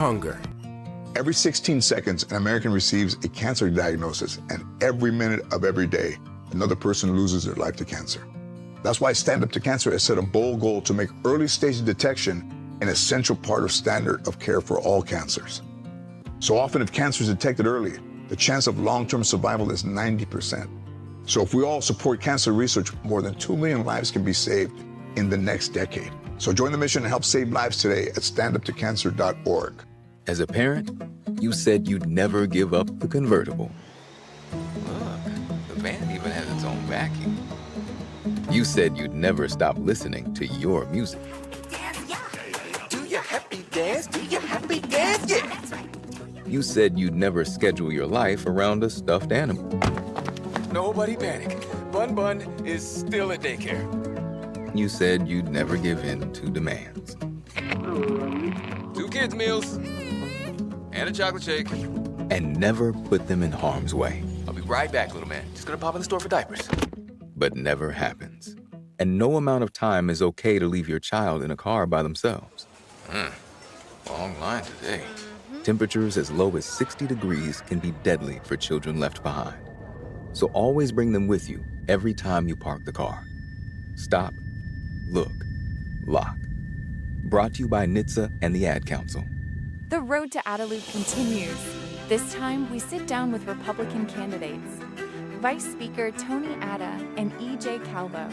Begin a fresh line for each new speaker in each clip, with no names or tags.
Hunger.
Every 16 seconds, an American receives a cancer diagnosis, and every minute of every day, another person loses their life to cancer. That's why Stand Up to Cancer has set a bold goal to make early-stage detection an essential part of standard of care for all cancers. So often, if cancer is detected early, the chance of long-term survival is 90%. So if we all support cancer research, more than 2 million lives can be saved in the next decade. So join the mission and help save lives today at standuptocancer.org.
As a parent, you said you'd never give up the convertible.
Look, the van even has its own vacuum.
You said you'd never stop listening to your music.
Do your happy dance, do your happy dance, yeah.
You said you'd never schedule your life around a stuffed animal.
Nobody panic. Bun Bun is still at daycare.
You said you'd never give in to demands.
2 kids' meals and a chocolate shake.
And never put them in harm's way.
I'll be right back, little man. Just gonna pop in the store for diapers.
But never happens. And no amount of time is okay to leave your child in a car by themselves.
Long line today.
Temperatures as low as 60 degrees can be deadly for children left behind. So always bring them with you every time you park the car. Stop, look, lock. Brought to you by NHTSA and the Ad Council.
The road to Adelup continues. This time, we sit down with Republican candidates. Vice Speaker Tony Atta and E.J. Calvo.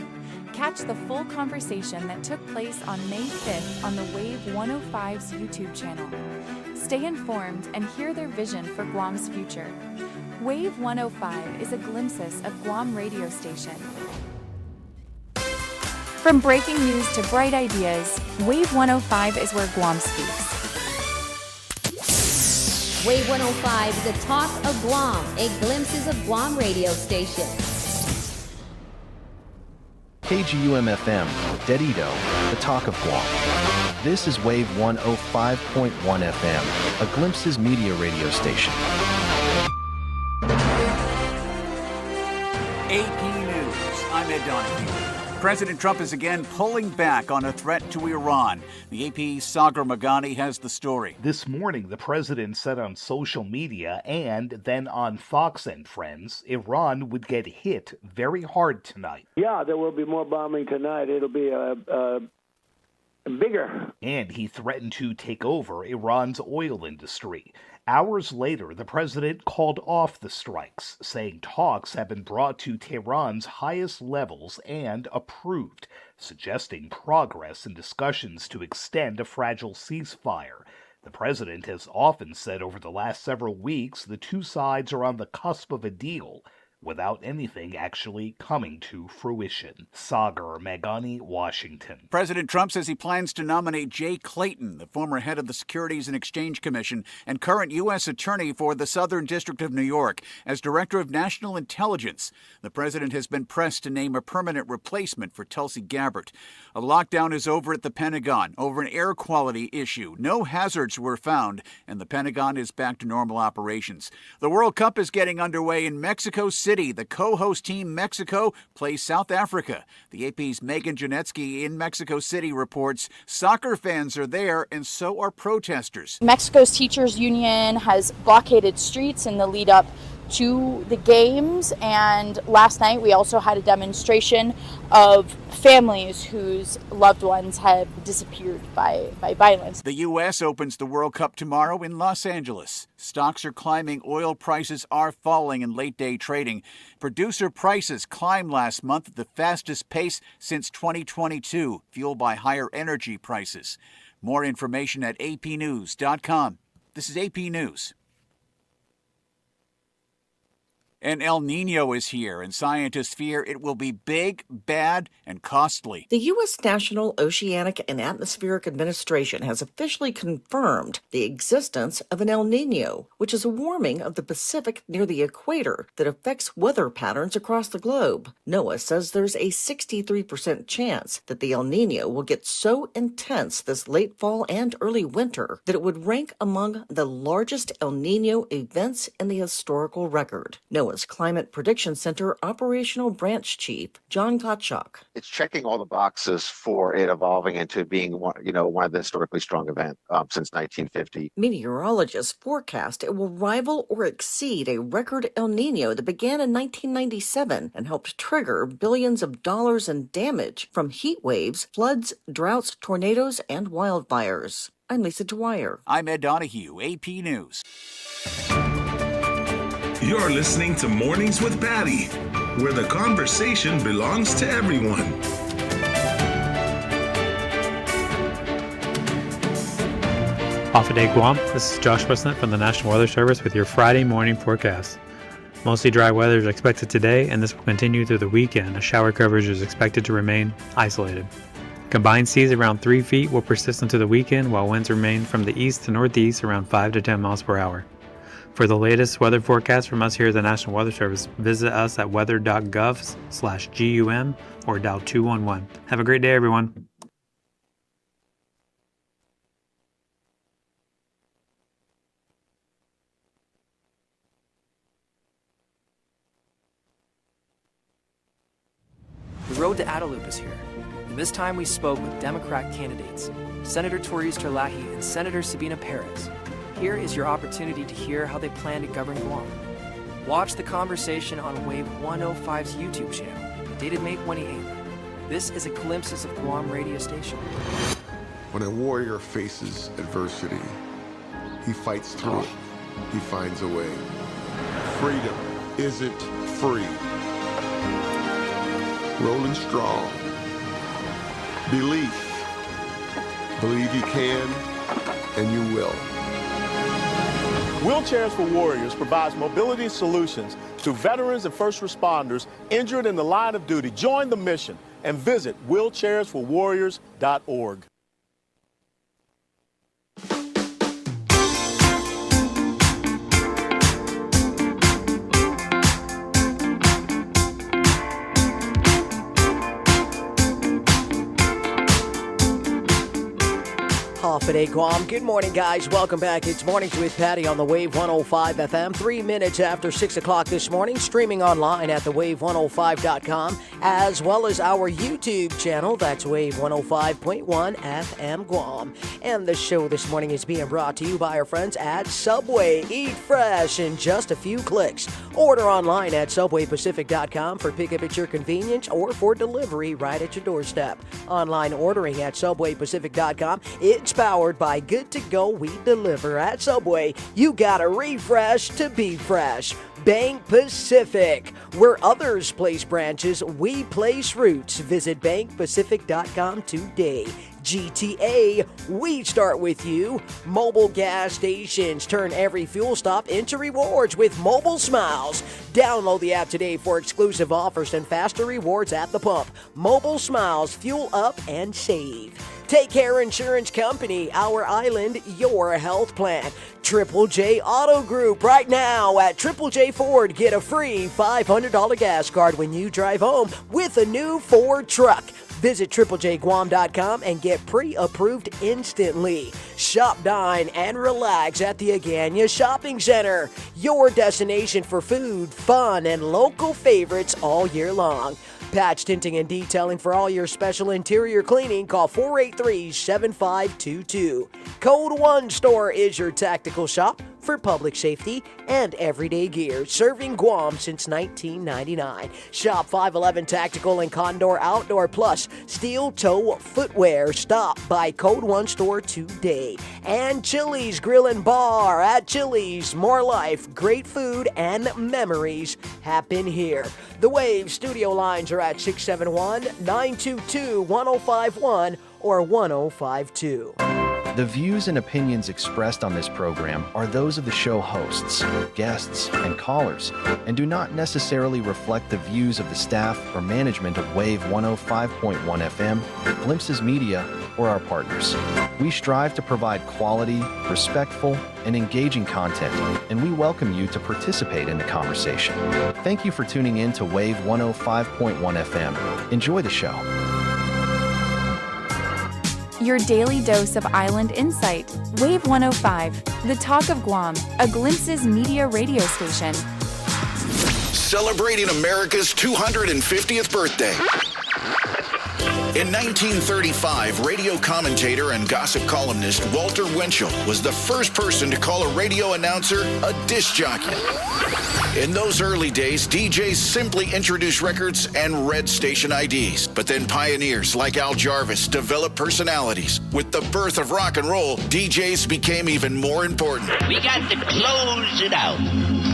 Catch the full conversation that took place on May 5th on the Wave 105's YouTube channel. Stay informed and hear their vision for Guam's future. Wave 105 is a glimpse of Guam radio station. From breaking news to bright ideas, Wave 105 is where Guam speaks.
Wave 105 is the talk of Guam, a glimpses of Guam radio station.
KGUM-FM, Dedido, the talk of Guam. This is Wave 105.1 FM, a Glimpses media radio station.
AP News, I'm Ed Donahue. President Trump is again pulling back on a threat to Iran. The AP's Sagar Magani has the story.
This morning, the president said on social media and then on Fox and Friends, Iran would get hit very hard tonight.
Yeah, there will be more bombing tonight. It'll be bigger.
And he threatened to take over Iran's oil industry. Hours later, the president called off the strikes, saying talks have been brought to Tehran's highest levels and approved, suggesting progress in discussions to extend a fragile ceasefire. The president has often said over the last several weeks the two sides are on the cusp of a deal, without anything actually coming to fruition. Sagar Magani, Washington.
President Trump says he plans to nominate Jay Clayton, the former head of the Securities and Exchange Commission and current U.S. Attorney for the Southern District of New York, as Director of National Intelligence. The president has been pressed to name a permanent replacement for Tulsi Gabbard. A lockdown is over at the Pentagon over an air quality issue. No hazards were found, and the Pentagon is back to normal operations. The World Cup is getting underway in Mexico City. The co-host team Mexico plays South Africa. The AP's Megan Janetsky in Mexico City reports soccer fans are there and so are protesters.
Mexico's teachers union has blockaded streets in the lead up to the games, and last night we also had a demonstration of families whose loved ones have disappeared by violence.
The U.S. opens the World Cup tomorrow in Los Angeles. Stocks are climbing, oil prices are falling in late-day trading. Producer prices climbed last month at the fastest pace since 2022, fueled by higher energy prices. More information at apnews.com. This is AP News. An El Nino is here, and scientists fear it will be big, bad, and costly.
The U.S. National Oceanic and Atmospheric Administration has officially confirmed the existence of an El Nino, which is a warming of the Pacific near the equator that affects weather patterns across the globe. NOAA says there's a 63% chance that the El Nino will get so intense this late fall and early winter that it would rank among the largest El Nino events in the historical record. NOAA NOAA's Climate Prediction Center Operational Branch Chief, John Gottschalk.
It's checking all the boxes for it evolving into being one of the historically strong events since 1950.
Meteorologists forecast it will rival or exceed a record El Nino that began in 1997 and helped trigger billions of dollars in damage from heat waves, floods, droughts, tornadoes, and wildfires. I'm Lisa Dwyer.
I'm Ed Donahue, AP News.
You're listening to Mornings with Patti, where the conversation belongs to everyone.
Off a day, Guam. This is Josh Westland from the National Weather Service with your Friday morning forecast. Mostly dry weather is expected today, and this will continue through the weekend as shower coverage is expected to remain isolated. Combined seas around 3 feet will persist into the weekend, while winds remain from the east to northeast around 5 to 10 miles per hour. For the latest weather forecast from us here at the National Weather Service, visit us at weather.gov/GUM or dial 211. Have a great day, everyone.
The road to Adelup is here, and this time we spoke with Democrat candidates, Senator Torius Terlahi and Senator Sabina Perez. Here is your opportunity to hear how they plan to govern Guam. Watch the conversation on Wave 105's YouTube channel, dated May 28th. This is a Glimpses of Guam radio station.
When a warrior faces adversity, he fights through it. He finds a way. Freedom isn't free. Rolling strong. Belief. Believe you can, and you will.
Wheelchairs for Warriors provides mobility solutions to veterans and first responders injured in the line of duty. Join the mission and visit wheelchairsforwarriors.org.
Off at Guam. Good morning, guys. Welcome back. It's Mornings with Patti on the Wave 105 FM. 3 minutes after 6 o'clock this morning, streaming online at thewave105.com, as well as our YouTube channel. That's Wave 105.1 FM Guam. And the show this morning is being brought to you by our friends at Subway. Eat fresh in just a few clicks. Order online at subwaypacific.com for pickup at your convenience or for delivery right at your doorstep. Online ordering at subwaypacific.com. It's powered by Good to Go. We deliver at Subway. You gotta refresh to be fresh. Bank Pacific. Where others place branches, we place roots. Visit bankpacific.com today. GTA, we start with you. Mobile gas stations turn every fuel stop into rewards with Mobile Smiles. Download the app today for exclusive offers and faster rewards at the pump. Mobile Smiles, fuel up and save. Take Care Insurance Company, our island, your health plan. Triple J Auto Group, right now at Triple J Ford. Get a free $500 gas card when you drive home with a new Ford truck. Visit triplejguam.com and get pre-approved instantly. Shop, dine, and relax at the Agania Shopping Center. Your destination for food, fun, and local favorites all year long. Patch Tinting and Detailing for all your special interior cleaning. Call 483-7522. Code 1 Store is your tactical shop for public safety and everyday gear, serving Guam since 1999. Shop 511 Tactical and Condor Outdoor Plus Steel Toe Footwear. Stop by Code 1 Store today. And Chili's Grill and Bar at Chili's. More life, great food, and memories happen here. The Wave studio lines are at 671-922-1051 or 1052.
The views and opinions expressed on this program are those of the show hosts, guests, and callers, and do not necessarily reflect the views of the staff or management of Wave 105.1 FM, Glimpses Media, or our partners. We strive to provide quality, respectful, and engaging content, and we welcome you to participate in the conversation. Thank you for tuning in to Wave 105.1 FM. Enjoy the show.
Your daily dose of island insight. Wave 105, the talk of Guam, a Glimpses Media radio station.
celebrating America's 250th birthday. In 1935, radio commentator and gossip columnist Walter Winchell was the first person to call a radio announcer a disc jockey. In those early days, DJs simply introduced records and read station IDs. But then pioneers like Al Jarvis developed personalities. With the birth of rock and roll, DJs became even more important.
We got to close it out.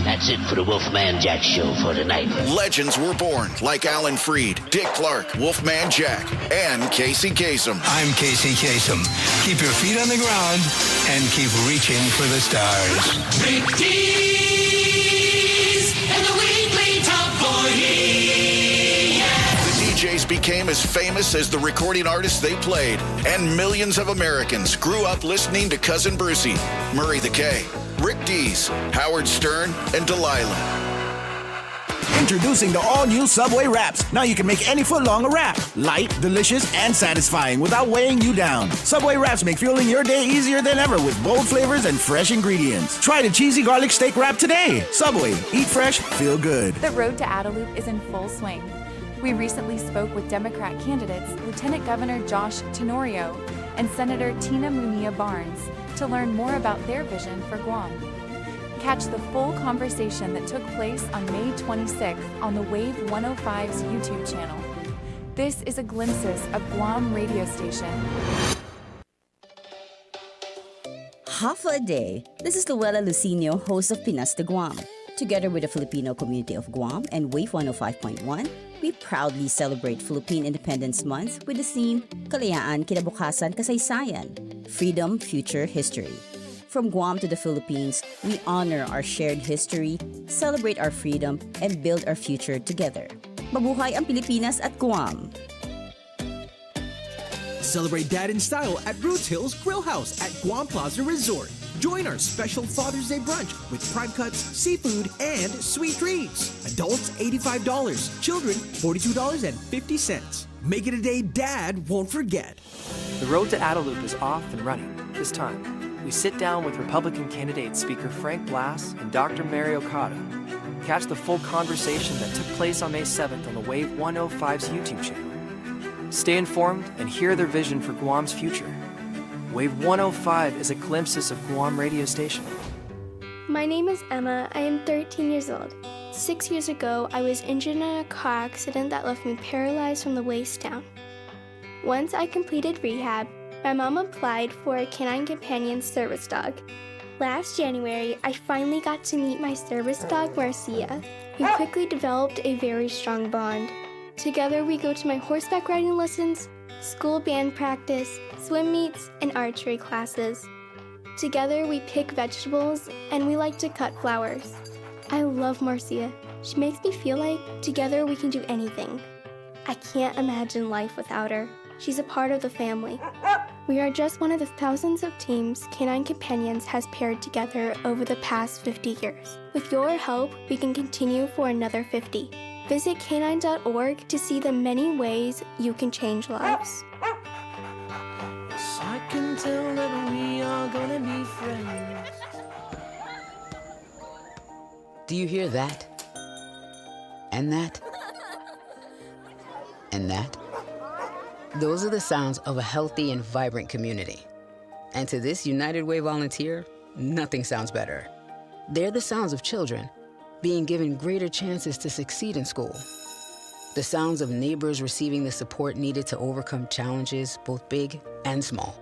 That's it for the Wolfman Jack Show for tonight.
Legends were born like Alan Freed, Dick Clark, Wolfman Jack, and Casey Kasem.
I'm Casey Kasem. Keep your feet on the ground and keep reaching for the stars.
Rick Dees and the Weekly Top 40.
The DJs became as famous as the recording artists they played, and millions of Americans grew up listening to Cousin Brucey, Murray the K, Rick Dees, Howard Stern, and Delilah.
Introducing the all-new Subway Wraps. Now you can make any footlong a wrap. Light, delicious, and satisfying without weighing you down. Subway Wraps make fueling your day easier than ever with bold flavors and fresh ingredients. Try the cheesy garlic steak wrap today. Subway, eat fresh, feel good.
The road to Adelup is in full swing. We recently spoke with Democrat candidates Lieutenant Governor Josh Tenorio and Senator Tina Munilla Barnes to learn more about their vision for Guam. Catch the full conversation that took place on May 26th on the Wave 105's YouTube channel. This is a glimpses of Guam radio station.
Half a day. This is Luella Lucinio, host of Pinas de Guam. Together with the Filipino community of Guam and Wave 105.1, we proudly celebrate Philippine Independence Month with the theme Kalayaan, Kinabukasan, Kasaysayan, Freedom, Future, History. From Guam to the Philippines, we honor our shared history, celebrate our freedom, and build our future together. Mabuhay ang Pilipinas at Guam!
Celebrate Dad in style at Roots Hills Grill House at Guam Plaza Resort. Join our special Father's Day brunch with prime cuts, seafood, and sweet treats. Adults, $85. Children, $42.50. Make it a day Dad won't forget.
The road to Adelup is off and running. This time, we sit down with Republican candidate Speaker Frank Blass and Dr. Mary Okada. Catch the full conversation that took place on May 7th on the Wave 105's YouTube channel. Stay informed and hear their vision for Guam's future. Wave 105 is a glimpses of Guam radio station.
My name is Emma. I am 13 years old. 6 years ago, I was injured in a car accident that left me paralyzed from the waist down. Once I completed rehab, my mom applied for a canine companion service dog. Last January, I finally got to meet my service dog, Marcia. We quickly developed a very strong bond. Together, we go to my horseback riding lessons, school band practice, swim meets, and archery classes. Together, we pick vegetables, and we like to cut flowers. I love Marcia. She makes me feel like together we can do anything. I can't imagine life without her. She's a part of the family. We are just one of the thousands of teams Canine Companions has paired together over the past 50 years. With your help, we can continue for another 50. Visit canine.org to see the many ways you can change lives.
I can tell that we are gonna be friends.
Do you hear that? And that? And that? Those are the sounds of a healthy and vibrant community. And to this United Way volunteer, nothing sounds better. They're the sounds of children being given greater chances to succeed in school. The sounds of neighbors receiving the support needed to overcome challenges, both big and small.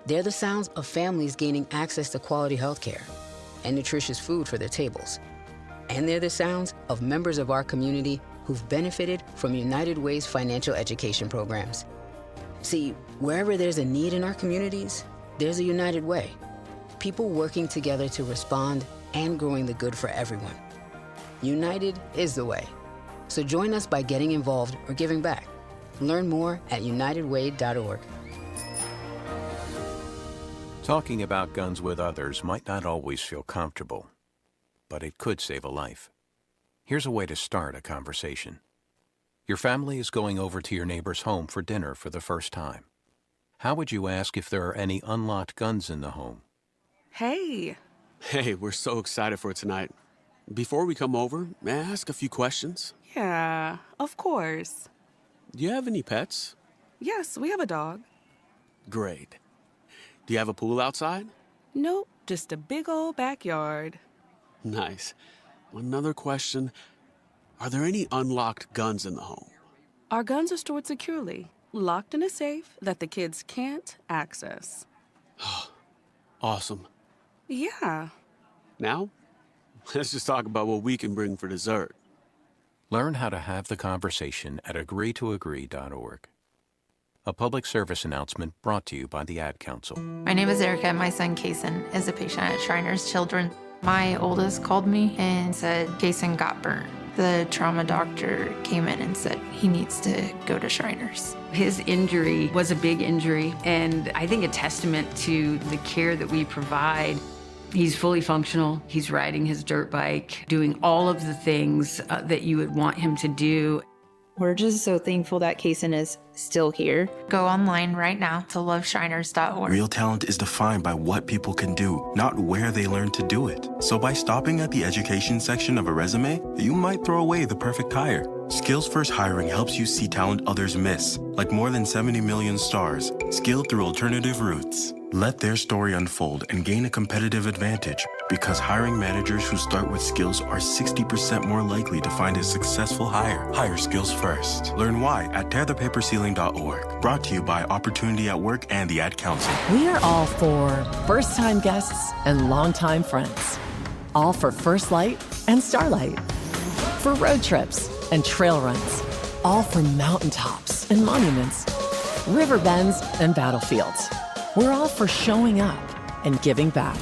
They're the sounds of families gaining access to quality healthcare and nutritious food for their tables. And they're the sounds of members of our community who've benefited from United Way's financial education programs. See, wherever there's a need in our communities, there's a United Way. People working together to respond and growing the good for everyone. United is the way. So join us by getting involved or giving back. Learn more at unitedway.org.
Talking about guns with others might not always feel comfortable, but it could save a life. Here's a way to start a conversation. Your family is going over to your neighbor's home for dinner for the first time. How would you ask if there are any unlocked guns in the home?
Hey.
Hey, we're so excited for tonight.
Before we come over, may I ask a few questions?
Yeah, of course.
Do you have any pets?
Yes, we have a dog.
Great. Do you have a pool outside?
Nope, just a big old backyard.
Nice. Another question. Are there any unlocked guns in the home?
Our guns are stored securely, locked in a safe that the kids can't access.
Awesome.
Yeah.
Now, let's just talk about what we can bring for dessert.
Learn how to have the conversation at agreetoagree.org. A public service announcement brought to you by the Ad Council.
My name is Erica. My son, Kason, is a patient at Shriners Children. My oldest called me and said Kason got burnt. The trauma doctor came in and said he needs to go to Shriners.
His injury was a big injury, and I think a testament to the care that we provide. He's fully functional. He's riding his dirt bike, doing all of the things that you would want him to do.
We're just so thankful that Kason is still here. Go online right now to loveshriners.org.
Real talent is defined by what people can do, not where they learn to do it. So by stopping at the education section of a resume, you might throw away the perfect hire. Skills First Hiring helps you see talent others miss, like more than 70 million stars, skilled through alternative routes. Let their story unfold and gain a competitive advantage, because hiring managers who start with skills are 60% more likely to find a successful hire. Hire skills first. Learn why at tearthepaperceiling.org. Brought to you by Opportunity at Work and the Ad Council.
We are all for first-time guests and longtime friends. All for First Light and Starlight. For road trips and trail runs. All for mountaintops and monuments. River bends and battlefields. We're all for showing up and giving back.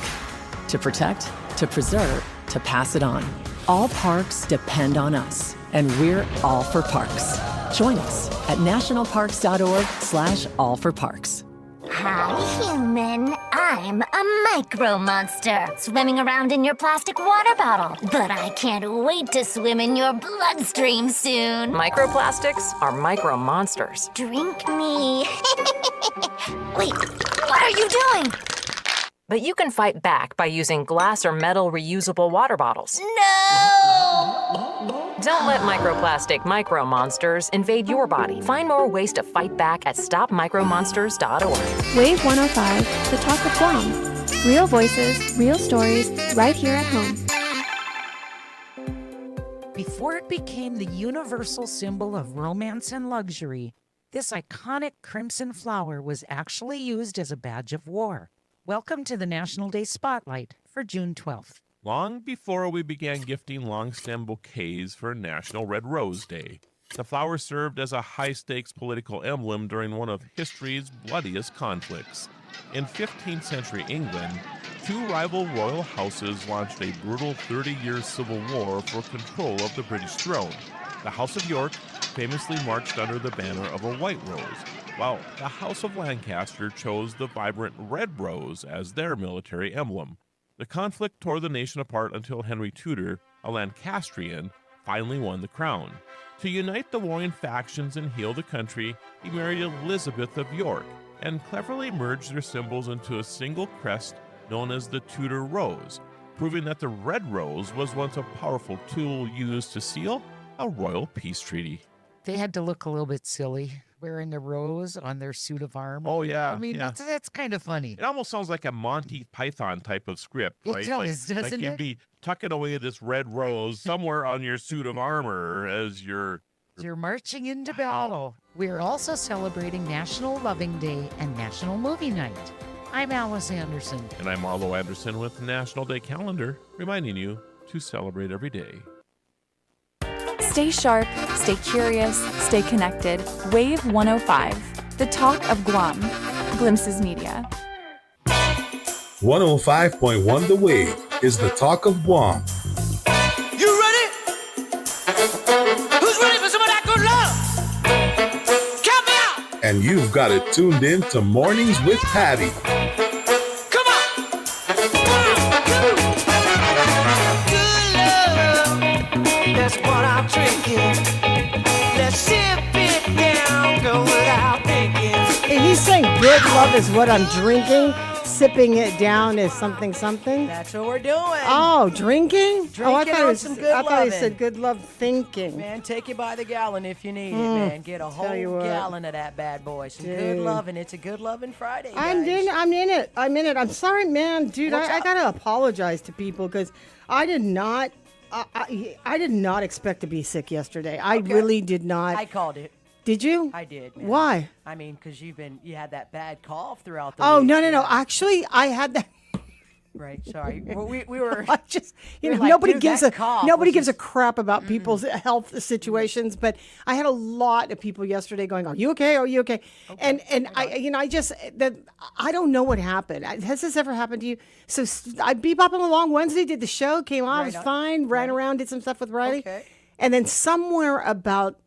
To protect, to preserve, to pass it on. All parks depend on us, and we're all for parks. Join us at nationalparks.org/allforparks.
Hi, human. I'm a micro monster swimming around in your plastic water bottle. But I can't wait to swim in your bloodstream soon.
Microplastics are micro monsters.
Drink me. Wait, what are you doing?
But you can fight back by using glass or metal reusable water bottles.
No!
Don't let microplastic micro monsters invade your body. Find more ways to fight back at stopmicromonsters.org.
Wave 105, the talk of Guam. Real voices, real stories, right here at home.
Before it became the universal symbol of romance and luxury, this iconic crimson flower was actually used as a badge of war. Welcome to the National Day Spotlight for June 12th.
Long before we began gifting long-stem bouquets for National Red Rose Day, the flower served as a high-stakes political emblem during one of history's bloodiest conflicts. In 15th century England, two rival royal houses launched a brutal 30-year civil war for control of the British throne. The House of York famously marched under the banner of a white rose, while the House of Lancaster chose the vibrant red rose as their military emblem. The conflict tore the nation apart until Henry Tudor, a Lancastrian, finally won the crown. To unite the warring factions and heal the country, he married Elizabeth of York and cleverly merged their symbols into a single crest known as the Tudor rose, proving that the red rose was once a powerful tool used to seal a royal peace treaty.
They had to look a little bit silly, wearing a rose on their suit of armor.
Oh, yeah.
I mean,
yeah.
That's kind of funny.
It almost sounds like a Monty Python type of script, right?
It does, doesn't
like
it?
you'd be tucking away this red rose somewhere on your suit of armor as you're
marching into battle. We're also celebrating National Loving Day and National Movie Night. I'm Alice Anderson.
And I'm Arlo Anderson with the National Day Calendar, reminding you to celebrate every day.
Stay sharp, stay curious, stay connected. Wave 105, the talk of Guam. Glimpses Media.
105.1 The Wave is the talk of Guam.
You ready? Who's ready for some of that good love? Count me out!
And you've got it tuned in to Mornings with Patti.
Come on! 1, 2. Good love, that's what I'm drinking. Let's sip it down, go without thinking.
He's saying good love is what I'm drinking.
sipping it down as something.
That's what we're doing.
Oh, drinking?
Drinking
I thought
on
it
some good
I thought he
loving.
said good love thinking.
Man, take it by the gallon if you need it, man. Get a
tell you
whole
what.
gallon of that bad boy. Some good
Dude.
loving. It's a good loving Friday.
I'm
guys.
in it. I'm sorry, man, dude.
What's
I
up?
gotta apologize to people because I did not. I did not expect to be sick yesterday. I really did not.
I called it.
Did you?
I did. Man.
Why?
I mean, because you had that bad cough throughout the
Oh
week.
no. Actually, I had that.
Right. Sorry. Well, we were.
I just,
we were
know,
like,
nobody
dude,
gives
that
a
cough
nobody
was
gives a
just-
crap about people's health situations. But I had a lot of people yesterday going, "Are you okay? Are you okay?" And I don't know what happened. Has this ever happened to you? So I bebopping along Wednesday, did the show, came on, was fine, ran around, did some stuff with Riley, and then somewhere about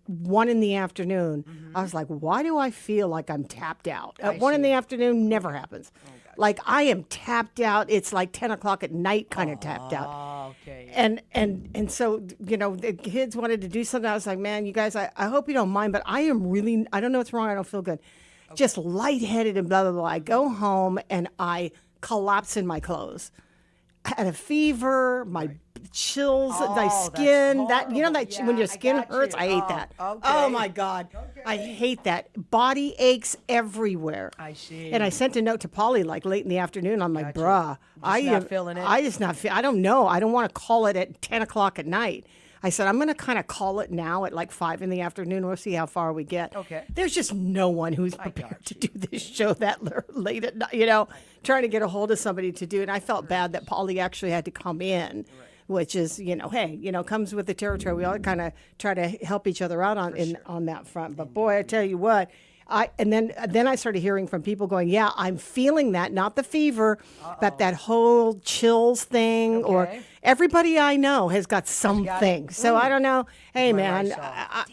1 in the afternoon, I was like, why do I feel like I'm tapped out? At 1 in the afternoon never happens. Like I am tapped out. It's like 10 o'clock at night kind of tapped out.
Okay.
And so, the kids wanted to do something. I was like, man, you guys, I hope you don't mind, but I am really, I don't know what's wrong. I don't feel good. Just lightheaded and blah, blah, blah. I go home and I collapse in my clothes. I had a fever, my chills, my skin, when your skin hurts, I hate that. Oh my God. I hate that. Body aches everywhere.
I see.
And I sent a note to Polly like late in the afternoon. I'm like, bruh,
not feeling it?
I just not feel, I don't know. I don't want to call it at 10 o'clock at night. I said, I'm going to kind of call it now at like 5 in the afternoon. We'll see how far we get.
Okay.
There's just no one who's prepared to do this show that late at night, trying to get a hold of somebody to do it. And I felt bad that Polly actually had to come in, which is, hey, comes with the territory. We all kind of try to help each other out on that front. But boy, I tell you what, then I started hearing from people going, yeah, I'm feeling that, not the fever, but that whole chills thing, or everybody I know has got something. So I don't know. Hey, man,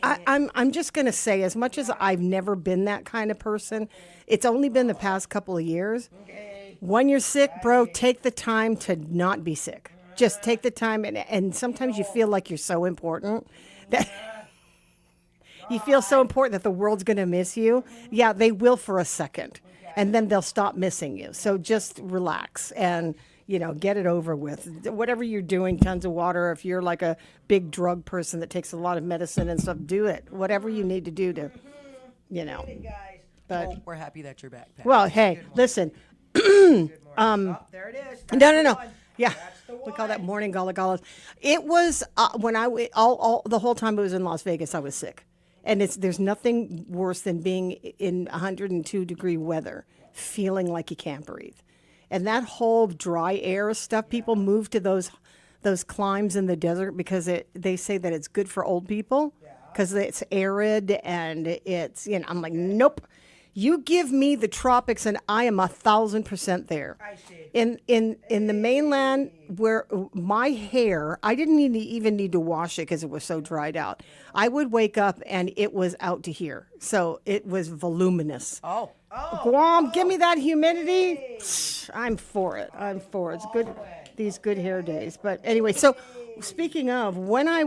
I'm just going to say, as much as I've never been that kind of person, it's only been the past couple of years. When you're sick, bro, take the time to not be sick. Just take the time. And sometimes you feel like you're so important that you feel so important that the world's going to miss you. Yeah, they will for a second. And then they'll stop missing you. So just relax and, get it over with. Whatever you're doing, tons of water. If you're like a big drug person that takes a lot of medicine and stuff, do it. Whatever you need to do to, But
we're happy that you're back, Pat.
well, hey, listen.
There it is.
No. Yeah, we call that morning gala galas. It was when all the whole time I was in Las Vegas, I was sick, and there's nothing worse than being in 102-degree weather, feeling like you can't breathe, and that whole dry air stuff. People move to those climbs in the desert because they say that it's good for old people because it's arid and it's I'm like, nope. You give me the tropics, and I am 1,000% there.
I see.
In the mainland, where my hair, I didn't even need to wash it because it was so dried out. I would wake up and it was out to here, so it was voluminous. Guam, give me that humidity. I'm for it. It's good. These good hair days. But anyway, so speaking of, when I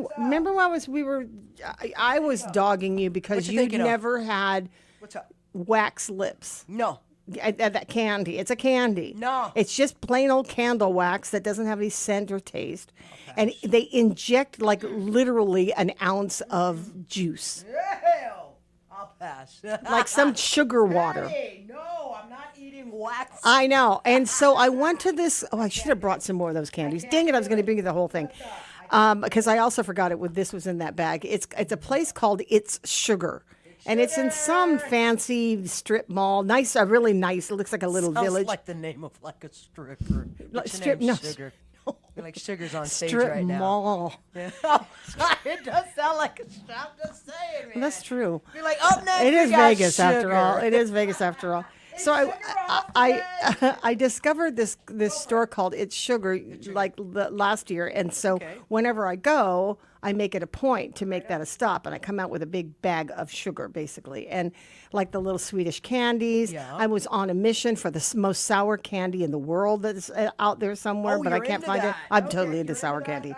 was dogging you because you'd never had.
What's up?
Wax lips.
No.
That candy. It's a candy.
No.
It's just plain old candle wax that doesn't have any scent or taste. And they inject like literally an ounce of juice.
Hell, I'll pass.
Like some sugar water.
Hey, no, I'm not eating wax.
I know. And so I went to this. Oh, I should have brought some more of those candies. Dang it, I was going to bring you the whole thing. Because I also forgot this was in that bag. It's a place called It's Sugar. And it's in some fancy strip mall. Nice, really nice. It looks like a little village.
Sounds like the name of like a stripper.
Sugar.
No. Like Sugar's on stage
Strip
right now.
mall.
Yeah. It does sound like a strip. I'm just saying, man.
That's true.
You're like, up next,
it is
we got
Vegas after
Sugar.
all. It is Vegas after all. So I discovered this store called It's Sugar like last year, and so whenever I go, I make it a point to make that a stop, and I come out with a big bag of sugar, basically, and like the little Swedish candies.
Yeah.
I was on a mission for the most sour candy in the world that's out there somewhere, but I can't find it. I'm totally into sour candy.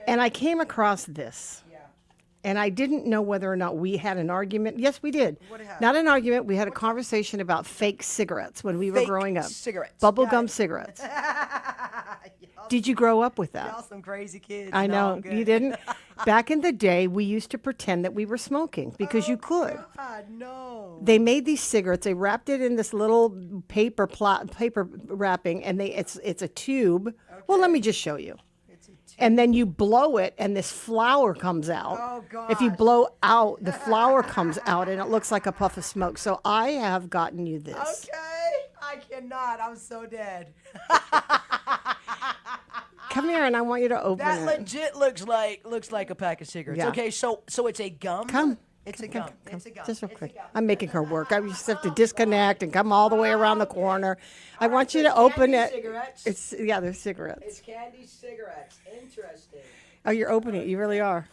And I came across this. And I didn't know whether or not we had an argument. Yes, we did.
What happened?
Not an argument. We had a conversation about fake cigarettes when we were
Fake
growing up.
cigarettes.
Bubblegum cigarettes. Did you grow up with that?
Y'all some crazy kids.
I
No,
know.
I'm good.
You didn't? Back in the day, we used to pretend that we were smoking because you could.
God, no.
They made these cigarettes. They wrapped it in this little paper wrapping, and it's a tube. Okay. Well, let me just show you. And then you blow it, and this flower comes out.
Oh, God.
If you blow out, the flower comes out, and it looks like a puff of smoke. So I have gotten you this.
Okay. I cannot. I'm so dead.
Come here, and I want you to open
That
it.
legit looks like a pack of cigarettes.
Yeah.
Okay, so it's a gum.
Come.
It's a gum. It's a gum.
Just real quick. I'm making her work. I just have to disconnect and come all the way around the corner. I want you to open it.
Cigarettes.
They're cigarettes.
It's candy cigarettes. Interesting.
Oh, you're opening it. You really are.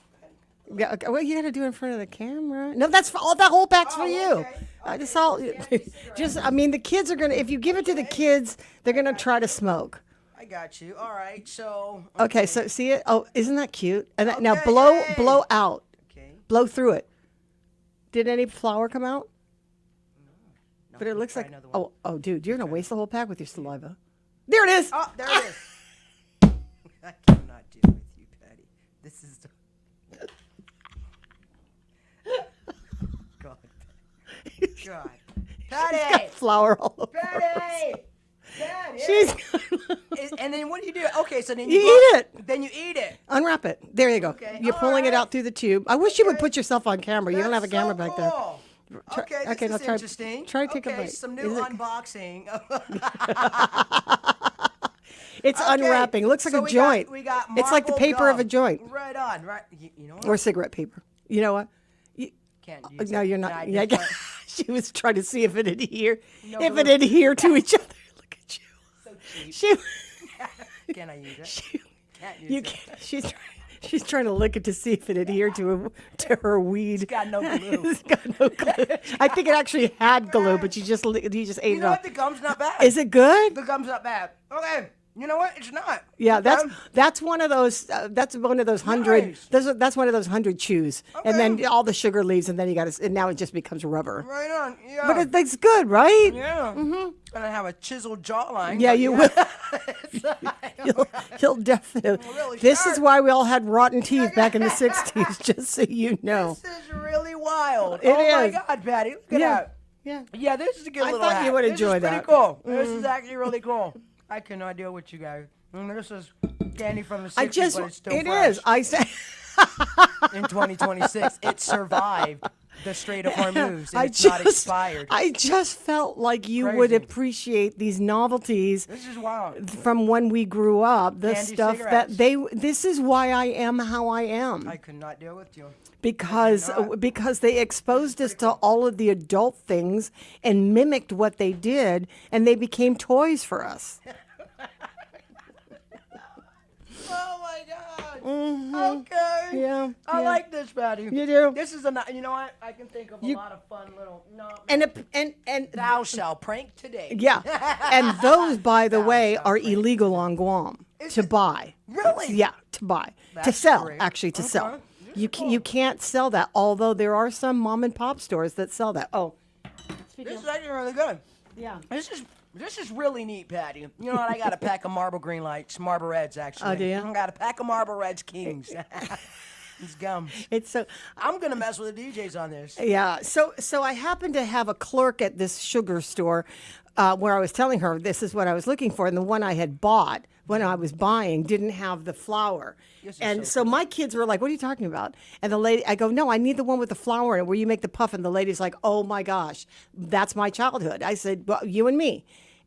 Yeah. Okay. Well, you got to do it in front of the camera. No, that's for all. That whole pack's for you. Just all. Just. I mean, the kids are gonna. If you give it to the kids, they're gonna try to smoke.
I got you. All right. So.
Okay. So see it. Oh, isn't that cute? And now blow out.
Okay.
Blow through it. Did any flour come out? No. But it looks like. Oh, dude, you're gonna waste the whole pack with your saliva. There it is.
Oh, there it is. I cannot deal with you, Patty. This is. God. God. Patty.
She's got flour all over.
Patty. Patty.
She's.
And then what do you do? Okay, so then
You
you
eat it.
Then you eat it.
Unwrap it. There you go.
Okay,
You're pulling it out through the tube. I wish you would put yourself on camera. You don't have a camera back there.
Okay, this is
now
interesting.
Try to take a
Okay,
bite.
some new
Is it-
unboxing.
It's unwrapping. It looks like
so
a
we
joint.
We got
It's like the
marble
paper of a
gum.
joint.
Right on. Right. You know what?
Or cigarette paper. You know what?
Can't use
No,
it.
you're
No,
not.
I
Yeah,
just
she was trying to see if it adhere.
No
if
glue.
it adhere to each other. Look at you.
So cheap.
She.
Can I use it? Can't use
You
it.
can't. She's trying to lick it to see if it adhered to her weed.
It's got no glue.
It's got no glue. I think it actually had glue, but you just ate
You
it
know
off.
what? The gum's not bad.
Is it good?
The gum's not bad. Okay. You know what? It's not.
Yeah,
Okay.
that's one of those. That's one of those 100.
Nice.
That's one of those 100 chews, and then all the sugar leaves, and then you got to. And now it just becomes rubber.
Right on. Yeah.
But it's good, right?
Yeah. Mm-hmm. And I have a chiseled jawline.
Yeah,
but
you will. You'll definitely.
really
This
sharp.
is why we all had rotten teeth back in the 60s, just so you know.
This is really wild.
It
oh my
is.
God, Patty. Look at
Yeah.
that.
Yeah.
Yeah, this is a good
I
little
thought
hack.
you would
This
enjoy
is pretty
that.
cool. This is actually really cool. I cannot deal with you guys. This is candy from the 60s, but it's still fresh.
is. I say.
In 2026, it survived the Strait of Hormuz, and it's not expired.
I just felt like you would appreciate these novelties.
This is wild.
From when we grew up, the
Candy
stuff
cigarettes.
this is why I am how I am.
I could not deal with you.
Because they exposed us to all of the adult things and mimicked what they did, and they became toys for us.
Oh my God.
Mhm.
Okay.
Yeah.
I
yeah.
like this, Patty.
You do?
This is you know what? I can think of a lot of fun little. No.
And
Thou shall prank today.
Yeah. And those, by the way, are illegal on Guam to buy.
Really?
Yeah, to buy. To
That's
sell,
great.
actually, to sell.
Okay.
You can't sell that, although there are some mom and pop stores that sell that. Oh.
This is actually really good.
Yeah.
This is really neat, Patty. You know what? I got a pack of Marble Green Lights, Marble Reds, actually.
Oh, do you?
I got a pack of Marble Reds Kings. These gums.
It's so.
I'm gonna mess with the DJs on this.
Yeah. So I happened to have a clerk at this sugar store where I was telling her this is what I was looking for, and the one I had bought when I was buying didn't have the flour. And so my kids were like, "What are you talking about?" And the lady, I go, "No, I need the one with the flour in it where you make the puff." And the lady's like, "Oh my gosh, that's my childhood." I said, "Well, you and me."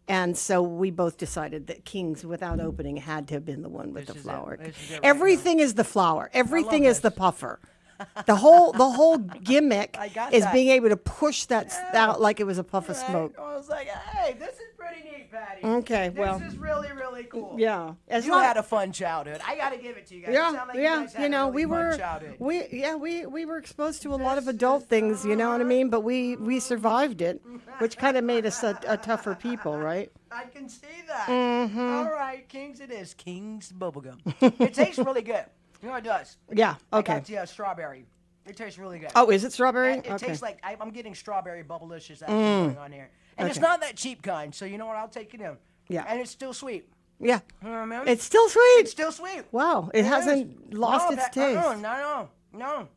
And so we both decided that King's, without opening, had to have been the one with the flour. Everything is the flour. Everything is the puffer. The whole gimmick is being able to push that out like it was a puff of smoke.
I was like, hey, this is pretty neat, Patty.
Okay, well.
This is really, really cool.
Yeah.
You had a fun childhood. I got to give it to you guys. You sound like you guys had a really fun childhood.
we were exposed to a lot of adult things, you know what I mean? But we survived it, which kind of made us a tougher people, right?
I can see that.
Mhm.
All right, King's it is. King's bubblegum. It tastes really good. You know it does.
Yeah, okay.
I got the strawberry. It tastes really good.
Oh, is it strawberry?
It
Okay.
tastes like I'm getting strawberry bubblicious actually going on here, and it's
Okay.
not that cheap kind. So you know what? I'll take it in.
Yeah.
And it's still sweet.
Yeah.
You know what I mean?
It's still sweet.
It's still sweet.
Wow. It hasn't
is.
lost
No,
its
that-
taste.
No. No.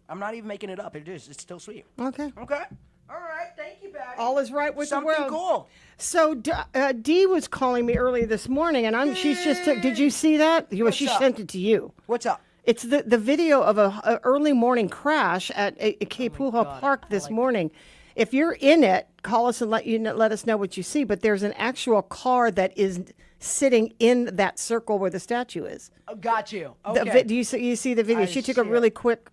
I'm not even making it up. It is. It's still sweet.
Okay.
Okay. All right. Thank you, Patty.
All is right with
Something
the world.
cool.
So Dee was calling me early this morning, and she's just did you see that? She
up?
sent it to you.
What's up?
It's the video of a early morning crash at Kepuha Park this morning. If you're in it, call us and let us know what you see. But there's an actual car that is sitting in that circle where the statue is.
Oh, got you. Okay.
Do you see the video?
I
She took a
see
really
it.
quick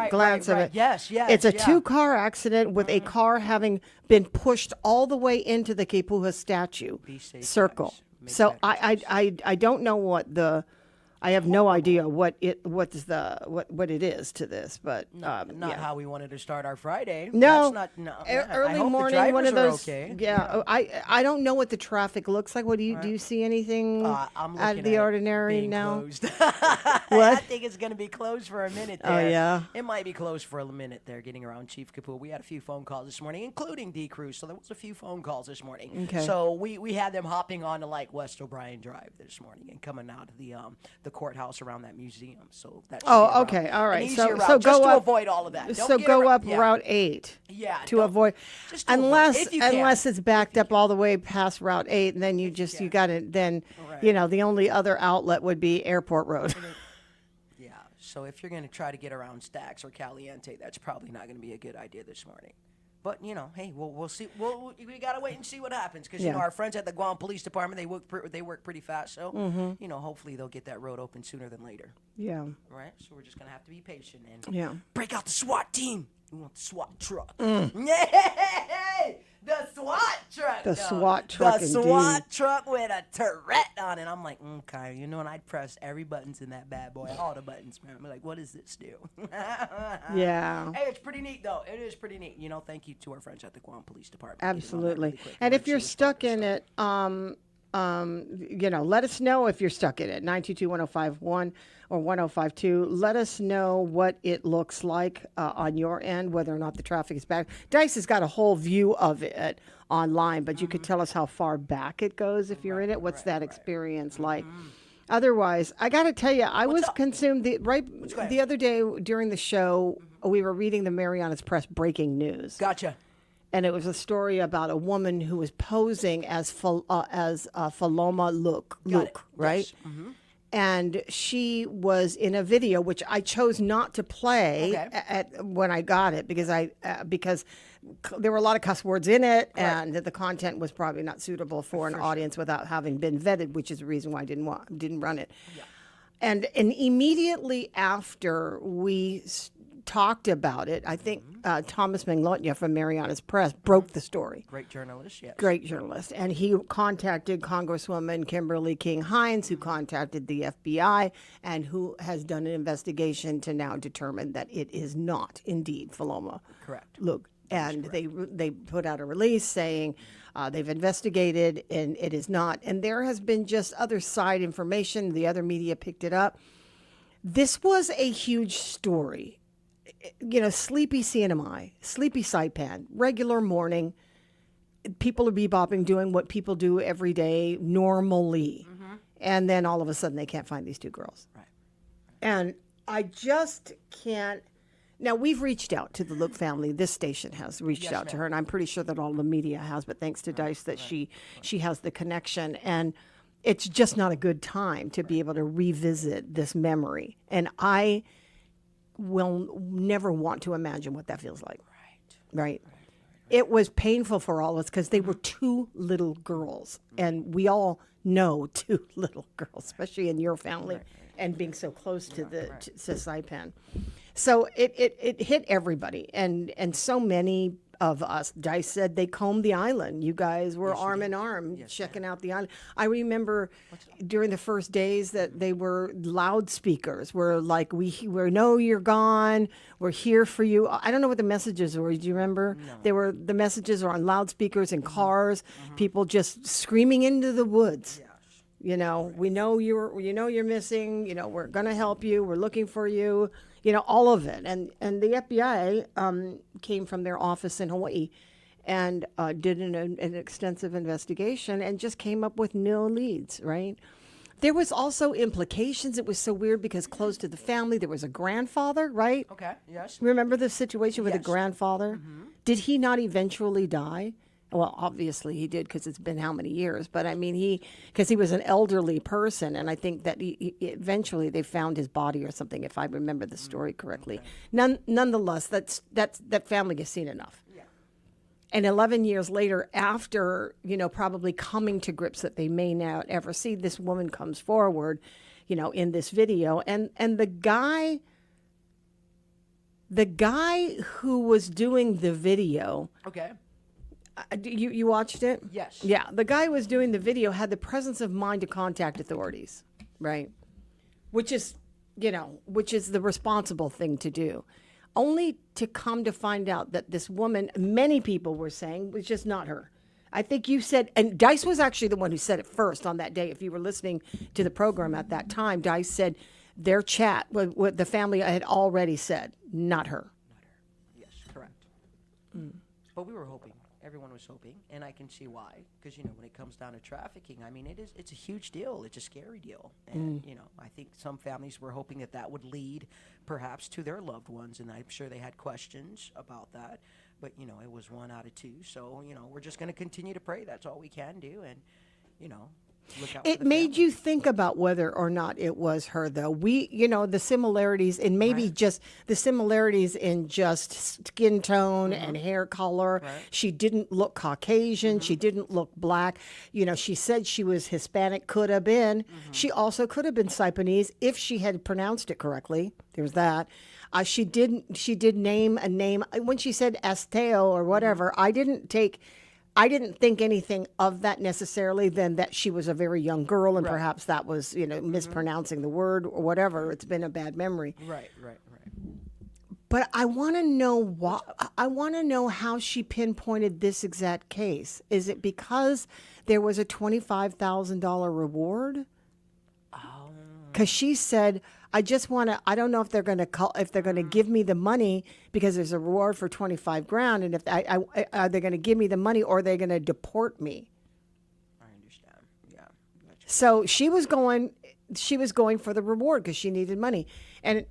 glance of
right.
it.
Yes,
It's a
yeah.
two-car accident with a car having been pushed all the way into the Kepuha statue circle. So I don't know what I have no idea what it is to this, but
Not how we wanted to start our Friday.
No,
That's not, I
early
hope
morning,
the
one of
drivers
those.
are okay.
Yeah, I don't know what the traffic looks like. What do you see anything
I'm
out of
looking
the
at it
ordinary
being
now?
closed.
What?
I think it's going to be closed for a minute
Oh,
there.
yeah?
It might be closed for a minute there, getting around Chief Kapoor. We had a few phone calls this morning, including D. Cruz, so there was a few phone calls this morning.
Okay.
So we had them hopping onto like West O'Brien Drive this morning and coming out of the courtauhouse around that museum. So that should be
Oh,
around
okay, all
an
right.
easier route,
So
just
go
to
up.
avoid all of that. Don't
So
get
go
around-
up
yeah.
Route 8.
Yeah,
To avoid,
just to avoid,
unless
if you can.
it's backed up all the way past Route 8, and then you got to then the only other outlet would be Airport Road.
Yeah, so if you're going to try to get around Stacks or Caliente, that's probably not going to be a good idea this morning. But, hey, we'll see. We got to wait and see what happens because,
Yeah.
our friends at the Guam Police Department, they work pretty fast. So,
Mhm.
hopefully they'll get that road open sooner than later.
Yeah.
Right? So we're just going to have to be patient and
Yeah.
break out the SWAT team. We want the SWAT truck.
Mm.
Yay! The SWAT truck.
The
dog.
SWAT truck,
The SWAT
indeed.
truck with a turret on it. I'm like, okay, and I'd press every buttons in that bad boy, all the buttons, man. I'm like, what does this do?
Yeah.
Hey, it's pretty neat, though. It is pretty neat. Thank you to our friends at the Guam Police Department.
Absolutely. And if you're stuck in it, let us know if you're stuck in it. 922-1051 or 1052. Let us know what it looks like on your end, whether or not the traffic is back. Dice has got a whole view of it online, but you could tell us how far back it goes if you're in it. What's that experience like? Otherwise, I got to tell you, I was consumed the other day during the show. We were reading the Marianas Press breaking news.
Gotcha.
And it was a story about a woman who was posing as Paloma Luke, right?
Yes. Mm-hmm.
And she was in a video, which I chose not to play when I got it because there were a lot of cuss words in it, and the content was probably not suitable for an audience without having been vetted, which is the reason why I didn't run it. Yeah. And immediately after we talked about it, I think Thomas Manglotnia from Marianas Press broke the story.
Great journalist, yes.
Great journalist. And he contacted Congresswoman Kimberly King Hines, who contacted the FBI, and who has done an investigation to now determine that it is not indeed Paloma.
Correct.
Look, and they put out a release saying they've investigated and it is not. And there has been just other side information. The other media picked it up. This was a huge story. Sleepy CNMI, sleepy Saipan, regular morning. People are bebopping, doing what people do every day normally. Mm-hmm. And then all of a sudden they can't find these two girls.
Right.
And I just can't. Now, we've reached out to the Luke family. This station has reached out to her, and I'm pretty sure that all the media has, but thanks to Dice that she has the connection. And it's just not a good time to be able to revisit this memory. And I will never want to imagine what that feels like. Right. It was painful for all of us because they were two little girls, and we all know two little girls, especially in your family, and being so close to to Saipan. So it hit everybody, and so many of us. Dice said they combed the island. You guys were arm in arm checking out the island. I remember during the first days that they were loudspeakers. Were like, we know you're gone. We're here for you. I don't know what the messages were. Do you remember? No. The messages are on loudspeakers in cars. People just screaming into the woods. You know, we know you're missing. You know, we're gonna help you. We're looking for you. You know, all of it. And the FBI came from their office in Hawaii and did an extensive investigation and just came up with no leads. Right. There was also implications. It was so weird because close to the family, there was a grandfather, right?
Okay, yes.
Remember the situation with the
Yes.
grandfather? Did he not eventually die? Well, obviously he did because it's been how many years? But I mean, because he was an elderly person, and I think that eventually they found his body or something, if I remember the story correctly. Nonetheless, that family has seen enough. And 11 years later, after, you know, probably coming to grips that they may not ever see, this woman comes forward, you know, in this video. And the guy who was doing the video,
Okay.
you watched it?
Yes.
Yeah. The guy who was doing the video had the presence of mind to contact authorities, right? Which is the responsible thing to do. Only to come to find out that this woman, many people were saying, was just not her. I think you said, and Dice was actually the one who said it first on that day. If you were listening to the program at that time, Dice said their chat with the family had already said, not her.
Yes, correct. But we were hoping. Everyone was hoping, and I can see why. Because, you know, when it comes down to trafficking, I mean, it's a huge deal. It's a scary deal. And, you know, I think some families were hoping that would lead perhaps to their loved ones, and I'm sure they had questions about that. But, you know, it was 1 out of 2. So, you know, we're just going to continue to pray. That's all we can do. And, you know, look out
It
for the
made
family.
you think about whether or not it was her, though. The similarities, and maybe just the similarities in just skin tone and hair color.
Right.
She didn't look Caucasian. She didn't look black. You know, she said she was Hispanic, could have been. She also could have been Saipanese if she had pronounced it correctly. There's that. She did name a name. When she said Esteo or whatever, I didn't think anything of that necessarily, than that she was a very young girl and perhaps that was, you know, mispronouncing the word or whatever. It's been a bad memory.
Right.
But I want to know I want to know how she pinpointed this exact case. Is it because there was a $25,000 reward? Because she said, I don't know if they're going to give me the money because there's a reward for 25 grand. And if are they going to give me the money or are they going to deport me?
I understand. Yeah. Gotcha.
So she was going for the reward because she needed money. And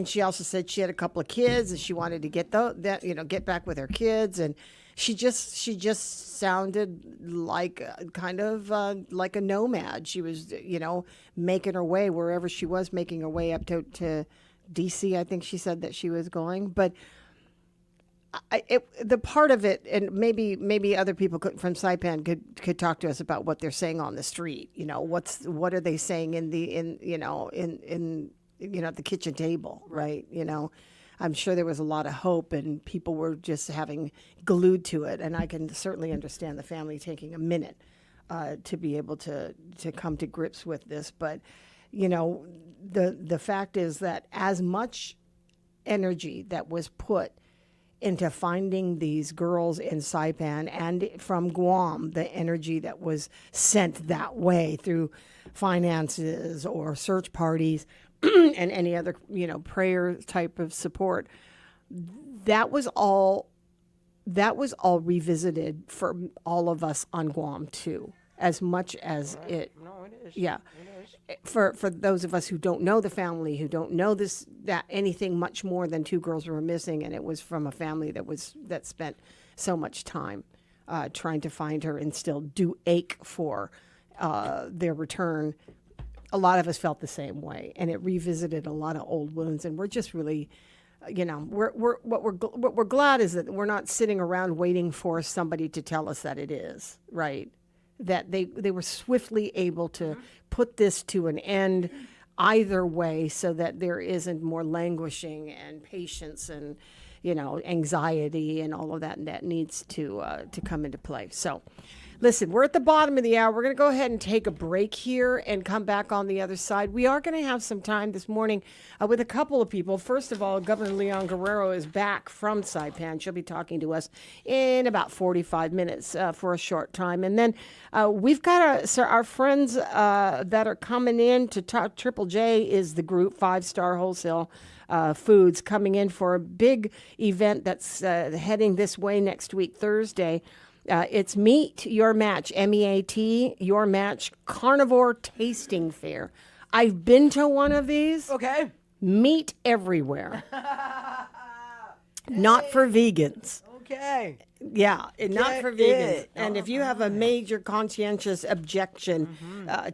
she also said she had a couple of kids and she wanted to get get back with her kids. And she just sounded like kind of like a nomad. She was, you know, making her way wherever she was, making her way up to DC. I think she said that she was going, but the part of it, and maybe other people from Saipan could talk to us about what they're saying on the street. You know, what are they saying in at the kitchen table, right? You know. I'm sure there was a lot of hope and people were just having glued to it. And I can certainly understand the family taking a minute to be able to come to grips with this. But, you know, the fact is that as much energy that was put into finding these girls in Saipan and from Guam, the energy that was sent that way through finances or search parties, and any other, you know, prayer type of support, that was all revisited for all of us on Guam too, as much as it.
No, it is.
Yeah.
It is.
For those of us who don't know the family, who don't know that anything much more than 2 girls were missing, and it was from a family that spent so much time trying to find her and still do ache for their return. A lot of us felt the same way, and it revisited a lot of old wounds. And we're just really, you know, what we're glad is that we're not sitting around waiting for somebody to tell us that it is right. That they were swiftly able to put this to an end, either way, so that there isn't more languishing and patience and, you know, anxiety and all of that needs to come into play. So. Listen, we're at the bottom of the hour. We're going to go ahead and take a break here and come back on the other side. We are going to have some time this morning with a couple of people. First of all, Governor Leon Guerrero is back from Saipan. She'll be talking to us in about 45 minutes for a short time. And then we've got our friends that are coming in to talk. Triple J is the group, 5-Star Wholesale Foods, coming in for a big event that's heading this way next week, Thursday. It's Meet Your Match, MEAT, Your Match Carnivore Tasting Fair. I've been to one of these.
Okay.
Meat everywhere. Not for vegans.
Okay.
Yeah, not for vegans.
It.
And if you have a major conscientious objection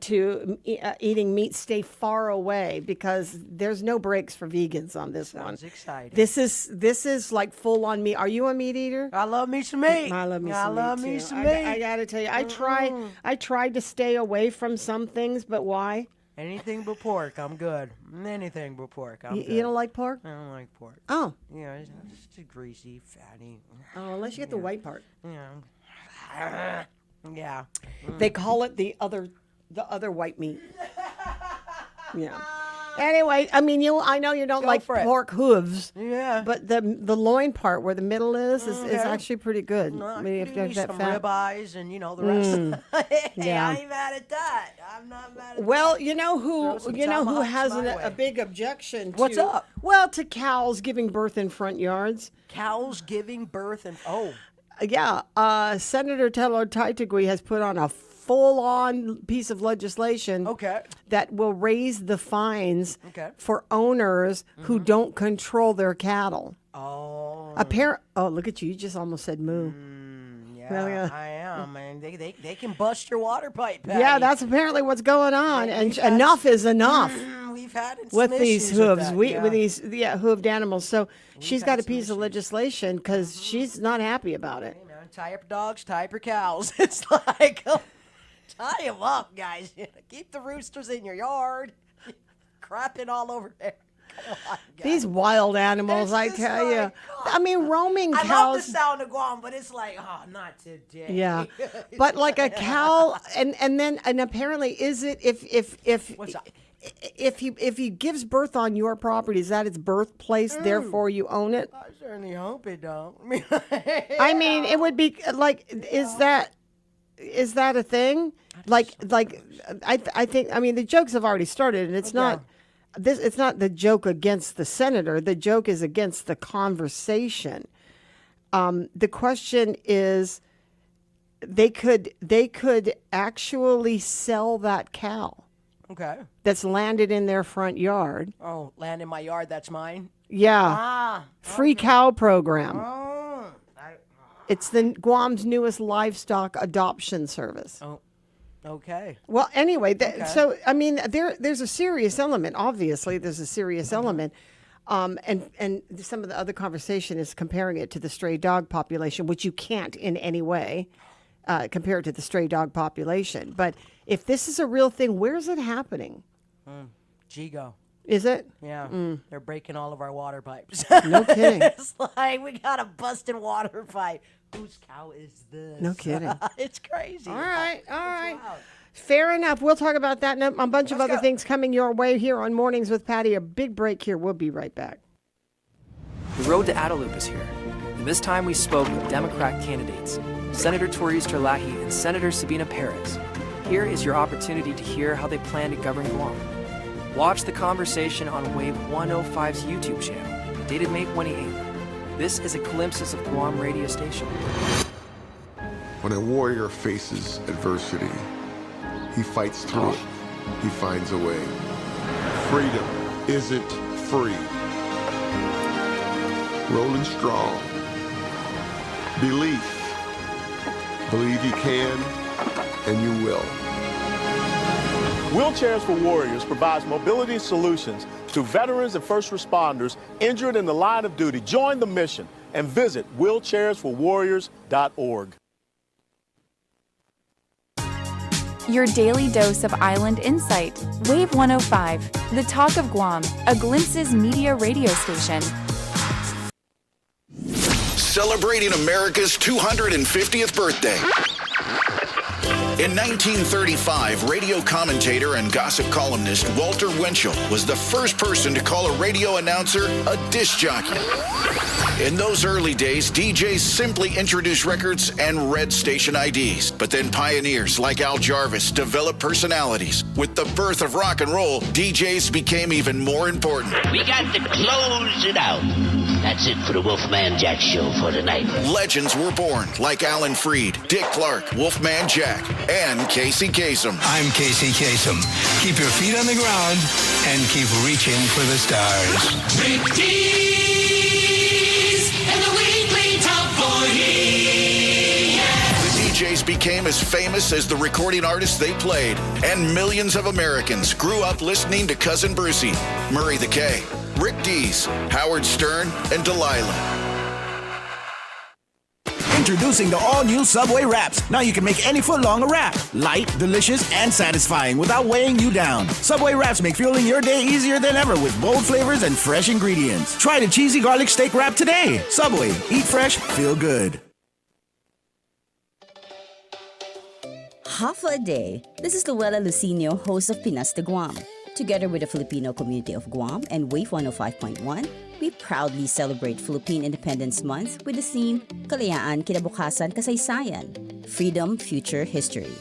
to eating meat, stay far away because there's no breaks for vegans on this one.
Sounds exciting.
This is like full on meat. Are you a meat eater?
I love me some meat.
I love me some meat too.
some meat.
I gotta tell you, I tried to stay away from some things, but why?
Anything but pork, I'm good. Anything but pork, I'm good.
You don't like pork?
I don't like pork.
Oh.
Yeah, it's just too greasy, fatty.
Oh, unless you get the white part.
Yeah. Yeah.
They call it the other white meat. Yeah. Anyway, I mean, I know you don't like pork hooves.
Yeah.
But the loin part where the middle is
Okay.
actually pretty good.
No,
I mean, if you have that
some
fat.
ribeyes and the rest. Hey,
Yeah.
I ain't mad at that. I'm not mad at
Well,
that.
you know
Throw some
who
tomahawks
has
my
a
way.
big objection to
What's up?
Well, to cows giving birth in front yards.
Cows giving birth and
Yeah, Senator Tello Taitigui has put on a full-on piece of legislation that will raise the fines for owners who don't control their cattle.
Oh.
Oh, look at you! You just almost said moo.
Yeah, I am, man. They can bust your water pipe. Patty.
Yeah, that's apparently what's going on, and enough is enough.
We've had
With these hooves,
with
these hooved animals. So she's got a piece of legislation because she's not happy about it.
Hey, man, tie up your dogs, tie up your cows. It's like, tie them up, guys. Keep the roosters in your yard. Crapping all over there. Come on, guys.
These wild animals, I tell you. I mean, roaming cows.
I love the sound of Guam, but it's like, oh, not today.
Yeah, but like a cow, and apparently, is it if he gives birth on your property, is that its birthplace? Therefore, you own it.
I certainly hope it don't.
I mean, it would be like, is that a thing? Like I think. I mean, the jokes have already started, and it's not. It's not the joke against the senator. The joke is against the conversation. The question is, they could actually sell that cow.
Okay.
That's landed in their front yard.
Oh, land in my yard, that's mine?
Yeah. Free cow program.
Oh.
It's Guam's newest livestock adoption service.
Oh. Okay.
Well, anyway, so I mean, there's a serious element. Obviously, there's a serious element, and some of the other conversation is comparing it to the stray dog population, which you can't in any way compare it to the stray dog population. But if this is a real thing, where's it happening?
Gigo.
Is it?
Yeah. They're breaking all of our water pipes.
No kidding.
It's like we got a busted water pipe. Whose cow is this?
No kidding.
It's crazy.
All right. Fair enough. We'll talk about that and a bunch of other things coming your way here on Mornings with Patti. A big break here. We'll be right back.
The road to Adelup is here, and this time we spoke with Democrat candidates, Senator Torius Terlahi and Senator Sabina Perez. Here is your opportunity to hear how they plan to govern Guam. Watch the conversation on Wave 105's YouTube channel, dated May 28th. This is a glimpse of Guam radio station.
When a warrior faces adversity, he fights through it. He finds a way. Freedom isn't free. Rolling strong. Belief. Believe you can, and you will.
Wheelchairs for Warriors provides mobility solutions to veterans and first responders injured in the line of duty. Join the mission and visit wheelchairsforwarriors.org.
Your daily dose of island insight. Wave 105, the talk of Guam, a Glimpses media radio station.
Celebrating America's 250th birthday. In 1935, radio commentator and gossip columnist Walter Winchell was the first person to call a radio announcer a disc jockey. In those early days, DJs simply introduced records and read station IDs. But then pioneers like Al Jarvis developed personalities. With the birth of rock and roll, DJs became even more important.
We got to close it out. That's it for the Wolfman Jack Show for tonight.
Legends were born like Alan Freed, Dick Clark, Wolfman Jack, and Casey Kasem.
I'm Casey Kasem. Keep your feet on the ground and keep reaching for the stars.
Rick Dees and the weekly top 40.
The DJs became as famous as the recording artists they played, and millions of Americans grew up listening to Cousin Brucey, Murray the K, Rick Dees, Howard Stern, and Delilah.
Introducing the all-new Subway Wraps. Now you can make any footlong a wrap. Light, delicious, and satisfying without weighing you down. Subway Wraps make fueling your day easier than ever with bold flavors and fresh ingredients. Try the cheesy garlic steak wrap today. Subway. Eat fresh, feel good.
Half a day. This is Luella Lucinio, host of Pinas de Guam. Together with the Filipino community of Guam and Wave 105.1, we proudly celebrate Philippine Independence Month with the theme Kalayaan, Kinabukasan, Kasaysayan, Freedom, Future, History.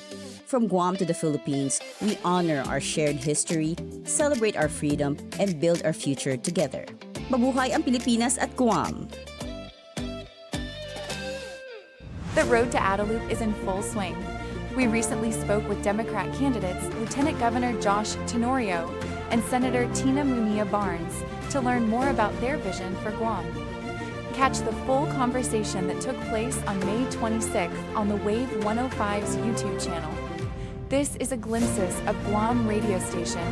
From Guam to the Philippines, we honor our shared history, celebrate our freedom, and build our future together. Mabuhay ang Pilipinas at Guam!
The road to Adelup is in full swing. We recently spoke with Democrat candidates Lieutenant Governor Josh Tenorio and Senator Tina Munilla Barnes to learn more about their vision for Guam. Catch the full conversation that took place on May 26th on the Wave 105's YouTube channel. This is a glimpses of Guam radio station.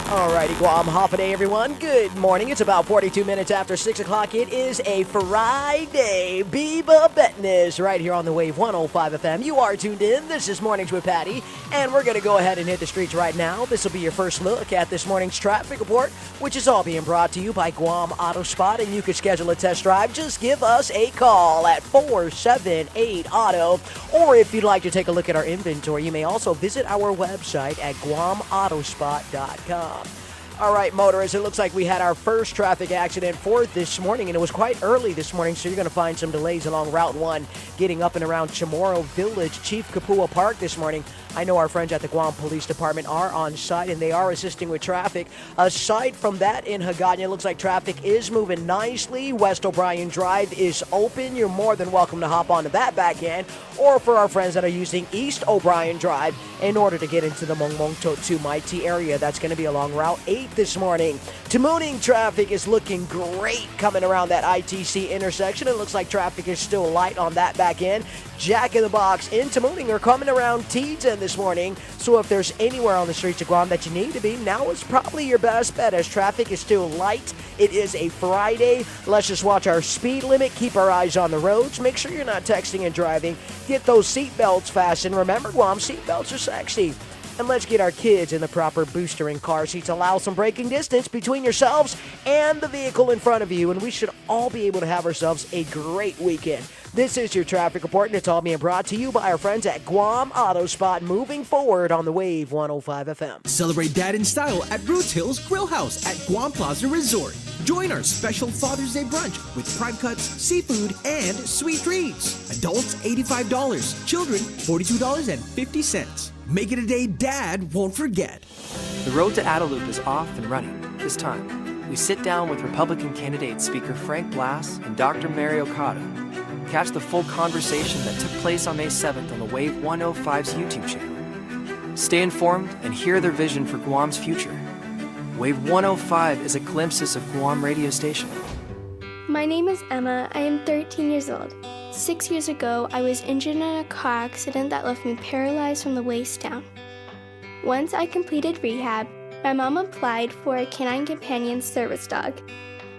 Alrighty, Guam, half a day, everyone. Good morning. It's about 42 minutes after 6 o'clock. It is a Friday. Biba Betness right here on the Wave 105 FM. You are tuned in. This is Mornings with Patti, and we're going to go ahead and hit the streets right now. This will be your first look at this morning's traffic report, which is all being brought to you by Guam Auto Spot, and you can schedule a test drive. Just give us a call at 478-AUTO, or if you'd like to take a look at our inventory, you may also visit our website at guamautospot.com. All right, motorists, it looks like we had our first traffic accident for this morning, and it was quite early this morning, so you're going to find some delays along Route 1 getting up and around Chamorro Village, Chief Kapua Park this morning. I know our friends at the Guam Police Department are on site, and they are assisting with traffic. Aside from that, in Hagåtña, it looks like traffic is moving nicely. West O'Brien Drive is open. You're more than welcome to hop onto that back end, or for our friends that are using East O'Brien Drive in order to get into the Mongmongto to Maiti area. That's going to be along Route 8 this morning. Tamuning traffic is looking great coming around that ITC intersection. It looks like traffic is still light on that back end. Jack in the Box in Tamuning are coming around Teadsend this morning. So if there's anywhere on the streets of Guam that you need to be, now is probably your best bet as traffic is still light. It is a Friday. Let's just watch our speed limit, keep our eyes on the roads, make sure you're not texting and driving, get those seatbelts fastened. Remember, Guam, seatbelts are sexy. And let's get our kids in the proper booster and car seats. Allow some braking distance between yourselves and the vehicle in front of you, and we should all be able to have ourselves a great weekend. This is your traffic report, and it's all being brought to you by our friends at Guam Auto Spot, moving forward on the Wave 105 FM.
Celebrate Dad in style at Roots Hills Grill House at Guam Plaza Resort. Join our special Father's Day brunch with prime cuts, seafood, and sweet treats. Adults, $85. Children, $42.50. Make it a day Dad won't forget.
The road to Adelup is off and running. This time, we sit down with Republican candidate Speaker Frank Blass and Dr. Mary Okada. Catch the full conversation that took place on May 7th on the Wave 105's YouTube channel. Stay informed and hear their vision for Guam's future. Wave 105 is a glimpses of Guam radio station.
My name is Emma. I am 13 years old. 6 years ago, I was injured in a car accident that left me paralyzed from the waist down. Once I completed rehab, my mom applied for a canine companion service dog.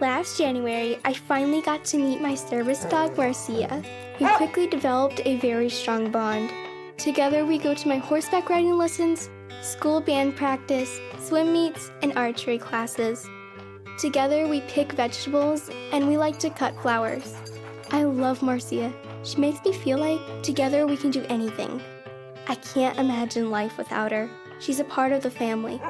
Last January, I finally got to meet my service dog, Marcia. We quickly developed a very strong bond. Together, we go to my horseback riding lessons, school band practice, swim meets, and archery classes. Together, we pick vegetables, and we like to cut flowers. I love Marcia. She makes me feel like together we can do anything. I can't imagine life without her. She's a part of the family.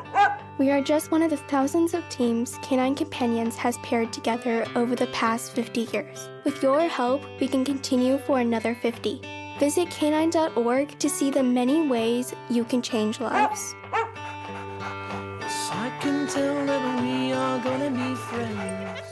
We are just one of the thousands of teams Canine Companions has paired together over the past 50 years. With your help, we can continue for another 50. Visit canine.org to see the many ways you can change lives.
I can tell that we are gonna be friends.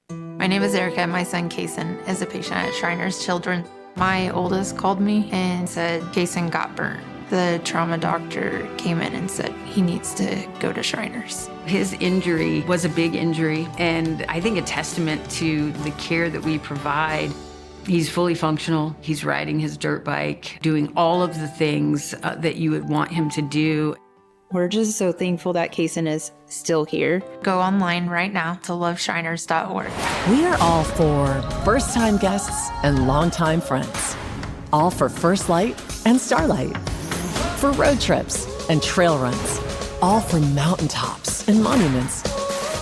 My name is Erica, and my son Kason is a patient at Shriners Children. My oldest called me and said Kason got burnt. The trauma doctor came in and said he needs to go to Shriners.
His injury was a big injury, and I think a testament to the care that we provide. He's fully functional. He's riding his dirt bike, doing all of the things that you would want him to do.
We're just so thankful that Kason is still here. Go online right now to loveshriners.org.
We are all for first-time guests and longtime friends. All for First Light and Starlight. For road trips and trail runs. All for mountaintops and monuments.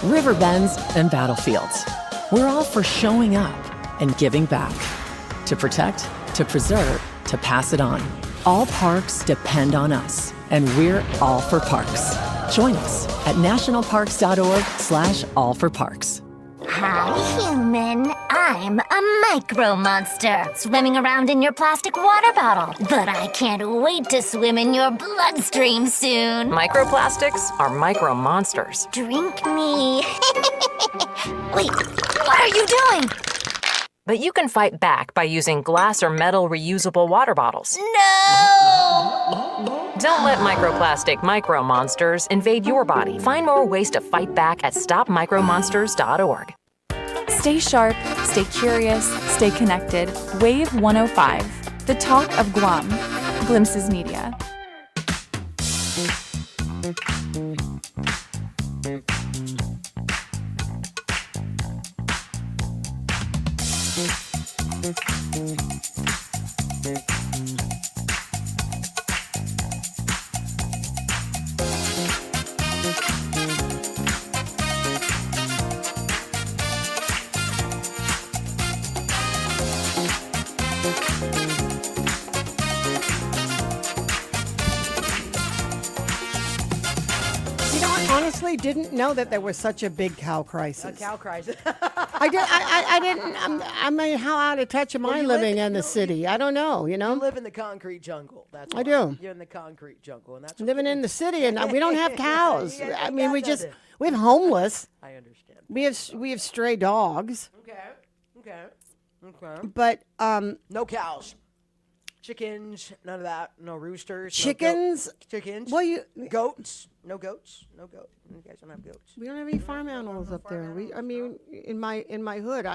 River bends and battlefields. We're all for showing up and giving back. To protect, to preserve, to pass it on. All parks depend on us, and we're all for parks. Join us at nationalparks.org/allforparks.
Hi, human. I'm a micro monster, swimming around in your plastic water bottle. But I can't wait to swim in your bloodstream soon.
Microplastics are micro monsters.
Drink me. Wait, what are you doing?
But you can fight back by using glass or metal reusable water bottles.
No!
Don't let microplastic micro monsters invade your body. Find more ways to fight back at stopmicromonsters.org.
Stay sharp, stay curious, stay connected. Wave 105, the talk of Guam. Glimpses Media.
Honestly, didn't know that there was such a big cow crisis.
A cow crisis.
I didn't. I mean, how out of touch am I living in the city? I don't know. You know,
You live in the concrete jungle. That's
I
why.
do.
You're in the concrete jungle, and that's
living in the city, and we don't have cows.
Yeah,
I mean, we
does
just
it.
we have homeless.
I understand.
We have stray dogs,
Okay. Okay.
but
No cows. Chickens, none of that. No roosters.
chickens.
No chickens.
Well,
goats. No goats. No goat. You guys don't have goats.
we don't have any farm animals up there. I mean, in my hood,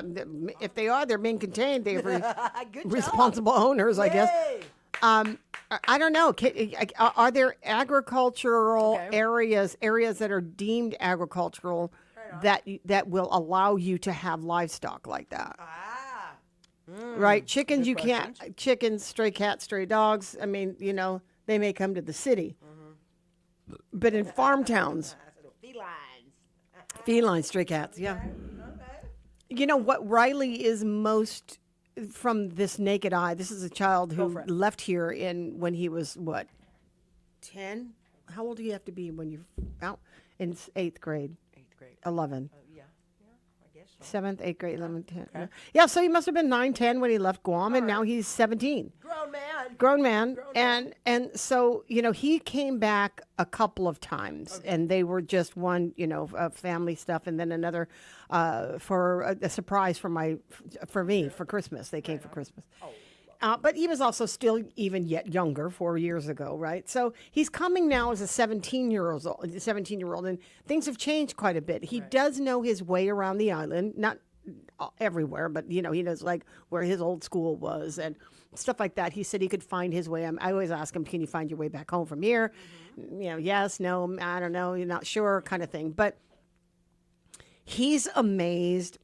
if they are, they're being contained. They have
Good
responsible owners, I guess.
Yay.
I don't know. Are there agricultural areas that are deemed agricultural that will allow you to have livestock like that? Right, chickens you can't. Chickens, stray cats, stray dogs. I mean, you know, they may come to the city, but in farm towns, felines, stray cats. Yeah. You know what Riley is most from this naked eye. This is a child who left here when he was what, 10? How old do you have to be when you're out in 8th grade? 11.
I guess so.
7th, 8th grade, 11th, 10th. Okay. Yeah, so he must have been 9, 10 when he left Guam, and now he's 17. Grown man. And so, you know, he came back a couple of times, and they were just one, you know, family stuff, and then another for a surprise for me for Christmas. They came for Christmas. But he was also still even yet younger 4 years ago, right? So he's coming now as a 17-year-old, and things have changed quite a bit. He does know his way around the island, not everywhere, but, you know, he knows, like, where his old school was and stuff like that. He said he could find his way. I always ask him, can you find your way back home from here? You know, yes, no, I don't know, you're not sure kind of thing. But he's amazed.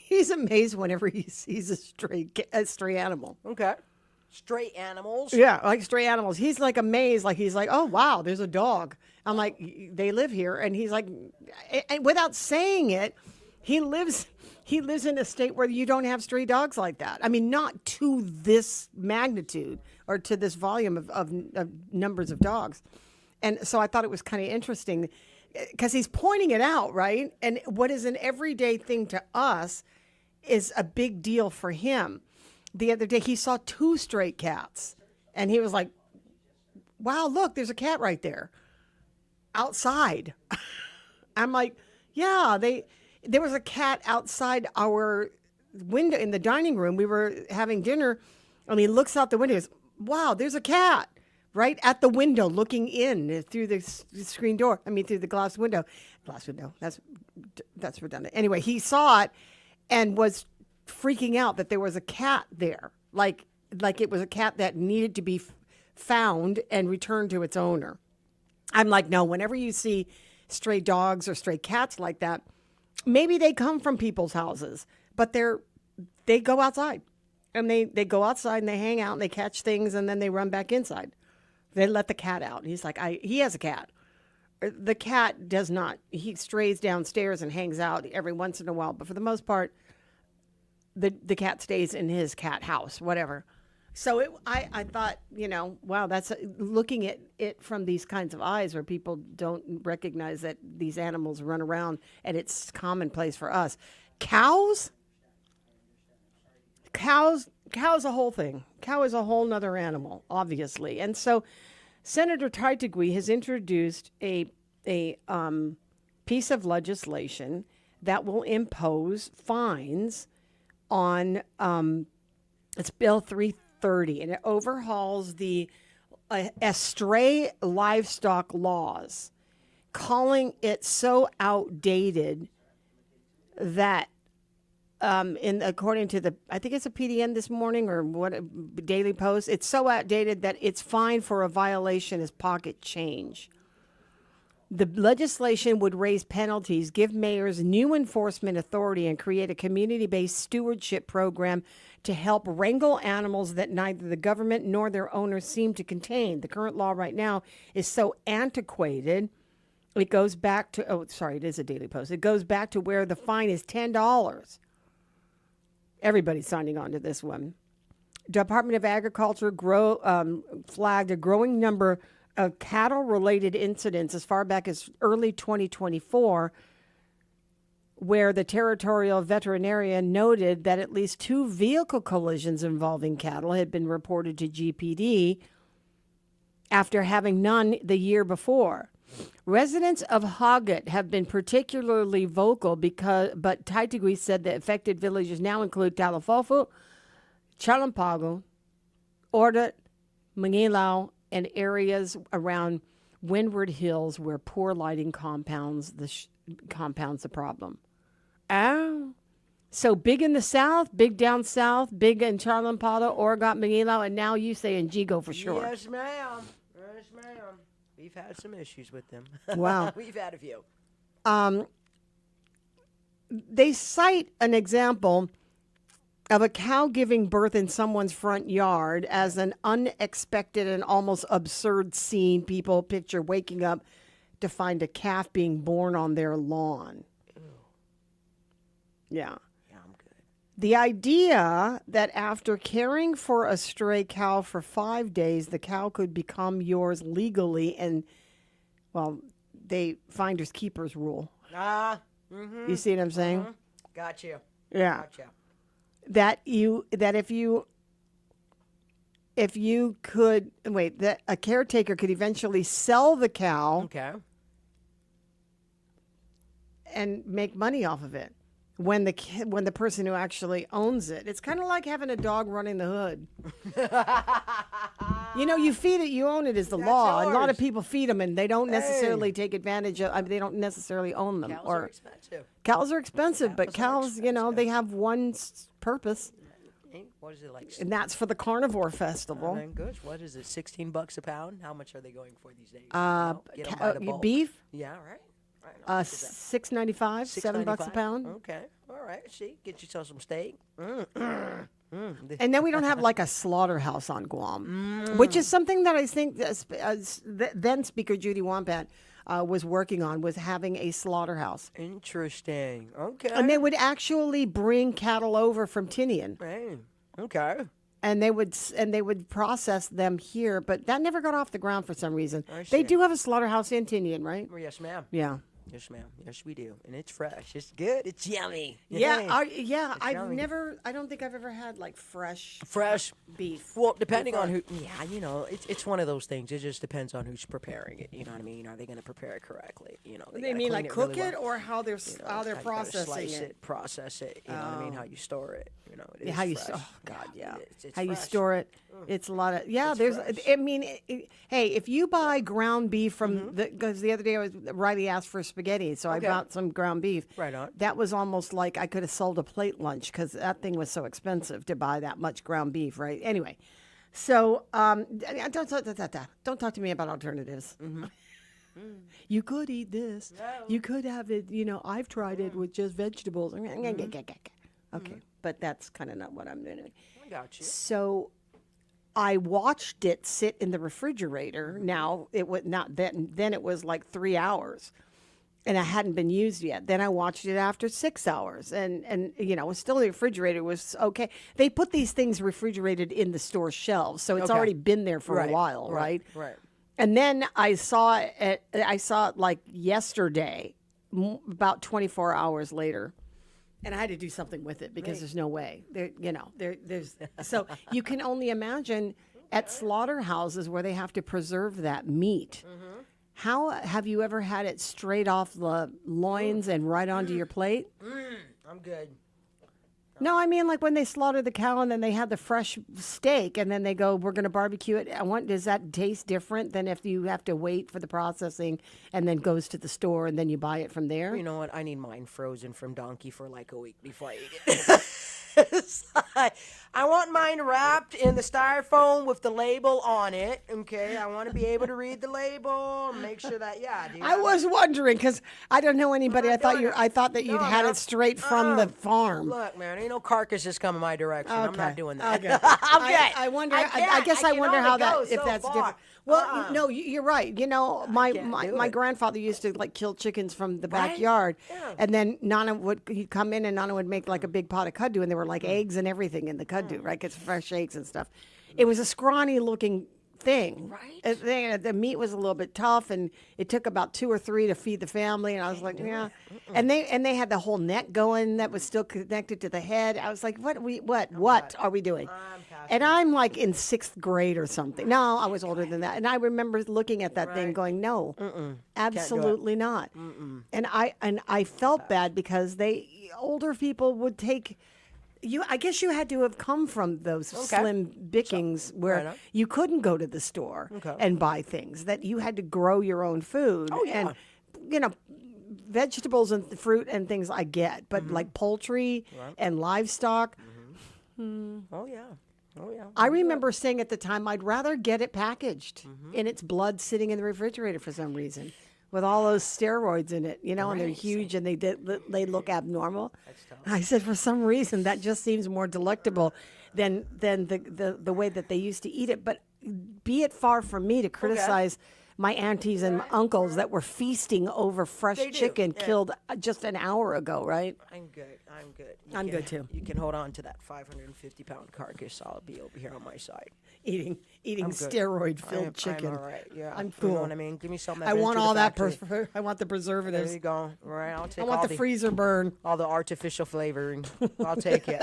He's amazed whenever he sees a stray animal.
Okay. Stray animals.
Yeah, like stray animals. He's like amazed. Like he's like, oh wow, there's a dog. I'm like, they live here, and he's like, and without saying it, he lives in a state where you don't have stray dogs like that. I mean, not to this magnitude or to this volume of numbers of dogs. And so I thought it was kind of interesting because he's pointing it out, right? And what is an everyday thing to us is a big deal for him. The other day, he saw 2 stray cats, and he was like, wow, look, there's a cat right there outside. I'm like, yeah, there was a cat outside our window in the dining room. We were having dinner, and he looks out the window. He goes, wow, there's a cat right at the window looking in through the screen door. I mean, through the glass window. Glass window. That's redundant. Anyway, he saw it and was freaking out that there was a cat there. Like it was a cat that needed to be found and returned to its owner. I'm like, no, whenever you see stray dogs or stray cats like that, maybe they come from people's houses, but they go outside. And they go outside and they hang out and they catch things and then they run back inside. They let the cat out. He's like, he has a cat. The cat does not. He strays downstairs and hangs out every once in a while. But for the most part, the cat stays in his cat house, whatever. So I thought, wow, that's looking at it from these kinds of eyes where people don't recognize that these animals run around and it's commonplace for us. Cows, a whole thing. Cow is a whole nother animal, obviously. And so Senator Taitigui has introduced a piece of legislation that will impose fines on, it's Bill 330, and it overhauls the stray livestock laws, calling it so outdated that according to I think it's a PDN this morning or Daily Post, it's so outdated that its fine for a violation is pocket change. The legislation would raise penalties, give mayors new enforcement authority, and create a community-based stewardship program to help wrangle animals that neither the government nor their owners seem to contain. The current law right now is so antiquated. It goes back to, it is a Daily Post. It goes back to where the fine is $10. Everybody's signing on to this one. Department of Agriculture flagged a growing number of cattle-related incidents as far back as early 2024, where the territorial veterinarian noted that at least 2 vehicle collisions involving cattle had been reported to GPD after having none the year before. Residents of Hoggett have been particularly vocal but Taitigui said the affected villages now include Talafofu, Chalampago, Ordat, Mangilau, and areas around Windward Hills where poor lighting compounds the problem. Oh, so big in the south, big down south, big in Chalampago, Orgat, Mangilau, and now you say in Jigo for sure.
Yes, ma'am. Yes, ma'am. We've had some issues with them.
Wow.
We've had a few.
They cite an example of a cow giving birth in someone's front yard as an unexpected and almost absurd scene. People picture waking up to find a calf being born on their lawn. Ew. Yeah.
Yeah, I'm good.
The idea that after caring for a stray cow for 5 days, the cow could become yours legally and, well, they finders keepers rule.
Mm-hmm.
You see what I'm saying?
Mm-hmm. Got you.
Yeah.
Gotcha.
That a caretaker could eventually sell the cow.
Okay.
And make money off of it when the person who actually owns it. It's kind of like having a dog running the hood. You feed it, you own it is the law.
Yours.
A lot of people feed them and they don't necessarily take advantage of. I mean, they don't necessarily own them.
Cows are expensive.
Cows are expensive, but cows, they have one purpose.
What is it like?
And that's for the Carnivore Festival.
Oh, gosh, what is it? $16 a pound? How much are they going for these days? Get 'em by the bulk.
Beef?
Yeah, right.
$6.95, $7 a pound.
Okay, all right. See, get yourself some steak.
And then we don't have like a slaughterhouse on Guam, which is something that I think then Speaker Judy Wampat was working on, was having a slaughterhouse.
Interesting. Okay.
And they would actually bring cattle over from Tinian.
Hey. Okay.
And they would process them here, but that never got off the ground for some reason.
I see.
They do have a slaughterhouse in Tinian, right?
Oh, yes, ma'am.
Yeah.
Yes, ma'am. Yes, we do. And it's fresh. It's good. It's yummy.
Yeah,
It's
I
yummy.
don't think I've ever had like fresh beef.
Well, depending on who, it's one of those things. It just depends on who's preparing it. You know what I mean? Are they going to prepare it correctly? You know,
They
gotta
mean
clean
like
it
cook
really
it
well.
or how they're
How you gotta
processing
slice
it?
process it. You know what I mean? How you store it. You know, it is
How you
fresh.
oh god, yeah.
It's
how you
fresh.
store it. It's a lot of
It's
there's
fresh.
I mean hey, if you buy ground beef from because the other day Riley asked for spaghetti, so I
Okay.
bought some ground beef.
Right on.
That was almost like I could have sold a plate lunch because that thing was so expensive to buy that much ground beef, right? Anyway, so don't talk to me about alternatives. You could eat this. You could have it. You know, I've tried it with just vegetables. Okay, but that's kind of not what I'm doing.
I got you.
So I watched it sit in the refrigerator. Now it was not then it was like 3 hours. And it hadn't been used yet. Then I watched it after 6 hours, and it was still in the refrigerator. It was okay. They put these things refrigerated in the store shelves, so it's
Okay.
already been there for
Right,
a while, right?
Right.
And then I saw it. I saw it like yesterday, about 24 hours later, and I had to do something with it because there's no way. There's so you can only imagine at slaughterhouses where they have to preserve that meat. How have you ever had it straight off the loins and right onto your plate?
I'm good.
No, I mean like when they slaughter the cow and then they have the fresh steak and then they go, we're going to barbecue it. Does that taste different than if you have to wait for the processing and then goes to the store and then you buy it from there?
You know what? I need mine frozen from Donkey for like a week before I eat it. I want mine wrapped in the styrofoam with the label on it. Okay, I want to be able to read the label, make sure that dude.
I was wondering because I don't know anybody. I thought that you'd had
man.
it straight from the farm.
Look, man, ain't no carcasses coming my direction. I'm not doing that.
Okay. I wonder. I guess I wonder how that if that's different. Well, no, you're right. You know, my grandfather used to like kill chickens from the backyard, and then he'd come in and Nana would make like a big pot of kuddu, and there were like eggs and everything in the kuddu, right? It's fresh eggs and stuff. It was a scrawny looking thing. Right. The meat was a little bit tough, and it took about 2 or 3 to feed the family. And I was like, yeah. And they had the whole neck going that was still connected to the head. I was like, what are we doing? And I'm like in 6th grade or something. No, I was older than that. And I remember looking at that thing going, no, absolutely not. And I felt bad because older people would take. I guess you had to have come from those slim bickings where you couldn't go to the store and buy things, that you had to grow your own food.
Oh, yeah.
And, vegetables and fruit and things I get, but like poultry and livestock.
Oh, yeah. Oh, yeah.
I remember saying at the time, I'd rather get it packaged in its blood sitting in the refrigerator for some reason. With all those steroids in it, and they're huge and they look abnormal. I said, for some reason, that just seems more delectable than the way that they used to eat it. But be it far from me to criticize my aunties and uncles that were feasting over fresh chicken killed just an hour ago, right?
I'm good.
I'm good too.
You can hold on to that 550-pound carcass. I'll be over here on my side.
Eating
I'm good.
steroid-filled chicken.
I'm all right. Yeah,
I'm
You
cool.
know what I mean? Give me something.
I want all that. I want the preservatives.
There you go. All right, I'll take.
I want
all
the freezer burn.
All the artificial flavoring. I'll take it.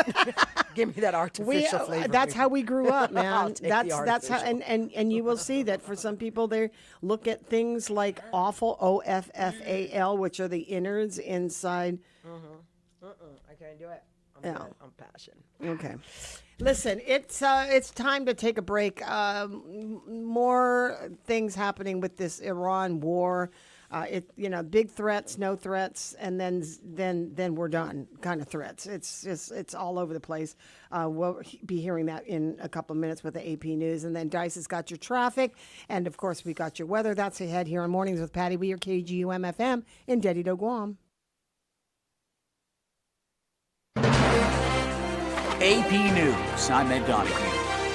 Give me that artificial flavoring.
That's how we grew up, man.
I'll take the
That's how,
artificial.
and you will see that for some people they look at things like offal, OFFAL, which are the innards inside.
I can't do it.
Yeah.
I'm passing.
Okay. Listen, it's time to take a break. More things happening with this Iran war. Big threats, no threats, and then we're done kind of threats. It's all over the place. We'll be hearing that in a couple of minutes with the AP News. And then Dice has got your traffic. And, of course, we got your weather. That's ahead here on Mornings with Patti. We are KGUM-FM in Dedido, Guam.
AP News, I'm Ed Donahue.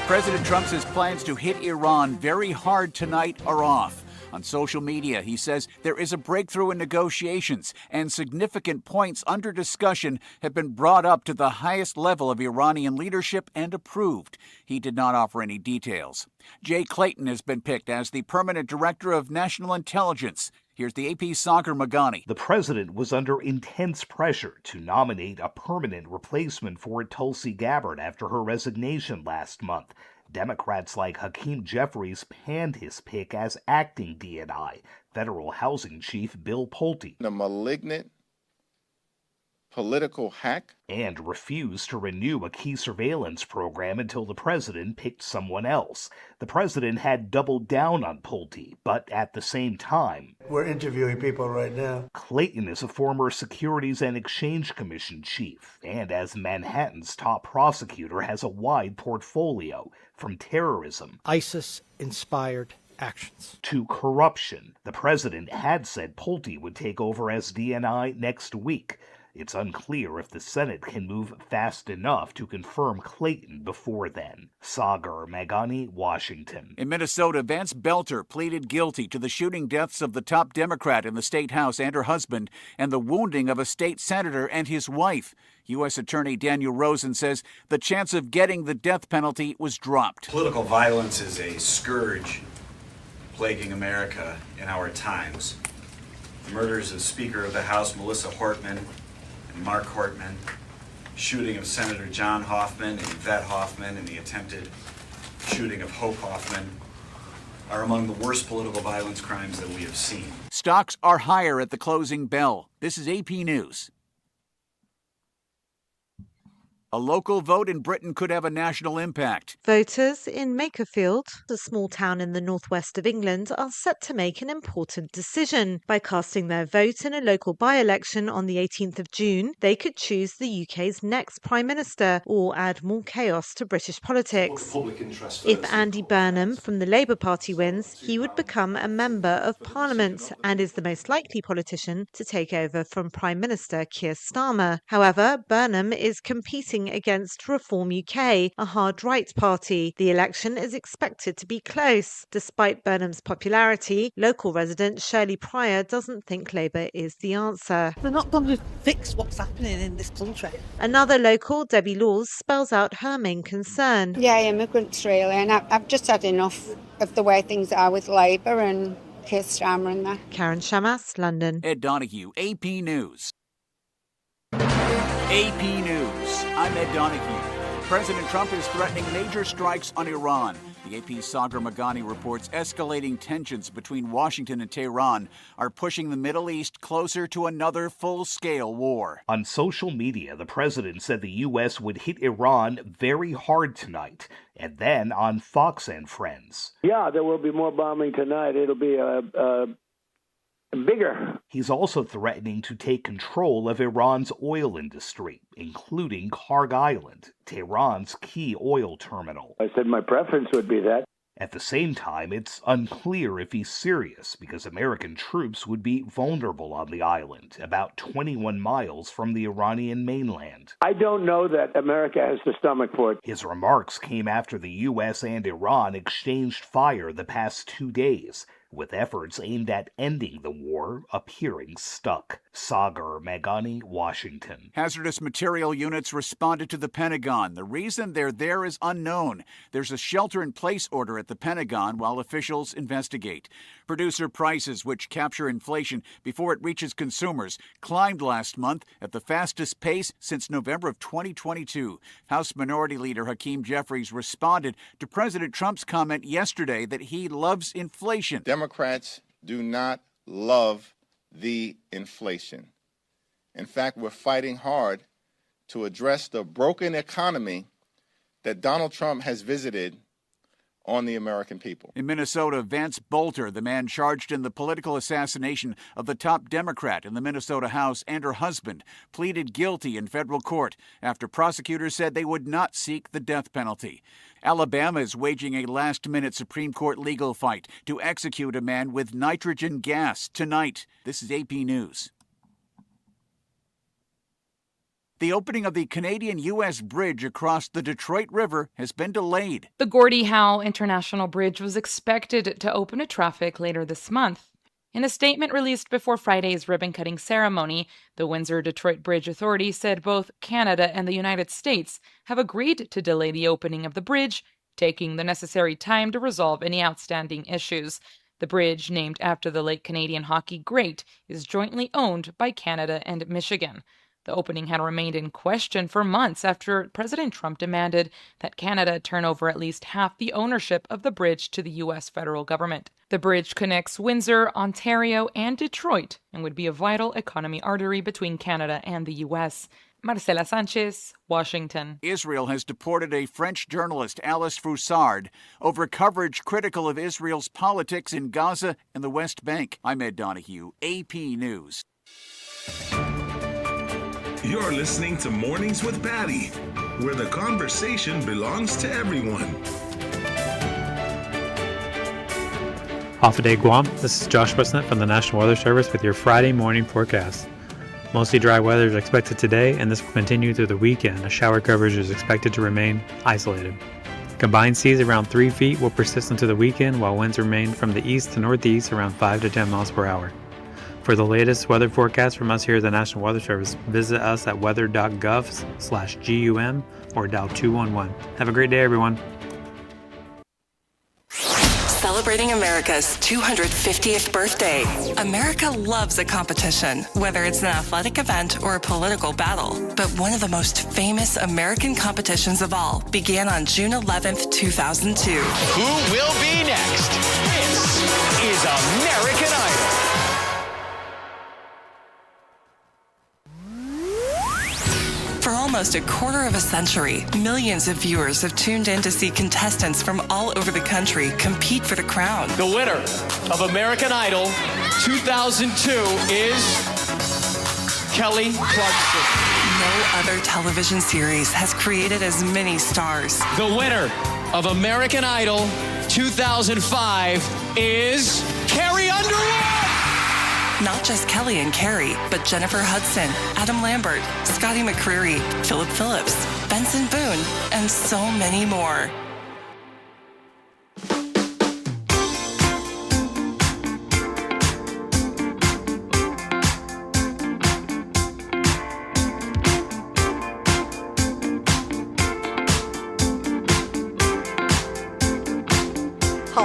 President Trump says plans to hit Iran very hard tonight are off. On social media, he says there is a breakthrough in negotiations and significant points under discussion have been brought up to the highest level of Iranian leadership and approved. He did not offer any details. Jay Clayton has been picked as the permanent director of national intelligence. Here's the AP's Sagar Magani.
The president was under intense pressure to nominate a permanent replacement for Tulsi Gabbard after her resignation last month. Democrats like Hakeem Jeffries panned his pick as acting DNI, Federal Housing Chief Bill Pulte.
A malignant political hack.
And refused to renew a key surveillance program until the president picked someone else. The president had doubled down on Pulte, but at the same time,
we're interviewing people right now.
Clayton is a former Securities and Exchange Commission chief, and as Manhattan's top prosecutor has a wide portfolio, from terrorism,
ISIS-inspired actions,
to corruption. The president had said Pulte would take over as DNI next week. It's unclear if the Senate can move fast enough to confirm Clayton before then. Sagar Magani, Washington.
In Minnesota, Vance Belter pleaded guilty to the shooting deaths of the top Democrat in the state house and her husband, and the wounding of a state senator and his wife. U.S. Attorney Daniel Rosen says the chance of getting the death penalty was dropped.
Political violence is a scourge plaguing America in our times. The murders of Speaker of the House Melissa Hortman, Mark Hortman, shooting of Senator John Hoffman and Yvette Hoffman, and the attempted shooting of Hope Hoffman are among the worst political violence crimes that we have seen.
Stocks are higher at the closing bell. This is AP News. A local vote in Britain could have a national impact.
Voters in Makerfield, a small town in the northwest of England, are set to make an important decision. By casting their vote in a local by-election on the 18th of June, they could choose the UK's next Prime Minister or add more chaos to British politics. If Andy Burnham from the Labour Party wins, he would become a Member of Parliament and is the most likely politician to take over from Prime Minister Keir Starmer. However, Burnham is competing against Reform UK, a hard-right party. The election is expected to be close. Despite Burnham's popularity, local resident Shirley Pryor doesn't think Labour is the answer.
They're not going to fix what's happening in this country.
Another local, Debbie Laws, spells out her main concern.
Yeah, immigrants really, and I've just had enough of the way things are with Labour and Keir Starmer and that.
Karen Shamas, London.
Ed Donahue, AP News. AP News. I'm Ed Donahue. President Trump is threatening major strikes on Iran. The AP's Sagar Magani reports escalating tensions between Washington and Tehran are pushing the Middle East closer to another full-scale war.
On social media, the president said the U.S. would hit Iran very hard tonight. And then on Fox and Friends,
yeah, there will be more bombing tonight. It'll be bigger.
He's also threatening to take control of Iran's oil industry, including Karg Island, Tehran's key oil terminal.
I said my preference would be that.
At the same time, it's unclear if he's serious because American troops would be vulnerable on the island, about 21 miles from the Iranian mainland.
I don't know that America has the stomach for it.
His remarks came after the U.S. and Iran exchanged fire the past 2 days, with efforts aimed at ending the war appearing stuck. Sagar Magani, Washington.
Hazardous material units responded to the Pentagon. The reason they're there is unknown. There's a shelter-in-place order at the Pentagon while officials investigate. Producer prices, which capture inflation before it reaches consumers, climbed last month at the fastest pace since November of 2022. House Minority Leader Hakeem Jeffries responded to President Trump's comment yesterday that he loves inflation.
Democrats do not love the inflation. In fact, we're fighting hard to address the broken economy that Donald Trump has visited on the American people.
In Minnesota, Vance Belter, the man charged in the political assassination of the top Democrat in the Minnesota House and her husband, pleaded guilty in federal court after prosecutors said they would not seek the death penalty. Alabama is waging a last-minute Supreme Court legal fight to execute a man with nitrogen gas tonight. This is AP News. The opening of the Canadian-U.S. bridge across the Detroit River has been delayed.
The Gordie Howe International Bridge was expected to open to traffic later this month. In a statement released before Friday's ribbon-cutting ceremony, the Windsor-Detroit Bridge Authority said both Canada and the United States have agreed to delay the opening of the bridge, taking the necessary time to resolve any outstanding issues. The bridge, named after the late Canadian hockey great, is jointly owned by Canada and Michigan. The opening had remained in question for months after President Trump demanded that Canada turn over at least half the ownership of the bridge to the U.S. federal government. The bridge connects Windsor, Ontario, and Detroit and would be a vital economy artery between Canada and the U.S. Marcela Sanchez, Washington.
Israel has deported a French journalist, Alice Froussard, over coverage critical of Israel's politics in Gaza and the West Bank. I'm Ed Donahue, AP News.
You're listening to Mornings with Patti, where the conversation belongs to everyone.
Off a day, Guam. This is Josh Westnut from the National Weather Service with your Friday morning forecast. Mostly dry weather is expected today, and this will continue through the weekend as shower coverage is expected to remain isolated. Combined seas around 3 feet will persist into the weekend, while winds remain from the east to northeast around 5 to 10 miles per hour. For the latest weather forecast from us here at the National Weather Service, visit us at weather.gov/GUM or dial 211. Have a great day, everyone.
Celebrating America's 250th birthday. America loves a competition, whether it's an athletic event or a political battle. But one of the most famous American competitions of all began on June 11th, 2002.
Who will be next? This is American Idol.
For almost a quarter of a century, millions of viewers have tuned in to see contestants from all over the country compete for the crown.
The winner of American Idol 2002 is Kelly Clarkson.
No other television series has created as many stars.
The winner of American Idol 2005 is Carrie Underwood.
Not just Kelly and Carrie, but Jennifer Hudson, Adam Lambert, Scotty McCreery, Philip Phillips, Benson Boone, and so many more.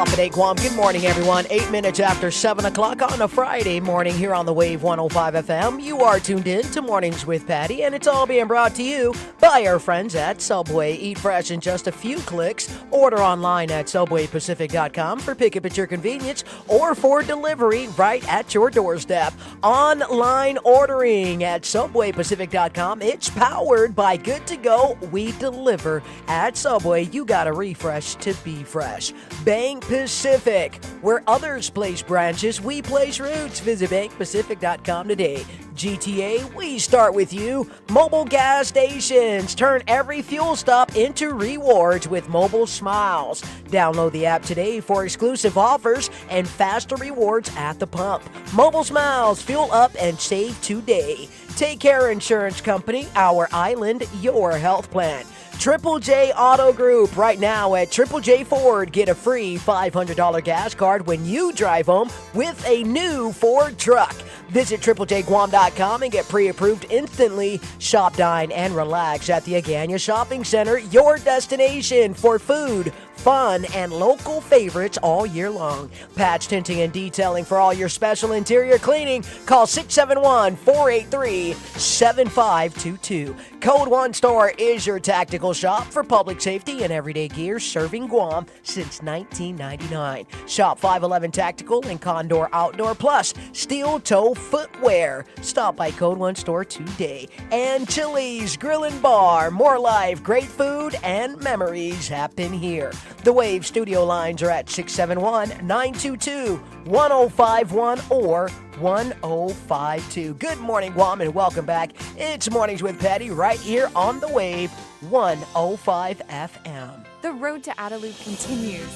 Today, Guam. Good morning, everyone. 8 minutes after 7 o'clock on a Friday morning here on the Wave 105 FM. You are tuned in to Mornings with Patti, and it's all being brought to you by our friends at Subway. Eat fresh in just a few clicks. Order online at SubwayPacific.com for pickup at your convenience or for delivery right at your doorstep. Online ordering at SubwayPacific.com. It's powered by Good to Go. We deliver at Subway. You got to refresh to be fresh. Bank Pacific, where others place branches, we place roots. Visit bankpacific.com today. GTA, we start with you. Mobile gas stations. Turn every fuel stop into rewards with Mobile Smiles. Download the app today for exclusive offers and faster rewards at the pump. Mobile Smiles, fuel up and save today. Take Care Insurance Company, our island, your health plan. Triple J Auto Group. Right now at Triple J Ford, get a free $500 gas card when you drive home with a new Ford truck. Visit triplejguam.com and get pre-approved instantly. Shop, dine, and relax at the Agania Shopping Center, your destination for food, fun, and local favorites all year long. Patch tinting and detailing for all your special interior cleaning. Call 671-483-7522. Code One Store is your tactical shop for public safety and everyday gear, serving Guam since 1999. Shop 511 Tactical and Condor Outdoor Plus Steel Toe Footwear. Stop by Code One Store today. And Chili's Grill and Bar. More life, great food, and memories happen here. The Wave studio lines are at 671-922-1051 or 1052. Good morning, Guam, and welcome back. It's Mornings with Patti right here on the Wave 105 FM.
The road to Adelup continues.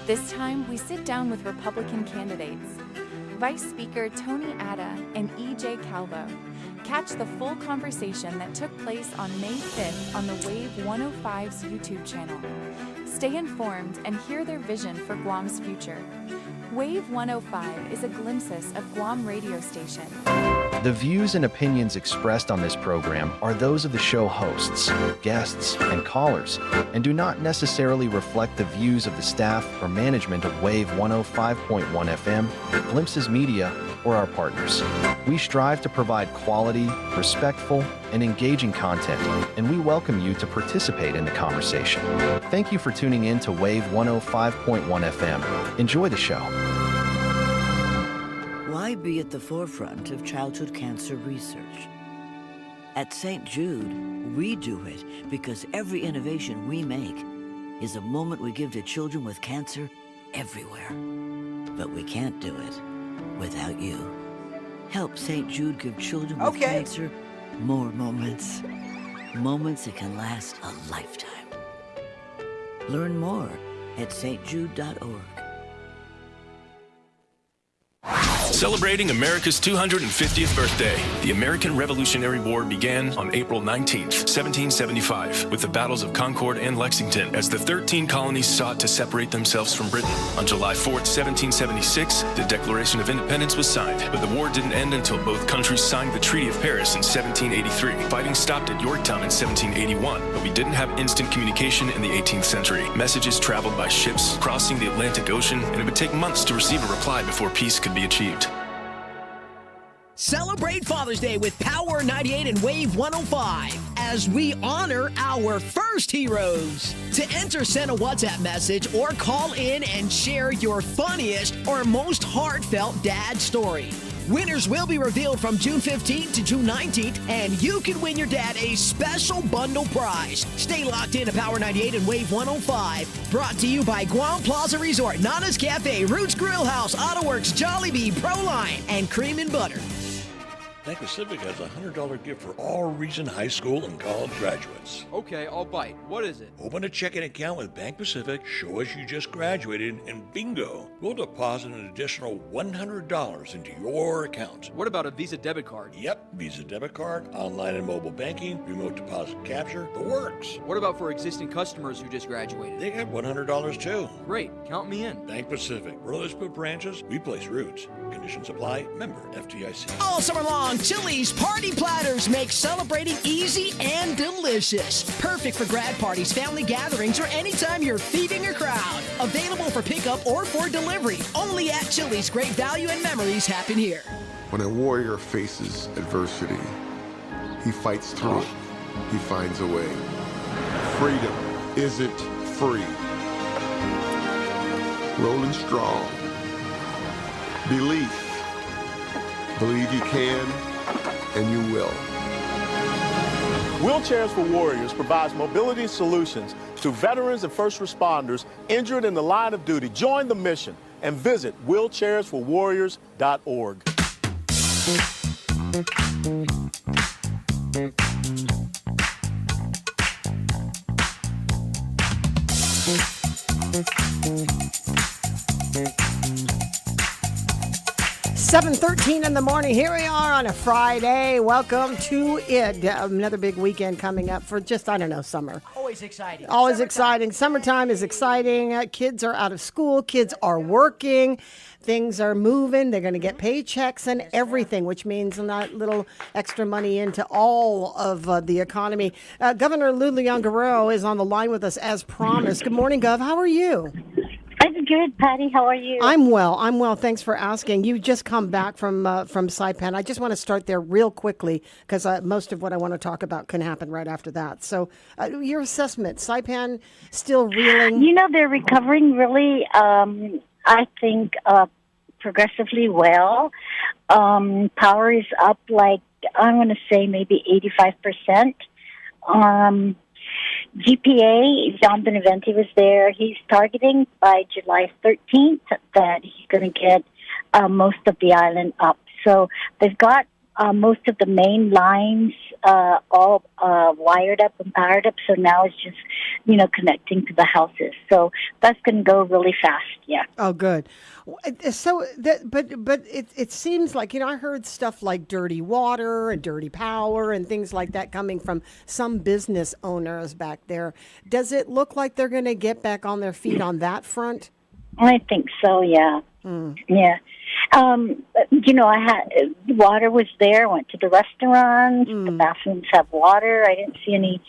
This time, we sit down with Republican candidates. Vice Speaker Tony Atta and E.J. Calvo. Catch the full conversation that took place on May 5th on the Wave 105's YouTube channel. Stay informed and hear their vision for Guam's future. Wave 105 is a glimpse of Guam radio station.
The views and opinions expressed on this program are those of the show hosts, guests, and callers, and do not necessarily reflect the views of the staff or management of Wave 105.1 FM, Glimpses Media, or our partners. We strive to provide quality, respectful, and engaging content, and we welcome you to participate in the conversation. Thank you for tuning in to Wave 105.1 FM. Enjoy the show.
Why be at the forefront of childhood cancer research? At St. Jude, we do it because every innovation we make is a moment we give to children with cancer everywhere. But we can't do it without you. Help St. Jude give children with cancer more moments. Moments that can last a lifetime. Learn more at stjude.org.
Celebrating America's 250th birthday, the American Revolutionary War began on April 19th, 1775, with the battles of Concord and Lexington, as the 13 colonies sought to separate themselves from Britain. On July 4th, 1776, the Declaration of Independence was signed, but the war didn't end until both countries signed the Treaty of Paris in 1783. Fighting stopped at Yorktown in 1781, but we didn't have instant communication in the 18th century. Messages traveled by ships, crossing the Atlantic Ocean, and it would take months to receive a reply before peace could be achieved.
Celebrate Father's Day with Power 98 and Wave 105 as we honor our first heroes. To enter, send a WhatsApp message or call in and share your funniest or most heartfelt dad story. Winners will be revealed from June 15th to June 19th, and you can win your dad a special bundle prize. Stay locked in to Power 98 and Wave 105. Brought to you by Guam Plaza Resort, Nana's Cafe, Roots Grill House, AutoWorks, Jollibee, Proline, and Cream and Butter.
Bank Pacific has a $100 gift for all Reason High School and college graduates.
Okay, I'll bite. What is it?
Open a checking account with Bank Pacific, show us you just graduated, and bingo! We'll deposit an additional $100 into your account.
What about a Visa debit card?
Yep, Visa debit card, online and mobile banking, remote deposit capture, the works.
What about for existing customers who just graduated?
They get $100 too.
Great, count me in.
Bank Pacific, where others put branches, we place roots. Conditions apply, member FDIC.
All summer long, Chili's Party Platters make celebrating easy and delicious. Perfect for grad parties, family gatherings, or anytime you're feeding a crowd. Available for pickup or for delivery. Only at Chili's. Great value and memories happen here.
When a warrior faces adversity, he fights through it. He finds a way. Freedom isn't free. Rolling strong. Belief. Believe you can, and you will.
Wheelchairs for Warriors provides mobility solutions to veterans and first responders injured in the line of duty. Join the mission and visit wheelchairsforwarriors.org.
$7:13 in the morning. Here we are on a Friday. Welcome to it. Another big weekend coming up for just, I don't know, summer.
Always exciting.
Always exciting. Summertime is exciting. Kids are out of school. Kids are working. Things are moving. They're going to get paychecks and everything, which means a little extra money into all of the economy. Governor Lou Leon Guerrero is on the line with us as promised. Good morning, Gov. How are you?
I'm good, Patty. How are you?
I'm well. Thanks for asking. You just come back from Saipan. I just want to start there real quickly because most of what I want to talk about can happen right after that. So your assessment, Saipan still reeling?
You know, they're recovering really, I think, progressively well. Power is up like, I'm going to say maybe 85%. GPA, John Beneventi was there. He's targeting by July 13th that he's going to get most of the island up. So they've got most of the main lines all wired up and powered up. So now it's just, connecting to the houses. So that's going to go really fast. Yeah.
Oh, good. So, but it seems like, I heard stuff like dirty water and dirty power and things like that coming from some business owners back there. Does it look like they're going to get back on their feet on that front?
I think so, yeah. Yeah. I had water was there. Went to the restaurants. The bathrooms have water. I didn't see any,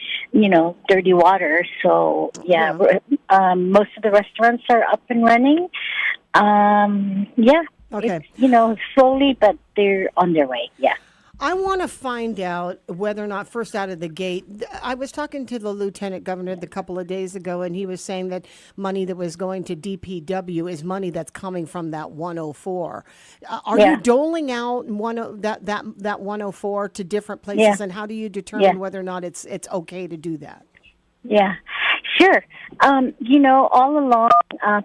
dirty water. So yeah, most of the restaurants are up and running. Yeah.
Okay.
Slowly, but they're on their way. Yeah.
I want to find out whether or not, first out of the gate, I was talking to the lieutenant governor a couple of days ago, and he was saying that money that was going to DPW is money that's coming from that 104. Are you doling out that 104 to different places, and how do you determine whether or not it's okay to do that?
Yeah, sure. All along,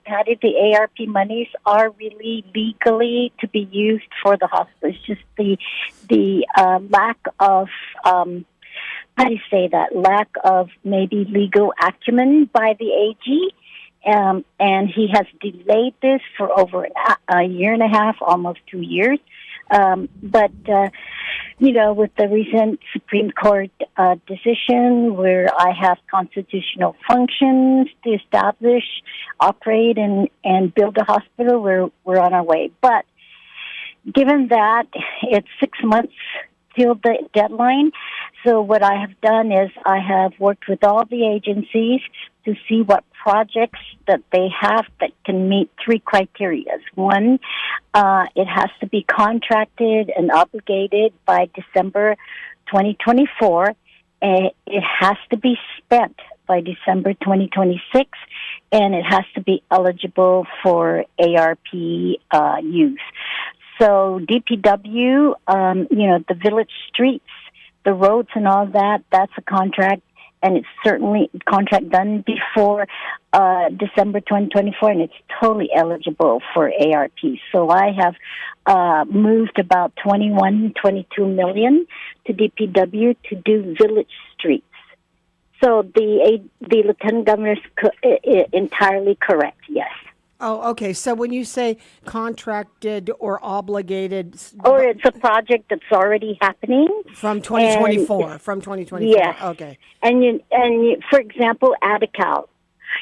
Patty, the ARP monies are really legally to be used for the hospital. It's just the lack of, how do you say that, lack of maybe legal acumen by the AG. And he has delayed this for over a year and a half, almost 2 years. With the recent Supreme Court decision where I have constitutional functions to establish, operate, and build a hospital, we're on our way. But given that it's 6 months till the deadline, so what I have done is I have worked with all the agencies to see what projects that they have that can meet 3 criteria. One, it has to be contracted and obligated by December 2024. It has to be spent by December 2026, and it has to be eligible for ARP use. So DPW, the village streets, the roads and all that, that's a contract, and it's certainly a contract done before December 2024, and it's totally eligible for ARP. So I have moved about 22 million to DPW to do village streets. So the lieutenant governor is entirely correct, yes.
Oh, okay. So when you say contracted or obligated,
or it's a project that's already happening
from 2024. From 2024.
Yes.
Okay.
And for example, Attica.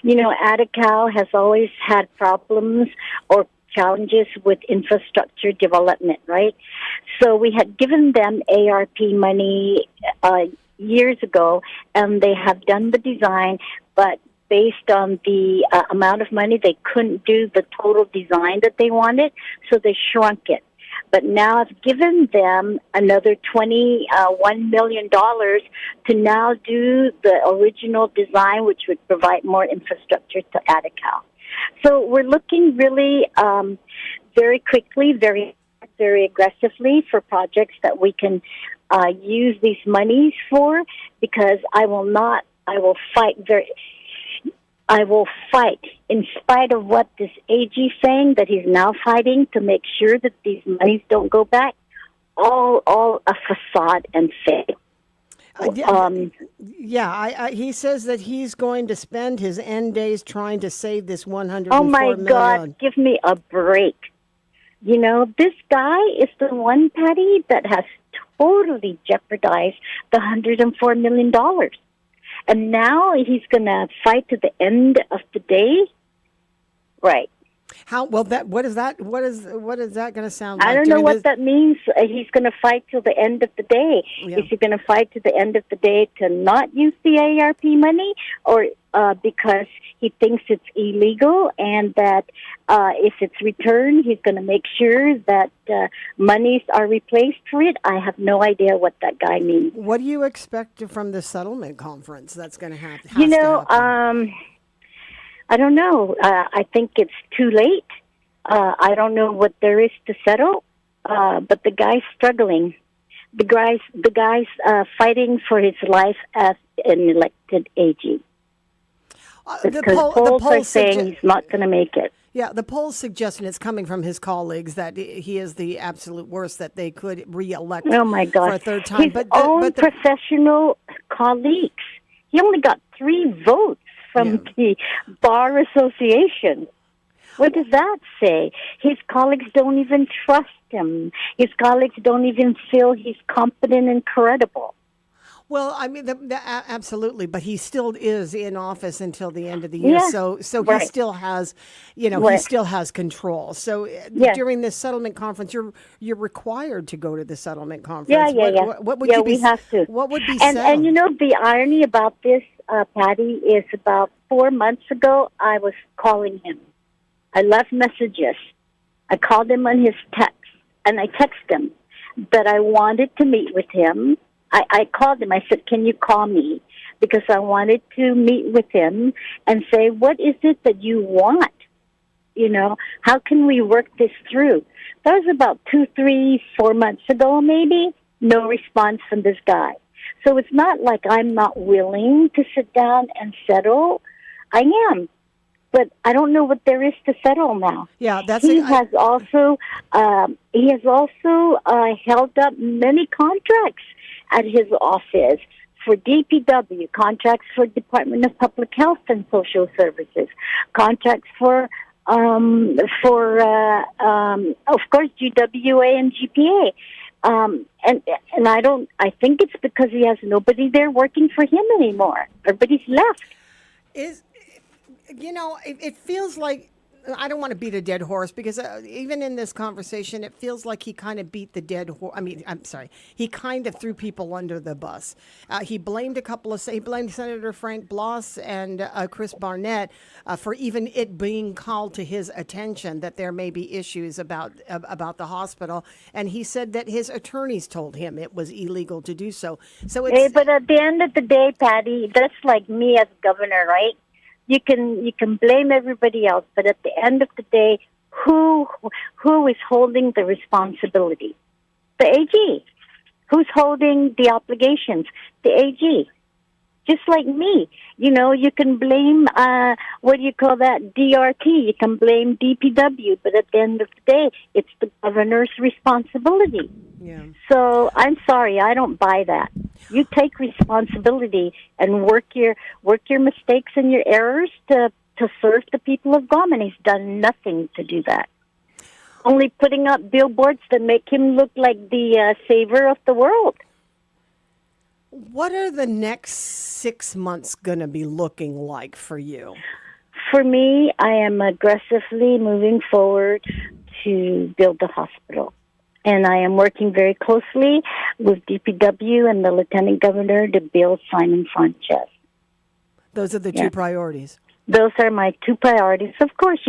Attica has always had problems or challenges with infrastructure development, right? So we had given them ARP money years ago, and they have done the design, but based on the amount of money, they couldn't do the total design that they wanted, so they shrunk it. But now I've given them another $21 million to now do the original design, which would provide more infrastructure to Attica. So we're looking really very quickly, very aggressively for projects that we can use these monies for, because I will fight in spite of what this AG is saying, that he's now fighting to make sure that these monies don't go back. All a facade and fake.
He says that he's going to spend his end days trying to save this $104 million.
Oh my God, give me a break. This guy is the one, Patty, that has totally jeopardized the $104 million. And now he's going to fight to the end of the day, right?
How well that? What is that? What is that going to sound like?
I don't know what that means. He's going to fight till the end of the day. Yeah. Is he going to fight to the end of the day to not use the ARP money, or because he thinks it's illegal, and that if it's returned, he's going to make sure that monies are replaced for it? I have no idea what that guy means.
What do you expect from the settlement conference that's going to happen?
I don't know. I think it's too late. I don't know what there is to settle, but the guy's struggling. The guy's fighting for his life as an elected AG. Because polls are saying he's not going to make it.
Yeah, the polls suggest, and it's coming from his colleagues, that he is the absolute worst, that they could re-elect
Oh my God!
for a third time.
His own professional colleagues. He only got 3 votes from the Bar Association. What does that say? His colleagues don't even trust him. His colleagues don't even feel he's competent and credible.
Well, I mean, absolutely, but he still is in office until the end of the year,
Yeah,
so
right.
he still has, he
Right.
still has control. So
Yeah.
during this settlement conference, you're required to go to the settlement conference.
Yeah.
What would
yeah,
you be?
we have to.
What would be
and
settled?
you know, the irony about this, Patty, is about 4 months ago, I was calling him. I left messages. I called him on his text, and I texted him that I wanted to meet with him. I called him. I said, can you call me? Because I wanted to meet with him and say, what is it that you want? You know, how can we work this through? That was about 2, 3, 4 months ago, maybe. No response from this guy. So it's not like I'm not willing to sit down and settle. I am. But I don't know what there is to settle now.
Yeah, that's
he has also held up many contracts at his office for DPW, contracts for Department of Public Health and Social Services, contracts for of course GWA and GPA. And I think it's because he has nobody there working for him anymore. Everybody's left.
It feels like, I don't want to beat a dead horse, because even in this conversation, it feels like he kind of beat the dead horse. I mean, I'm sorry. He kind of threw people under the bus. He blamed he blamed Senator Frank Bloss and Chris Barnett for even it being called to his attention that there may be issues about the hospital. And he said that his attorneys told him it was illegal to do so. So it's.
Hey, but at the end of the day, Patty, that's like me as governor, right? You can blame everybody else, but at the end of the day, who is holding the responsibility? The AG. Who's holding the obligations? The AG. Just like me, you can blame DRT. You can blame DPW, but at the end of the day, it's the governor's responsibility.
Yeah.
So I'm sorry, I don't buy that. You take responsibility and work your mistakes and your errors to serve the people of Guam, and he's done nothing to do that. Only putting up billboards that make him look like the savior of the world.
What are the next 6 months going to be looking like for you?
For me, I am aggressively moving forward to build the hospital. And I am working very closely with DPW and the Lieutenant Governor to build Simon Sanchez.
Those are the two priorities.
Those are my 2 priorities. Of course,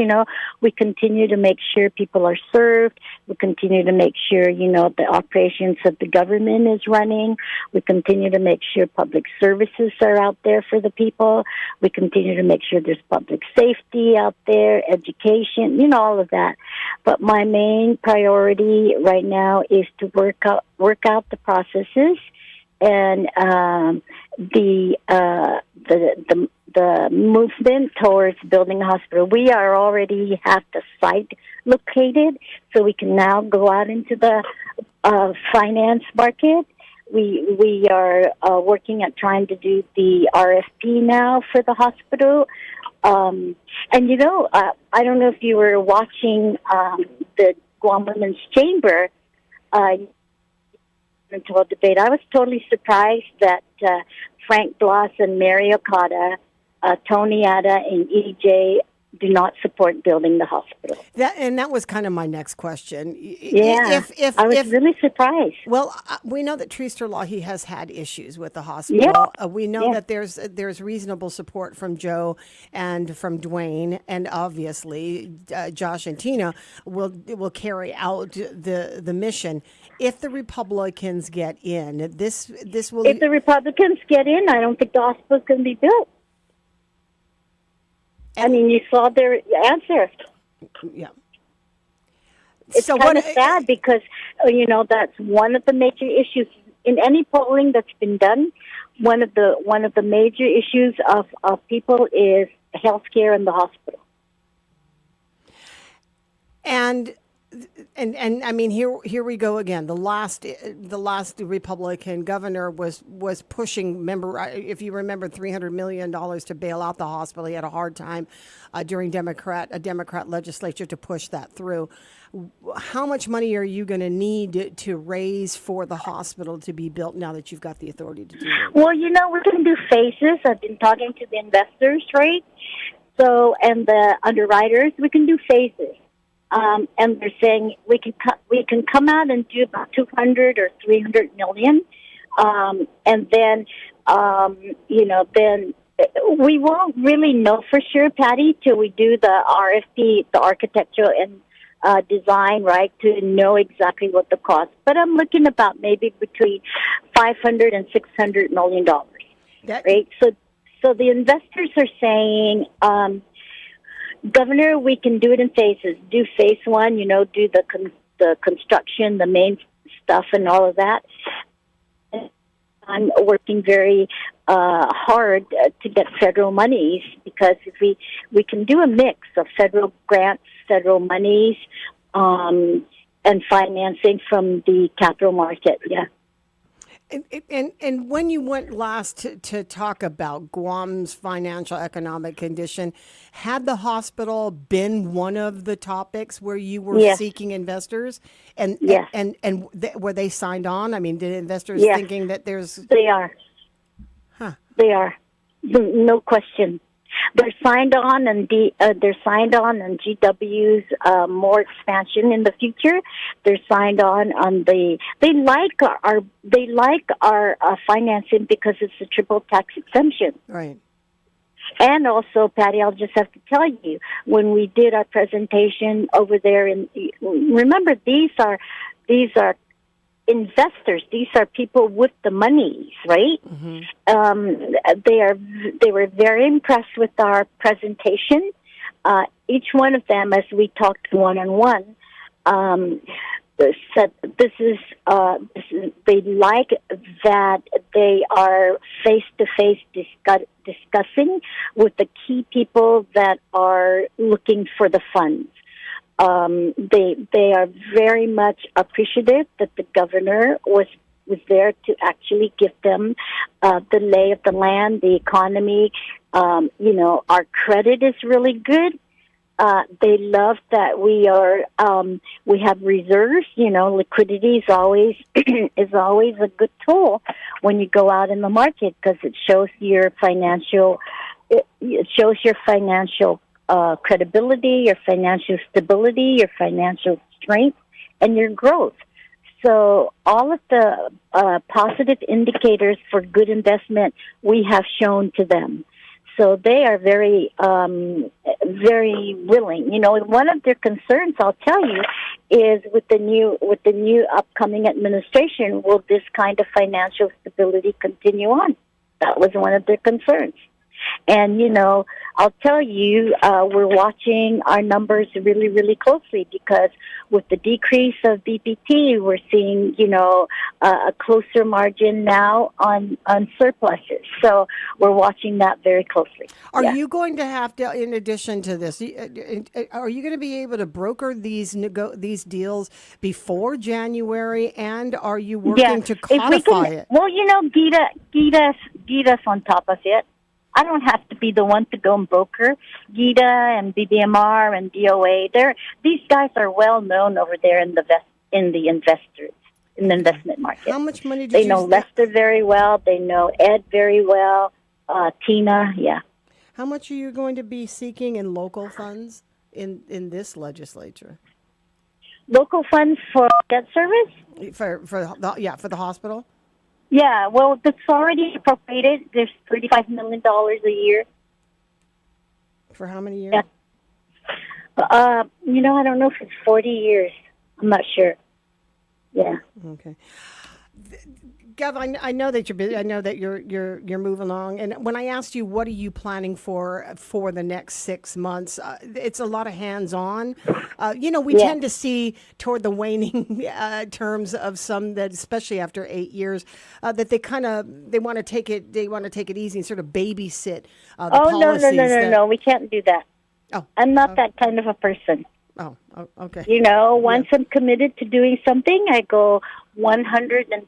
we continue to make sure people are served. We continue to make sure, the operations of the government is running. We continue to make sure public services are out there for the people. We continue to make sure there's public safety out there, education, all of that. But my main priority right now is to work out the processes and the movement towards building a hospital. We already have the site located, so we can now go out into the finance market. We are working at trying to do the RFP now for the hospital. And I don't know if you were watching the Guam Women's Chamber debate. I was totally surprised that Frank Bloss and Mary Okada, Tony Atta, and EJ do not support building the hospital.
That was kind of my next question.
Yeah, I was really surprised.
Well, we know that Treister Lahi has had issues with the hospital.
Yep.
We know that there's reasonable support from Joe and from Dwayne, and obviously Josh and Tina will carry out the mission. If the Republicans get in, this will.
If the Republicans get in, I don't think the hospital is going to be built. I mean, you saw their answer.
Yeah.
It's kind of sad because, that's one of the major issues in any polling that's been done. One of the major issues of people is health care in the hospital.
And I mean, here we go again. The last Republican governor was pushing. Remember, if you remember, $300 million to bail out the hospital. He had a hard time during a Democrat legislature to push that through. How much money are you going to need to raise for the hospital to be built now that you've got the authority to do it?
Well, we can do phases. I've been talking to the investors, right? So, and the underwriters, we can do phases. And they're saying we can come out and do about 200 or 300 million, and then then we won't really know for sure, Patty, till we do the RFP, the architectural and design, right, to know exactly what the cost. But I'm looking about maybe between $500 and $600 million, right? So the investors are saying. Governor, we can do it in phases. Do phase one, do the construction, the main stuff, and all of that. I'm working very hard to get federal monies because if we can do a mix of federal grants, federal monies, and financing from the capital market. Yeah.
And when you went last to talk about Guam's financial economic condition, had the hospital been one of the topics where you were seeking investors? And were they signed on? I mean, did investors thinking that there's...
They are.
Huh.
They are. No question. They're signed on, and GW's more expansion in the future. They're signed on the. They like our financing because it's a triple tax exemption.
Right.
And also, Patty, I'll just have to tell you, when we did our presentation over there, remember these are investors. These are people with the monies, right? Mm-hmm. They were very impressed with our presentation. Each one of them, as we talked one-on-one, said they like that they are face-to-face discussing with the key people that are looking for the funds. They are very much appreciative that the governor was there to actually give them the lay of the land, the economy. Our credit is really good. They love that we have reserves. Liquidity is always a good tool when you go out in the market because it shows your financial. It shows your financial credibility, your financial stability, your financial strength, and your growth. So all of the positive indicators for good investment we have shown to them. So they are very, very willing. One of their concerns, I'll tell you, is with the new upcoming administration, will this kind of financial stability continue on? That was one of their concerns. And, I'll tell you, we're watching our numbers really, really closely because with the decrease of BPT, we're seeing, a closer margin now on surpluses. So we're watching that very closely.
Are you going to have to, in addition to this, are you going to be able to broker these deals before January? And are you working to codify it?
Well, Gita's on top of it. I don't have to be the one to go and broker. GITA and BBMR and DOA, these guys are well known over there in the investment market.
How much money
They know Lester very well. They know Ed very well. Tina, yeah.
How much are you going to be seeking in local funds in this legislature?
Local funds for debt service?
For the hospital?
Yeah, well, that's already appropriated. There's $35 million a year.
For how many years?
Yeah. I don't know if it's 40 years. I'm not sure. Yeah.
Okay. Gav, I know that you're busy. I know that you're moving along. And when I asked you, what are you planning for the next 6 months? It's a lot of hands-on. We tend to see toward the waning terms of some that, especially after 8 years, that they want to take it easy and sort of babysit the policies.
No. We can't do that.
Oh,
I'm not that kind of a person.
Okay.
You know, once I'm committed to doing something, I go 150%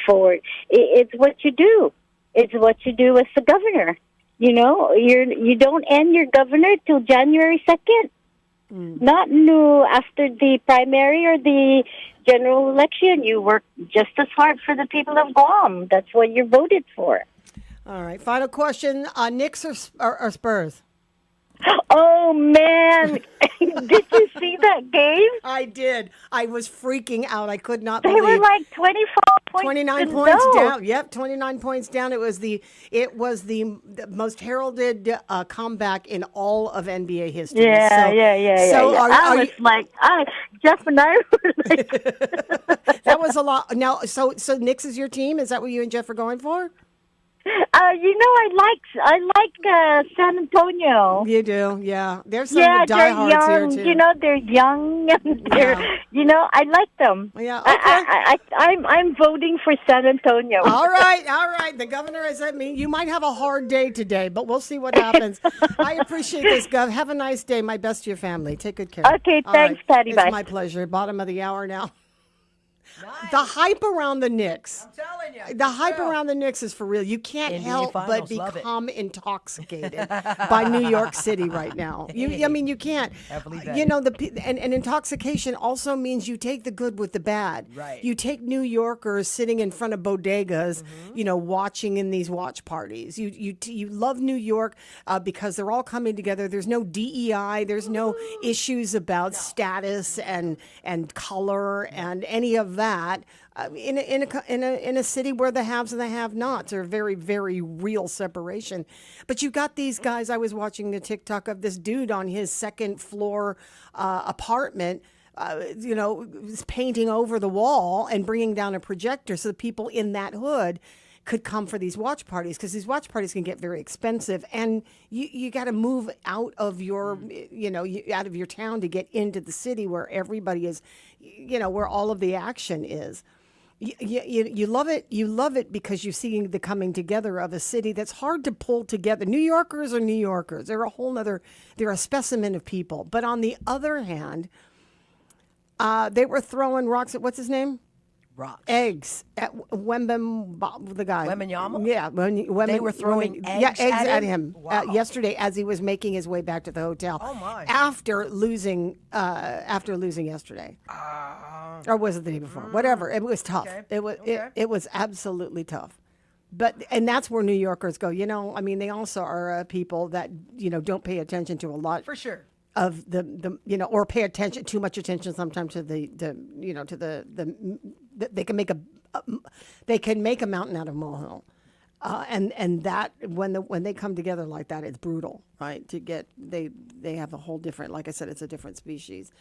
forward. It's what you do. It's what you do as the governor. You know, you don't end your governor till January 2nd. Not new after the primary or the general election. You work just as hard for the people of Guam. That's what you're voted for.
All right. Final question: Knicks or Spurs?
Oh man, did you see that game?
I did. I was freaking out. I could not
They
believe.
were like 24 points
29
to
points
go.
down. Yep, 29 points down. It was the most heralded comeback in all of NBA history.
Yeah.
So
I was like, Jeff and I were like,
that was a lot. Now, so Knicks is your team? Is that what you and Jeff are going for?
you know, I like San Antonio.
You do, yeah. There's some
Yeah, they're
diehards here
young.
too.
You know, they're young. And you know, I like them.
Yeah, okay.
I'm voting for San Antonio.
All right. The governor has said me. You might have a hard day today, but we'll see what happens. I appreciate this, Gov. Have a nice day. My best to your family. Take good care.
Okay,
All
thanks,
right.
Patty.
It's
Bye.
my pleasure. Bottom of the hour now. The hype around the Knicks.
I'm telling you.
The hype around the Knicks is for real. You can't
NBA
help
Finals,
but
love it.
become intoxicated by New York City right now. I mean, you can't.
I believe that.
You know, and intoxication also means you take the good with the bad.
Right.
You take New Yorkers sitting in front of bodegas, you know, watching in these watch parties. You love New York because they're all coming together. There's no DEI. There's no issues about status and color and any of that. In a city where the haves and the have-nots are very, very real separation. But you got these guys. I was watching the TikTok of this dude on his second floor apartment, you know, painting over the wall and bringing down a projector so the people in that hood could come for these watch parties, because these watch parties can get very expensive, and you got to move out of your out of your town to get into the city where everybody is, you know, where all of the action is. You love it. You love it because you're seeing the coming together of a city that's hard to pull together. New Yorkers are New Yorkers. They're a whole nother. They're a specimen of people. But on the other hand, they were throwing rocks at what's his name?
Rocks.
Eggs at the guy.
Wembanyama?
Yeah.
They were throwing eggs
at him
Wow.
yesterday as he was making his way back to the hotel.
Oh, my.
After losing yesterday. Or was it the day before? Whatever. It was tough.
Okay.
It was absolutely tough. And that's where New Yorkers go. You know, I mean, they also are people that, you know, don't pay attention to a lot.
For sure.
Of the you know, or pay too much attention sometimes to the they can make a mountain out of a molehill, and that when they come together like that, it's brutal, right? They have a whole different, like I said, it's a different species.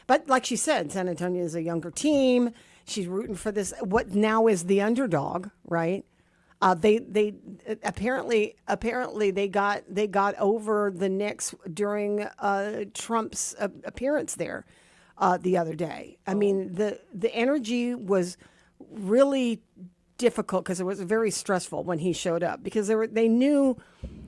But like she said, San Antonio is a younger team. She's rooting for this, what now is the underdog, right? They apparently they got over the Knicks during Trump's appearance there the other day. I mean, the energy was really difficult because it was very stressful when he showed up, because they knew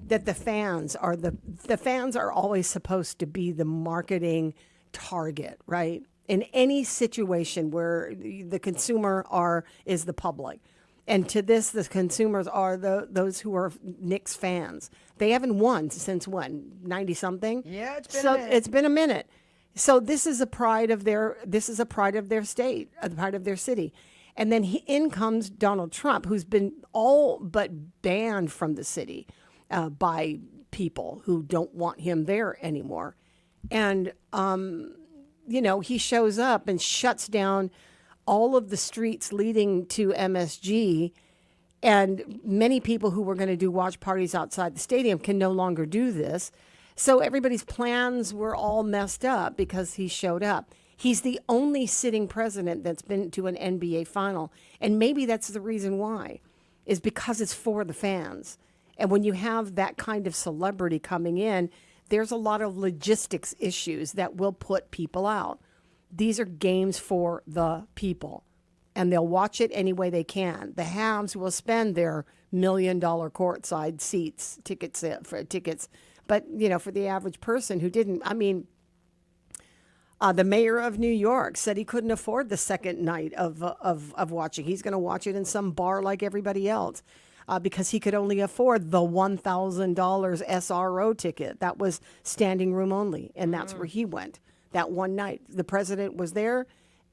that the fans are always supposed to be the marketing target, right? In any situation where the consumer is the public. And to this, the consumers are those who are Knicks fans. They haven't won since when? 90-something?
Yeah, it's been
so
a minute.
it's been a minute. So this is a pride of their state, a pride of their city. And then in comes Donald Trump, who's been all but banned from the city by people who don't want him there anymore. And you know, he shows up and shuts down all of the streets leading to MSG, and many people who were going to do watch parties outside the stadium can no longer do this. So everybody's plans were all messed up because he showed up. He's the only sitting president that's been to an NBA final, and maybe that's the reason why, is because it's for the fans. And when you have that kind of celebrity coming in, there's a lot of logistics issues that will put people out. These are games for the people, and they'll watch it any way they can. The haves will spend their $1 million courtside tickets, but you know, for the average person who didn't, I mean, The mayor of New York said he couldn't afford the second night of watching. He's going to watch it in some bar like everybody else because he could only afford the $1,000 SRO ticket. That was standing room only, and that's where he went that one night. The president was there,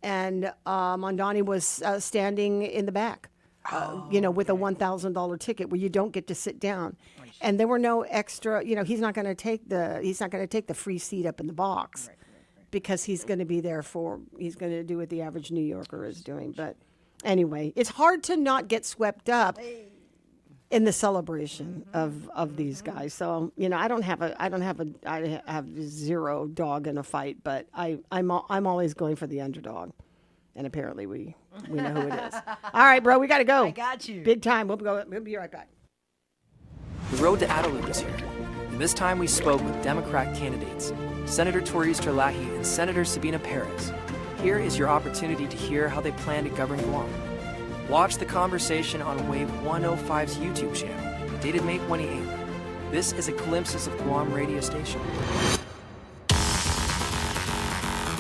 and Mondani was standing in the back. With a $1,000 ticket where you don't get to sit down, and there were no extra. He's not going to take the free seat up in the box, because he's going to be there he's going to do what the average New Yorker is doing. But anyway, it's hard to not get swept up in the celebration of these guys. So I have zero dog in a fight, but I'm always going for the underdog. And apparently we know who it is. All right, bro, we got to go.
I got you.
Big time. We'll be right back.
The road to Adelut is here. And this time we spoke with Democrat candidates, Senator Torius Terlahi and Senator Sabina Perez. Here is your opportunity to hear how they plan to govern Guam. Watch the conversation on Wave 105's YouTube channel, dated May 28th. This is a glimpse of Guam radio station.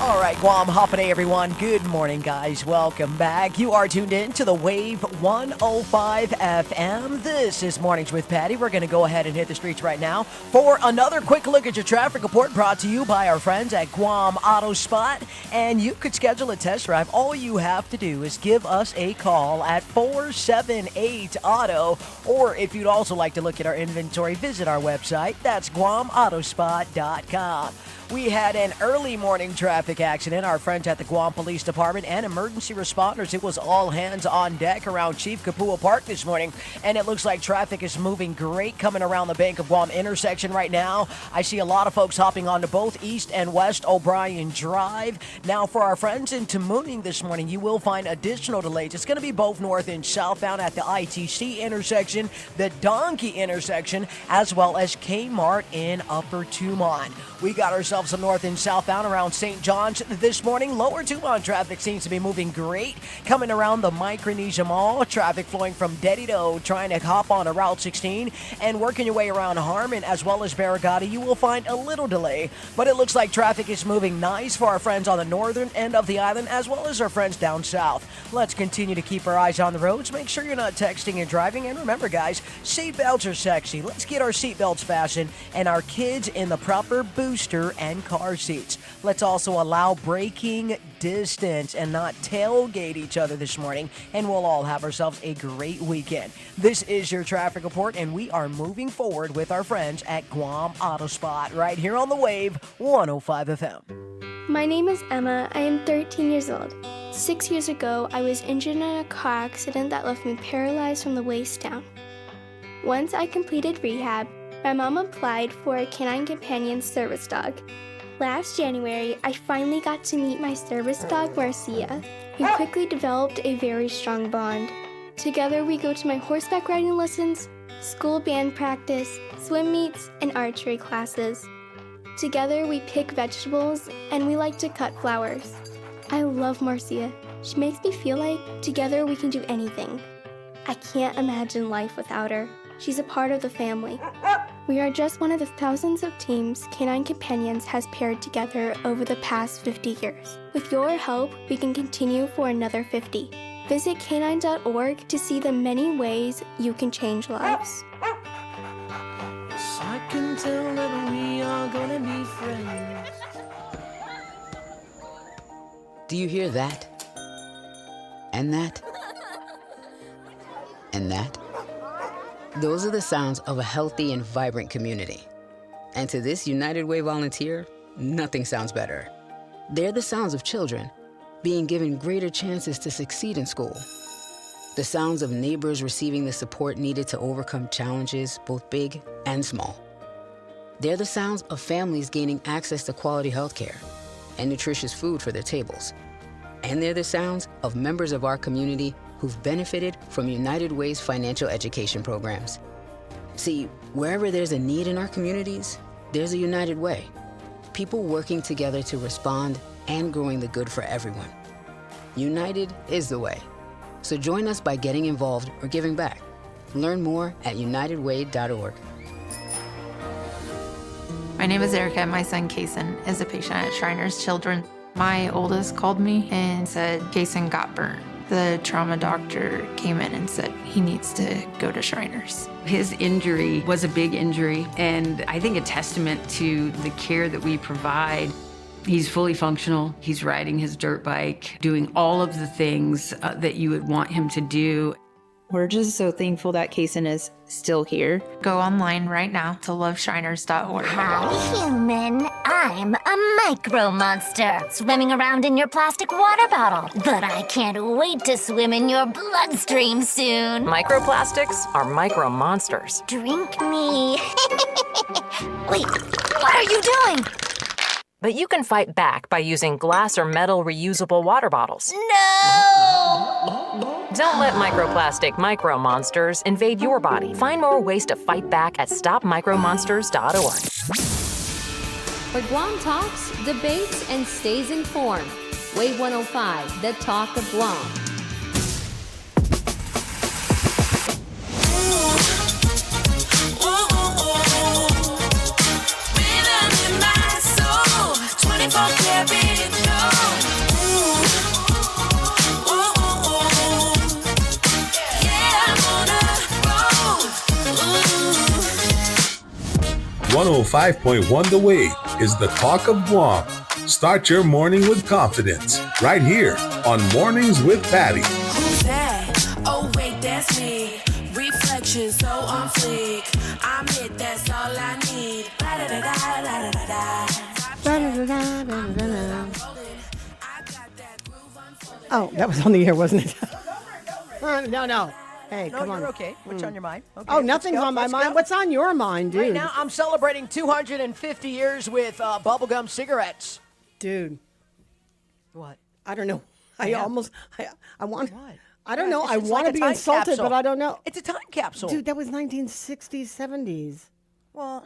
All right, Guam Hapade, everyone. Good morning, guys. Welcome back. You are tuned in to the Wave 105 FM. This is Mornings with Patti. We're going to go ahead and hit the streets right now for another quick look at your traffic report brought to you by our friends at Guam Auto Spot. And you could schedule a test drive. All you have to do is give us a call at 478-AUTO. Or if you'd also like to look at our inventory, visit our website. That's GuamAutospot.com. We had an early morning traffic accident. Our friends at the Guam Police Department and emergency responders, it was all hands on deck around Chief Kapua Park this morning. And it looks like traffic is moving great coming around the Bank of Guam intersection right now. I see a lot of folks hopping onto both East and West O'Brien Drive. Now, for our friends in Tamuning this morning, you will find additional delays. It's going to be both north and southbound at the ITC intersection, the Donkey intersection, as well as Kmart in Upper Tumon. We got ourselves some north and southbound around St. John's this morning. Lower Tumon traffic seems to be moving great. Coming around the Micronesia Mall, traffic flowing from Dedido, trying to hop on to Route 16, and working your way around Harmon as well as Barragata, you will find a little delay. But it looks like traffic is moving nice for our friends on the northern end of the island as well as our friends down south. Let's continue to keep our eyes on the roads. Make sure you're not texting and driving. And remember, guys, seatbelts are sexy. Let's get our seatbelts fastened and our kids in the proper booster and car seats. Let's also allow braking distance and not tailgate each other this morning, and we'll all have ourselves a great weekend. This is your traffic report, and we are moving forward with our friends at Guam Auto Spot right here on the Wave 105 FM.
My name is Emma. I am 13 years old. 6 years ago, I was injured in a car accident that left me paralyzed from the waist down. Once I completed rehab, my mom applied for a canine companion service dog. Last January, I finally got to meet my service dog, Marcia. We quickly developed a very strong bond. Together, we go to my horseback riding lessons, school band practice, swim meets, and archery classes. Together, we pick vegetables, and we like to cut flowers. I love Marcia. She makes me feel like together we can do anything. I can't imagine life without her. She's a part of the family. We are just one of the thousands of teams Canine Companions has paired together over the past 50 years. With your help, we can continue for another 50. Visit canine.org to see the many ways you can change lives.
I can tell that we are gonna be friends.
Do you hear that? And that? And that? Those are the sounds of a healthy and vibrant community. And to this United Way volunteer, nothing sounds better. They're the sounds of children being given greater chances to succeed in school. The sounds of neighbors receiving the support needed to overcome challenges, both big and small. They're the sounds of families gaining access to quality healthcare and nutritious food for their tables. And they're the sounds of members of our community who've benefited from United Way's financial education programs. See, wherever there's a need in our communities, there's a United Way. People working together to respond and growing the good for everyone. United is the way. So join us by getting involved or giving back. Learn more at unitedway.org.
My name is Erica. My son, Kason, is a patient at Shriners Children's.
My oldest called me and said Jason got burnt. The trauma doctor came in and said he needs to go to Shriners.
His injury was a big injury, and I think a testament to the care that we provide. He's fully functional. He's riding his dirt bike, doing all of the things that you would want him to do.
We're just so thankful that Kaysen is still here. Go online right now to loveshriners.org.
Hi, human. I'm a micro monster swimming around in your plastic water bottle. But I can't wait to swim in your bloodstream soon.
Microplastics are micro monsters.
Drink me. Wait, what are you doing?
But you can fight back by using glass or metal reusable water bottles.
No!
Don't let microplastic micro monsters invade your body. Find more ways to fight back at stopmicromonsters.org.
Where Guam talks, debates, and stays informed. Wave 105, the talk of Guam.
Ooh. 105.1 The Wave is the talk of Guam. Start your morning with confidence right here on Mornings with Patti.
Who's that? Oh wait, that's me. Reflection so on fleek. I'm it, that's all I need.
Oh, that was on the air, wasn't it? No. Hey,
No,
come on.
you're okay. What's on your mind? Okay,
Oh, nothing's on my mind. What's on your mind, dude?
Right now, I'm celebrating 250 years with bubblegum cigarettes.
Dude.
What?
I don't know.
Yeah.
I want.
What?
I don't know.
It's
I
like
want
a
to be
time
insulted,
capsule.
but I don't know.
It's a time capsule.
Dude, that was 1960s, 70s.
Well,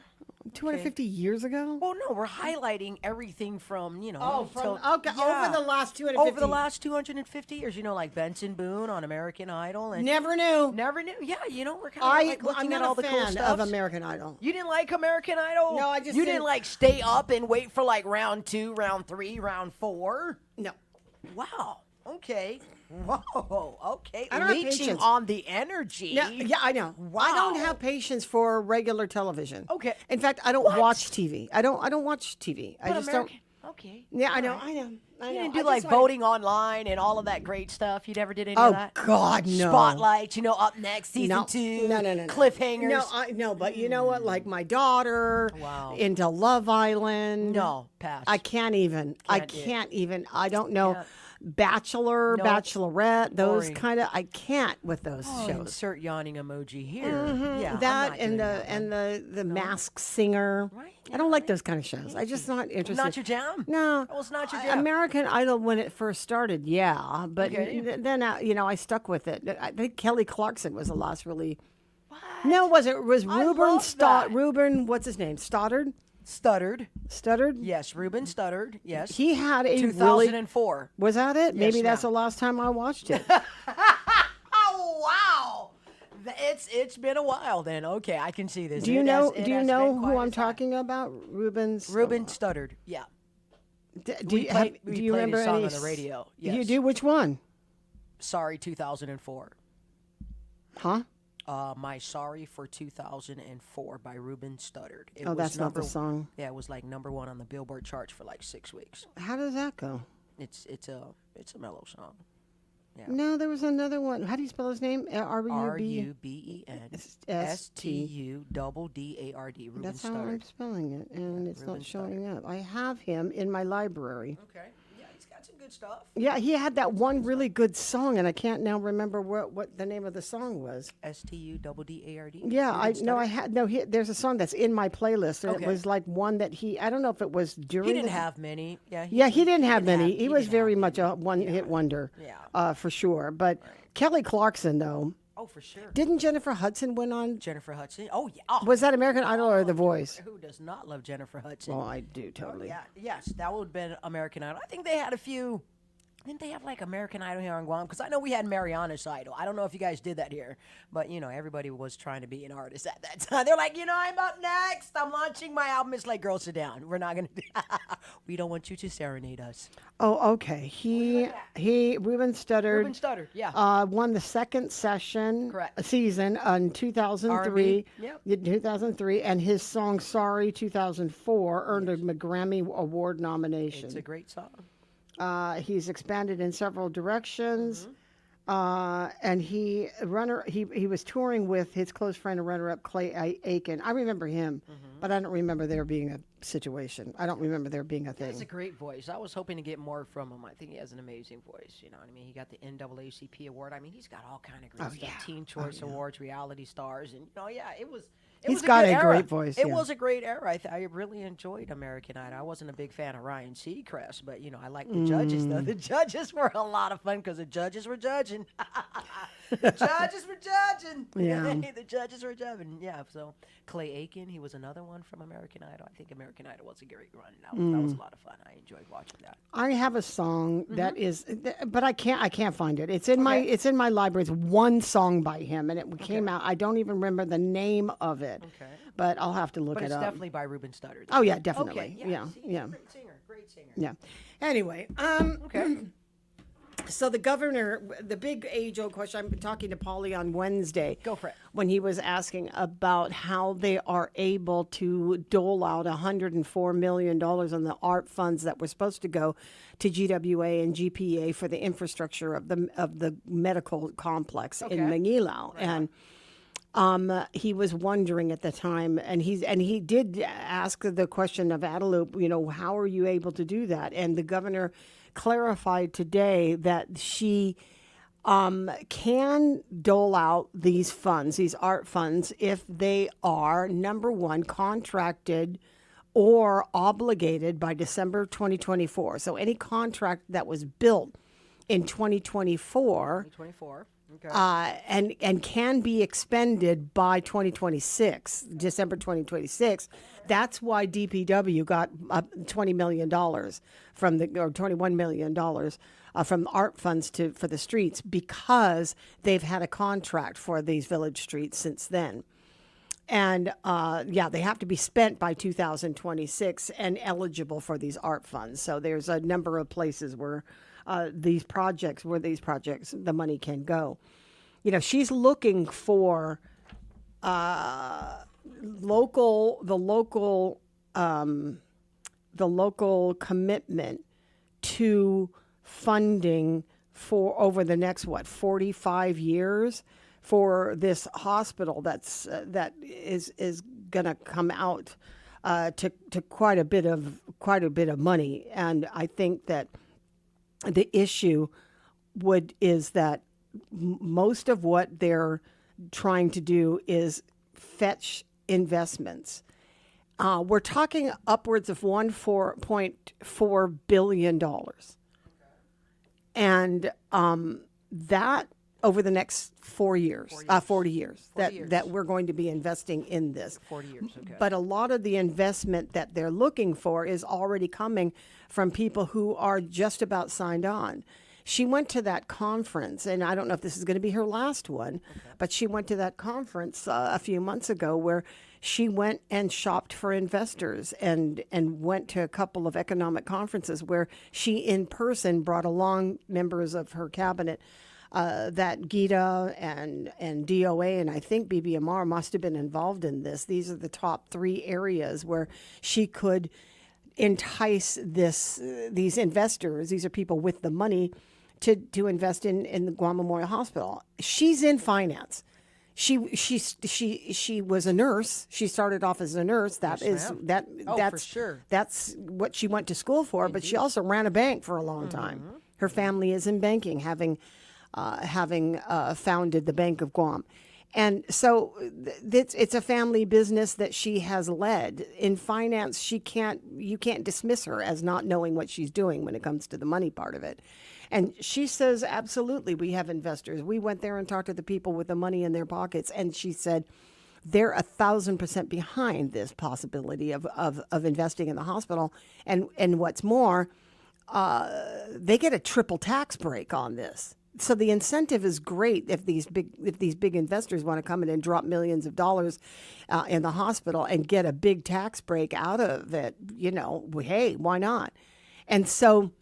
250 years ago?
Well, no, we're highlighting everything from,
Okay, over the last 250
Over the last 250 years, like Benson Boone on American Idol. And
Never knew.
Yeah, we're kind of looking
I'm
at
not
all
a
the cool
fan
stuff.
of American Idol.
You didn't like American Idol?
No, I just
You
didn't-
didn't stay up and wait for round 2, round 3, round 4?
No.
Wow. Okay. Whoa. Okay.
I don't have
Leeching
patience.
on the energy.
Yeah, I know.
Wow.
I don't have patience for regular television.
Okay.
In fact, I don't watch TV. I don't watch TV. I
But
just
American-
don't.
Okay.
Yeah, I know.
All right.
I know.
You didn't
I
do
just
voting online and all of that great stuff. You never did any
Oh,
of that?
God, no.
Spotlight, up next, season 2.
No.
Cliffhangers.
No, but you know what? Like my daughter
Wow.
into Love Island.
No, pass.
I can't even. I
Can't do it.
can't even. I don't know.
Yeah.
Bachelor,
Nope.
Bachelorette, those
Boring.
kind of. I can't with those shows.
Insert yawning emoji here.
Mhm.
Yeah, I'm
that
not
and
doing
the
that
and
one.
the Masked Singer.
Right,
I don't like those kind of shows. I'm just not interested.
Not your jam?
No.
Oh, it's not your jam.
American Idol when it first started, yeah, but
Okay.
then I stuck with it. I think Kelly Clarkson was the last really. No, it wasn't. It was Ruben Ruben, what's his name? Stoddard. Stuttered.
Yes, Ruben Stuttered. Yes.
He had a
2004.
Was that it?
Yes,
Maybe that's
ma'am.
the last time I watched it.
Oh wow! It's been a while then. Okay, I can see this.
Do you
It
know?
has- it
Do you
has
know
been
who
quite
I'm
a time.
talking about? Ruben
Stuttered. Yeah.
Do
We
you,
played-
have,
we
do you
played
remember
his song
any
on the radio.
You
Yes.
do? Which one?
Sorry, 2004.
Huh?
My Sorry for 2004 by Ruben Stuttered. It
Oh,
was
that's not the
number-
song.
Yeah, it was #1 on the Billboard charts for 6 weeks.
How does that go?
It's a mellow song. Yeah.
No, there was another one. How do you spell his name?
R-U-B-E-N
S-T.
S-T-U-D-D-A-R-D. Ruben
That's how I'm
Stuttered.
spelling it, and it's
Ruben
not showing up. I have him in my library.
Okay. Yeah, he's got some good stuff.
Yeah, he had that one really good song, and I can't now remember what the name of the song was.
S-T-U-D-D-A-R-D.
Yeah,
Ruben
I
Stuttered?
no, I had no. There's a song that's in my playlist, and
Okay.
it was like one that he. I don't know if it was during.
He didn't
the,
have many. Yeah,
he didn't have many. He was very much a one-hit wonder.
Yeah.
For sure. But Kelly Clarkson, though.
Oh, for sure.
Didn't Jennifer Hudson win on?
Jennifer Hudson. Oh, yeah. Oh,
Was that American Idol or The Voice?
who does not love Jennifer Hudson?
Well, I do totally.
Yeah, yes, that would have been American Idol. I think they had a few Didn't they have like American Idol here on Guam? Because I know we had Mariana's Idol. I don't know if you guys did that here, but everybody was trying to be an artist at that time. They're like, I'm up next. I'm launching my album. It's like, girls, sit down. We're not gonna. We don't want you to serenade us.
Oh, okay. Ruben Studdard.
Ruben Studdard, yeah.
Won the second season in 2003.
R&B, yep.
2003, and his song "Sorry" 2004 earned a Grammy Award nomination.
It's a great song.
He's expanded in several directions, and he was touring with his close friend and runner-up Clay Aiken. I remember him, but I don't remember there being a situation. I don't remember there being a thing.
He has a great voice. I was hoping to get more from him. I think he has an amazing voice. You know what I mean? He got the NAACP award. I mean, he's got all kind of great stuff.
Yeah.
Teen Choice Awards, reality stars, and it was.
He's got a great voice.
It was a great era. I really enjoyed American Idol. I wasn't a big fan of Ryan Seacrest, but I liked the judges. Though the judges were a lot of fun because the judges were judging. The judges were judging.
Yeah.
The judges were judging. Yeah. So Clay Aiken, he was another one from American Idol. I think American Idol was a great run. That was a lot of fun. I enjoyed watching that.
I have a song that is, but I can't find it. It's in my library. It's one song by him, and it came out. I don't even remember the name of it.
Okay.
But I'll have to look it up.
But it's definitely by Ruben Studdard.
Oh yeah, definitely.
Okay.
Yeah.
Great singer.
Yeah. Anyway,
Okay.
So the governor, the big age-old question, I'm talking to Polly on Wednesday.
Go for it.
When he was asking about how they are able to dole out $104 million on the art funds that were supposed to go to GWA and GPA for the infrastructure of the medical complex in Manilao.
Right.
And he was wondering at the time, and he did ask the question of Adelup, how are you able to do that? And the governor clarified today that she can dole out these funds, these art funds, if they are, number one, contracted or obligated by December 2024. So any contract that was built in 2024. Okay. And can be expended by 2026, December 2026. That's why DPW got $20 million from or $21 million from art funds for the streets, because they've had a contract for these village streets since then. And they have to be spent by 2026 and eligible for these art funds. So there's a number of places where these projects, the money can go. She's looking for the local commitment to funding for over the next 45 years for this hospital that is going to come out to quite a bit of money. And I think that the issue is that most of what they're trying to do is fetch investments. We're talking upwards of $1.4 billion. And that over the next 40 years that we're going to be investing in this.
40 years, okay.
But a lot of the investment that they're looking for is already coming from people who are just about signed on. She went to that conference, and I don't know if this is going to be her last one, but she went to that conference a few months ago where she went and shopped for investors and went to a couple of economic conferences where she in person brought along members of her cabinet, that Gita and DOA and I think BBMR must have been involved in this. These are the top 3 areas where she could entice these investors. These are people with the money to invest in the Guam Memorial Hospital. She's in finance. She was a nurse. She started off as a nurse. That's
for sure.
That's what she went to school for. Indeed. But she also ran a bank for a long time. Her family is in banking, having founded the Bank of Guam. And so it's a family business that she has led. In finance, you can't dismiss her as not knowing what she's doing when it comes to the money part of it. And she says, absolutely, we have investors. We went there and talked to the people with the money in their pockets, and she said they're 1,000% behind this possibility of investing in the hospital. And what's more, they get a triple tax break on this. So the incentive is great if these big investors want to come in and drop millions of dollars in the hospital and get a big tax break out of it. Hey, why not? And so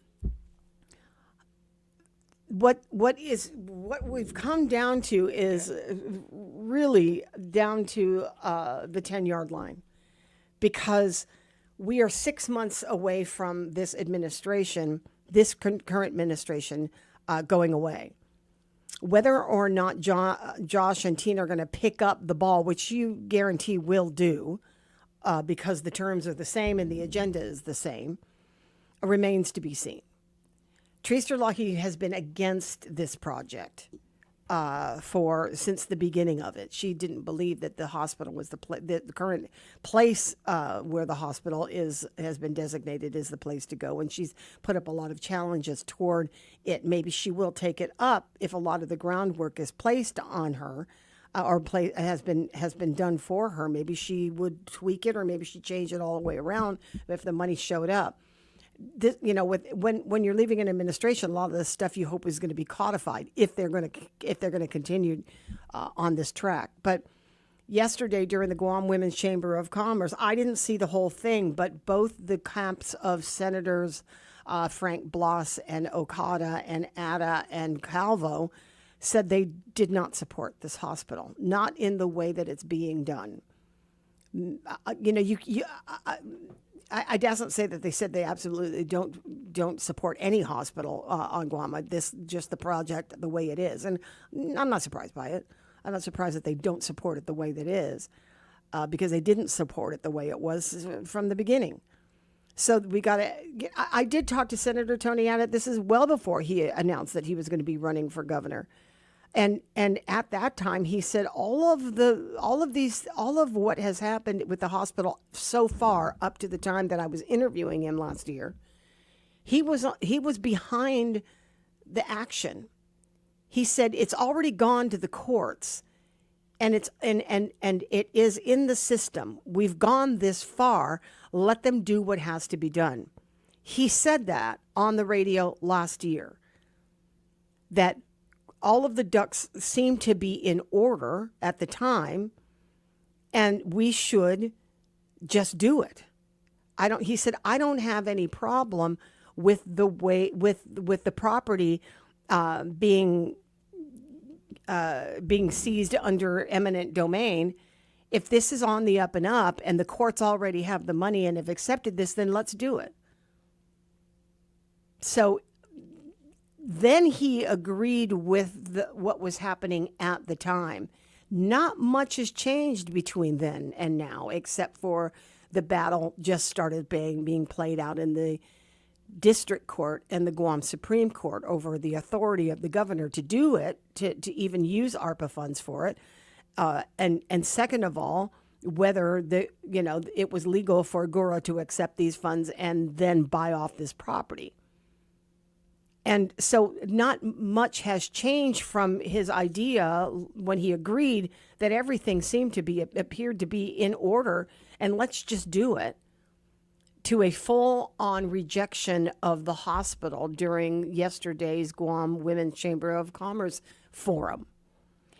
what we've come down to is really down to the 10-yard line, because we are 6 months away from this administration, this current administration, going away. Whether or not Josh and Tina are going to pick up the ball, which you guarantee will do, because the terms are the same and the agenda is the same, remains to be seen. Trista Lockheed has been against this project since the beginning of it. She didn't believe that the hospital was the current place where the hospital has been designated as the place to go, and she's put up a lot of challenges toward it. Maybe she will take it up if a lot of the groundwork is placed on her, has been done for her. Maybe she would tweak it, or maybe she'd change it all the way around if the money showed up. When you're leaving an administration, a lot of the stuff you hope is going to be codified if they're going to continue on this track. But yesterday during the Guam Women's Chamber of Commerce, I didn't see the whole thing, but both the camps of Senators Frank Blas and Okada and Atta and Calvo said they did not support this hospital, not in the way that it's being done. I doesn't say that they said they absolutely don't support any hospital on Guam. This just the project the way it is, and I'm not surprised by it. I'm not surprised that they don't support it the way that it is, because they didn't support it the way it was from the beginning. So we got to. I did talk to Senator Tony Abbott. This is well before he announced that he was going to be running for governor. And at that time, he said all of what has happened with the hospital so far up to the time that I was interviewing him last year, he was behind the action. He said it's already gone to the courts, and it is in the system. We've gone this far. Let them do what has to be done. He said that on the radio last year, that all of the ducks seemed to be in order at the time, and we should just do it. He said, I don't have any problem with the way with the property being seized under eminent domain. If this is on the up and up and the courts already have the money and have accepted this, then let's do it. So then he agreed with what was happening at the time. Not much has changed between then and now, except for the battle just started being played out in the district court and the Guam Supreme Court over the authority of the governor to do it, to even use ARPA funds for it. And second of all, whether it was legal for Gura to accept these funds and then buy off this property. And so not much has changed from his idea when he agreed that everything appeared to be in order, and let's just do it, to a full-on rejection of the hospital during yesterday's Guam Women's Chamber of Commerce forum.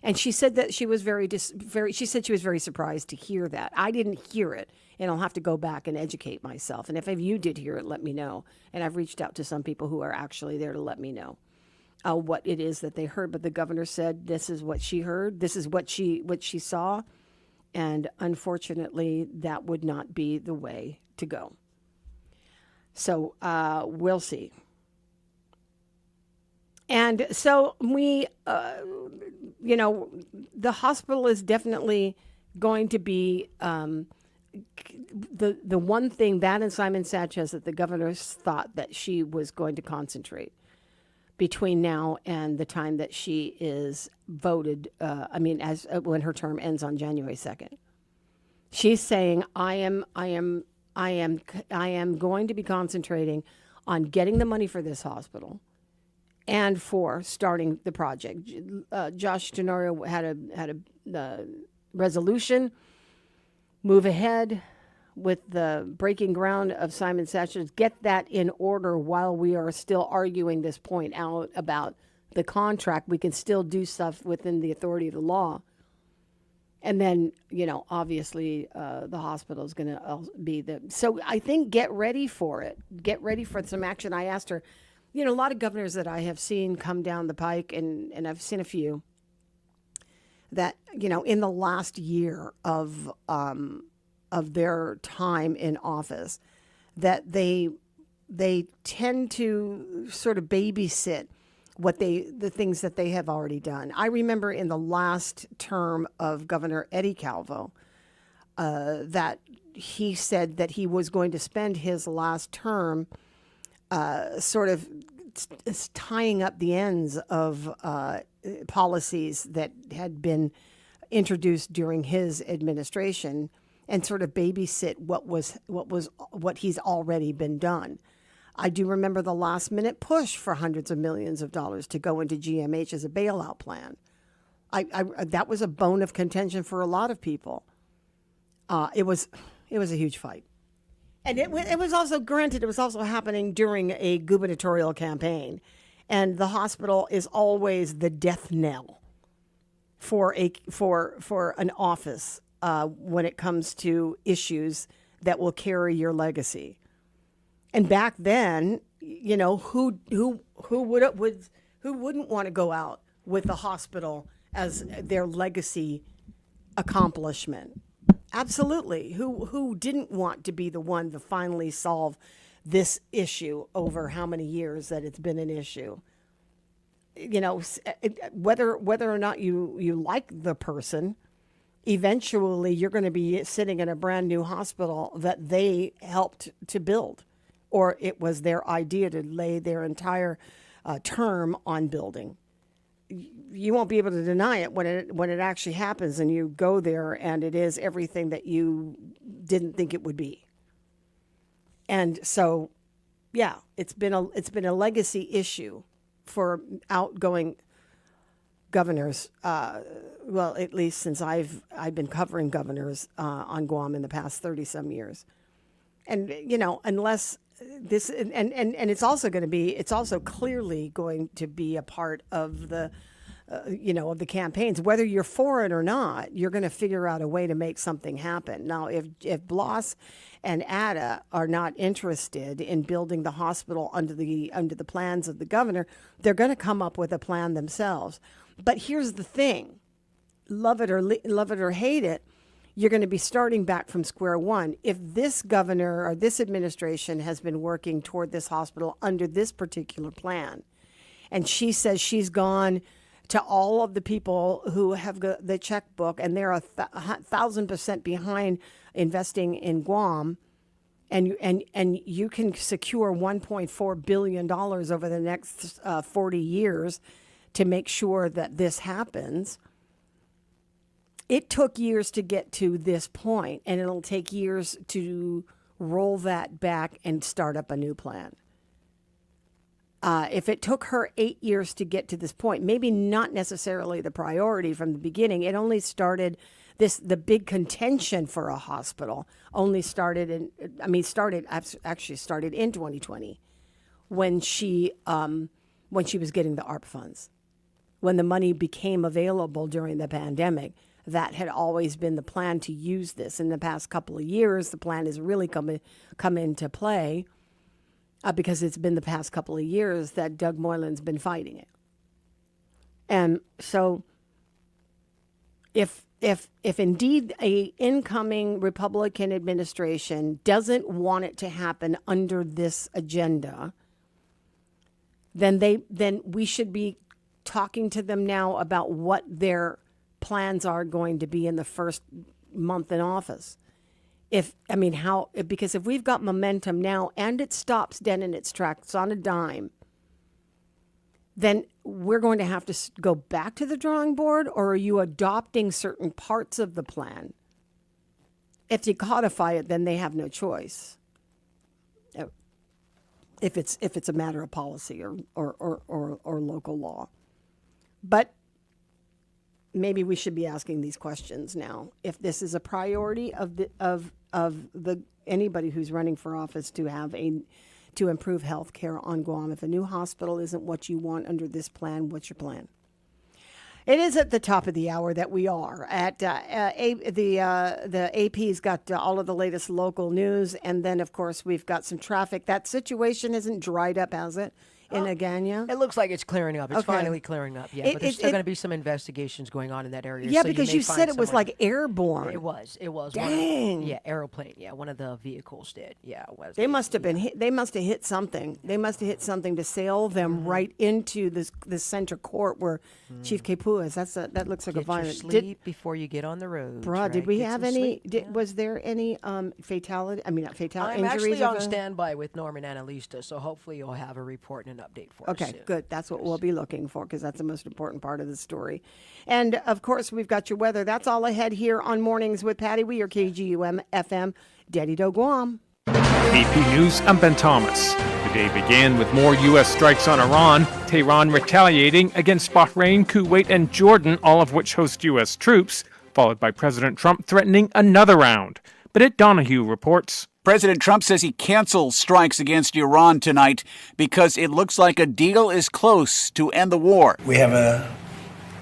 And she said that she was very surprised to hear that. I didn't hear it, and I'll have to go back and educate myself. And if any of you did hear it, let me know. And I've reached out to some people who are actually there to let me know what it is that they heard. But the governor said this is what she heard, this is what she saw, and unfortunately, that would not be the way to go. So we'll see. And so we, the hospital is definitely going to be the one thing that and Simon Sanchez that the governor thought that she was going to concentrate between now and the time that she is voted. When her term ends on January 2nd, she's saying, I am going to be concentrating on getting the money for this hospital and for starting the project. Josh Tenorio had a resolution, move ahead with the breaking ground of Simon Sanchez, get that in order while we are still arguing this point out about the contract. We can still do stuff within the authority of the law. And then, obviously, the hospital is going to be the. So I think get ready for it. Get ready for some action. I asked her, a lot of governors that I have seen come down the pike, and I've seen a few that, in the last year of their time in office, that they tend to sort of babysit the things that they have already done. I remember in the last term of Governor Eddie Calvo, that he said that he was going to spend his last term sort of tying up the ends of policies that had been introduced during his administration and sort of babysit what he's already been done. I do remember the last minute push for hundreds of millions of dollars to go into GMH as a bailout plan. That was a bone of contention for a lot of people. It was a huge fight. And it was also, granted, it was also happening during a gubernatorial campaign. And the hospital is always the death knell for an office when it comes to issues that will carry your legacy. And back then, who wouldn't want to go out with the hospital as their legacy accomplishment? Absolutely. Who didn't want to be the one to finally solve this issue over how many years that it's been an issue? Whether or not you like the person, eventually you're going to be sitting in a brand new hospital that they helped to build, or it was their idea to lay their entire term on building. You won't be able to deny it when it actually happens and you go there and it is everything that you didn't think it would be. And so, yeah, it's been a legacy issue for outgoing governors. Well, at least since I've been covering governors on Guam in the past 30-some years. And unless this and it's also clearly going to be a part of the of the campaigns. Whether you're for it or not, you're going to figure out a way to make something happen. Now, if Bloss and Ada are not interested in building the hospital under the plans of the governor, they're going to come up with a plan themselves. But here's the thing: love it or hate it, you're going to be starting back from square one. If this governor or this administration has been working toward this hospital under this particular plan, and she says she's gone to all of the people who have the checkbook and they're 1,000% behind investing in Guam, and you can secure $1.4 billion over the next 40 years to make sure that this happens. It took years to get to this point, and it'll take years to roll that back and start up a new plan. If it took her 8 years to get to this point, maybe not necessarily the priority from the beginning. It only started the big contention for a hospital only started in 2020 when she was getting the ARP funds. When the money became available during the pandemic, that had always been the plan to use this. In the past couple of years, the plan has really come into play because it's been the past couple of years that Doug Moylan's been fighting it. And so if indeed a incoming Republican administration doesn't want it to happen under this agenda, then we should be talking to them now about what their plans are going to be in the first month in office. Because if we've got momentum now and it stops dead in its tracks on a dime, then we're going to have to go back to the drawing board, or are you adopting certain parts of the plan? If you codify it, then they have no choice. If it's a matter of policy or local law. But maybe we should be asking these questions now. If this is a priority of anybody who's running for office to improve health care on Guam. If a new hospital isn't what you want under this plan, what's your plan? It is at the top of the hour that we are at. The AP's got all of the latest local news, and then of course we've got some traffic. That situation isn't dried up, has it? In Agana?
It looks like it's clearing up. It's
Okay.
finally clearing up. Yeah, but there's still going to be some investigations going on in that area.
Yeah,
so
because you said it was like airborne.
It was.
Dang.
Airplane. Yeah, one of the vehicles did. Yeah, it was.
They must have been hit. They must have hit something. They must have hit something to sail them right into this center court where Chief Kepua is. That looks like
Get
a violent.
your sleep before you get on the road.
Bruh, did we have any? Was there any fatality? I mean, not fatality.
I'm
Injuries
actually on
of a-
standby with Norman Annalista, so hopefully you'll have a report and an update for us.
Okay,
soon.
good. That's what we'll be looking for because that's the most important part of the story. And of course, we've got your weather. That's all ahead here on Mornings with Patti. We are KGUM FM, Daddy Do Guam.
AP News, I'm Ben Thomas. The day began with more U.S. strikes on Iran, Tehran retaliating against Bahrain, Kuwait, and Jordan, all of which host U.S. troops, followed by President Trump threatening another round. But Ed Donahue reports.
President Trump says he canceled strikes against Iran tonight because it looks like a deal is close to end the war.
We have a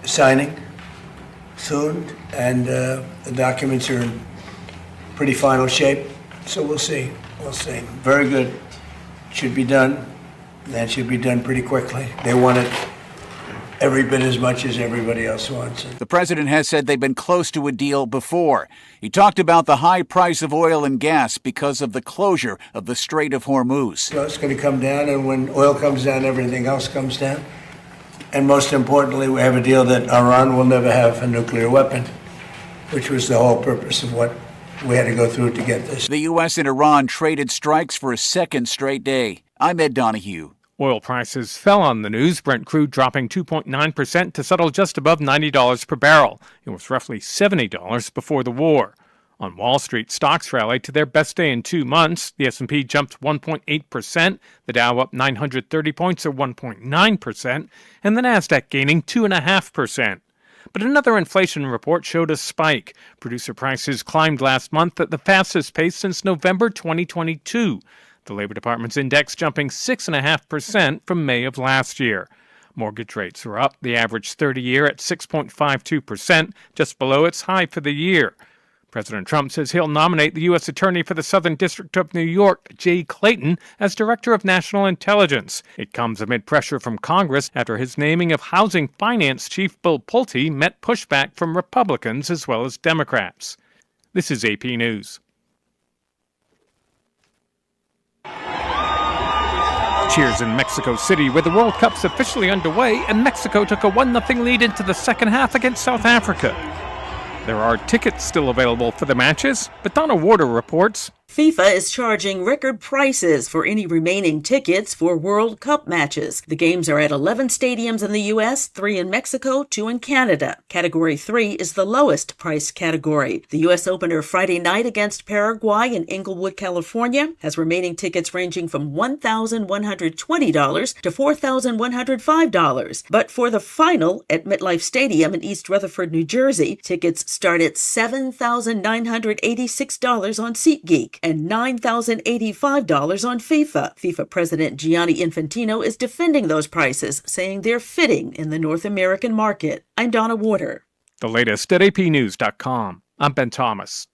signing soon, and the documents are in pretty final shape, so we'll see. We'll see. Very good. Should be done. That should be done pretty quickly. They want it every bit as much as everybody else wants it.
The president has said they've been close to a deal before. He talked about the high price of oil and gas because of the closure of the Strait of Hormuz.
So it's going to come down, and when oil comes down, everything else comes down. And most importantly, we have a deal that Iran will never have a nuclear weapon, which was the whole purpose of what we had to go through to get this.
The U.S. and Iran traded strikes for a second straight day. I'm Ed Donahue.
Oil prices fell on the news, Brent crude dropping 2.9% to settle just above $90 per barrel. It was roughly $70 before the war. On Wall Street, stocks rallied to their best day in 2 months. The S&P jumped 1.8%, the Dow up 930 points or 1.9%, and the Nasdaq gaining 2.5%. But another inflation report showed a spike. Producer prices climbed last month at the fastest pace since November 2022. The Labor Department's index jumping 6.5% from May of last year. Mortgage rates were up, the average 30-year at 6.52%, just below its high for the year. President Trump says he'll nominate the U.S. Attorney for the Southern District of New York, Jay Clayton, as Director of National Intelligence. It comes amid pressure from Congress after his naming of Housing Finance Chief Bill Pulte met pushback from Republicans as well as Democrats. This is AP News. Cheers in Mexico City, where the World Cup's officially underway, and Mexico took a 1-0 lead into the second half against South Africa. There are tickets still available for the matches, but Donna Warder reports.
FIFA is charging record prices for any remaining tickets for World Cup matches. The games are at 11 stadiums in the U.S., 3 in Mexico, 2 in Canada. Category 3 is the lowest price category. The U.S. opener Friday night against Paraguay in Inglewood, California, has remaining tickets ranging from $1,120 to $4,105. But for the final at MetLife Stadium in East Rutherford, New Jersey, tickets start at $7,986 on SeatGeek and $9,085 on FIFA. FIFA President Gianni Infantino is defending those prices, saying they're fitting in the North American market. I'm Donna Warder.
The latest at apnews.com. I'm Ben Thomas.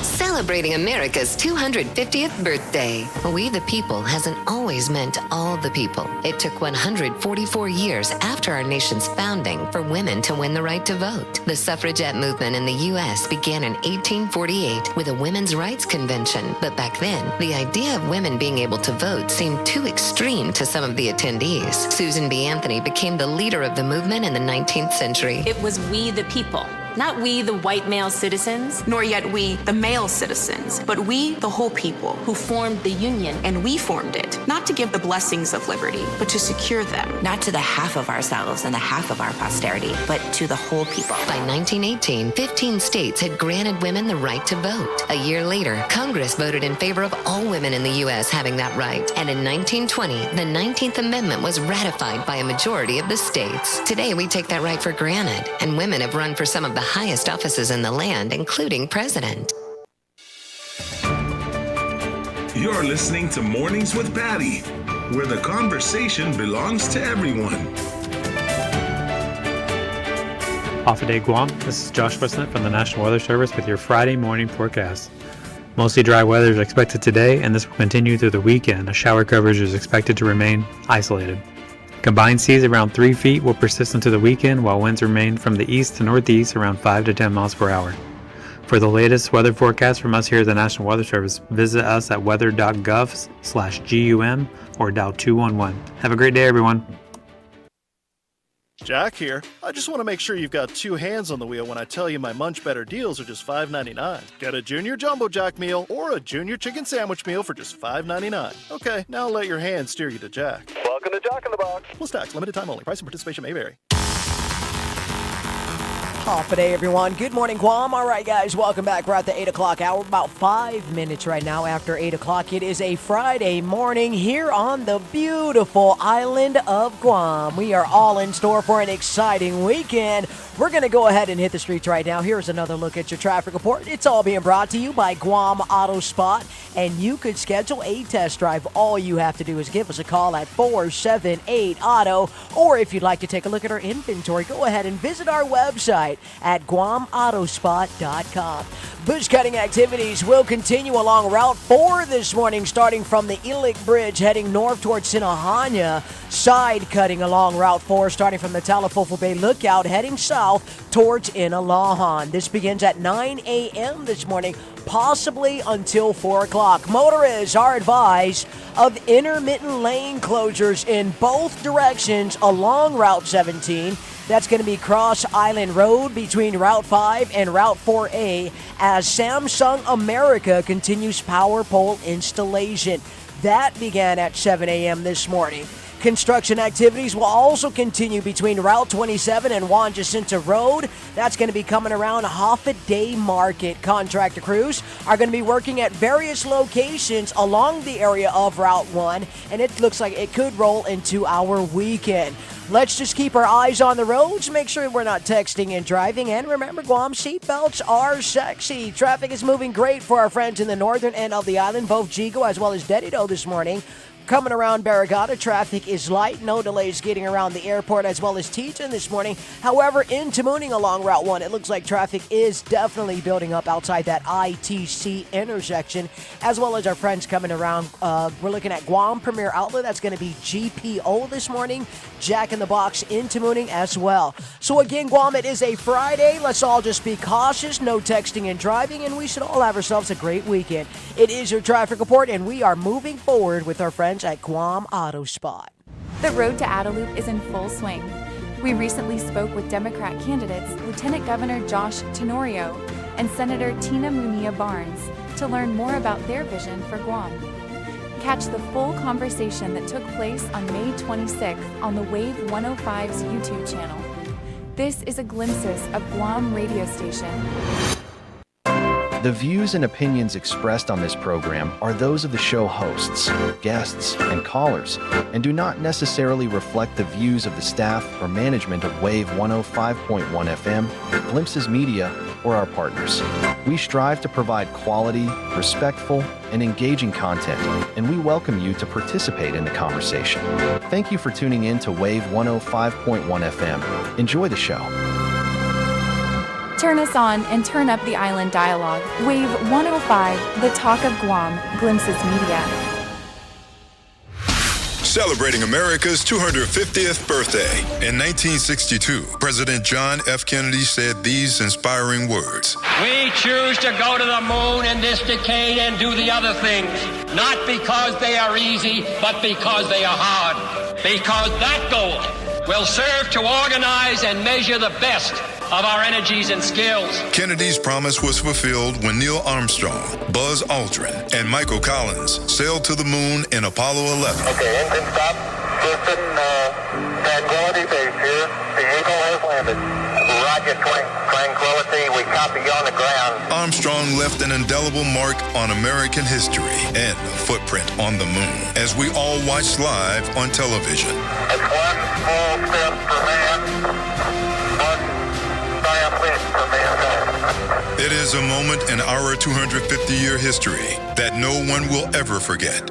Celebrating America's 250th birthday. We the People hasn't always meant all the people. It took 144 years after our nation's founding for women to win the right to vote. The suffragette movement in the U.S. began in 1848 with a women's rights convention. But back then, the idea of women being able to vote seemed too extreme to some of the attendees. Susan B. Anthony became the leader of the movement in the 19th century.
It was we the people. Not we, the white male citizens, nor yet we, the male citizens, but we, the whole people, who formed the Union, and we formed it, not to give the blessings of liberty, but to secure them.
Not to the half of ourselves and the half of our posterity, but to the whole people.
By 1918, 15 states had granted women the right to vote. A year later, Congress voted in favor of all women in the U.S. having that right. And in 1920, the 19th Amendment was ratified by a majority of the states. Today, we take that right for granted, and women have run for some of the highest offices in the land, including president.
You're listening to Mornings with Patti, where the conversation belongs to everyone.
Off a day, Guam. This is Josh Westnett from the National Weather Service with your Friday morning forecast. Mostly dry weather is expected today, and this will continue through the weekend. A shower coverage is expected to remain isolated. Combined seas around 3 feet will persist into the weekend, while winds remain from the east to northeast around 5 to 10 miles per hour. For the latest weather forecast from us here at the National Weather Service, visit us at weather.gov/GUM or dial 211. Have a great day, everyone.
Jack here. I just want to make sure you've got two hands on the wheel when I tell you my Munch Better deals are just $5.99. Get a Junior Jumbo Jack meal or a Junior Chicken Sandwich meal for just $5.99. Okay, now let your hands steer you to Jack. Welcome to Jack in the Box. Plus tax, limited time only. Price and participation may vary.
Off a day, everyone. Good morning, Guam. All right, guys, welcome back. We're at the 8 o'clock hour, about 5 minutes right now after 8 o'clock. It is a Friday morning here on the beautiful island of Guam. We are all in store for an exciting weekend. We're going to go ahead and hit the streets right now. Here's another look at your traffic report. It's all being brought to you by Guam Auto Spot, and you could schedule a test drive. All you have to do is give us a call at 478-AUTO, or if you'd like to take a look at our inventory, go ahead and visit our website at guamautospot.com. Bush cutting activities will continue along Route 4 this morning, starting from the Ilic Bridge heading north towards Sinahanya. Side cutting along Route 4 starting from the Talafofo Bay Lookout heading south towards Inalahan. This begins at 9 a.m. this morning, possibly until 4 o'clock. Motorists are advised of intermittent lane closures in both directions along Route 17. That's going to be Cross Island Road between Route 5 and Route 4A as Samsung America continues power pole installation. That began at 7 a.m. this morning. Construction activities will also continue between Route 27 and Juan Jacinto Road. That's going to be coming around Half Day Market. Contractor crews are going to be working at various locations along the area of Route 1, and it looks like it could roll into our weekend. Let's just keep our eyes on the roads, make sure we're not texting and driving, and remember, Guam, seatbelts are sexy. Traffic is moving great for our friends in the northern end of the island, both Jigo as well as Dedido this morning. Coming around Barragata, traffic is light. No delays getting around the airport as well as Teton this morning. However, in Tamuning along Route 1, it looks like traffic is definitely building up outside that ITC intersection, as well as our friends coming around. We're looking at Guam Premier Outlet. That's going to be GPO this morning. Jack in the Box in Tamuning as well. So again, Guam, it is a Friday. Let's all just be cautious. No texting and driving, and we should all have ourselves a great weekend. It is your traffic report, and we are moving forward with our friends at Guam Auto Spot.
The road to Adelup is in full swing. We recently spoke with Democrat candidates Lieutenant Governor Josh Tenorio and Senator Tina Munilla Barnes to learn more about their vision for Guam. Catch the full conversation that took place on May 26th on the Wave 105's YouTube channel. This is a glimpses of Guam radio station.
The views and opinions expressed on this program are those of the show hosts, guests, and callers, and do not necessarily reflect the views of the staff or management of Wave 105.1 FM, Glimpses Media, or our partners. We strive to provide quality, respectful, and engaging content, and we welcome you to participate in the conversation. Thank you for tuning in to Wave 105.1 FM. Enjoy the show.
Turn us on and turn up the island dialogue. Wave 105, the talk of Guam, Glimpses Media.
Celebrating America's 250th birthday. In 1962, President John F. Kennedy said these inspiring words.
We choose to go to the moon in this decade and do the other things, not because they are easy, but because they are hard. Because that goal will serve to organize and measure the best of our energies and skills.
Kennedy's promise was fulfilled when Neil Armstrong, Buzz Aldrin, and Michael Collins sailed to the moon in Apollo 11.
Okay, engine stop. Houston, Tranquility Base here. The Eagle has landed. Roger, Tranquility. We copy you on the ground.
Armstrong left an indelible mark on American history and a footprint on the moon, as we all watched live on television.
It's one small step for man, one giant leap for mankind.
It is a moment in our 250-year history that no one will ever forget.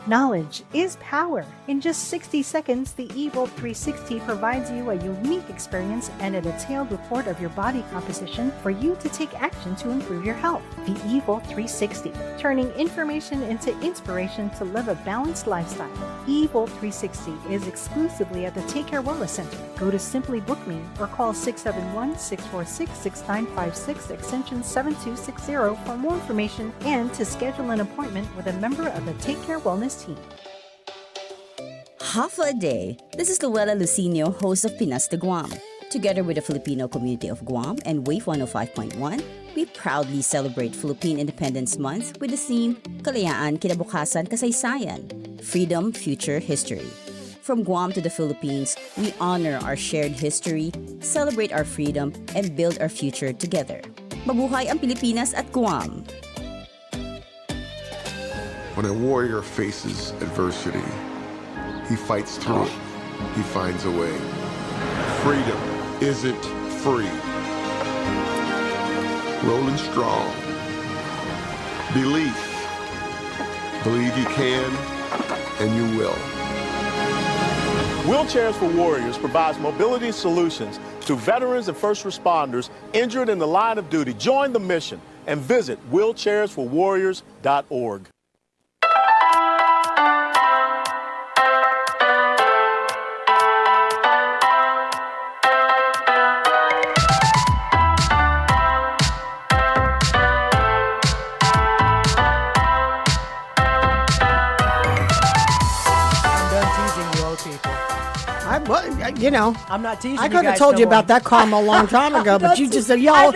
Knowledge is power. In just 60 seconds, the Evo 360 provides you a unique experience and a detailed report of your body composition for you to take action to improve your health. The Evo 360, turning information into inspiration to live a balanced lifestyle. Evo 360 is exclusively at the Take Care Wellness Center. Go to Simply Book Me or call 671-646-6956 extension 7260 for more information and to schedule an appointment with a member of the Take Care Wellness team.
Half a day. This is Luella Lucinio, host of Pinas de Guam. Together with the Filipino community of Guam and Wave 105.1, we proudly celebrate Philippine Independence Month with the theme Kalayaan, Kinabukasan, Kasaysayan, Freedom, Future, History. From Guam to the Philippines, we honor our shared history, celebrate our freedom, and build our future together. Mabuhay ang Pilipinas at Guam!
When a warrior faces adversity, he fights through it. He finds a way. Freedom isn't free. Rolling strong. Belief. Believe you can, and you will.
Wheelchairs for Warriors provides mobility solutions to veterans and first responders injured in the line of duty. Join the mission and visit wheelchairsforwarriors.org.
I'm not teasing.
I could have told you about that karma a long time ago, but you just said, y'all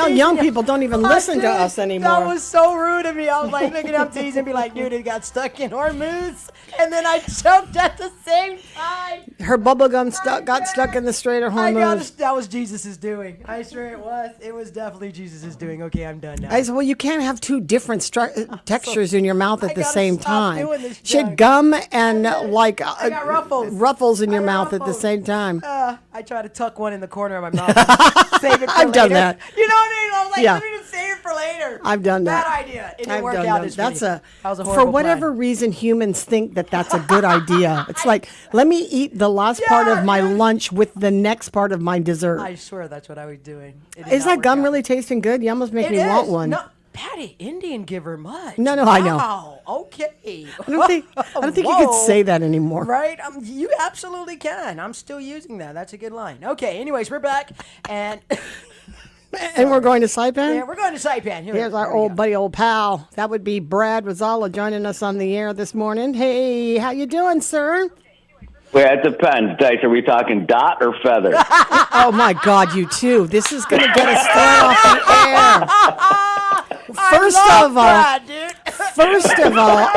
young people don't even listen to us anymore.
That was so rude of me. I was like, look at him teasing, be like, dude, it got stuck in Hormuz, and then I choked at the same time.
Her bubble gum got stuck in the Strait of Hormuz.
That was Jesus' doing. I swear it was. It was definitely Jesus' doing. Okay, I'm done now.
I said, well, you can't have two different textures in your mouth at the same time.
doing this
She had
junk.
gum and
I got ruffles.
in your mouth at the same time.
I try to tuck one in the corner of my mouth. Save it for
I've
later.
done that.
You know what I mean? I was like,
Yeah.
let me just save it for later.
I've done that.
Bad idea. It didn't
I've
work
done
out
that.
this
That's
week.
a
That was a
for
horrible
whatever reason humans think that that's a good idea. It's like, let me eat the last part of my lunch with the next part of my dessert.
I swear that's what I was doing. It did
Is
not
that
work
gum
out.
really tasting good? You almost make
It
me
is.
want one.
No, Patti, Indian give her much.
No, I know.
Wow, okay.
I don't think you could
Whoa.
say that anymore.
Right? You absolutely can. I'm still using that. That's a good line. Okay, anyways, we're back. And
And we're going to Saipan?
yeah, we're going to Saipan.
Here's our old buddy, old pal. That would be Brad Rosala joining us on the air this morning. Hey, how you doing, sir?
Well, it depends, Dice. Are we talking dot or feather?
Oh, my God, you too. This is going to get us thrown off the air. First of all,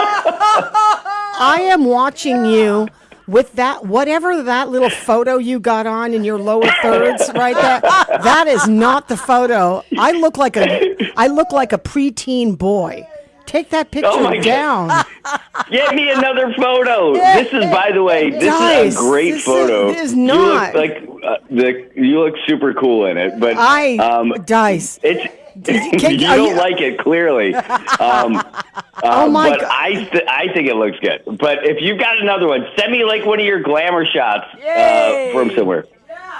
I am watching you with that, whatever that little photo you got on in your lower thirds right there. That is not the photo. I look like a preteen boy. Take that picture
Oh my
down.
God. Get me another photo. This is, by the way, this is a great photo.
It is not.
You look like you look super cool in it, but
Dice.
It's you don't like it clearly.
Oh my
but
God.
I think it looks good. But if you've got another one, send me like one of your glamour shots from somewhere.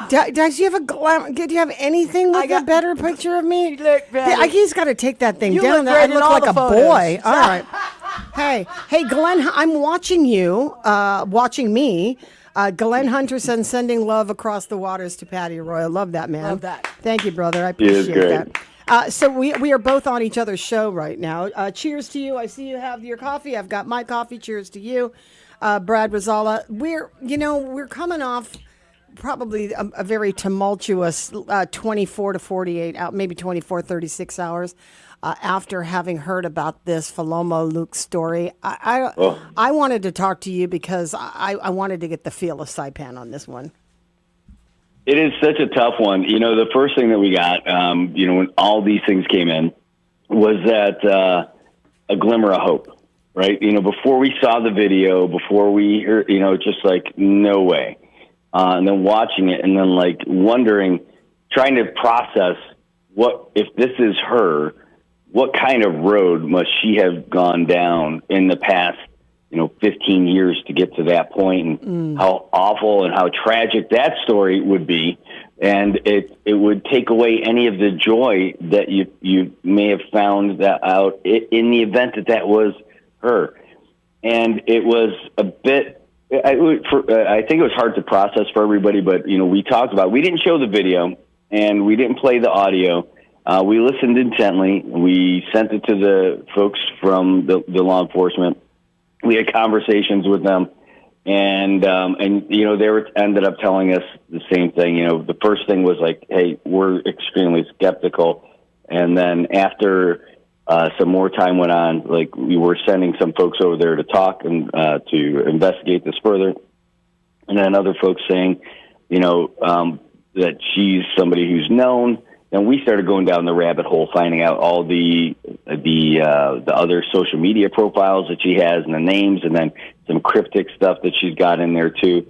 Does you have a do you have anything with a better picture of me? He's got to take that thing
You
down.
look
I
great in
look
all
like
the
a
photos.
boy. All right. Hey, Glenn, I'm watching you, watching me. Glenn Hunterson sending love across the waters to Patti Roy. I love that, man.
Love that.
Thank you, brother. I
He is
appreciate
great.
that. So we are both on each other's show right now. Cheers to you. I see you have your coffee. I've got my coffee. Cheers to you, Brad Rosala. We're coming off probably a very tumultuous 24 to 48 out, maybe 24, 36 hours after having heard about this Falomo Luke story. I wanted to talk to you because I wanted to get the feel of Saipan on this one.
It is such a tough one. You know, the first thing that we got, when all these things came in, was that a glimmer of hope, right? You know, before we saw the video, before we heard, just like, no way. And then watching it and then like wondering, trying to process what if this is her? What kind of road must she have gone down in the past, 15 years to get to that point, and how awful and how tragic that story would be. And it would take away any of the joy that you may have found that out in the event that was her. And it was a bit, I think it was hard to process for everybody, but, we talked about, we didn't show the video and we didn't play the audio. We listened intently. We sent it to the folks from the law enforcement. We had conversations with them, and they ended up telling us the same thing. The first thing was like, "Hey, we're extremely skeptical," and then after some more time went on, like we were sending some folks over there to talk and to investigate this further, and then other folks saying, that she's somebody who's known. And we started going down the rabbit hole, finding out all the other social media profiles that she has and the names, and then some cryptic stuff that she's got in there too.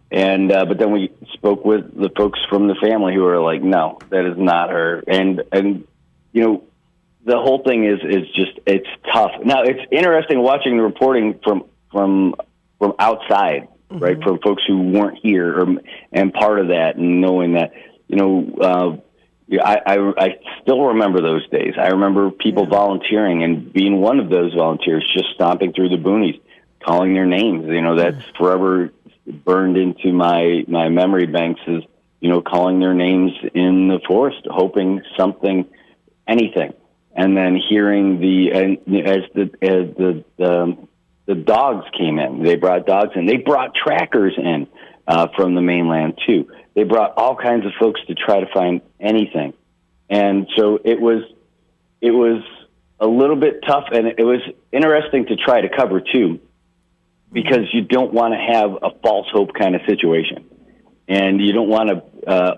And but then we spoke with the folks from the family who are like, no, that is not her. And the whole thing is just, it's tough. Now it's interesting watching the reporting from outside, right? From folks who weren't here and part of that, and knowing that I still remember those days. I remember people volunteering and being one of those volunteers, just stomping through the boonies, calling their names. That's forever burned into my memory banks is, calling their names in the forest, hoping something, anything. And then hearing as the dogs came in, they brought dogs in. They brought trackers in from the mainland too. They brought all kinds of folks to try to find anything. And so it was a little bit tough, and it was interesting to try to cover too, because you don't want to have a false hope kind of situation. And you don't want to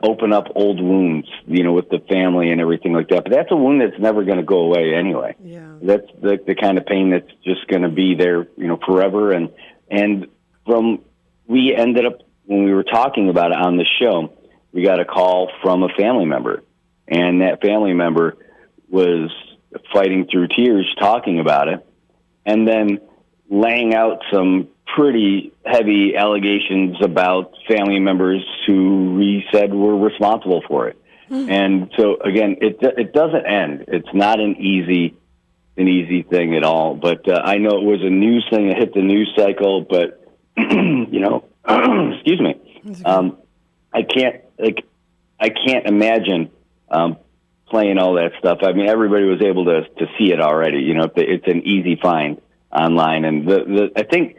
open up old wounds, with the family and everything like that. But that's a wound that's never going to go away anyway. Yeah. That's the kind of pain that's just going to be there, forever. And we ended up, when we were talking about it on the show, we got a call from a family member, and that family member was fighting through tears talking about it, and then laying out some pretty heavy allegations about family members who we said were responsible for it. And so again, it doesn't end. It's not an easy thing at all. But I know it was a news thing that hit the news cycle, but excuse me. I can't imagine playing all that stuff. I mean, everybody was able to see it already. It's an easy find online, and I think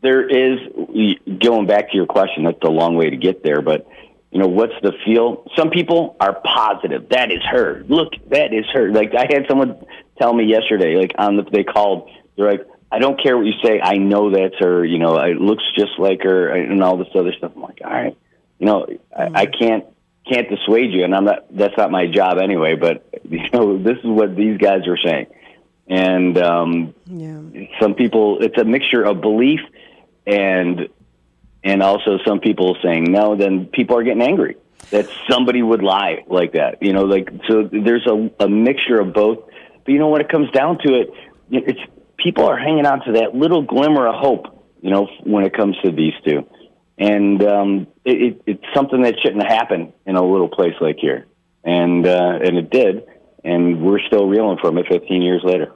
there is, going back to your question. That's a long way to get there, but what's the feel? Some people are positive that is her. Look, that is her. Like I had someone tell me yesterday, like they called. They're like, I don't care what you say. I know that's her. It looks just like her, and all this other stuff. I'm like, all right, I can't dissuade you, and I'm not. That's not my job anyway. But this is what these guys are saying, and some people, it's a mixture of belief and also some people saying no. Then people are getting angry that somebody would lie like that. So there's a mixture of both. But when it comes down to it, it's. People are hanging on to that little glimmer of hope, when it comes to these two. And it's something that shouldn't happen in a little place like here. And it did. And we're still reeling from it 15 years later.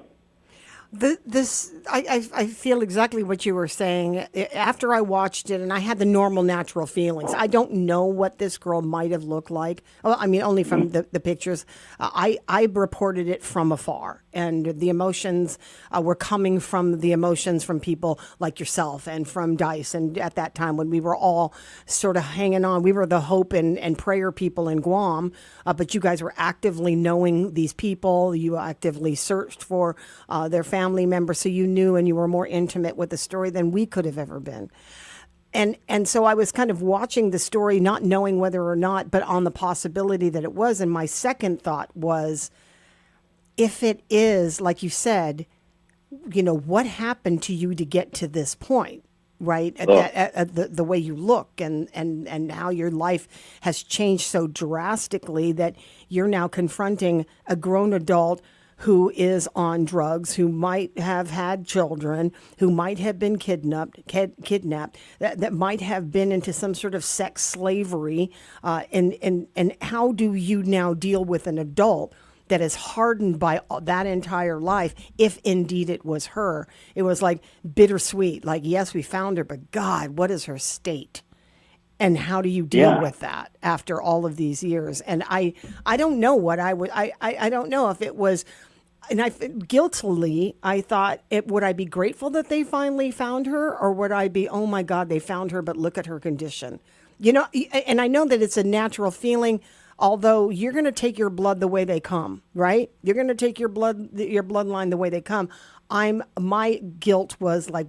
I feel exactly what you were saying. After I watched it, and I had the normal, natural feelings. I don't know what this girl might have looked like. Well, I mean, only from the pictures. I reported it from afar, and the emotions were coming from the emotions from people like yourself and from Dice. And at that time, when we were all sort of hanging on, we were the hope and prayer people in Guam. But you guys were actively knowing these people. You actively searched for their family members, so you knew and you were more intimate with the story than we could have ever been. And so I was kind of watching the story, not knowing whether or not, but on the possibility that it was. And my second thought was, if it is, like you said, what happened to you to get to this point? right? The way you look, and how your life has changed so drastically that you're now confronting a grown adult who is on drugs, who might have had children, who might have been kidnapped, that might have been into some sort of sex slavery, and how do you now deal with an adult that is hardened by that entire life, if indeed it was her? It was like bittersweet. Like, yes, we found her, but God, what is her state? And how do you deal with that after all of these years? And I don't know what I would, I don't know if it was, and guiltily, I thought, would I be grateful that they finally found her, or would I be, oh my God, they found her, but look at her condition? You know, and I know that it's a natural feeling. Although you're going to take your blood the way they come, right? You're going to take your bloodline the way they come. My guilt was like,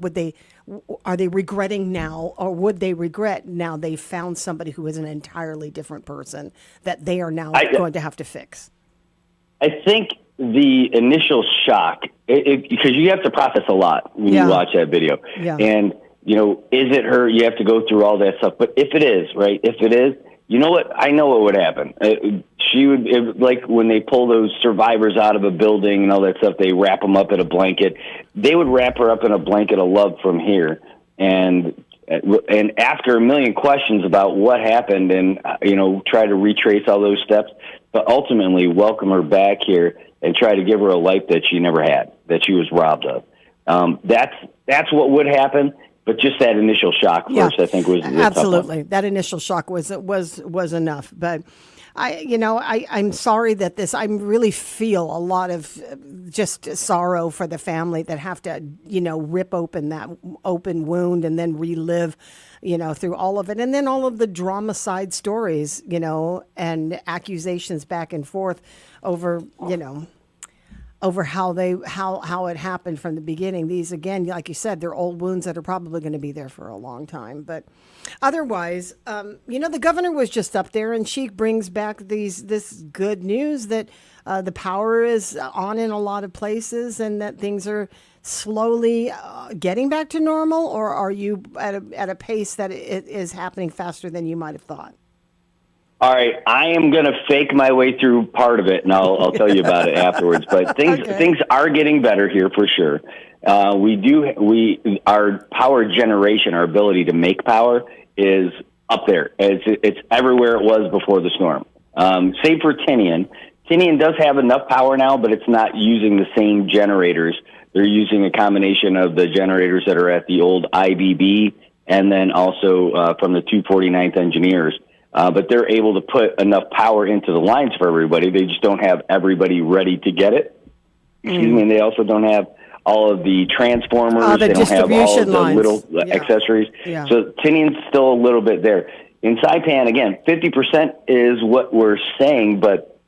are they regretting now, or would they regret now they found somebody who is an entirely different person that they are now going to have to fix?
I think the initial shock, because you have to process a lot when you watch that video. Yeah. And, you know, is it her? You have to go through all that stuff. But if it is, right, if it is, you know what? I know what would happen. Like when they pull those survivors out of a building and all that stuff, they wrap them up in a blanket. They would wrap her up in a blanket of love from here. And after a million questions about what happened and, you know, try to retrace all those steps, but ultimately welcome her back here and try to give her a life that she never had, that she was robbed of. That's what would happen. But just that initial shock first, I think, was
absolutely that initial shock was enough. But I'm sorry that I really feel a lot of just sorrow for the family that have to, you know, rip open that open wound and then relive, you know, through all of it, and then all of the drama side stories, you know, and accusations back and forth over, you know, over how it happened from the beginning. These, again, like you said, they're old wounds that are probably going to be there for a long time. But otherwise, you know, the governor was just up there, and she brings back this good news that the power is on in a lot of places, and that things are slowly getting back to normal. Or are you at a pace that it is happening faster than you might have thought?
All right, I am going to fake my way through part of it, and I'll tell you about it afterwards. But things are getting better here for sure. Our power generation, our ability to make power, is up there. It's everywhere it was before the storm. Save for Tinian. Tinian does have enough power now, but it's not using the same generators. They're using a combination of the generators that are at the old IBB, and then also from the 249th Engineers. But they're able to put enough power into the lines for everybody. They just don't have everybody ready to get it. Excuse me. And they also don't have all of the transformers. They don't have all of the little accessories. Yeah. So Tinian's still a little bit there. In Saipan, again, 50% is what we're saying, but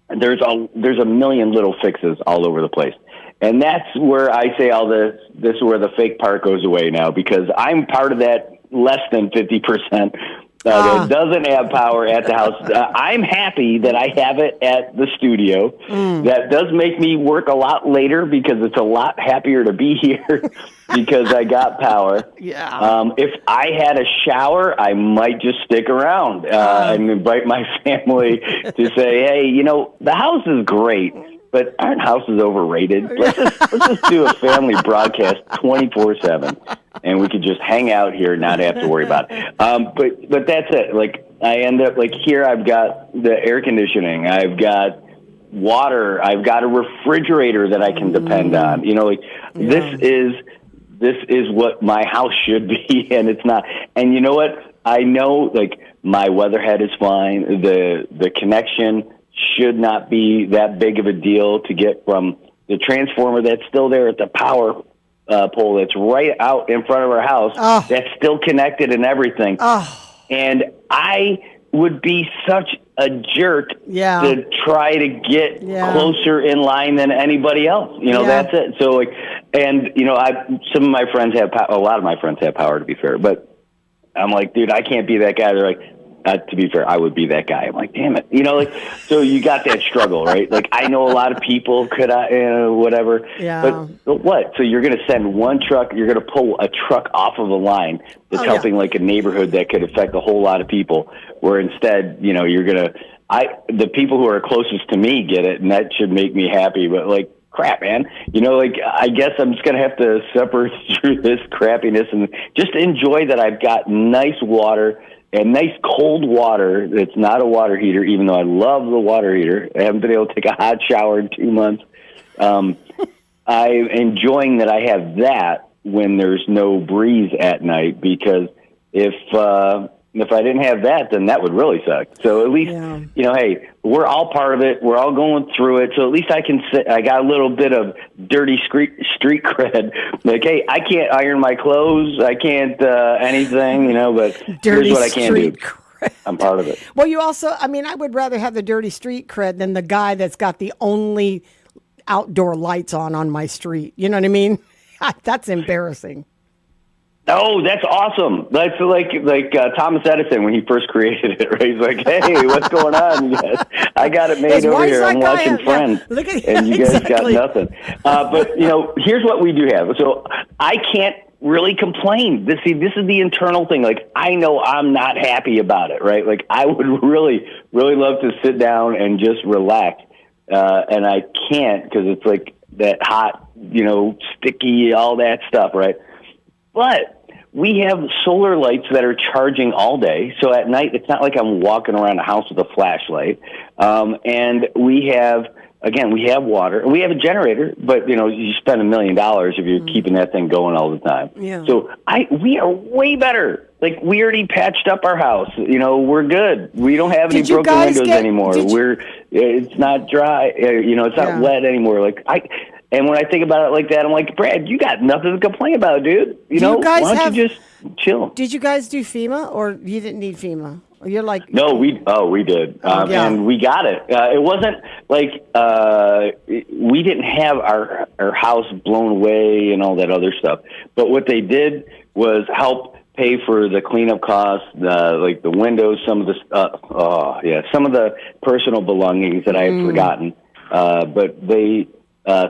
there's a million little fixes all over the place. And that's where I say all this. This is where the fake part goes away now, because I'm part of that less than 50%. That doesn't have power at the house. I'm happy that I have it at the studio. That does make me work a lot later, because it's a lot happier to be here because I got power. Yeah. If I had a shower, I might just stick around and invite my family to say, hey, you know, the house is great, but aren't houses overrated? Let's just do a family broadcast 24/7, and we could just hang out here and not have to worry about it. But that's it. Like, I end up, like, here I've got the air conditioning, I've got water, I've got a refrigerator that I can depend on. You know, like, this is what my house should be, and it's not. And you know what? I know, like, my weatherhead is fine. The connection should not be that big of a deal to get from the transformer that's still there at the power pole that's right out in front of our house, that's still connected and everything. And I would be such a jerk to try to get closer in line than anybody else. You know, that's it. So, like, and, you know, some of my friends have a lot of my friends have power, to be fair, but I'm like, dude, I can't be that guy. They're like, to be fair, I would be that guy. I'm like, damn it, so you got that struggle, right? Like, I know a lot of people could, whatever.
Yeah.
But what? So you're going to send one truck, you're going to pull a truck off of a line that's helping like a neighborhood that could affect a whole lot of people, where instead, you're going to, the people who are closest to me get it, and that should make me happy. But like, crap, man, I guess I'm just going to have to suffer through this crappiness and just enjoy that I've got nice water and nice cold water. It's not a water heater, even though I love the water heater. I haven't been able to take a hot shower in 2 months. I'm enjoying that I have that when there's no breeze at night, because if I didn't have that, then that would really suck. So at least, hey, we're all part of it. We're all going through it. So at least I can say I got a little bit of dirty street cred. Like, hey, I can't iron my clothes. I can't anything, but
dirty
here's what I can do.
Cred.
I'm part of it.
Well, you also, I would rather have the dirty street cred than the guy that's got the only outdoor lights on my street. You know what I mean? That's embarrassing.
Oh, that's awesome. That's like Thomas Edison when he first created it, right? He's like, hey, what's going on? Yes, I got it made over here. I'm watching Friends, and you guys got nothing. But, here's what we do have. So I can't really complain. This is the internal thing. Like, I know I'm not happy about it, right? Like, I would really, really love to sit down and just relax. And I can't, because it's like that hot, sticky, all that stuff, right? But we have solar lights that are charging all day. So at night, it's not like I'm walking around the house with a flashlight. And we have water. We have a generator, but, you spend $1 million if you're keeping that thing going all the time.
Yeah.
So we are way better. Like, we already patched up our house. We're good. We don't have any broken windows anymore. It's not dry. It's not wet anymore. And when I think about it like that, I'm like, Brad, you got nothing to complain about, dude. Why don't you just chill?
Did you guys do FEMA, or you didn't need FEMA? Or you're like,
no, we did, and we got it. It wasn't like we didn't have our house blown away and all that other stuff. But what they did was help pay for the cleanup costs, like the windows, some of the some of the personal belongings that I had forgotten. But they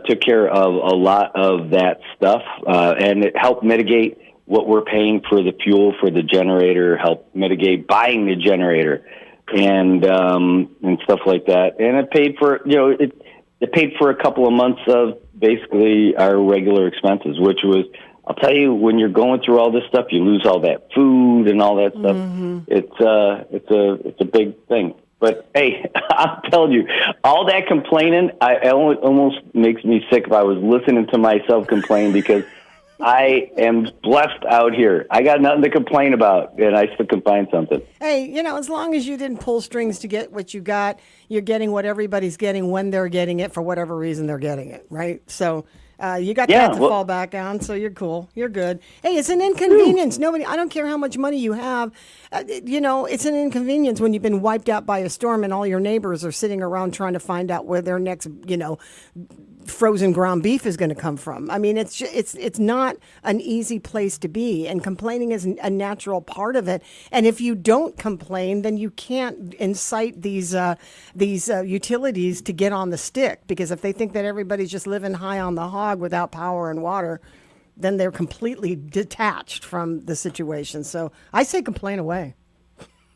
took care of a lot of that stuff, and it helped mitigate what we're paying for the fuel for the generator, helped mitigate buying the generator, and stuff like that. And it paid for it paid for a couple of months of basically our regular expenses, which was, I'll tell you, when you're going through all this stuff, you lose all that food and all that stuff. Mm-hmm. It's a big thing. But hey, I'm telling you, all that complaining, it almost makes me sick if I was listening to myself complain, because I am blessed out here. I got nothing to complain about, and I still can find something.
Hey, as long as you didn't pull strings to get what you got, you're getting what everybody's getting when they're getting it for whatever reason they're getting it, right? So you got that to fall back on, so you're cool. You're good. Hey, it's an inconvenience. I don't care how much money you have. It's an inconvenience when you've been wiped out by a storm and all your neighbors are sitting around trying to find out where their next, frozen ground beef is going to come from. I mean, it's not an easy place to be, and complaining is a natural part of it. And if you don't complain, then you can't incite these utilities to get on the stick, because if they think that everybody's just living high on the hog without power and water, then they're completely detached from the situation. So I say complain away.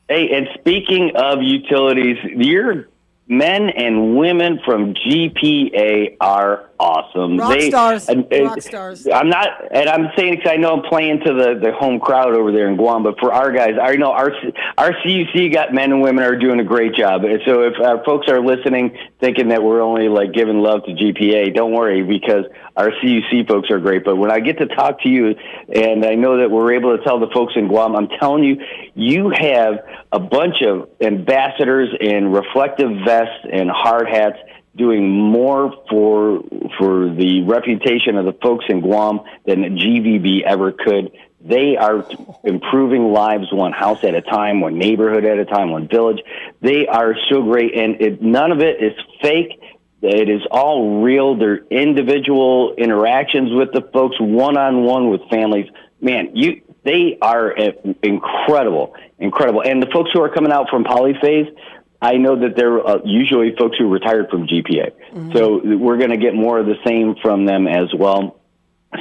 Hey, and speaking of utilities, your men and women from GPA are awesome.
Rock stars.
I'm not, and I'm saying because I know I'm playing to the home crowd over there in Guam, but for our guys, I know our CUC got men and women are doing a great job. And so if our folks are listening thinking that we're only like giving love to GPA, don't worry, because our CUC folks are great. But when I get to talk to you, and I know that we're able to tell the folks in Guam, I'm telling you, you have a bunch of ambassadors in reflective vests and hard hats doing more for the reputation of the folks in Guam than GVB ever could. They are improving lives one house at a time, one neighborhood at a time, one village. They are so great, and none of it is fake. It is all real. They're individual interactions with the folks, one-on-one with families. Man, They are incredible. And the folks who are coming out from Polyphase, I know that they're usually folks who retired from GPA. Mm-hmm. So we're going to get more of the same from them as well.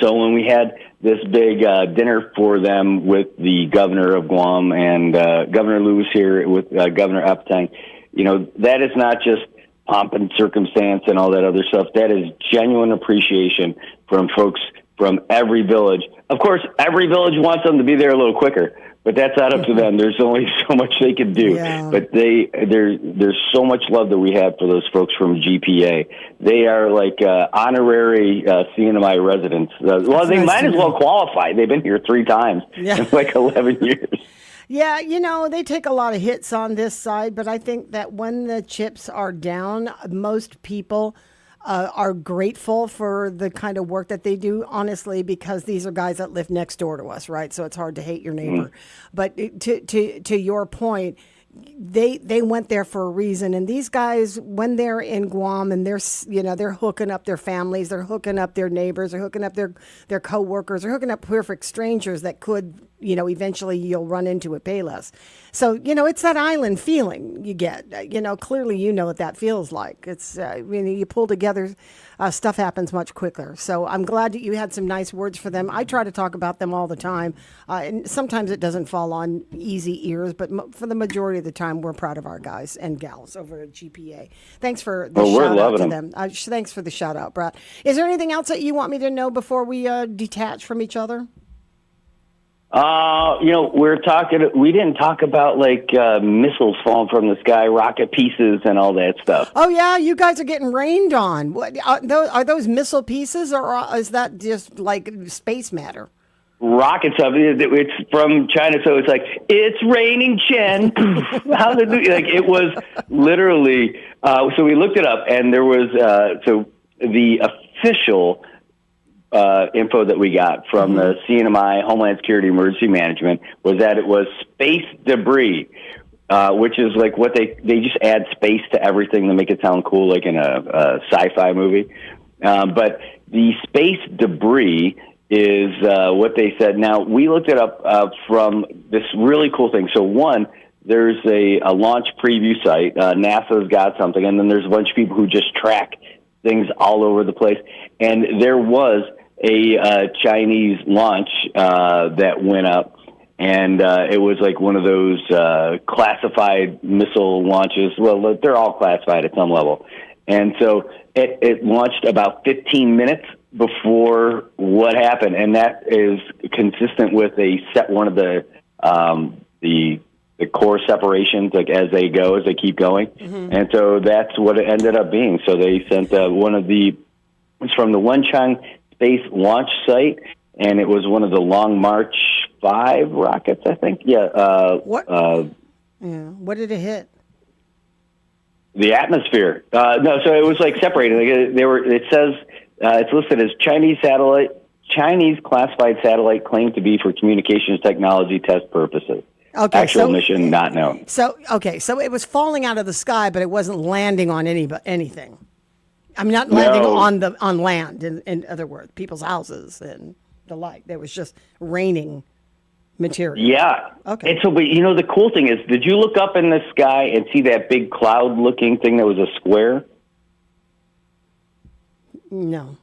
So when we had this big dinner for them with the governor of Guam and Governor Lewis here with Governor Epstein, that is not just pomp and circumstance and all that other stuff. That is genuine appreciation from folks from every village. Of course, every village wants them to be there a little quicker, but that's not up to them. There's only so much they can do. Yeah. But there's so much love that we have for those folks from GPA. They are like honorary CNMI residents. Well, they might as well qualify. They've been here 3 times in like 11 years.
Yeah, they take a lot of hits on this side, but I think that when the chips are down, most people are grateful for the kind of work that they do, honestly, because these are guys that live next door to us, right? So it's hard to hate your neighbor. But to your point, they went there for a reason, and these guys, when they're in Guam and they're hooking up their families, they're hooking up their neighbors, they're hooking up their coworkers, they're hooking up perfect strangers that could eventually you'll run into at Payless. So it's that island feeling you get. Clearly what that feels like. It's you pull together, stuff happens much quicker. So I'm glad that you had some nice words for them. I try to talk about them all the time, and sometimes it doesn't fall on easy ears, but for the majority of the time, we're proud of our guys and gals over at GPA. Thanks for the shout out to them. Thanks for the shout out, Brad. Is there anything else that you want me to know before we detach from each other?
We didn't talk about missiles falling from the sky, rocket pieces, and all that stuff.
Oh yeah, you guys are getting rained on. What are those missile pieces, or is that just like space matter?
Rocket stuff. It's from China, so it's like it's raining, Chen. It was literally. So we looked it up, and there was the official info that we got from the CNMI Homeland Security Emergency Management was that it was space debris, which is like what they just add space to everything to make it sound cool, like in a sci-fi movie. But the space debris is what they said. Now, we looked it up from this really cool thing. So one, there's a launch preview site. NASA's got something, and then there's a bunch of people who just track things all over the place. And there was a Chinese launch that went up, and it was like one of those classified missile launches. Well, they're all classified at some level. And so it launched about 15 minutes before what happened, and that is consistent with one of the core separations, like as they keep going. Mm-hmm. And so that's what it ended up being. So they sent it's from the Wenchang Space Launch Site, and it was one of the Long March 5 rockets, I think. Yeah.
What did it hit?
The atmosphere. No, so it was like separated. It says it's listed as Chinese classified satellite claimed to be for communications technology test purposes. Okay, actual mission not known.
So it was falling out of the sky, but it wasn't landing on anything. I'm not landing on land. In other words, people's houses and the like. There was just raining material.
Yeah. Okay. And so, but the cool thing is, did you look up in the sky and see that big cloud-looking thing that was a square?
No.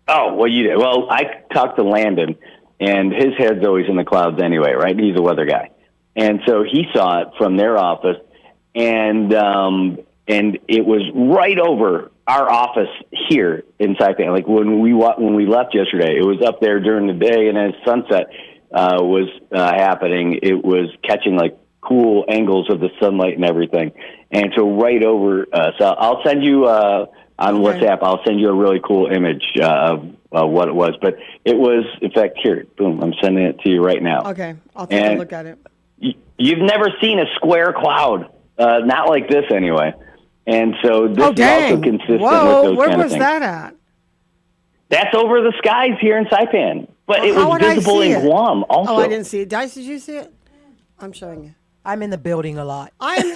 Oh, well, you did. Well, I talked to Landon, and his head's always in the clouds anyway, right? He's a weather guy. And so he saw it from their office, and it was right over our office here in Saipan. Like when we left yesterday, it was up there during the day, and as sunset was happening, it was catching like cool angles of the sunlight and everything. And so right over, so I'll send you on WhatsApp. I'll send you a really cool image of what it was. But it was, in fact, here, boom, I'm sending it to you right now.
Okay, I'll take a look at it.
You've never seen a square cloud, not like this anyway. And so this is also consistent with those
where
kind of
was
things.
that at?
That's over the skies here in Saipan. But it was visible in Guam also.
Oh, I didn't see it. Dice, did you see it? I'm showing you.
I'm in the building a lot.
I'm
in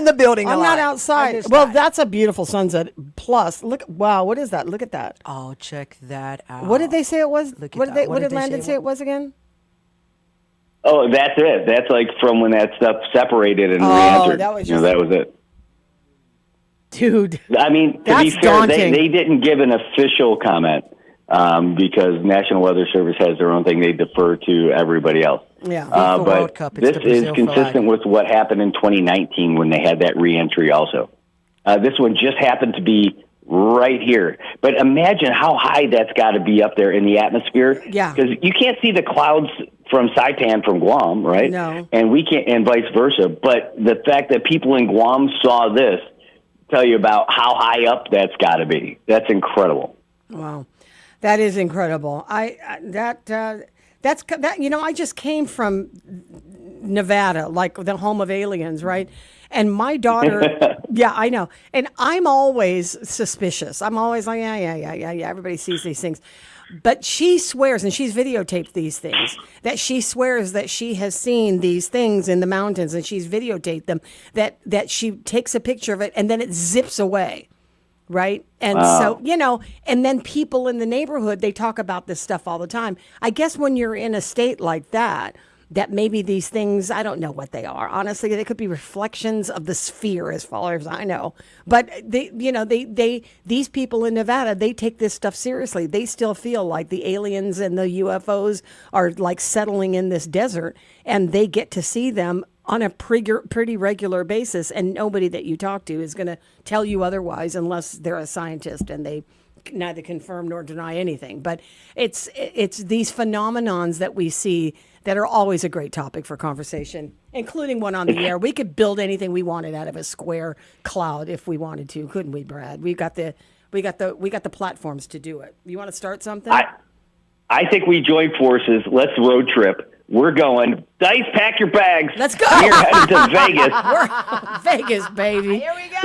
the building a
I'm
lot.
not outside. Well, that's a beautiful sunset. Plus, look, wow, what is that? Look at that.
Oh, check that out.
What did they say it was?
Look at
What did
that.
they? What did
they
Landon say it was again?
Oh, that's it. That's like from when that stuff separated and
Oh,
re-entered.
that was
You know, that was it.
Dude.
I mean, to be
That's
fair,
daunting.
they didn't give an official comment because National Weather Service has their own thing. They defer to everybody else.
Yeah.
FIFA
But
World Cup, it's
this
the
is
Brazil
consistent
flag.
with what happened in 2019 when they had that re-entry also. This one just happened to be right here. But imagine how high that's got to be up there in the atmosphere.
Yeah.
Because you can't see the clouds from Saipan from Guam, right?
No.
And we can't, and vice versa. But the fact that people in Guam saw this tell you about how high up that's got to be. That's incredible.
Wow, that is incredible. That's you know, I just came from Nevada, like the home of aliens, right? And my daughter, yeah, I know. And I'm always suspicious. I'm always like, yeah. Everybody sees these things. But she swears, and she's videotaped these things, that she swears that she has seen these things in the mountains and she's videotaped them, that she takes a picture of it and then it zips away. Right. And so, you know, and then people in the neighborhood, they talk about this stuff all the time. I guess when you're in a state like that maybe these things, I don't know what they are. Honestly, they could be reflections of the sphere as far as I know. But these people in Nevada, they take this stuff seriously. They still feel like the aliens and the UFOs are like settling in this desert, and they get to see them on a pretty regular basis, and nobody that you talk to is going to tell you otherwise unless they're a scientist and they neither confirm nor deny anything. But it's these phenomenons that we see that are always a great topic for conversation, including one on the air. We could build anything we wanted out of a square cloud if we wanted to, couldn't we, Brad? We got the platforms to do it. You want to start something?
I think we join forces. Let's road trip. We're going. Dice, pack your bags.
Let's go.
We're headed to Vegas.
We're Vegas, baby.
Here we go.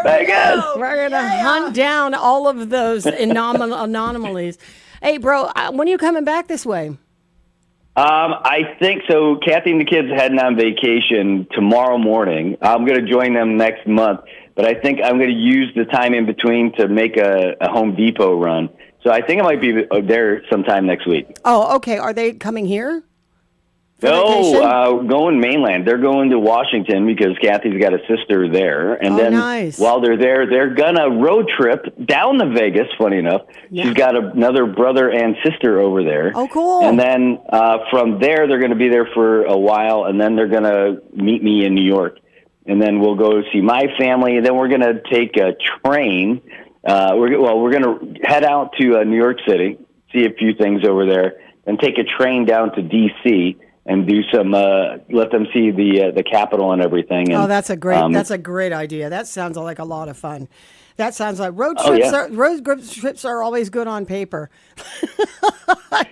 Vegas.
We're going to hunt down all of those anomalies. Hey, bro, when are you coming back this way?
I think so. Kathy and the kids are heading on vacation tomorrow morning. I'm going to join them next month, but I think I'm going to use the time in between to make a Home Depot run. So I think I might be there sometime next week.
Oh, okay. Are they coming here?
No, going mainland. They're going to Washington because Kathy's got a sister there. And then
nice.
While they're there, they're going to road trip down to Vegas, funny enough. Yeah. She's got another brother and sister over there.
Oh, cool.
And then from there, they're going to be there for a while, and then they're going to meet me in New York. And then we'll go see my family, and then we're going to take a train. We're going to head out to New York City, see a few things over there, and take a train down to D.C., and do some, let them see the Capitol and everything. And,
that's a great idea. That sounds like a lot of fun. That sounds like road trips are always good on paper.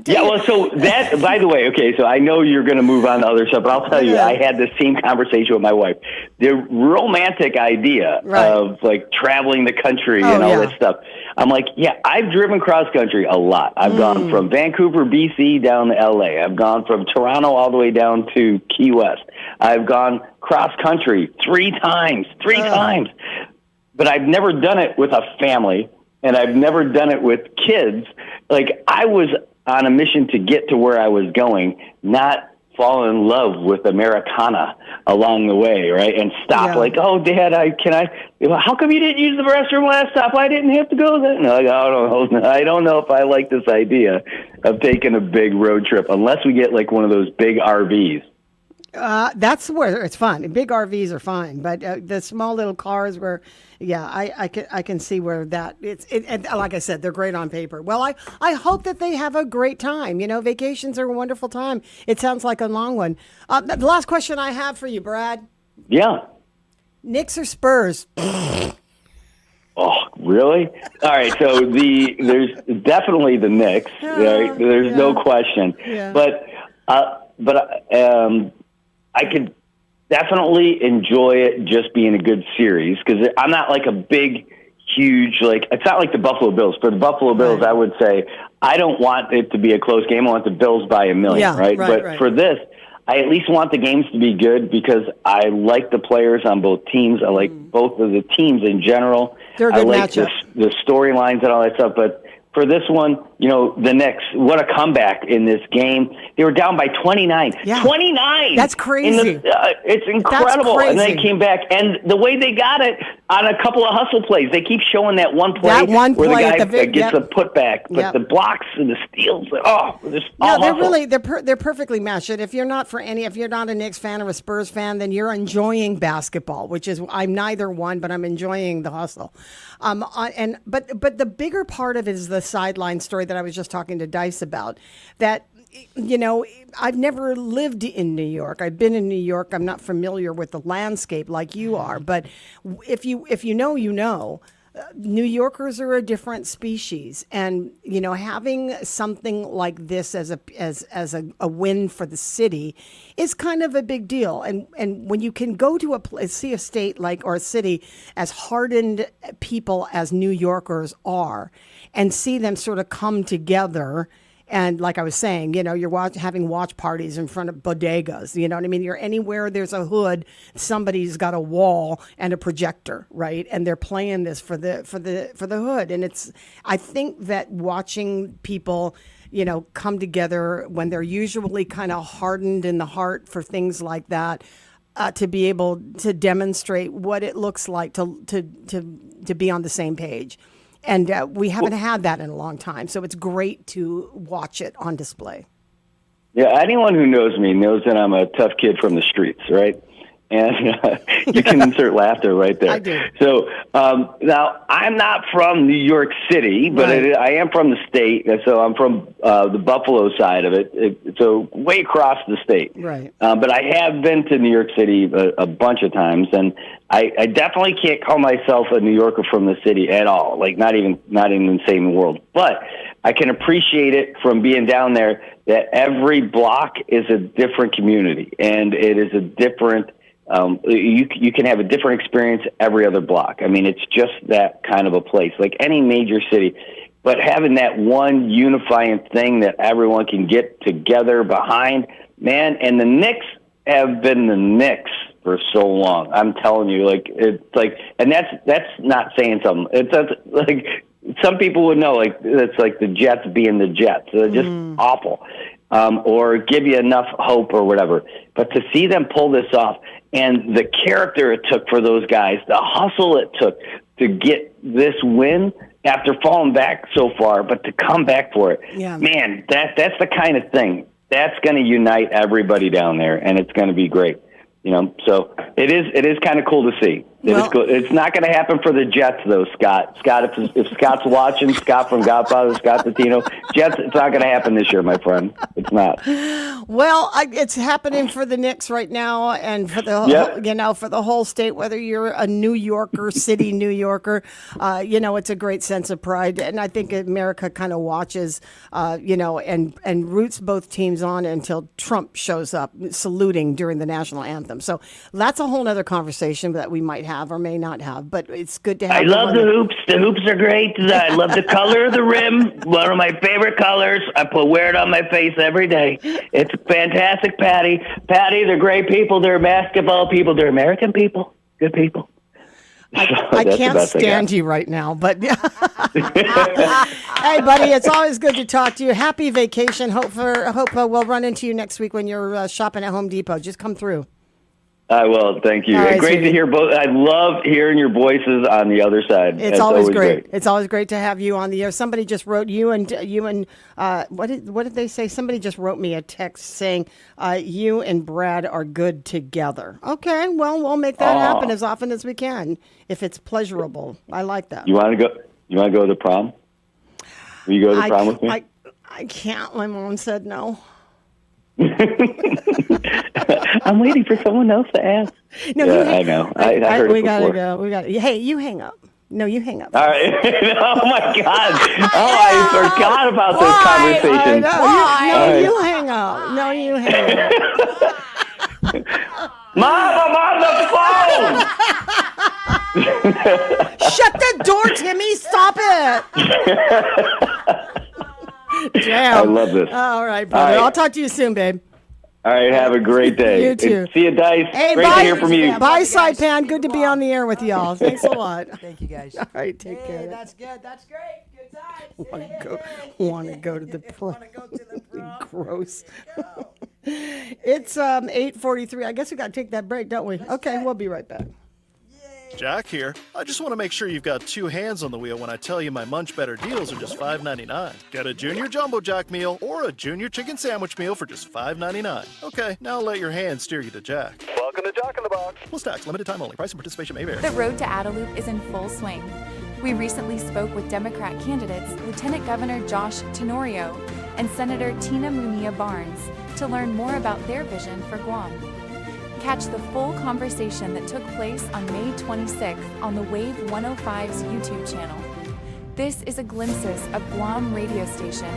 Yeah, well, so that, by the way, okay, so I know you're going to move on to other stuff, but I'll tell you, I had the same conversation with my wife. The romantic idea of, like, traveling the country and all that stuff. I'm like, yeah, I've driven cross country a lot. I've gone from Vancouver, BC, down to LA. I've gone from Toronto all the way down to Key West. I've gone cross country three times. But I've never done it with a family, and I've never done it with kids. Like, I was on a mission to get to where I was going, not fall in love with Americana along the way, right? And stop like, oh, Dad, how come you didn't use the restroom last stop? I didn't have to go there. No, I don't know if I like this idea of taking a big road trip unless we get like one of those big RVs.
That's where it's fun. Big RVs are fine, but the small little cars where, I can see where that and like I said, they're great on paper. Well, I hope that they have a great time. You know, vacations are a wonderful time. It sounds like a long one. The last question I have for you, Brad.
Yeah.
Knicks or Spurs?
Oh, really? All right. So there's definitely the Knicks. Right? There's no question. Yeah. But I could definitely enjoy it just being a good series because I'm not like a big, huge, like, it's not like the Buffalo Bills. For the Buffalo Bills, I would say I don't want it to be a close game. I want the Bills by a million, right? But for this, I at least want the games to be good because I like the players on both teams. I like both of the teams in general.
They're a
I
good
like
matchup.
the storylines and all that stuff. But for this one, the Knicks, what a comeback in this game. They were down by 29.
Yeah.
29!
That's crazy.
It's incredible.
That's
And they
crazy.
came back. And the way they got it on a couple of hustle plays, they keep showing that one play,
That one
where
play
the
at
guy
the very-
gets
yep.
a putback. But
Yep.
the blocks and the steals,
No,
all
they're
hustle.
really they're perfectly matched. And if you're not a Knicks fan or a Spurs fan, then you're enjoying basketball, which is I'm neither one, but I'm enjoying the hustle. But the bigger part of it is the sideline story that I was just talking to Dice about. That I've never lived in New York. I've been in New York. I'm not familiar with the landscape like you are, but if you know, you know. New Yorkers are a different species, and having something like this as a win for the city is kind of a big deal. And when you can go to see a state or a city as hardened people as New Yorkers are, and see them sort of come together. And like I was saying, you're having watch parties in front of bodegas. You know what I mean? You're anywhere there's a hood, somebody's got a wall and a projector, right? And they're playing this for the hood. And I think that watching people, come together when they're usually kind of hardened in the heart for things like that, to be able to demonstrate what it looks like to be on the same page. And we haven't had that in a long time. So it's great to watch it on display.
Yeah, anyone who knows me knows that I'm a tough kid from the streets, right? And you can insert laughter right there.
I do.
So now, I'm not from New York City, but
Right.
I am from the state. So I'm from the Buffalo side of it. So way across the state.
Right.
But I have been to New York City a bunch of times, and I definitely can't call myself a New Yorker from the city at all. Like not even in the same world. But I can appreciate it from being down there that every block is a different community, and it is a different. You can have a different experience every other block. I mean, it's just that kind of a place, like any major city. But having that one unifying thing that everyone can get together behind, man, and the Knicks have been the Knicks for so long. I'm telling you, and that's not saying something. It's like some people would know, it's like the Jets being the Jets. They're just awful, or give you enough hope or whatever. But to see them pull this off, and the character it took for those guys, the hustle it took to get this win after falling back so far, but to come back for it, man, that's the kind of thing that's going to unite everybody down there, and it's going to be great. So it is kind of cool to see. It's not going to happen for the Jets, though, Scott. Scott, if Scott's watching, Scott from Godfather, Scott Patino, Jets, it's not going to happen this year, my friend. It's not.
Well, it's happening for the Knicks right now, and for the for the whole state. Whether you're a New Yorker, city New Yorker, it's a great sense of pride, and I think America kind of watches, and roots both teams on until Trump shows up saluting during the national anthem. So that's a whole other conversation that we might have or may not have, but it's good to have.
I love the hoops. The hoops are great. I love the color of the rim. One of my favorite colors. I wear it on my face every day. It's fantastic, Patti. Patti, they're great people. They're basketball people. They're American people. Good people.
I can't stand you right now, but hey, buddy, it's always good to talk to you. Happy vacation. Hope we'll run into you next week when you're shopping at Home Depot. Just come through.
I will. Thank you.
Right,
great
sweetie.
to hear both. I love hearing your voices on the other side.
It's always great. It's always great to have you on the air. Somebody just wrote you and what did they say? Somebody just wrote me a text saying you and Brad are good together. Okay, well, we'll make that happen as often as we can if it's pleasurable. I like that.
You want to go? You want to go to the prom? Will you go to the prom with me?
I can't. My mom said no.
I'm waiting for someone else to ask.
No,
I know. I heard
we
it
gotta
before.
go. We got. Hey, you hang up. No, you hang up.
All right. Oh my God! Oh, I forgot about this conversation.
No, you hang up. No, you hang up.
Mom, I'm on the phone.
Shut the door, Timmy. Stop it. Damn.
I love this.
All right, brother.
All right.
I'll talk to you soon, babe.
All right, have a great day.
You too.
See you, Dice.
Hey,
Great to hear from you.
Bye, Saipan. Good to be on the air with y'all. Thanks a lot.
Thank you, guys.
All right, take care.
That's good. That's great. Good times.
Want to go to the prom? Gross. It's 8:43. I guess we got to take that break, don't we? Okay, we'll be right back.
Jack here. I just want to make sure you've got two hands on the wheel when I tell you my Munch Better deals are just $5.99. Get a Junior Jumbo Jack meal or a Junior Chicken Sandwich meal for just $5.99. Okay, now let your hands steer you to Jack. Welcome to Jack in the Box. Plus tax, limited time only. Price and participation may vary.
The road to Adelup is in full swing. We recently spoke with Democrat candidates Lieutenant Governor Josh Tenorio and Senator Tina Munilla Barnes to learn more about their vision for Guam. Catch the full conversation that took place on May 26th on the Wave 105's YouTube channel. This is a glimpses of Guam radio station.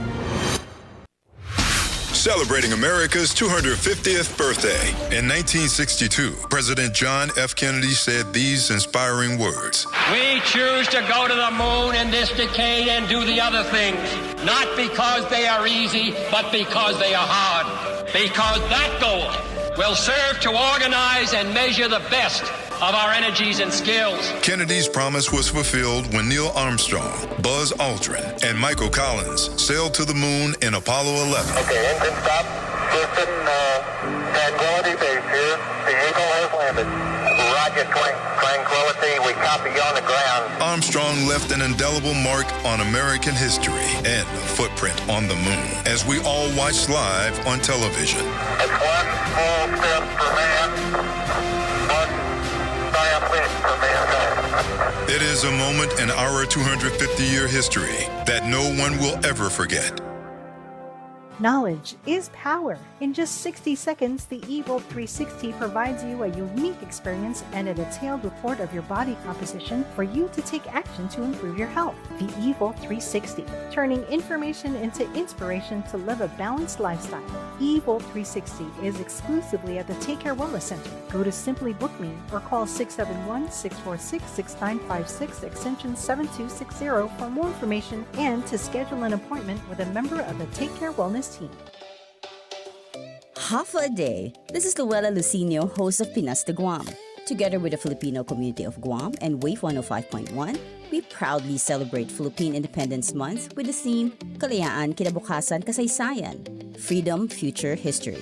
Celebrating America's 250th birthday. In 1962, President John F. Kennedy said these inspiring words.
We choose to go to the moon in this decade and do the other things, not because they are easy, but because they are hard. Because that goal will serve to organize and measure the best of our energies and skills.
Kennedy's promise was fulfilled when Neil Armstrong, Buzz Aldrin, and Michael Collins sailed to the moon in Apollo 11.
Okay, engine stop. Houston, Tranquility Base here. The Eagle has landed. Roger, Tranquility. We copy you on the ground.
Armstrong left an indelible mark on American history and a footprint on the moon, as we all watched live on television.
It's one small step for man, one giant leap for mankind.
It is a moment in our 250-year history that no one will ever forget.
Knowledge is power. In just 60 seconds, the Evo 360 provides you a unique experience and a detailed report of your body composition for you to take action to improve your health. The Evo 360, turning information into inspiration to live a balanced lifestyle. Evo 360 is exclusively at the Take Care Wellness Center. Go to Simply Book Me or call 671-646-6956 extension 7260 for more information and to schedule an appointment with a member of the Take Care Wellness team.
Half a day. This is Luella Lucinio, host of Pinas de Guam. Together with the Filipino community of Guam and Wave 105.1, we proudly celebrate Philippine Independence Month with the theme Kalayaan, Kinabukasan, Kasaysayan, Freedom, Future, History.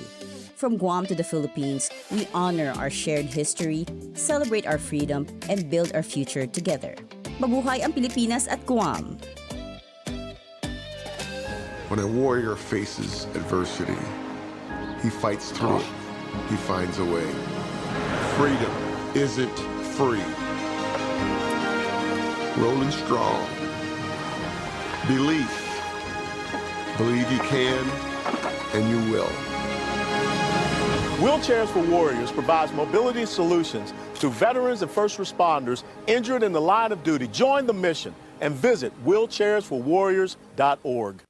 From Guam to the Philippines, we honor our shared history, celebrate our freedom, and build our future together. Mabuhay ang Pilipinas at Guam!
When a warrior faces adversity, he fights through it. He finds a way. Freedom isn't free. Rolling strong. Belief. Believe you can, and you will.
Wheelchairs for Warriors provides mobility solutions to veterans and first responders injured in the line of duty. Join the mission and visit wheelchairsforwarriors.org.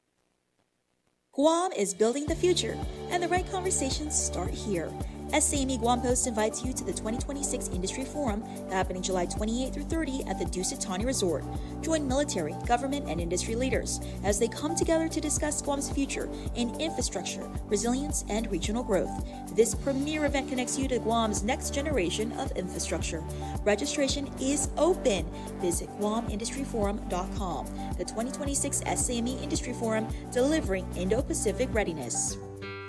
Guam is building the future, and the right conversations start here. SAME Guam Post invites you to the 2026 Industry Forum happening July 28 through 30 at the Dusitani Resort. Join military, government, and industry leaders as they come together to discuss Guam's future in infrastructure, resilience, and regional growth. This premier event connects you to Guam's next generation of infrastructure. Registration is open. Visit GuamIndustryForum.com. The 2026 SAME Industry Forum, delivering Indo-Pacific readiness.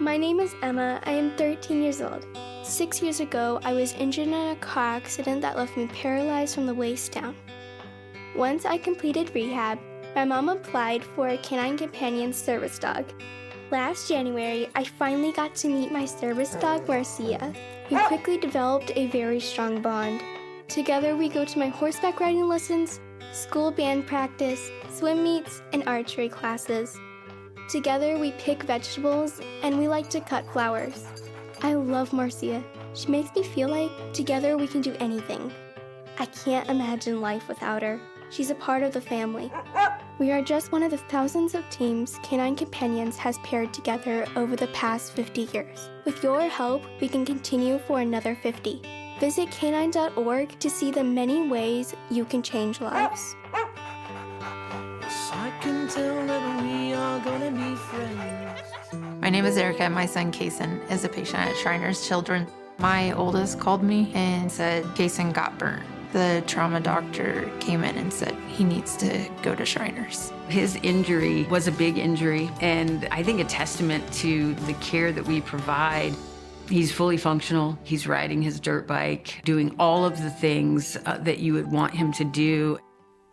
My name is Emma. I am 13 years old. 6 years ago, I was injured in a car accident that left me paralyzed from the waist down. Once I completed rehab, my mom applied for a canine companion service dog. Last January, I finally got to meet my service dog, Marcia. We quickly developed a very strong bond. Together, we go to my horseback riding lessons, school band practice, swim meets, and archery classes. Together, we pick vegetables, and we like to cut flowers. I love Marcia. She makes me feel like together we can do anything. I can't imagine life without her. She's a part of the family. We are just one of the thousands of teams Canine Companions has paired together over the past 50 years. With your help, we can continue for another 50. Visit canine.org to see the many ways you can change lives.
I can tell that we are gonna be friends.
My name is Erica, and my son, Kason, is a patient at Shriners Children. My oldest called me and said Kason got burnt. The trauma doctor came in and said he needs to go to Shriners.
His injury was a big injury, and I think a testament to the care that we provide. He's fully functional. He's riding his dirt bike, doing all of the things that you would want him to do.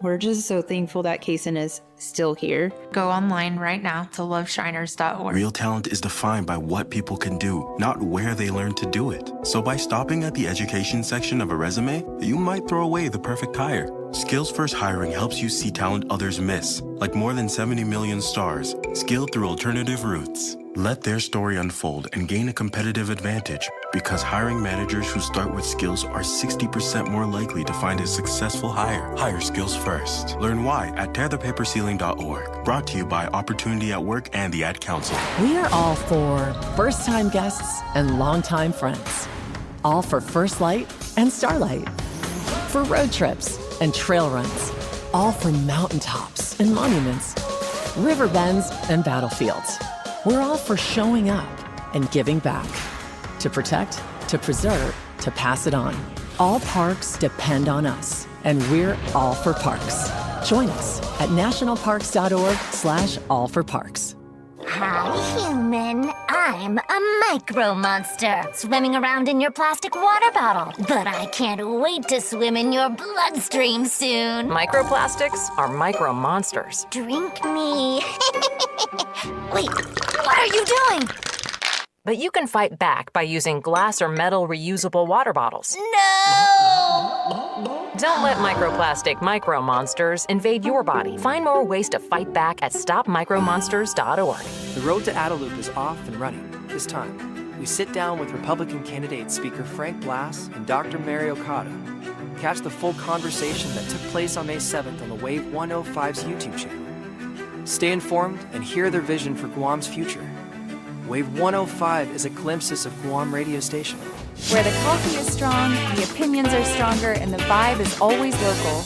We're just so thankful that Kason is still here. Go online right now to loveshriners.org.
Real talent is defined by what people can do, not where they learn to do it. So by stopping at the education section of a resume, you might throw away the perfect hire. Skills First Hiring helps you see talent others miss, like more than 70 million stars, skilled through alternative routes. Let their story unfold and gain a competitive advantage, because hiring managers who start with skills are 60% more likely to find a successful hire. Hire skills first. Learn why at tearthepaperceiling.org. Brought to you by Opportunity at Work and the Ad Council.
We are all for first-time guests and long-time friends. All for First Light and Starlight. For road trips and trail runs. All for mountaintops and monuments. River bends and battlefields. We're all for showing up and giving back. To protect, to preserve, to pass it on. All parks depend on us, and we're all for parks. Join us at nationalparks.org/allforparks.
Hi, human. I'm a micro monster, swimming around in your plastic water bottle. But I can't wait to swim in your bloodstream soon.
Microplastics are micro monsters.
Drink me. Wait, what are you doing?
But you can fight back by using glass or metal reusable water bottles.
No!
Don't let microplastic micro monsters invade your body. Find more ways to fight back at stopmicromonsters.org.
The road to Adaloop is off and running. This time, we sit down with Republican candidate Speaker Frank Blass and Dr. Mary Okada. Catch the full conversation that took place on May 7th on the Wave 105's YouTube channel. Stay informed and hear their vision for Guam's future. Wave 105 is a glimpses of Guam radio station.
Where the coffee is strong, the opinions are stronger, and the vibe is always local.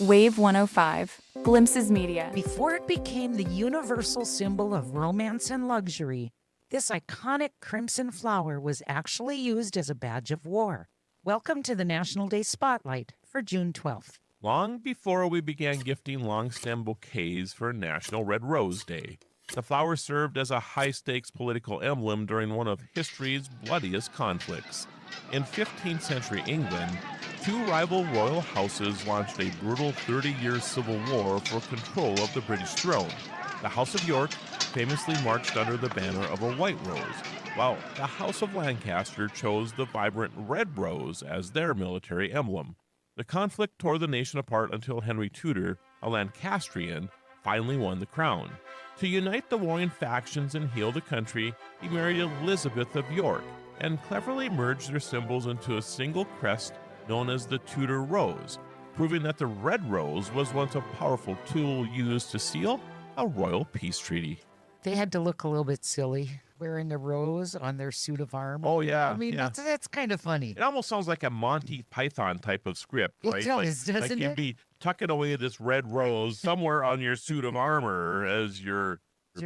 Wave 105, Glimpses Media.
Before it became the universal symbol of romance and luxury, this iconic crimson flower was actually used as a badge of war. Welcome to the National Day Spotlight for June 12th.
Long before we began gifting long-stem bouquets for National Red Rose Day, the flower served as a high-stakes political emblem during one of history's bloodiest conflicts. In 15th century England, two rival royal houses launched a brutal 30-year civil war for control of the British throne. The House of York famously marched under the banner of a white rose, while the House of Lancaster chose the vibrant red rose as their military emblem. The conflict tore the nation apart until Henry Tudor, a Lancastrian, finally won the crown. To unite the warring factions and heal the country, he married Elizabeth of York and cleverly merged their symbols into a single crest known as the Tudor rose, proving that the red rose was once a powerful tool used to seal a royal peace treaty.
They had to look a little bit silly, wearing the rose on their suit of armor.
Oh, yeah.
I mean,
yeah.
That's kind of funny.
It almost sounds like a Monty Python type of script, right?
It does, doesn't
like you'd be tucking away this red rose somewhere on your suit of armor as you're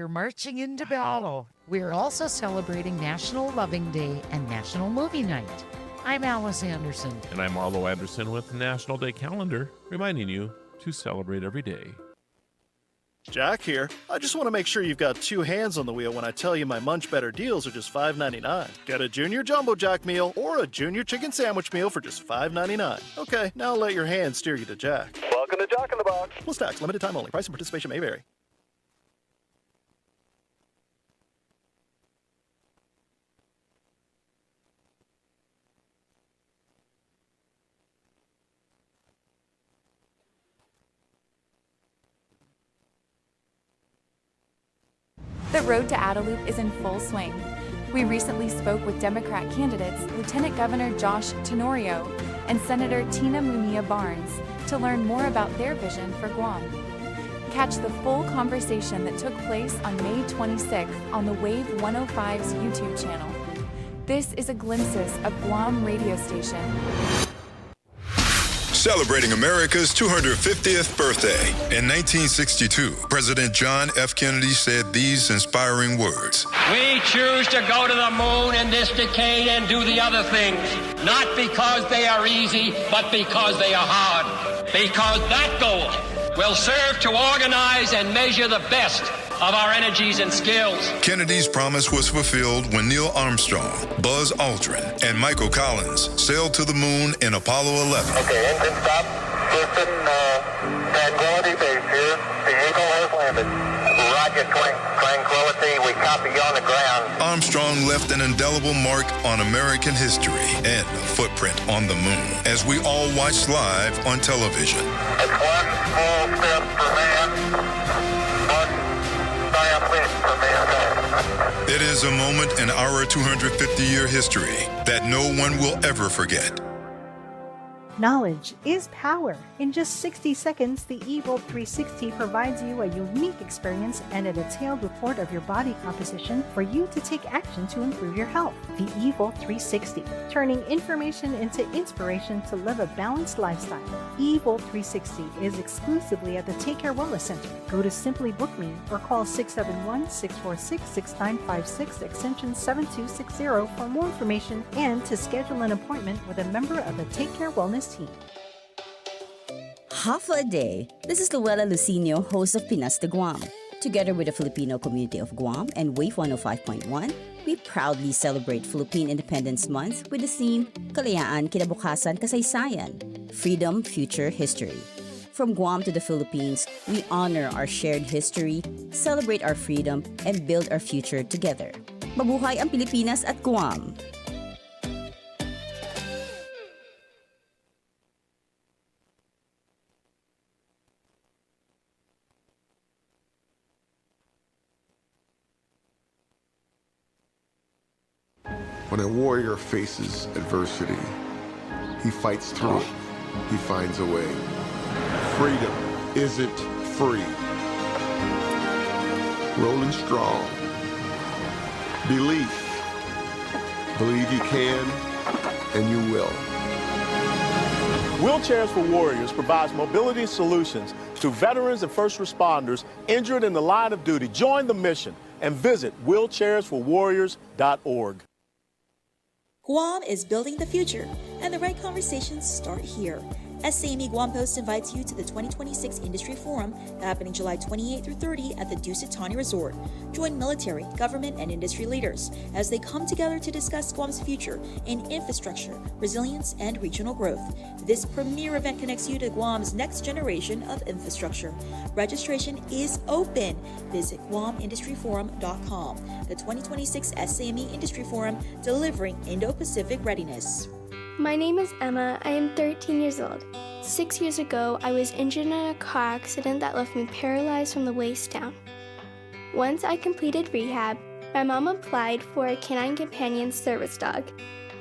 marching into battle. We're also celebrating National Loving Day and National Movie Night. I'm Alice Anderson.
And I'm Arlo Anderson with the National Day Calendar, reminding you to celebrate every day.
Jack here. I just want to make sure you've got two hands on the wheel when I tell you my Munch Better deals are just $5.99. Get a Junior Jumbo Jack meal or a Junior Chicken Sandwich meal for just $5.99. Okay, now let your hands steer you to Jack.
Welcome to Jack in the Box.
Plus tax, limited time only. Price and participation may vary.
The road to Adaloop is in full swing. We recently spoke with Democrat candidates Lieutenant Governor Josh Tenorio and Senator Tina Munilla Barnes to learn more about their vision for Guam. Catch the full conversation that took place on May 26th on the Wave 105's YouTube channel. This is a glimpses of Guam radio station.
celebrating America's 250th birthday. In 1962, President John F. Kennedy said these inspiring words.
We choose to go to the moon in this decade and do the other things, not because they are easy, but because they are hard. Because that goal will serve to organize and measure the best of our energies and skills.
Kennedy's promise was fulfilled when Neil Armstrong, Buzz Aldrin, and Michael Collins sailed to the moon in Apollo 11.
Okay, engine stop. Houston, Tranquility Base here. The Eagle has landed. Roger, Tranquility. We copy you on the ground.
Armstrong left an indelible mark on American history and a footprint on the moon, as we all watched live on television.
It's one small step for man, one giant leap for mankind.
It is a moment in our 250-year history that no one will ever forget.
Knowledge is power. In just 60 seconds, the Evolt 360 provides you a unique experience and a detailed report of your body composition for you to take action to improve your health. The Evolt 360, turning information into inspiration to live a balanced lifestyle. Evolt 360 is exclusively at the Take Care Wellness Center. Go to Simply Book Me or call 671-646-6956 extension 7260 for more information and to schedule an appointment with a member of the Take Care Wellness team.
Half a day. This is Luella Lucinio, host of Pinas de Guam. Together with the Filipino community of Guam and Wave 105.1, we proudly celebrate Philippine Independence Month with the theme Kalayaan, Kinabukasan, Kasaysayan, Freedom, Future, History. From Guam to the Philippines, we honor our shared history, celebrate our freedom, and build our future together. Mabuhay ang Pilipinas at Guam!
When a warrior faces adversity, he fights through it. He finds a way. Freedom isn't free. Rolling strong. Belief. Believe you can, and you will.
Wheelchairs for Warriors provides mobility solutions to veterans and first responders injured in the line of duty. Join the mission and visit wheelchairsforwarriors.org.
Guam is building the future, and the right conversations start here. SAME Guam Post invites you to the 2026 Industry Forum happening July 28 through 30 at the Dusit Tani Resort. Join military, government, and industry leaders as they come together to discuss Guam's future in infrastructure, resilience, and regional growth. This premier event connects you to Guam's next generation of infrastructure. Registration is open. Visit GuamIndustryForum.com. The 2026 SAME Industry Forum, delivering Indo-Pacific readiness.
My name is Emma. I am 13 years old. 6 years ago, I was injured in a car accident that left me paralyzed from the waist down. Once I completed rehab, my mom applied for a canine companion service dog.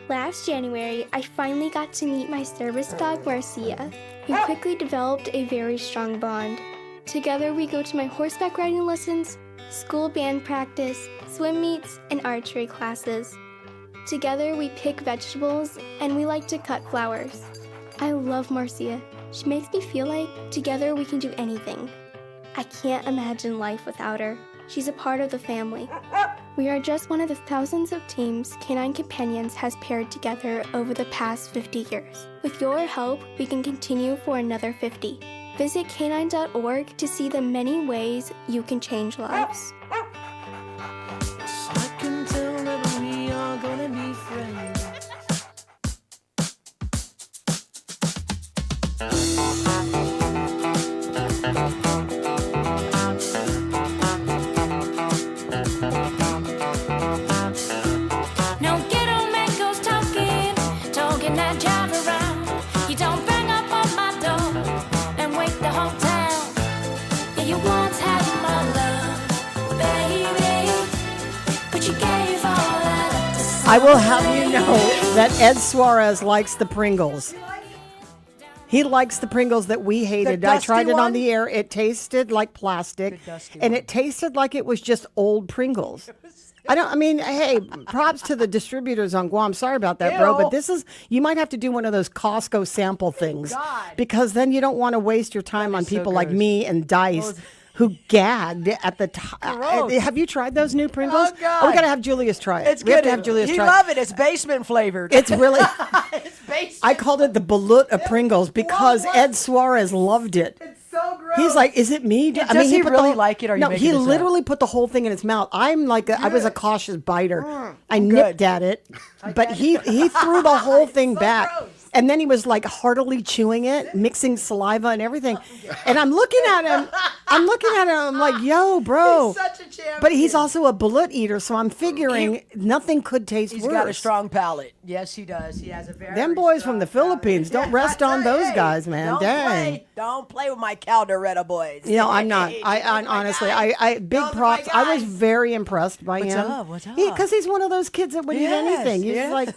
Last January, I finally got to meet my service dog, Marcia. We quickly developed a very strong bond. Together, we go to my horseback riding lessons, school band practice, swim meets, and archery classes. Together, we pick vegetables, and we like to cut flowers. I love Marcia. She makes me feel like together we can do anything. I can't imagine life without her. She's a part of the family. We are just one of the thousands of teams Canine Companions has paired together over the past 50 years. With your help, we can continue for another 50. Visit canine.org to see the many ways you can change lives.
I can tell that we are gonna be friends.
No ghetto man goes talking that jive around. You don't bang up on my door and wake the whole town. Yeah, you once had my love, baby, but you gave all that.
I will have you know that Ed Suarez likes the Pringles. He likes the Pringles that we hated. I tried it on the air. It tasted like plastic, and it tasted like it was just old Pringles. Hey, props to the distributors on Guam. Sorry about that, bro, but you might have to do one of those Costco sample things because then you don't want to waste your time on people like me and Dice who gagged at the time. Have you tried those new Pringles?
Oh, God.
We got to have Julius try it.
It's
we have
good.
to have Julius
You
try
love it. It's basement flavored.
It's really...
It's basement.
I called it the balut of Pringles because Ed Suarez loved it.
So gross.
He's like, is it me?
Does he
put
really like it? Or are you
no,
making
he
this up?
literally put the whole thing in his mouth. I'm like, I was a cautious biter. I nipped at it, but he threw the whole thing back. And then he was like heartily chewing it, mixing saliva and everything. And I'm looking at him. I'm like, yo, bro.
He's such a champion.
But he's also a balut eater, so I'm figuring nothing could taste worse.
He's got a strong palate. Yes, he does. He has a very
Them boys from the Philippines, don't rest on those guys, man. Dang.
Don't play with my Calderetta boys.
You know, I'm not. I honestly, I big props. I was very impressed by him.
What's up?
Because he's one of those kids that would eat anything. He's like,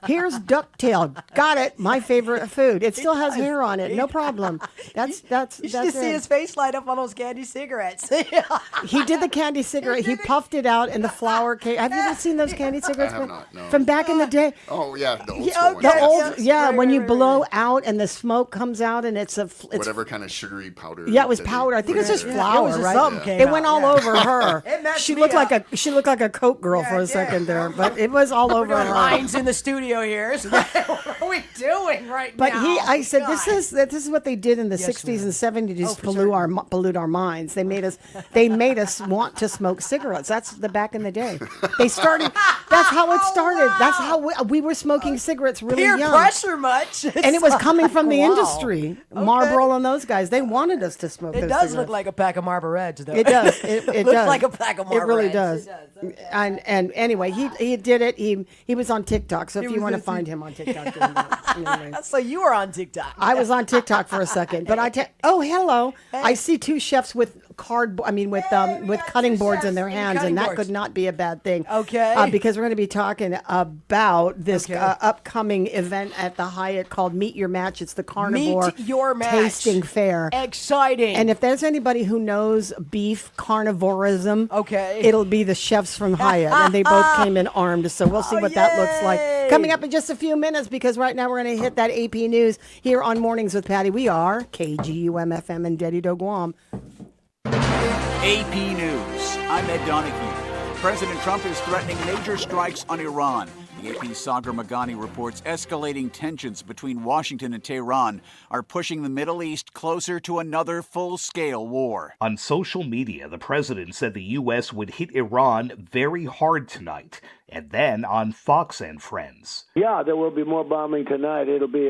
here's ducktail. Got it. My favorite food. It still has hair on it. No problem. That's
You should see his face light up on those candy cigarettes.
He did the candy cigarette. He puffed it out and the flower cake. Have you ever seen those candy cigarettes?
I have not, no.
From back in the day.
Oh, yeah. The old school ones.
When you blow out and the smoke comes out and it's
whatever kind of sugary powder.
Yeah, it was powder. I think it was just flour, right? It went all over her. She looked like a Coke girl for a second there, but it was all over her.
Lines in the studio here. What are we doing right
but
now?
I said, this is what they did in the 60s and 70s to pollute our minds. They made us want to smoke cigarettes. That's the back in the day. They started. That's how it started. That's how we were smoking cigarettes really
Peer
young.
pressure much.
And it was coming from the
Wow.
industry. Marlboro and those guys, they wanted us to smoke.
It
those
does
cigarettes.
look like a pack of Marlboro Reds, though.
It does. It
looks
does.
like a pack of Marlboro
It really
Reds.
does. And anyway, he did it. He was on TikTok. So if you want to find him on TikTok, doing that, anyway.
So you were on TikTok.
I was on TikTok for a second, but hello.
Hey.
I see two chefs with with cutting boards in their hands, and that could not be a bad thing.
Okay.
Because we're going to be talking about this upcoming event at the Hyatt called Meet Your Match. It's the Carnivore
Meet Your Match.
Tasting Fair.
Exciting.
And if there's anybody who knows beef carnivorism,
okay,
it'll be the chefs from Hyatt, and they both came in armed. So we'll see what that looks like coming up in just a few minutes. Because right now we're going to hit that AP News here on Mornings with Patti. We are KGUM FM and Daddy Do Guam.
AP News. I'm Ed Donahue. President Trump is threatening major strikes on Iran. The AP's Sagar Magani reports escalating tensions between Washington and Tehran are pushing the Middle East closer to another full-scale war.
On social media, the president said the U.S. would hit Iran very hard tonight. And then on Fox and Friends.
Yeah, there will be more bombing tonight. It'll be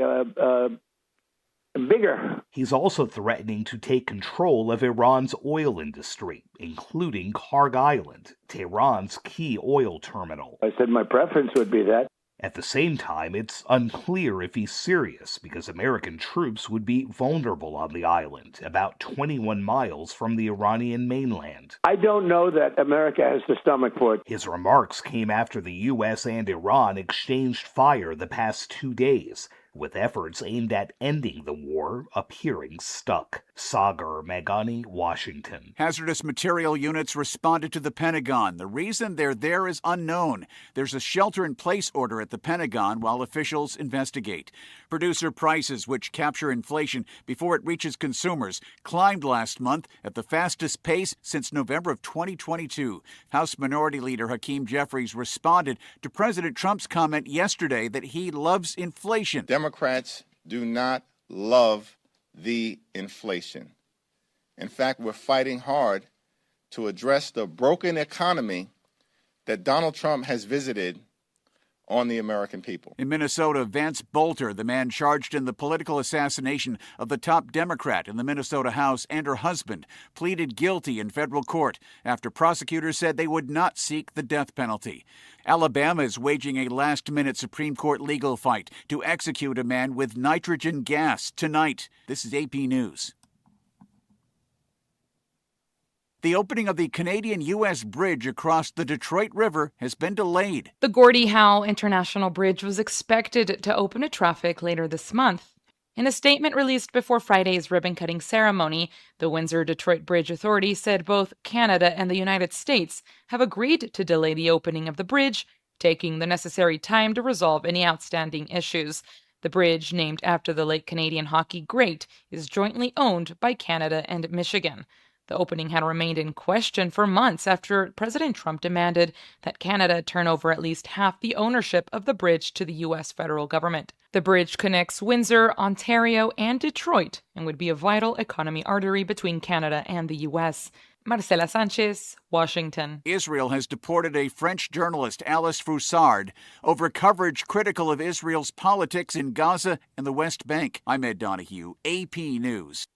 bigger.
He's also threatening to take control of Iran's oil industry, including Karg Island, Tehran's key oil terminal.
I said my preference would be that.
At the same time, it's unclear if he's serious because American troops would be vulnerable on the island, about 21 miles from the Iranian mainland.
I don't know that America has the stomach for it.
His remarks came after the U.S. and Iran exchanged fire the past 2 days, with efforts aimed at ending the war appearing stuck. Sagar Magani, Washington.
Hazardous material units responded to the Pentagon. The reason they're there is unknown. There's a shelter-in-place order at the Pentagon while officials investigate. Producer prices, which capture inflation before it reaches consumers, climbed last month at the fastest pace since November of 2022. House Minority Leader Hakeem Jeffries responded to President Trump's comment yesterday that he loves inflation.
Democrats do not love the inflation. In fact, we're fighting hard to address the broken economy that Donald Trump has visited on the American people.
In Minnesota, Vance Bolter, the man charged in the political assassination of the top Democrat in the Minnesota House and her husband, pleaded guilty in federal court after prosecutors said they would not seek the death penalty. Alabama is waging a last-minute Supreme Court legal fight to execute a man with nitrogen gas tonight. This is AP News. The opening of the Canadian-U.S. bridge across the Detroit River has been delayed.
The Gordie Howe International Bridge was expected to open to traffic later this month.
In a statement released before Friday's ribbon-cutting ceremony, the Windsor-Detroit Bridge Authority said both Canada and the United States have agreed to delay the opening of the bridge, taking the necessary time to resolve any outstanding issues. The bridge, named after the late Canadian hockey great, is jointly owned by Canada and Michigan. The opening had remained in question for months after President Trump demanded that Canada turn over at least half the ownership of the bridge to the U.S. federal government. The bridge connects Windsor, Ontario, and Detroit and would be a vital economy artery between Canada and the U.S. Marcela Sanchez, Washington.
Israel has deported a French journalist, Alice Froussard, over coverage critical of Israel's politics in Gaza and the West Bank. I'm Ed Donahue, AP News.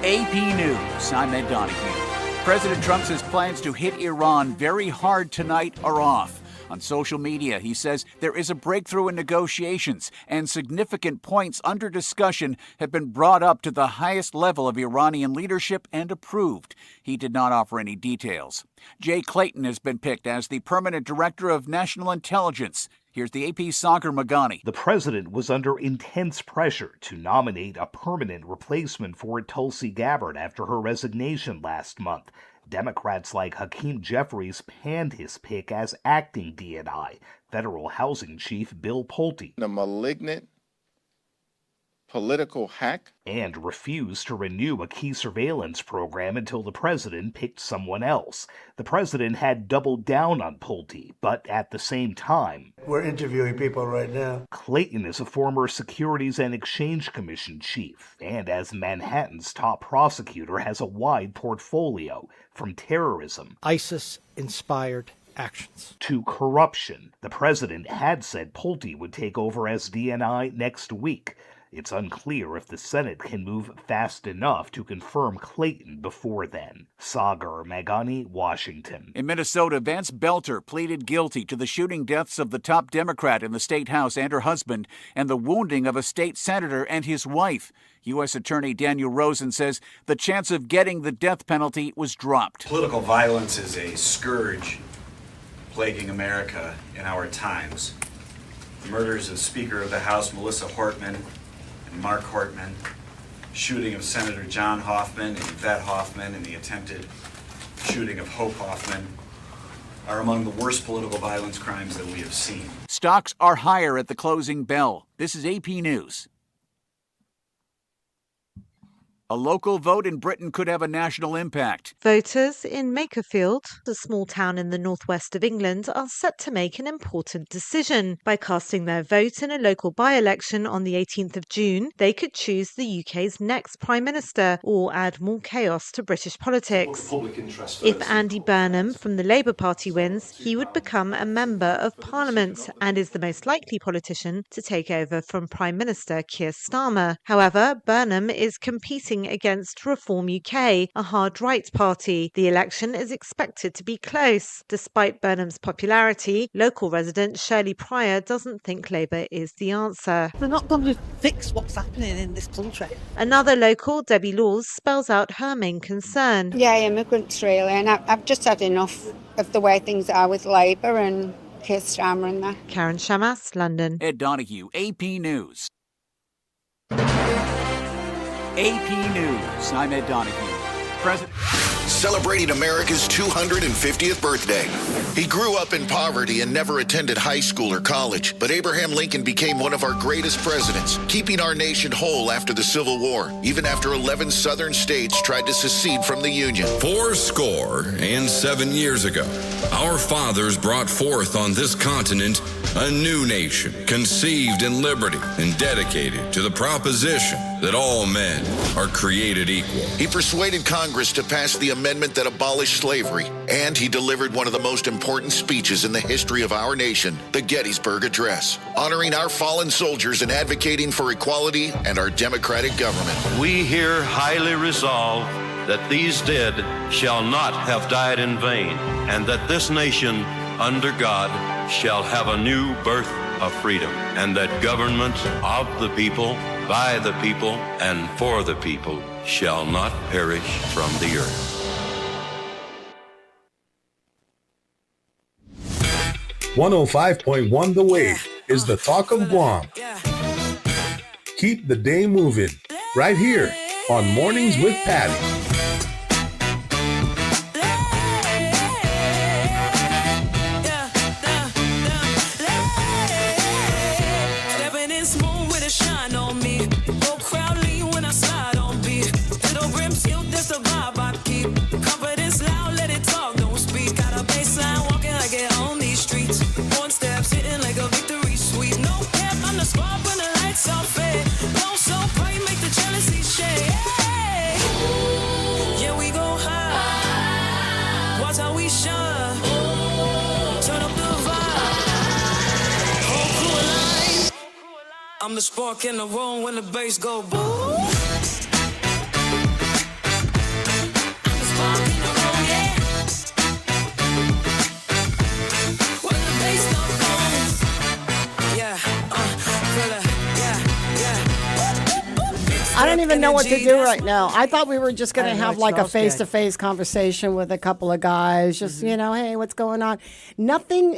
AP News, I'm Ed Donahue. President Trump says plans to hit Iran very hard tonight are off. On social media, he says there is a breakthrough in negotiations and significant points under discussion have been brought up to the highest level of Iranian leadership and approved. He did not offer any details. Jay Clayton has been picked as the permanent director of national intelligence. Here's the AP's Sagar Magani.
The president was under intense pressure to nominate a permanent replacement for Tulsi Gabbard after her resignation last month. Democrats like Hakeem Jeffries panned his pick as acting DNI, Federal Housing Chief Bill Pulte.
A malignant political hack.
And refused to renew a key surveillance program until the president picked someone else. The president had doubled down on Pulte, but at the same time,
we're interviewing people right now.
Clayton is a former Securities and Exchange Commission chief, and as Manhattan's top prosecutor has a wide portfolio, from terrorism,
ISIS-inspired actions,
to corruption. The president had said Pulte would take over as DNI next week. It's unclear if the Senate can move fast enough to confirm Clayton before then. Sagar Magani, Washington.
In Minnesota, Vance Belter pleaded guilty to the shooting deaths of the top Democrat in the state house and her husband, and the wounding of a state senator and his wife. U.S. Attorney Daniel Rosen says the chance of getting the death penalty was dropped.
Political violence is a scourge plaguing America in our times. The murders of Speaker of the House Melissa Hortman and Mark Hortman, shooting of Senator John Hoffman and Yvette Hoffman, and the attempted shooting of Hope Hoffman are among the worst political violence crimes that we have seen.
Stocks are higher at the closing bell. This is AP News. A local vote in Britain could have a national impact.
Voters in Makerfield, a small town in the northwest of England, are set to make an important decision. By casting their vote in a local by-election on the 18th of June, they could choose the UK's next Prime Minister or add more chaos to British politics. If Andy Burnham from the Labour Party wins, he would become a Member of Parliament and is the most likely politician to take over from Prime Minister Keir Starmer. However, Burnham is competing against Reform UK, a hard-right party. The election is expected to be close. Despite Burnham's popularity, local resident Shirley Pryor doesn't think Labour is the answer.
They're not going to fix what's happening in this country.
Another local, Debbie Laws, spells out her main concern.
Yeah, immigrants really, and I've just had enough of the way things are with Labour and Keir Starmer and that.
Karen Shamas, London.
Ed Donahue, AP News. AP News. I'm Ed Donahue.
Celebrating America's 250th birthday. He grew up in poverty and never attended high school or college, but Abraham Lincoln became one of our greatest presidents, keeping our nation whole after the Civil War, even after 11 southern states tried to secede from the Union.
77 years ago, our fathers brought forth on this continent a new nation, conceived in liberty and dedicated to the proposition that all men are created equal.
He persuaded Congress to pass the amendment that abolished slavery, and he delivered one of the most important speeches in the history of our nation, the Gettysburg Address, honoring our fallen soldiers and advocating for equality and our democratic government.
We here highly resolve that these dead shall not have died in vain, and that this nation, under God, shall have a new birth of freedom, and that government of the people, by the people, and for the people shall not perish from the earth.
.105.1 The Wave.
is the talk of Guam. Keep the day moving right here on Mornings with Patti.
I'm the spark in the room when the bass go boom. I'm the spark in the room, yeah. When the bass go boom. Yeah, feel it, yeah.
I don't even know what to do right now. I thought we were just going to
I know,
have
it
like a
smells good.
face-to-face conversation with a couple of guys. Just, hey, what's going on? Nothing,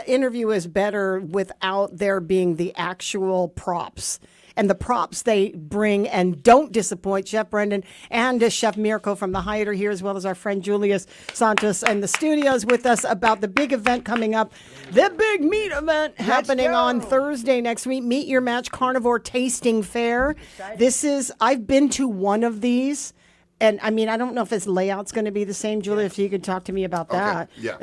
interview is better without there being the actual props. And the props they bring and don't disappoint. Chef Brendan and Chef Mirko from The Hyatt are here, as well as our friend Julius Santos in the studios with us about the big event coming up. The big meat event happening on Thursday next week. Meet Your Match Carnivore Tasting Fair. I've been to one of these. And I mean, I don't know if his layout's going to be the same, Julia. If you could talk to me about that.
Yeah.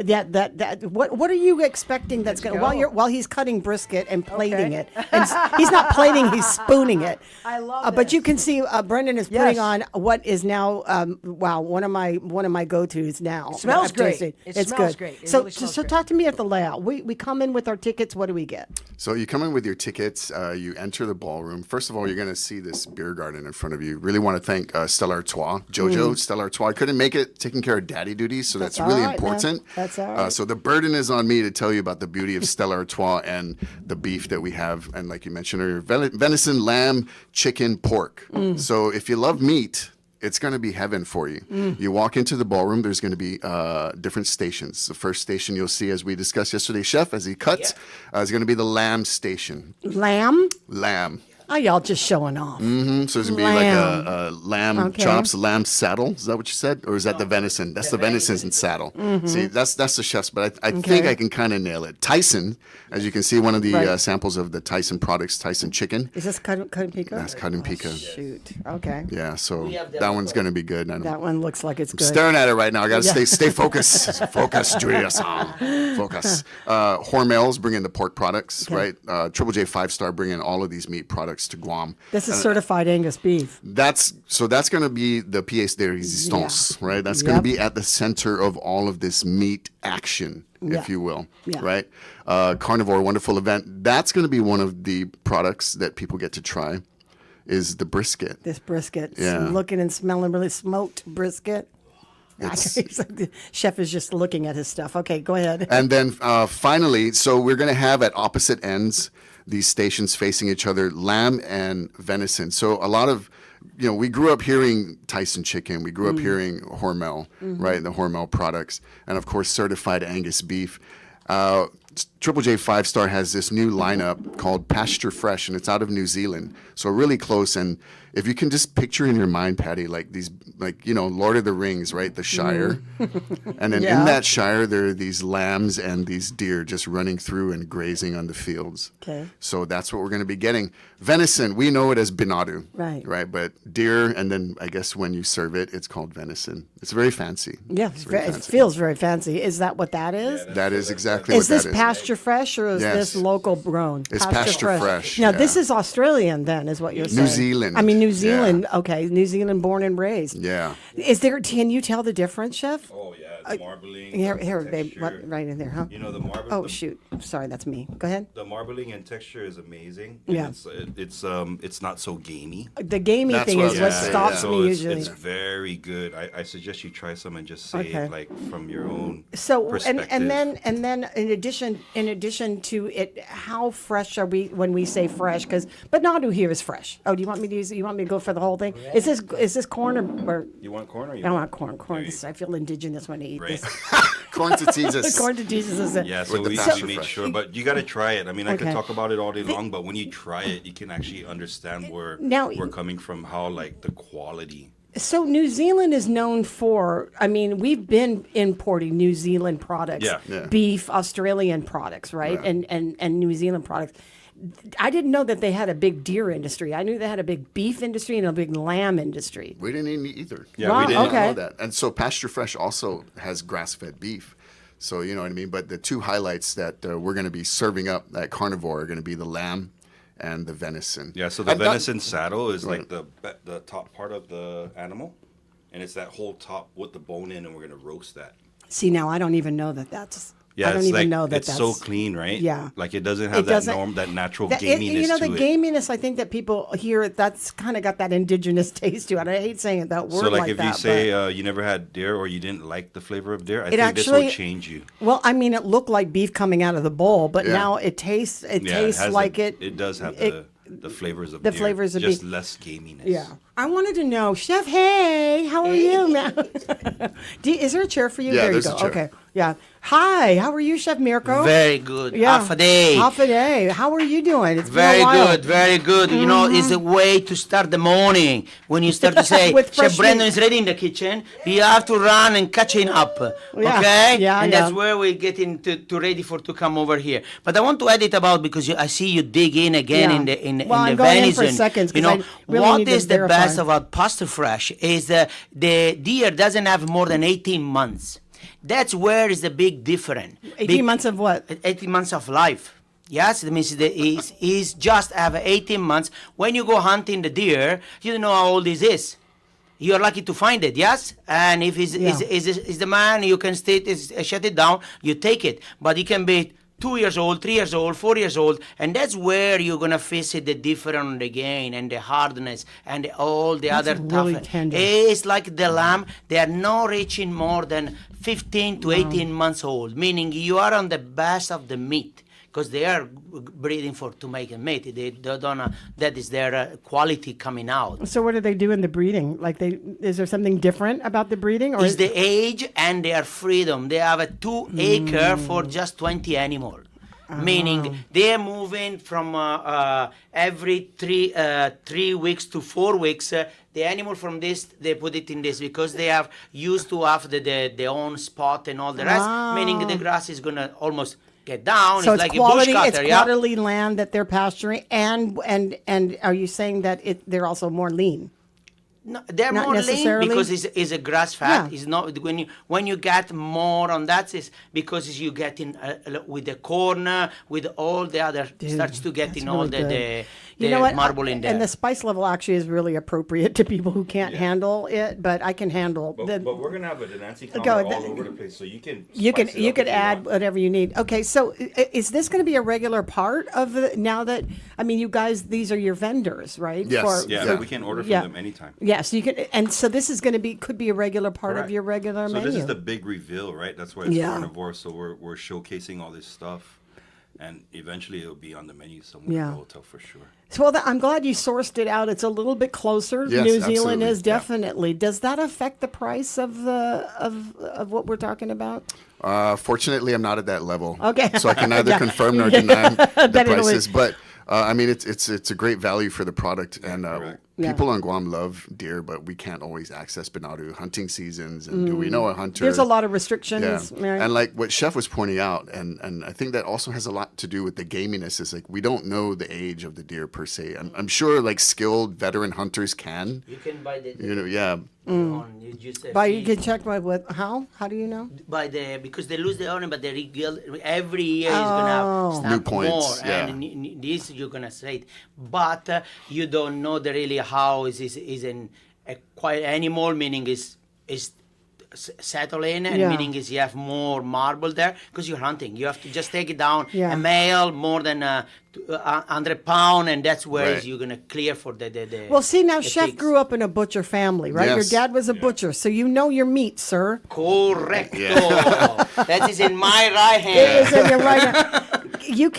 What are you expecting that's going to while he's cutting brisket and plating it? And he's not plating; he's spooning it.
I love
But you can see Brendan is putting on what is now one of my go-tos now.
It smells
I've
great.
tasted.
It
It's
smells
good.
great. It
So
really smells
so
great.
talk to me at the layout. We come in with our tickets. What do we get?
So you come in with your tickets, you enter the ballroom. First of all, you're going to see this beer garden in front of you. Really want to thank Stella Artois, Jojo, Stella Artois. I couldn't make it taking care of daddy duties, so that's really
all right, man.
important.
That's all right.
So the burden is on me to tell you about the beauty of Stella Artois and the beef that we have. And like you mentioned earlier, venison, lamb, chicken, pork. So if you love meat, it's going to be heaven for you. You walk into the ballroom, there's going to be different stations. The first station you'll see, as we discussed yesterday, Chef, as he cuts, is going to be the lamb station.
Lamb?
Lamb.
Oh, y'all just showing off.
So there's going to be like a lamb chops, lamb saddle. Is that what you said? Or is that the venison? That's the venison and saddle. See, that's the chef's, but I think I can kind of nail it. Tyson, as you can see, one of the samples of the Tyson products, Tyson chicken.
Is this cut and pico?
That's cut and pico.
Shoot. Okay.
Yeah, so that one's going to be good.
That one looks like it's
I'm
good.
staring at it right now. I got to stay focused. Focus, Julius. Focus. Hormel's bringing the pork products, right? Triple J 5-star bringing all of these meat products to Guam.
This is certified Angus beef.
That's going to be the pièce de résistance, right? That's going to be at the center of all of this meat action, if you will, right? Carnivore, wonderful event. That's going to be one of the products that people get to try is the brisket.
This brisket.
Yeah.
Looking and smelling really smoked brisket. The chef is just looking at his stuff. Okay, go ahead.
And then finally, so we're going to have at opposite ends these stations facing each other, lamb and venison. So a lot of, we grew up hearing Tyson chicken. We grew up hearing Hormel, right? The Hormel products. And of course, certified Angus beef. Triple J 5-star has this new lineup called Pasture Fresh, and it's out of New Zealand. So really close. And if you can just picture in your mind, Patti, like these, Lord of the Rings, right? The Shire. And then in that Shire, there are these lambs and these deer just running through and grazing on the fields.
Okay.
So that's what we're going to be getting. Venison, we know it as binadu. Right. But deer, and then I guess when you serve it, it's called venison. It's very fancy.
Yeah, it feels very fancy. Is that what that is?
That is exactly what that is.
Is this pasture fresh or is this local grown?
It's pasture fresh.
Now, this is Australian then, is what you're saying.
New Zealand.
I mean, New Zealand. Okay, New Zealand born and raised.
Yeah.
Can you tell the difference, Chef?
Oh, yeah, it's marbling.
Here, babe, right in there, huh?
You know, the marble.
Oh, shoot. Sorry, that's me. Go ahead.
The marbling and texture is amazing.
Yeah.
It's not so gamey.
The gamey thing is what stops me usually.
It's very good. I suggest you try some and just say it like from your own perspective.
and then in addition to it, how fresh are we when we say fresh? Because Banadu here is fresh. Oh, do you want me to use it? You want me to go for the whole thing? Is this corn or
you want corn or you
I don't want corn. Corn. I feel indigenous when I eat eat
Right.
this.
Corn to Jesus.
Corn to Jesus is it.
Yeah, so
With the
we
pasture
made
fresh.
sure, but you got to try it. I mean, I could
Okay.
talk about it all day long, but when you try it, you can actually understand where
Now-
we're coming from, how like the quality.
So New Zealand is known for, I mean, we've been importing New Zealand products,
Yeah. Yeah.
beef, Australian products, right? And New Zealand products. I didn't know that they had a big deer industry. I knew they had a big beef industry and a big lamb industry.
We didn't eat either.
Yeah,
Wow,
we didn't.
okay.
know that. And so Pasture Fresh also has grass-fed beef. So you know what I mean. But the two highlights that we're going to be serving up at Carnivore are going to be the lamb and the venison.
Yeah, so the
And that-
venison saddle is like the top part of the animal, and it's that whole top with the bone in, and we're gonna roast that.
See, now I don't even know that that's.
Yeah,
I don't
it's
even
like
know that
it's
that's
so clean, right?
Yeah.
like it doesn't have that natural gaminess
you know,
to
the
it.
gaminess. I think that people hear that's kind of got that indigenous taste to it. I hate saying that word
So like
like
if
that.
you
but-
say you never had deer or you didn't like the flavor of deer, I think this
actually-
will change you.
Well, I mean, it looked like beef coming out of the bowl, but
Yeah.
now it tastes. It
Yeah,
tastes
has
like
it. It does have the flavors of
the
deer,
flavors of
just
beef.
less gaminess.
Yeah. I wanted to know, Chef. Hey, how are you, man? Is there a chair for you?
Yeah,
there you
there's
go.
a chair.
Okay. Yeah. Hi. How are you, Chef Mirko?
Very good.
Yeah.
Half a day.
Half a day. How are you doing? It's
Very
been a while.
good, very good. You know, it's a way to start the morning. When you start to say,
With
Chef
fresh
Brandon
meat.
is ready in the kitchen, you have to run and catching up.
Yeah,
Okay?
yeah,
and
yeah.
that's where we get into to ready for to come over here. But I want to add it about because I see you dig in again
Yeah.
in the in,
Well,
in
I'm
the
going in for
venison.
seconds 'cause
You know,
I really
what
need to
is the best
verify.
about Pasture Fresh is the deer doesn't have more than 18 months. That's where is the big difference.
18 months of what?
18 months of life. Yes, that means he's just have 18 months. When you go hunting the deer, you don't know how old he is. You're lucky to find it, yes? And if he's is the man, you can shut it down, you take it. But it can be 2 years old, 3 years old, 4 years old, and that's where you're gonna visit the difference again and the hardness and all the
That's
other
really
tough.
tender.
It's like the lamb; they are not reaching more than 15 to 18 months old, meaning you are on the best of the meat. Because they are breeding to make a meat, they don't. That is their quality coming out.
So what do they do in the breeding? Like is there something different about the breeding, or
Is the age and their freedom. They have a 2 acre for just 20 animals. Meaning they're moving from every 3 weeks to 4 weeks. The animal from this, they put it in this because they have used to have their own spot and all the rest. Meaning the grass is gonna almost get down.
so
it's
it's
like
quality?
a bush
It's
cutter, yeah.
quality land that they're pasturing, and are you saying that they're also more lean?
No, they're
Not
more
necessarily?
lean because it's a grass fat.
Yeah.
It's not when you get more on that is because you get in with the corn with all the other starts to get in all
really good.
the
You know what?
marble in there.
And the spice level actually is really appropriate to people who can't handle it, but I can handle.
But we're gonna have a Nancy
Go,
counter all
th-
over the place, so you can
You
spice it
you
up
could
if you
add
want.
whatever you need. Okay, so is this going to be a regular part of the now that I mean you guys these are your vendors, right?
Yes.
Yeah, we can order from them anytime.
Yes, you can, and so this is going to be could be a regular part of
Correct.
your regular
So
menu.
this is the big reveal, right? That's why it's
Yeah.
carnivore. So we're showcasing all this stuff, and eventually it'll be on the menu somewhere
Yeah.
in the hotel for sure.
So, well, I'm glad you sourced it out. It's a little bit closer.
Yes,
New Zealand
absolutely.
is definitely. Does that affect the price of the of what we're talking about?
Fortunately, I'm not at that level.
Okay.
So I can neither
Yeah.
confirm nor deny the
Then it'll-
prices. But I mean, it's a great value for the product, and people on Guam love deer, but we can't always access Banatu hunting seasons. And do we know a hunter?
There's a lot of restrictions.
Yeah.
right?
And like what Chef was pointing out, and I think that also has a lot to do with the gaminess. Is like we don't know the age of the deer per se. I'm sure like skilled veteran hunters can.
You can buy the.
You know, yeah.
But you can check by what? How? How do you know?
By because they lose the owner, but they every year is gonna have
Oh.
stamp
New points,
more,
yeah.
and this you're gonna say it, but you don't know really how is a quiet animal, meaning is settle in, and
Yeah.
meaning is you have more marble there because you're hunting. You have to just take it down.
Yeah.
A male more than 100 pound, and that's where
Right.
you're gonna clear for the.
Well, see now,
the
Chef
pigs.
grew up in a butcher family, right? Your
Yes.
dad was a butcher, so you know your meat, sir.
Correcto. That is in my right hand.
It is in your right hand. you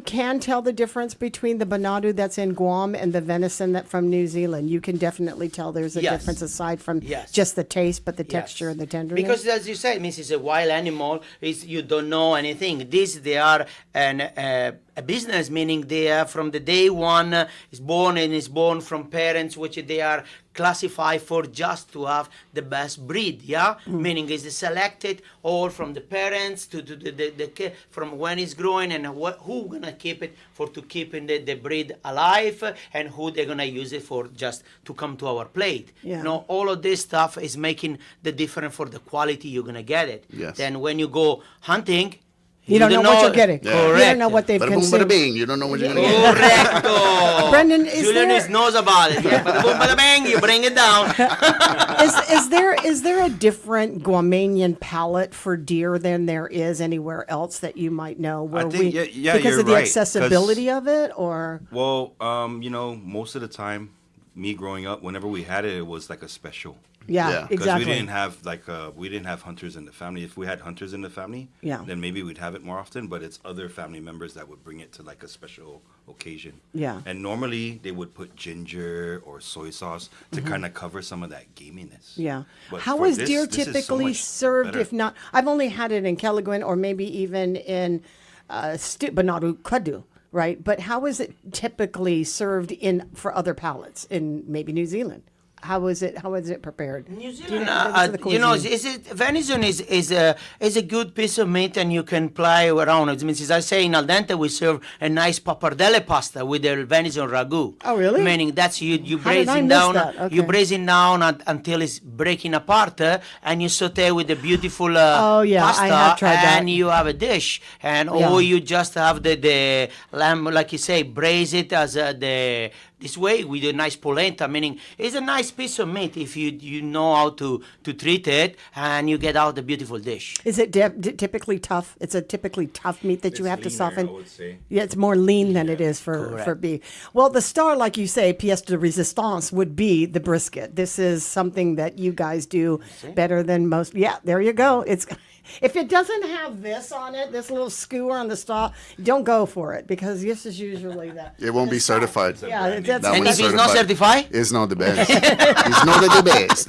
can tell the difference between the banadu that's in Guam and the venison that from New Zealand. You can definitely tell there's a
Yes.
difference aside from
Yes.
just the taste, but the texture and the tenderness.
Because as you said, Miss, it's a wild animal. You don't know anything. They are a business, meaning they are from the day one is born from parents which they are classified for just to have the best breed, meaning is selected all from the parents to the kid from when it's growing and who gonna keep it for to keeping the breed alive and who they're gonna use it for just to come to our plate.
Yeah.
You know, all of this stuff is making the difference for the quality you're gonna get it.
Yes.
Then when you go hunting,
you don't know what you're getting.
Yeah.
You
Correct.
don't know what they've
Bada boom, bada
consumed.
bing. You don't know what you're going to get.
Correcto.
Brendan, is
Julian
there-
knows about it. Yeah. Bada boom, bada bang, you bring it down.
Is there a different Guamanian palate for deer than there is anywhere else that you might know? Where
think, yeah,
because
you're
of the
right, 'cause-
accessibility of it, or
Well, most of the time, me growing up, whenever we had it, it was like a special.
Yeah.
Because
exactly.
we didn't have we didn't have hunters in the family. If we had hunters in the family,
Yeah.
then maybe we'd have it more often. But it's other family members that would bring it to like a special occasion.
Yeah.
And normally they would put ginger or soy sauce to kind of cover some of that gaminess.
Yeah.
But
How
for
is
this-
deer
this is so
typically
much
served?
better.
If not, I've only had it in Kelaguen or maybe even in Banadu Kadu, right? But how is it typically served for other palates in maybe New Zealand? How is it prepared?
New
Do
Zealand,
what's the
you know,
cuisine?
venison is a good piece of meat, and you can play around it. Means, as I say, in al dente we serve a nice pappardelle pasta with the venison ragu.
Oh, really?
Meaning that's you
How did I
braising
miss
down,
that? Okay.
you braising down until it's breaking apart, and you saute with the beautiful
Oh, yeah, I
pasta,
have tried that.
and you have a dish, and
Yeah.
or you just have the lamb, like you say, braise it as this way with a nice polenta, meaning it's a nice piece of meat if you know how to treat it, and you get out a beautiful dish.
Is it typically tough? It's a typically tough meat that you have to
leaner,
soften.
I would say.
Yeah, it's more lean than it is for
Correct.
beef. Well, the star, like you say, pièce de résistance would be the brisket. This is something that you guys do better than most. Yeah, there you go. It's if it doesn't have this on it, this little skewer on the star, don't go for it because this is usually that.
It won't be certified.
Yeah, that's
That
And
one's
if it's not certified?
It's not the best. It's not the best.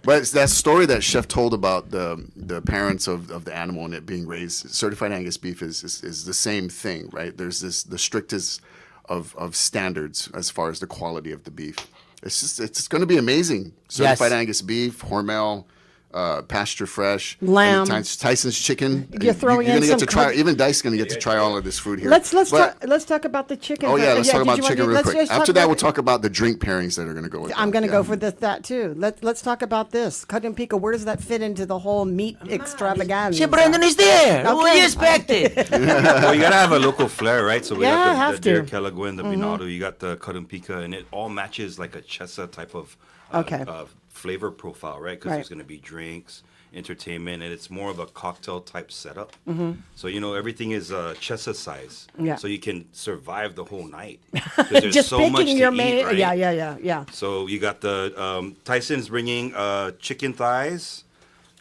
But it's that story that Chef told about the parents of the animal and it being raised, certified Angus beef is the same thing, right? There's the strictest of standards as far as the quality of the beef. It's going to be amazing. Certified Angus beef, Hormel, pasture fresh,
Lamb.
Tyson's chicken.
You're throwing
You're
in
gonna
some
get to try.
cook-
Even Dice going to get to try all of this food here.
Let's
But-
talk about the chicken.
Oh yeah, let's talk
did
about
you
the
want
chicken
to-
real
let's
quick.
just talk
After that,
about
we'll talk about the drink pairings that are going to go with.
I'm going to
Yeah.
go for that too. Let's talk about this. Cutting pico, where does that fit into the whole meat extravaganza?
See, Brendan is there. What
Okay.
you expected?
Well, you gotta have a local flair, right? So we
Yeah,
got
have
the deer
to.
Kelaguen, the Binado, you got the Kadumpica, and it all matches like a Chesa type of
Okay.
flavor profile, right? Because
Right.
there's gonna be drinks, entertainment, and it's more of a cocktail type setup.
Mhm.
So everything is Chesa size,
Yeah.
so you can survive the whole night. 'Cause there's
Just
so
picking
much to
your
eat,
main.
right?
Yeah.
So you got the Tyson's bringing chicken thighs,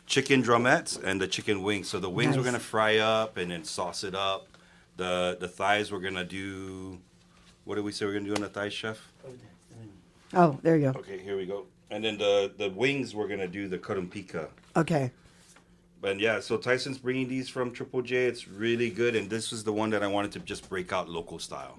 chicken drumettes, and the chicken wings. So the wings we're
Nice.
gonna fry up and then sauce it up. The thighs we're gonna do. What did we say we're gonna do on the thighs, chef?
Oh, there you go.
Okay, here we go. And then the wings we're gonna do the Kadumpica.
Okay.
But yeah, so Tyson's bringing these from Triple J. It's really good, and this is the one that I wanted to just break out local style.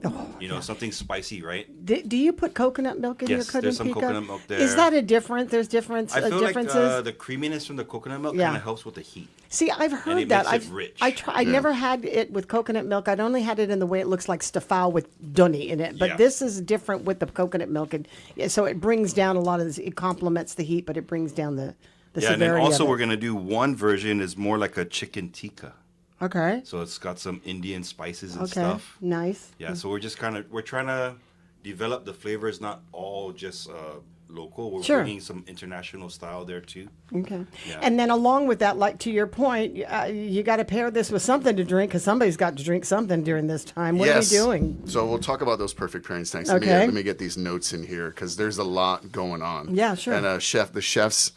Something spicy, right?
Do you put coconut milk in your
Yes,
cutting
there's some
pico?
coconut milk there.
Is that a different? There's difference.
I feel
differences.
like the creaminess from the coconut milk
Yeah.
kind of helps with the heat.
See, I've heard
it
that.
makes it rich.
I never had it with coconut milk. I'd only had it in the way it looks like stafau with duni in it. But
Yeah.
this is different with the coconut milk, and so it brings down a lot of this. It complements the heat, but it brings down the
Yeah, and
severity
then also
of it.
we're gonna do one version is more like a chicken tikka.
Okay.
So it's got some Indian spices and
Okay.
stuff.
Nice.
Yeah, so we're trying to develop the flavors, not all just local. We're
Sure.
bringing some international style there too.
Okay.
Yeah.
And then along with that, like to your point, you got to pair this with something to drink because somebody's got to drink something during this time. What
Yes.
are we doing?
So we'll talk about those perfect pairings next.
Okay.
Let me get these notes in here because there's a lot going on.
Yeah, sure.
And the chef's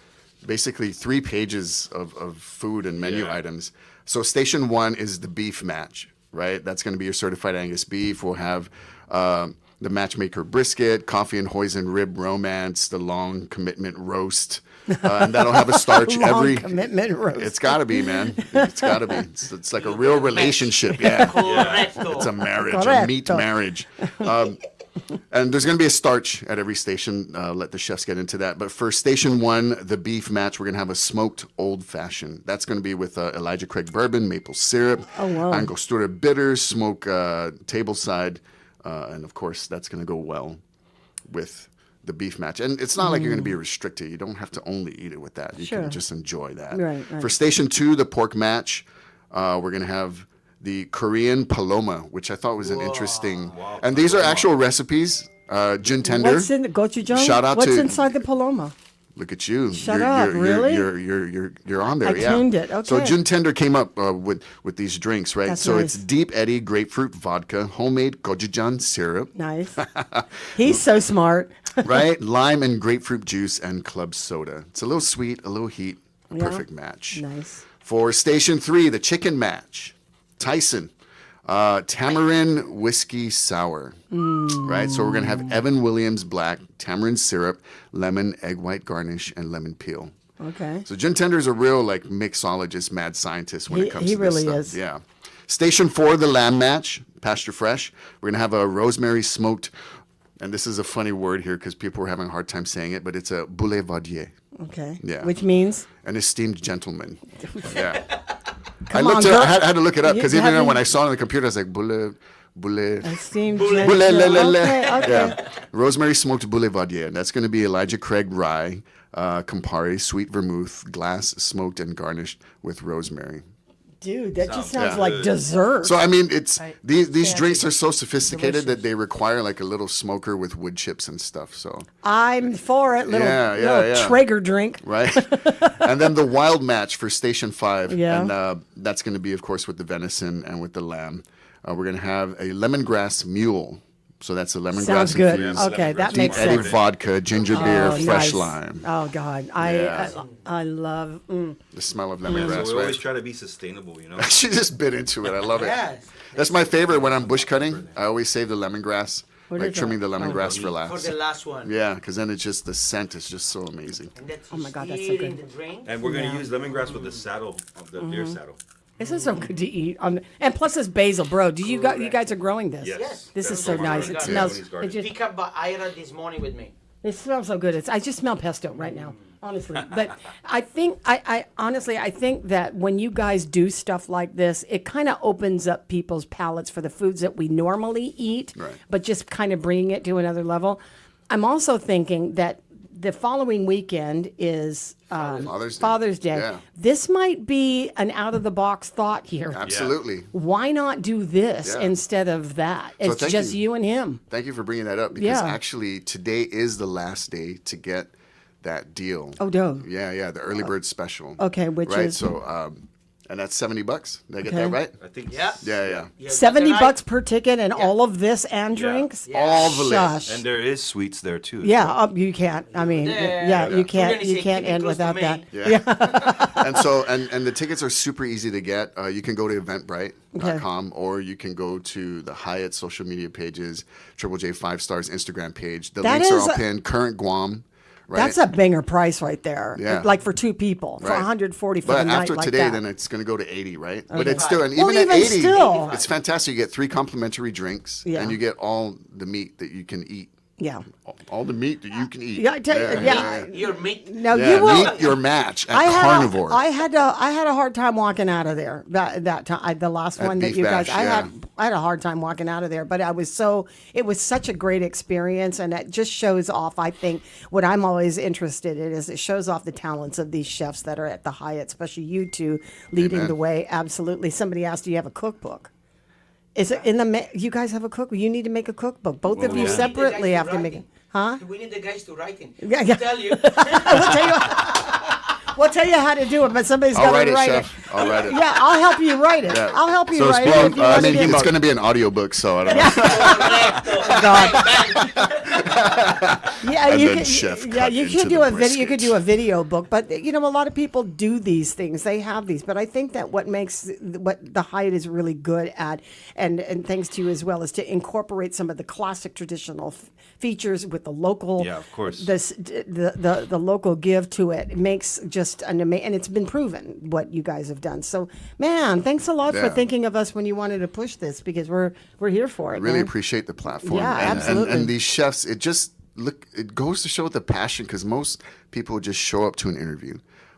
basically 3 pages of food and menu items. So station 1 is the beef match. right? That's going to be your certified Angus beef. We'll have the matchmaker brisket, coffee and hoisin rib romance, the long commitment roast. And that'll have a starch
Long commitment roast.
It's got to be, man. It's got to be. It's like a real relationship. Yeah. It's a marriage, a meat marriage. And there's going to be a starch at every station. Let the chefs get into that. But for station 1, the beef match, we're going to have a smoked old fashioned. That's going to be with Elijah Craig bourbon, maple syrup, Angostura bitters, smoke tableside. And of course, that's going to go well with the beef match. And it's not like you're going to be restricted. You don't have to only eat it with that. You can just enjoy that.
Right.
For station 2, the pork match, we're going to have the Korean paloma, which I thought was an interesting. And these are actual recipes. Jun tender.
What's in the gochujang?
Shout out
What's
to
inside the paloma?
Look at you.
Shut up, really?
You're on there.
I tuned it. Okay.
So Jun Tender came up with these drinks, right?
That's
so
nice.
it's Deep Eddy grapefruit vodka, homemade gochujang syrup.
Nice. He's so smart.
Right? Lime and grapefruit juice and club soda. It's a little sweet, a little heat. A perfect match.
Nice.
For station 3, the chicken match. Tyson. Tamarind whiskey sour. Right? So we're going to have Evan Williams black, tamarind syrup, lemon, egg white garnish, and lemon peel.
Okay.
So Jun Tender's a real like mixologist, mad scientist when it comes to
he
this
really
stuff.
is.
Yeah. Station 4, the lamb match, pasture fresh. We're gonna have a rosemary smoked, and this is a funny word here because people were having a hard time saying it, but it's a boulevardier.
Okay.
Yeah.
Which means?
An esteemed gentleman. Yeah.
Come
I
on,
looked it up,
girl.
I had to look it up because
You
even
haven't-
when I saw it on the computer, I was like boule.
Esteemed
Boule,
gentleman. Okay.
Yeah. Rosemary smoked boulevardier. That's going to be Elijah Craig rye, Campari, sweet vermouth, glass smoked and garnished with rosemary.
Dude, that just sounds
Yeah.
like dessert.
So I mean, it's these drinks are so sophisticated that they require like a little smoker with wood chips and stuff. So
I'm for it. Little Traeger drink.
right, and then the wild match for Station 5,
Yeah.
and that's going to be, of course, with the venison and with the lamb. We're going to have a lemongrass mule. So that's a lemongrass
Sounds good.
infused
Okay, that
Deep
makes
Eddy
sense.
vodka, ginger beer, fresh
nice.
lime.
Oh God, I love.
The smell of
So
lemongrass,
we
right?
always try to be sustainable, you know.
She just bit into it. I love it.
Yes.
That's my favorite when I'm bush cutting. I always save the lemongrass,
What
like
is
trimming
that?
the lemongrass for
For
last.
the last one.
Yeah, because then it's just the scent is just so amazing.
And that's
Oh my God, that's so
here
good.
in the drink.
And we're gonna use lemongrass with the saddle of the deer saddle.
This is so good to eat. And plus, this basil, bro. Do you guys are growing this?
Yes.
This is
That's
so
what
nice.
we're
It
gonna do.
smells.
Yeah, when he's
It just.
Pick up by Ira this morning with me.
It smells so good. I just smell pesto right now, honestly. But I think I honestly I think that when you guys do stuff like this, it kind of opens up people's palates for the foods that we normally eat, but just kind of bringing it to another level. I'm also thinking that the following weekend is Father's Day.
Yeah.
This might be an out of the box thought here.
Absolutely.
Why not do this
Yeah.
instead of that?
So
It's
thank
just
you.
you and him.
Thank you for bringing that up because
Yeah.
actually today is the last day to get that deal.
Oh, no.
Yeah, the early bird special.
Okay, which
right?
is-
So, and that's $70. Did I get
Okay.
that right?
I think.
Yeah.
Yeah.
$70 per ticket and all of this and drinks.
All the
Shush.
And there is sweets there too.
Yeah, you can't. I mean,
Yeah.
you
We're
can't.
gonna
You
say,
can't
keep it
end
close to
without
me.
that.
Yeah. And so, and the tickets are super easy to get. You can go to eventbrite.com or you can go to the Hyatt social media pages, Triple J 5 Stars Instagram page. The
That
links are
is
all
a-
pinned. Current Guam. Right?
That's a banger price right there.
Yeah.
Like for two people, for
Right.
140 for
but
the night
after
like
today,
that.
then it's going to go to 80, right? But
Okay.
it's still, and
Well,
even at
even
80,
still.
it's fantastic. You get 3 complimentary drinks,
Yeah.
and you get all the meat that you can eat.
Yeah.
All the meat that you can eat.
Yeah, I tell you, yeah.
Your meat.
No,
Yeah,
you will.
meet your match at
I had
Carnivore.
I had a hard time walking out of there. That time, the last
At
one that
Beef
you guys,
Bash,
I
yeah.
had a hard time walking out of there. But it was such a great experience, and it just shows off. I think what I'm always interested in is it shows off the talents of these chefs that are at the Hyatt, especially you two leading
Amen.
the way. Absolutely. Somebody asked, do you have a cookbook? Is it in the? You guys have a cookbook. You need to make a cookbook. Both of you
We need the
separately
guys
have to
write
make
it.
it. Huh?
We need the guys to write it.
Yeah,
We'll
yeah.
tell you.
I will tell you. We'll tell you how to do it, but somebody's
I'll
got
write
to
it,
write
chef.
it.
I'll write it.
Yeah, I'll help you write it.
Yeah.
I'll help you
So
write it.
speaking-
If you
I
want
mean,
to do
it's
it.
going to be an audiobook, so I don't know.
Yeah,
And
you
then
could.
chef
Yeah,
cut
you
into
could do
the
a video. You could
brisket.
do a video book, but a lot of people do these things. They have these, but I think that what the Hyatt is really good at, and thanks to you as well, is to incorporate some of the classic traditional features with the local.
Yeah, of course.
The local give to it. It makes just an amazing, and it's been proven what you guys have done. So, man, thanks a lot for
Yeah.
thinking of us when you wanted to push this, because we're here for it.
I really
man.
appreciate the platform.
Yeah,
and,
absolutely.
And these chefs, it goes to show the passion, because most people just show up to an interview.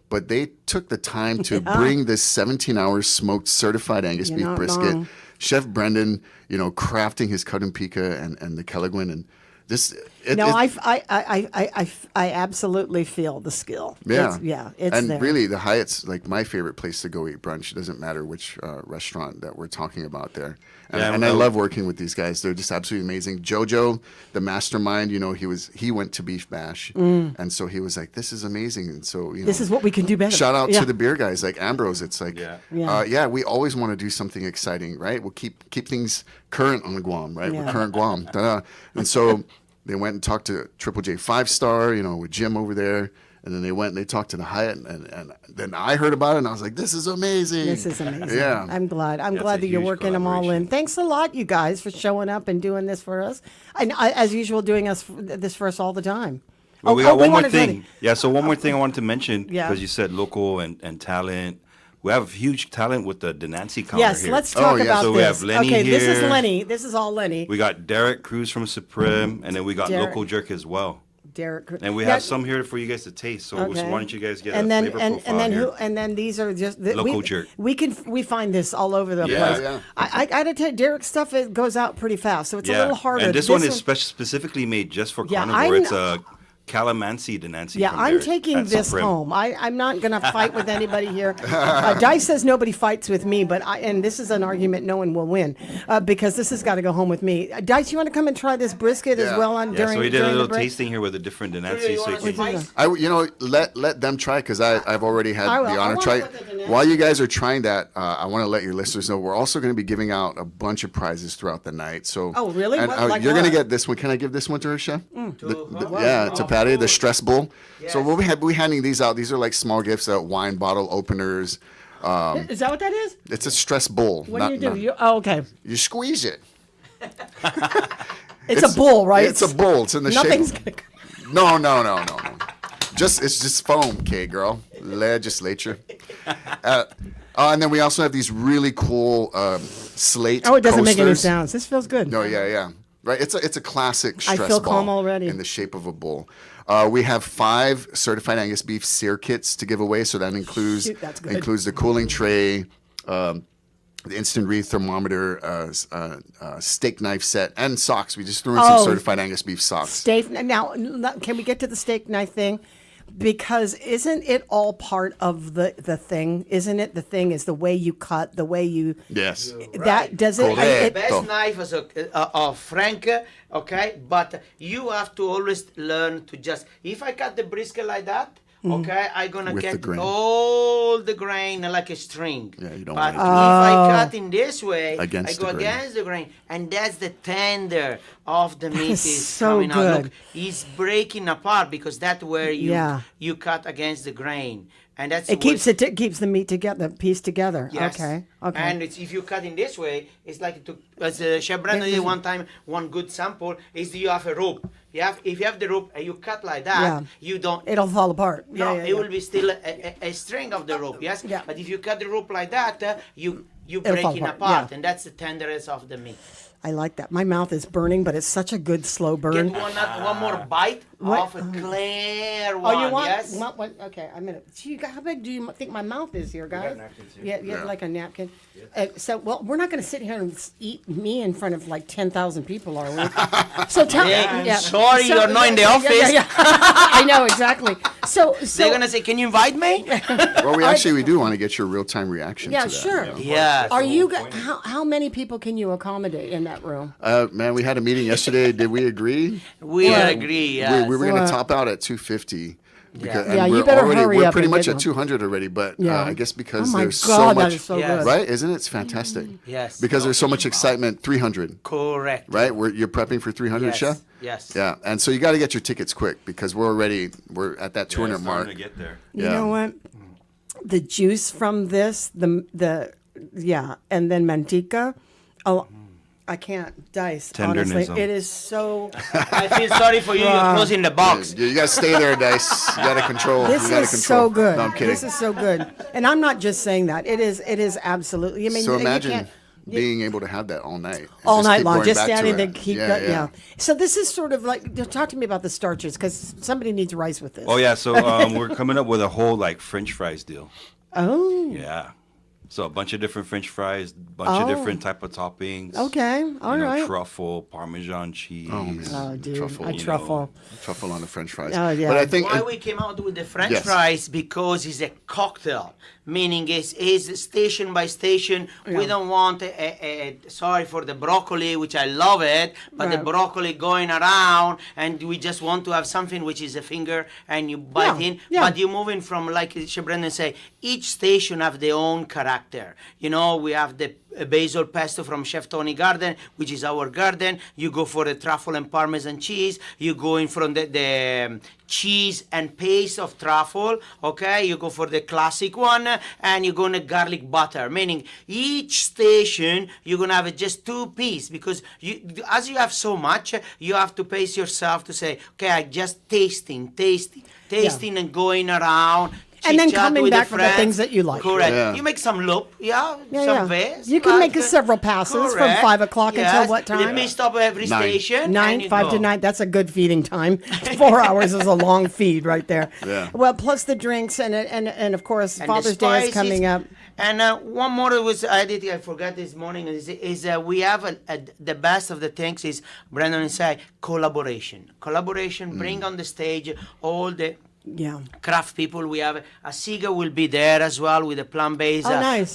But they took the time to bring this 17-hour smoked certified Angus
You're
beef
not
brisket.
wrong.
Chef Brendan, crafting his cut and pica and the Kelligwin, and this.
I absolutely feel the skill.
Yeah,
It's
and
there.
really, the Hyatt's like my favorite place to go eat brunch. It doesn't matter which restaurant that we're talking about there. And,
Yeah,
and I love working with these guys. They're just absolutely amazing. Jojo, the mastermind, he went to Beef Bash, and so he was like, "This is amazing." And so
This is what we can do better.
Shout out
Yeah.
to the beer guys like Ambrose. It's like, we always want to do something exciting, right? We'll keep things current on Guam, right?
Yeah.
We're current Guam. Da-da. And so they went and talked to Triple J 5-star, with Jim over there. And then they went and they talked to the Hyatt, and then I heard about it, and I was like, "This is amazing."
This is amazing.
Yeah,
I'm glad. I'm
That's
glad
a
that you're
huge
working them all in. Thanks a lot, you guys, for showing up and doing this for us. And as usual, doing this for us all the time.
Well, we got one more
wanted
thing.
to-
Yeah, so one more thing I wanted to mention,
Yeah.
because you said local and talent. We have huge talent with the Denancy counter
Yes,
here.
let's talk about
So
this.
we have Lenny
okay,
here.
this is Lenny. This is all Lenny.
We got Derek Cruz from Supreme, and then we got
Derek.
local jerk as well.
Derek.
And we have some here for you guys to taste. So why don't you guys get a flavor profile here?
And then these are just
Local jerk.
We find this all over the
Yeah.
place.
Yeah.
I gotta tell you, Derek's stuff, it goes out pretty fast, so it's a little harder.
And this one is specifically made just for
Yeah,
carnivore.
I'm-
It's a calamansi Denancy.
Yeah,
from
I'm
there
taking
at
this
Supreme.
home. I'm not going to fight with anybody here. Dice says nobody fights with me, and this is an argument no one will win because this has got to go home with me. Dice, you want to come and try this brisket as well during
so we did a
during the
little
break?
tasting here with a different Denancy. So you can,
let them try, because I've already had
I will.
the
I
honor
wanna
try.
put the Denancy-
While you guys are trying that, I want to let your listeners know we're also going to be giving out a bunch of prizes throughout the night. So
Oh, really?
And,
What- like
you're going to
what?
get this one. Can I give this one to her, chef?
To
To Patty, the stress bowl. So we'll be handing these out. These are like small gifts, wine bottle openers.
Is that what that is?
It's a stress bowl.
What do you do? Okay.
You squeeze it.
It's a bowl, right?
It's a bowl. It's in the
Nothing's
shape. No. It's just foam, okay, girl. Legislature. And then we also have these really cool slate.
Oh, it doesn't make any
coasters.
sounds. This feels good.
No, yeah. Right, it's a classic stress
I feel
ball
calm already.
in the shape of a bowl. We have 5 certified Angus beef sear kits to give away, so that includes
Shoot, that's good.
the cooling tray, the instant read thermometer, steak knife set, and socks. We just threw in some certified Angus beef socks.
Steak. Now, can we get to the steak knife thing? Because isn't it all part of the thing? Isn't it? The thing is the way you cut, the way you.
Yes.
That does it.
The best knife is a Frank, okay? But you have to always learn to just. If I cut the brisket like that, okay, I'm gonna
With the
get
grain.
all the grain like a string.
Yeah, you don't
But
want
if I cut in this way,
Against
I go
the grain.
against the grain, and that's the tender of the meat
is
is
so
coming out. Look,
good.
it's breaking apart because that's where you
Yeah.
you cut against the grain, and that's
It keeps keeps the meat together, the piece together.
Yes.
Okay.
And if you cut in this way, it's like as Chef Brandon did one time. One good sample is you have a rope. If you have the rope and you cut like that,
Yeah.
you don't.
It'll fall apart.
No,
Yeah.
it will be still a string of the rope. Yes.
Yeah.
But if you cut the rope like that, you
It'll fall
breaking
apart,
apart,
yeah.
and that's the tenderness of the meat.
I like that. My mouth is burning, but it's such a good slow burn.
Get one more bite
What?
of a clear one.
Oh, you want?
Yes.
Okay, I'm gonna. Gee, how big do you think my mouth is here, guys?
napkins here.
Yeah, like a napkin. We're not going to sit here and eat me in front of like 10,000 people, are we? So tell
Yeah, sorry you're not in the office.
I know exactly. So
They're gonna say, "Can you invite me?"
Well, we do want to get your real-time reaction
Yeah,
to that.
sure.
Yeah.
Are you? How many people can you accommodate in that room?
Man, we had a meeting yesterday. Did we agree?
We agree. Yes.
We were going
What?
to top out at 250. Because,
Yeah,
and
you
we're
better
already,
hurry
we're
up
pretty
and
much
get
at
one.
200 already, but
Yeah.
I guess because
Oh my
there's
God,
so
that
much,
is so good.
right? Isn't it? It's fantastic.
Yes.
Because there's so much excitement. 300.
Correct.
Right? You're prepping for 300,
Yes.
Chef?
Yes.
Yeah, and so you got to get your tickets quick because we're at that 200
it's
mark.
starting to get there.
You know what? The juice from this, and then manteca. Oh, I can't dice. Honestly,
Tendernism.
it is so.
I feel sorry for you. You're closing the box.
You got to stay there, Dice. You got to control.
This
you gotta
is
control.
so good.
No, I'm kidding.
This is so good, and I'm not just saying that. It is absolutely. I mean,
So
you
imagine
can't-
being able to have that all night. and
all
just
night
keep
long,
going
just
back to
standing there,
it.
keep
Yeah,
yeah. So this is sort of like talk to me about the starches because somebody needs rice with this.
Oh yeah, so we're coming up with a whole like French fries deal.
Oh.
Yeah. So a bunch of different French fries, bunch of different type of toppings.
Okay, all right.
Truffle, Parmesan cheese.
Oh, man.
Oh, dude,
Truffle,
truffle.
Truffle on the French fries.
Oh, yeah.
But I think
Why we came out with the French
Yes.
fries because it's a cocktail, meaning it's station by station. We don't want sorry for the broccoli, which I love it, but the
Right.
broccoli going around, and we just want to have something which is a finger and you bite
Yeah,
in.
yeah.
But you're moving from, like Chef Brendan say, each station have their own character. You know, we have the basil pesto from Chef Tony Garden, which is our garden. You go for the truffle and Parmesan cheese. You go in from the cheese and paste of truffle. Okay, you go for the classic one, and you're gonna garlic butter. Meaning each station you're gonna have just two piece because as you have so much, you have to pace yourself to say, okay, I just tasting, and going around.
And then
chit-chat
coming
with
back with the
friends.
things that you like.
Correct.
Yeah.
You make some loop, some vest.
You can make several passes from 5 o'clock until what time?
Let me stop at every
9.
station.
9,
and you
5 to
go.
9. That's a good feeding time. 4 hours is a long feed right there.
Yeah.
Well, plus the drinks and of course
And the
Father's Day is
spices.
coming up.
And one more was I forgot this morning is we have the best of the things is Brandon said collaboration. Bring on the stage all the
Yeah.
craft people. We have Asiga will be there as well with a plant-based
nice.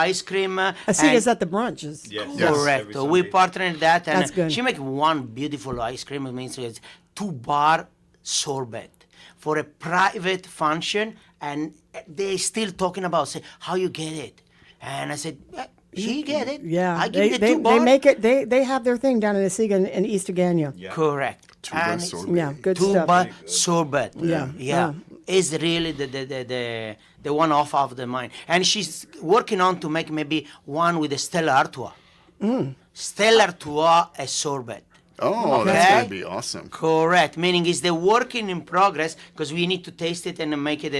ice cream.
I see
and-
it's at the brunches.
Yes.
Correct.
Every
We
Sunday.
partnered that, and
That's good.
she make one beautiful ice cream. It means it's 2-bar sorbet for a private function, and they still talking about say how you get it, and I said. She get it.
Yeah.
I give you the
they
2-bar.
make it they have their thing down in Asiga in East Agania.
Yeah.
Correct.
2-bar
And
sorbet.
Yeah, good
Tuba
stuff.
sorbet.
Yeah.
Is really the one off the mind. And she's working on to make maybe one with the Stella Artois. Stella Artois a sorbet.
Oh,
Okay.
that's going to be awesome.
Correct. Meaning it's the working in progress because we need to taste it and make it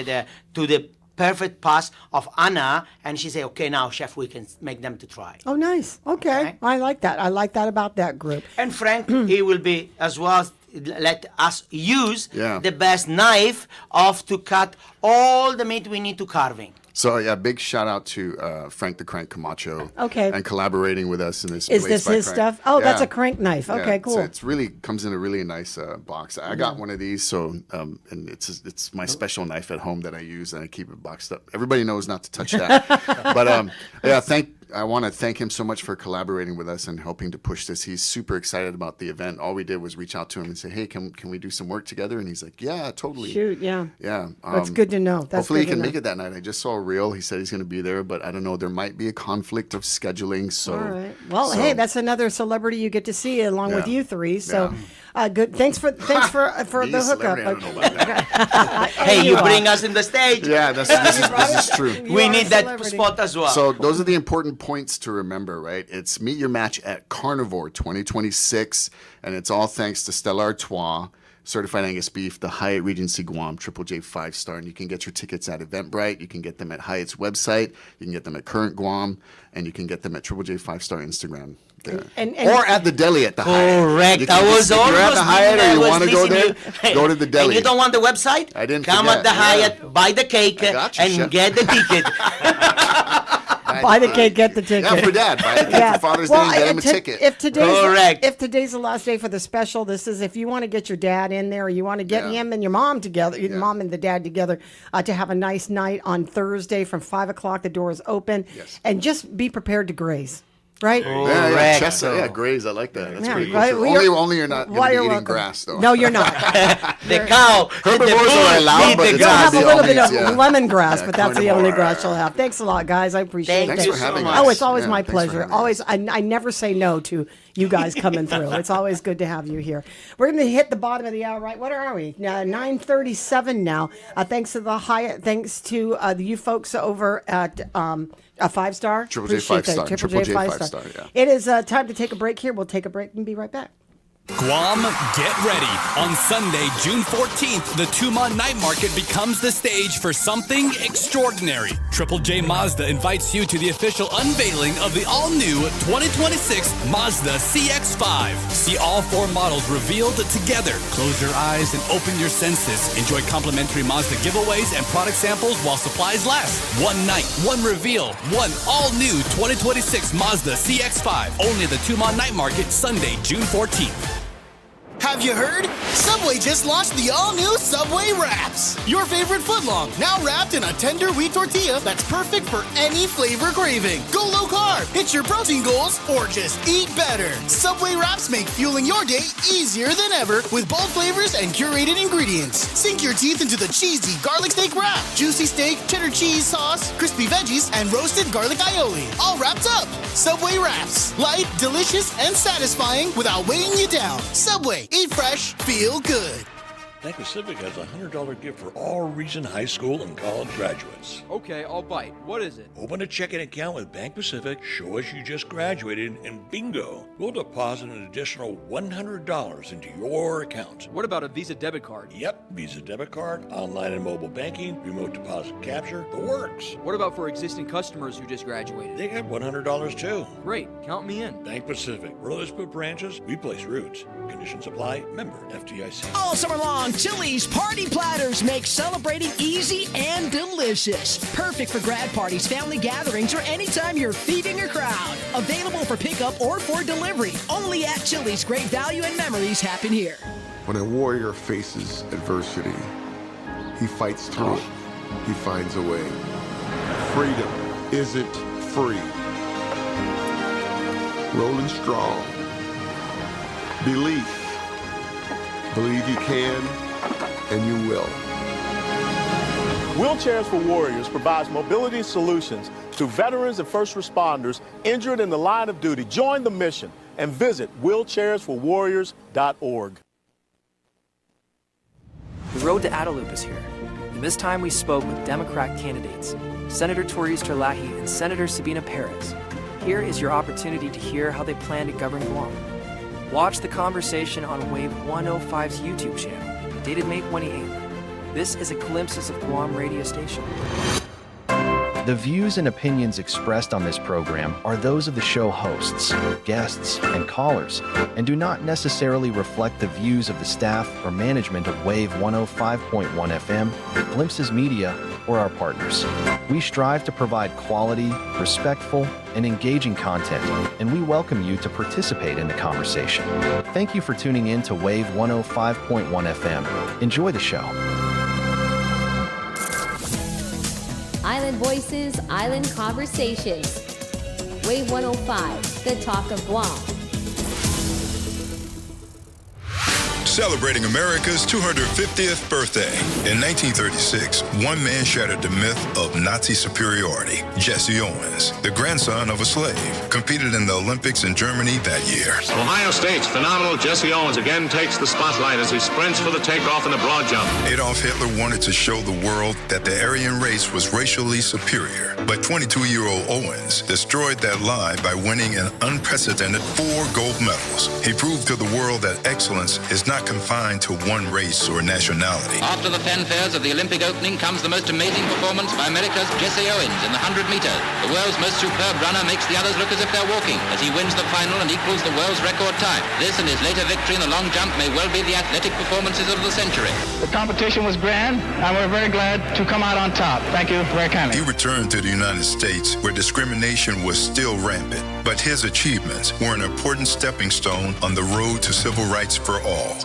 to the perfect pass of Anna. And she say, okay, now chef, we can make them to try.
Oh, nice. Okay.
Okay.
I like that. I like that about that group.
And Frank, he will be as well. Let us use
Yeah.
the best knife to cut all the meat we need to carving.
So yeah, big shout out to Frank the Crank Camacho.
Okay.
And collaborating with us in this.
Is
Blazed
this
by
his
Crank.
stuff? Oh, that's
Yeah.
a crank knife.
Yeah,
Okay, cool.
So it's really comes in a really nice box. I got one of these, so and it's my special knife at home that I use, and I keep it boxed up. Everybody knows not to touch that. But yeah, I want to thank him so much for collaborating with us and helping to push this. He's super excited about the event. All we did was reach out to him and say, hey, can we do some work together? And he's like, yeah, totally.
Shoot, yeah.
Yeah.
That's good to know. That's
hopefully he
good to
can
know.
make it that night. I just saw a reel. He said he's going to be there, but I don't know. There might be a conflict of scheduling. So,
All right. Well,
so-
hey, that's another celebrity you get to see along with
Yeah.
you three. So, good. Thanks for
Me,
the hookup.
celebrity, I don't know about that.
Hey, you bring us in the stage.
Yeah, this is true.
We
are
need
a
that
celebrity.
spot as well.
So those are the important points to remember, right? It's Meet Your Match at Carnivore 2026, and it's all thanks to Stella Artois, Certified Angus Beef, the Hyatt Regency Guam, Triple J 5-star, and you can get your tickets at Eventbrite. You can get them at Hyatt's website. You can get them at Current Guam, and you can get them at Triple J 5-star Instagram. There.
And-
or at the deli at the Hyatt.
Correct.
You can
I was
just- if you're at the
almost
Hyatt
thinking
or
I
you
was
want to go there,
listening
go to the deli.
And you don't want the website?
I didn't
Come
forget,
at the
yeah.
Hyatt, buy the cake,
I got you,
and
chef.
get the ticket.
Buy the cake, get the ticket.
Yeah, for Dad. Buy the cake for Father's Day and get him a ticket.
If today's
Correct.
if today's the last day for the special, this is if you want to get your dad in there, or you want to get
Yeah.
him and your mom together, your mom and the dad together, to have a nice night on Thursday from 5 o'clock. The door is open,
Yes.
and just be prepared to graze. right?
Yeah, chestnut. Yeah, graze. I like that. That's pretty cool.
right.
Too. Only you're not going to be eating
welcome.
grass, though.
No, you're not.
The cow.
Herbivores are allowed, but it's
You'll have a
gonna be
little
all
bit of
meats, yeah.
lemongrass, but that's the
carnivore.
only grass you'll have. Thanks a lot, guys. I appreciate it.
Thanks for having us.
Oh, it's always my
thanks for
pleasure.
having us.
Always, I never say no to you guys coming through. It's always good to have you here. We're going to hit the bottom of the hour, right? What are we? 9:37 now. Thanks to the Hyatt. Thanks to you folks over at a 5-star.
Triple J
Appreciate that.
5-star.
Triple J 5-star. Yeah. It is time to take a break here. We'll take a break and be right back.
Guam, get ready. On Sunday, June 14th, the Tumon Night Market becomes the stage for something extraordinary. Triple J Mazda invites you to the official unveiling of the all-new 2026 Mazda CX-5. See all 4 models revealed together. Close your eyes and open your senses. Enjoy complimentary Mazda giveaways and product samples while supplies last. One night, one reveal, one all-new 2026 Mazda CX-5. Only at the Tumon Night Market, Sunday, June 14th.
Have you heard? Subway just launched the all-new Subway Wraps. Your favorite footlong, now wrapped in a tender wheat tortilla that's perfect for any flavor craving. Go low carb, hit your protein goals, or just eat better. Subway Wraps make fueling your day easier than ever with bold flavors and curated ingredients. Sink your teeth into the cheesy garlic steak wrap, juicy steak, cheddar cheese sauce, crispy veggies, and roasted garlic aioli. All wrapped up. Subway Wraps. Light, delicious, and satisfying without weighing you down. Subway. Eat fresh, feel good.
Bank Pacific has a $100 gift for all Reason High School and college graduates.
Okay, I'll bite. What is it?
Open a checking account with Bank Pacific, show us you just graduated, and bingo, we'll deposit an additional $100 into your account.
What about a Visa debit card?
Yep, Visa debit card, online and mobile banking, remote deposit capture, the works.
What about for existing customers who just graduated?
They get $100 too.
Great, count me in.
Bank Pacific, where others put branches, we place roots. Conditions apply, member FDIC.
All summer long, Chili's Party Platters make celebrating easy and delicious. Perfect for grad parties, family gatherings, or anytime you're feeding a crowd. Available for pickup or for delivery. Only at Chili's. Great value and memories happen here.
When a warrior faces adversity, he fights through it. He finds a way. Freedom isn't free. Rolling strong. Belief. Believe you can, and you will.
Wheelchairs for Warriors provides mobility solutions to veterans and first responders injured in the line of duty. Join the mission and visit wheelchairsforwarriors.org.
The road to Adelup is here, and this time we spoke with Democrat candidates, Senator Torius Terlahi and Senator Sabina Perez. Here is your opportunity to hear how they plan to govern Guam. Watch the conversation on Wave 105's YouTube channel, dated May 28th. This is a Glimpses of Guam radio station.
The views and opinions expressed on this program are those of the show hosts, guests, and callers, and do not necessarily reflect the views of the staff or management of Wave 105.1 FM, Glimpses Media, or our partners. We strive to provide quality, respectful, and engaging content, and we welcome you to participate in the conversation. Thank you for tuning in to Wave 105.1 FM. Enjoy the show.
Island Voices, Island Conversations. Wave 105, the talk of Guam.
Celebrating America's 250th birthday. In 1936, one man shattered the myth of Nazi superiority. Jesse Owens, the grandson of a slave, competed in the Olympics in Germany that year.
Ohio State's phenomenal Jesse Owens again takes the spotlight as he sprints for the takeoff in the broad jump.
Adolf Hitler wanted to show the world that the Aryan race was racially superior. But 22-year-old Owens destroyed that lie by winning an unprecedented 4 gold medals. He proved to the world that excellence is not confined to one race or nationality.
After the fanfares of the Olympic opening comes the most amazing performance by America's Jesse Owens in the 100 meters. The world's most superb runner makes the others look as if they're walking as he wins the final and equals the world's record time. This and his later victory in the long jump may well be the athletic performances of the century.
The competition was grand, and we're very glad to come out on top. Thank you very kindly.
He returned to the United States where discrimination was still rampant, but his achievements were an important stepping stone on the road to civil rights for all.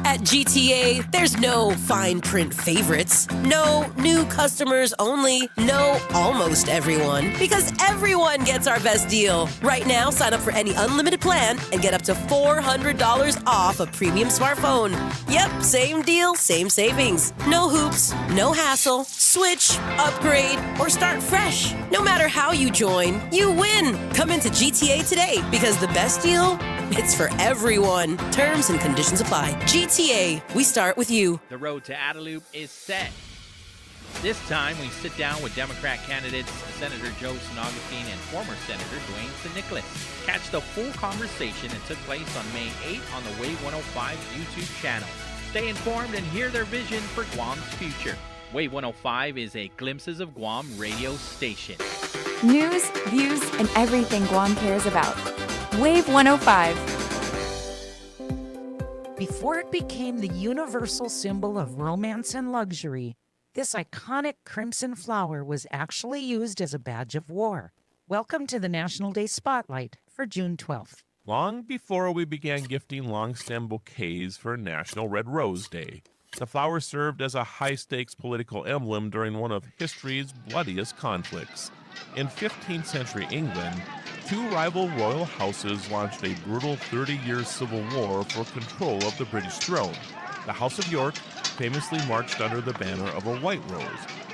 At GTA, there's no fine print favorites, no new customers only, no almost everyone, because everyone gets our best deal. Right now, sign up for any unlimited plan and get up to $400 off a premium smartphone. Yep, same deal, same savings. No hoops, no hassle. Switch, upgrade, or start fresh. No matter how you join, you win. Come into GTA today because the best deal, it's for everyone. Terms and conditions apply. GTA, we start with you.
The road to Adelup is set. This time, we sit down with Democrat candidates Senator Joe San Agustin and former Senator Dwayne San Nicolas. Catch the full conversation that took place on May 8th on the Wave 105 YouTube channel. Stay informed and hear their vision for Guam's future. Wave 105 is a Glimpses of Guam radio station.
News, views, and everything Guam cares about. Wave 105.
Before it became the universal symbol of romance and luxury, this iconic crimson flower was actually used as a badge of war. Welcome to the National Day Spotlight for June 12th.
Long before we began gifting long-stem bouquets for National Red Rose Day, the flower served as a high-stakes political emblem during one of history's bloodiest conflicts. In 15th century England, two rival royal houses launched a brutal 30-year civil war for control of the British throne. The House of York famously marched under the banner of a white rose,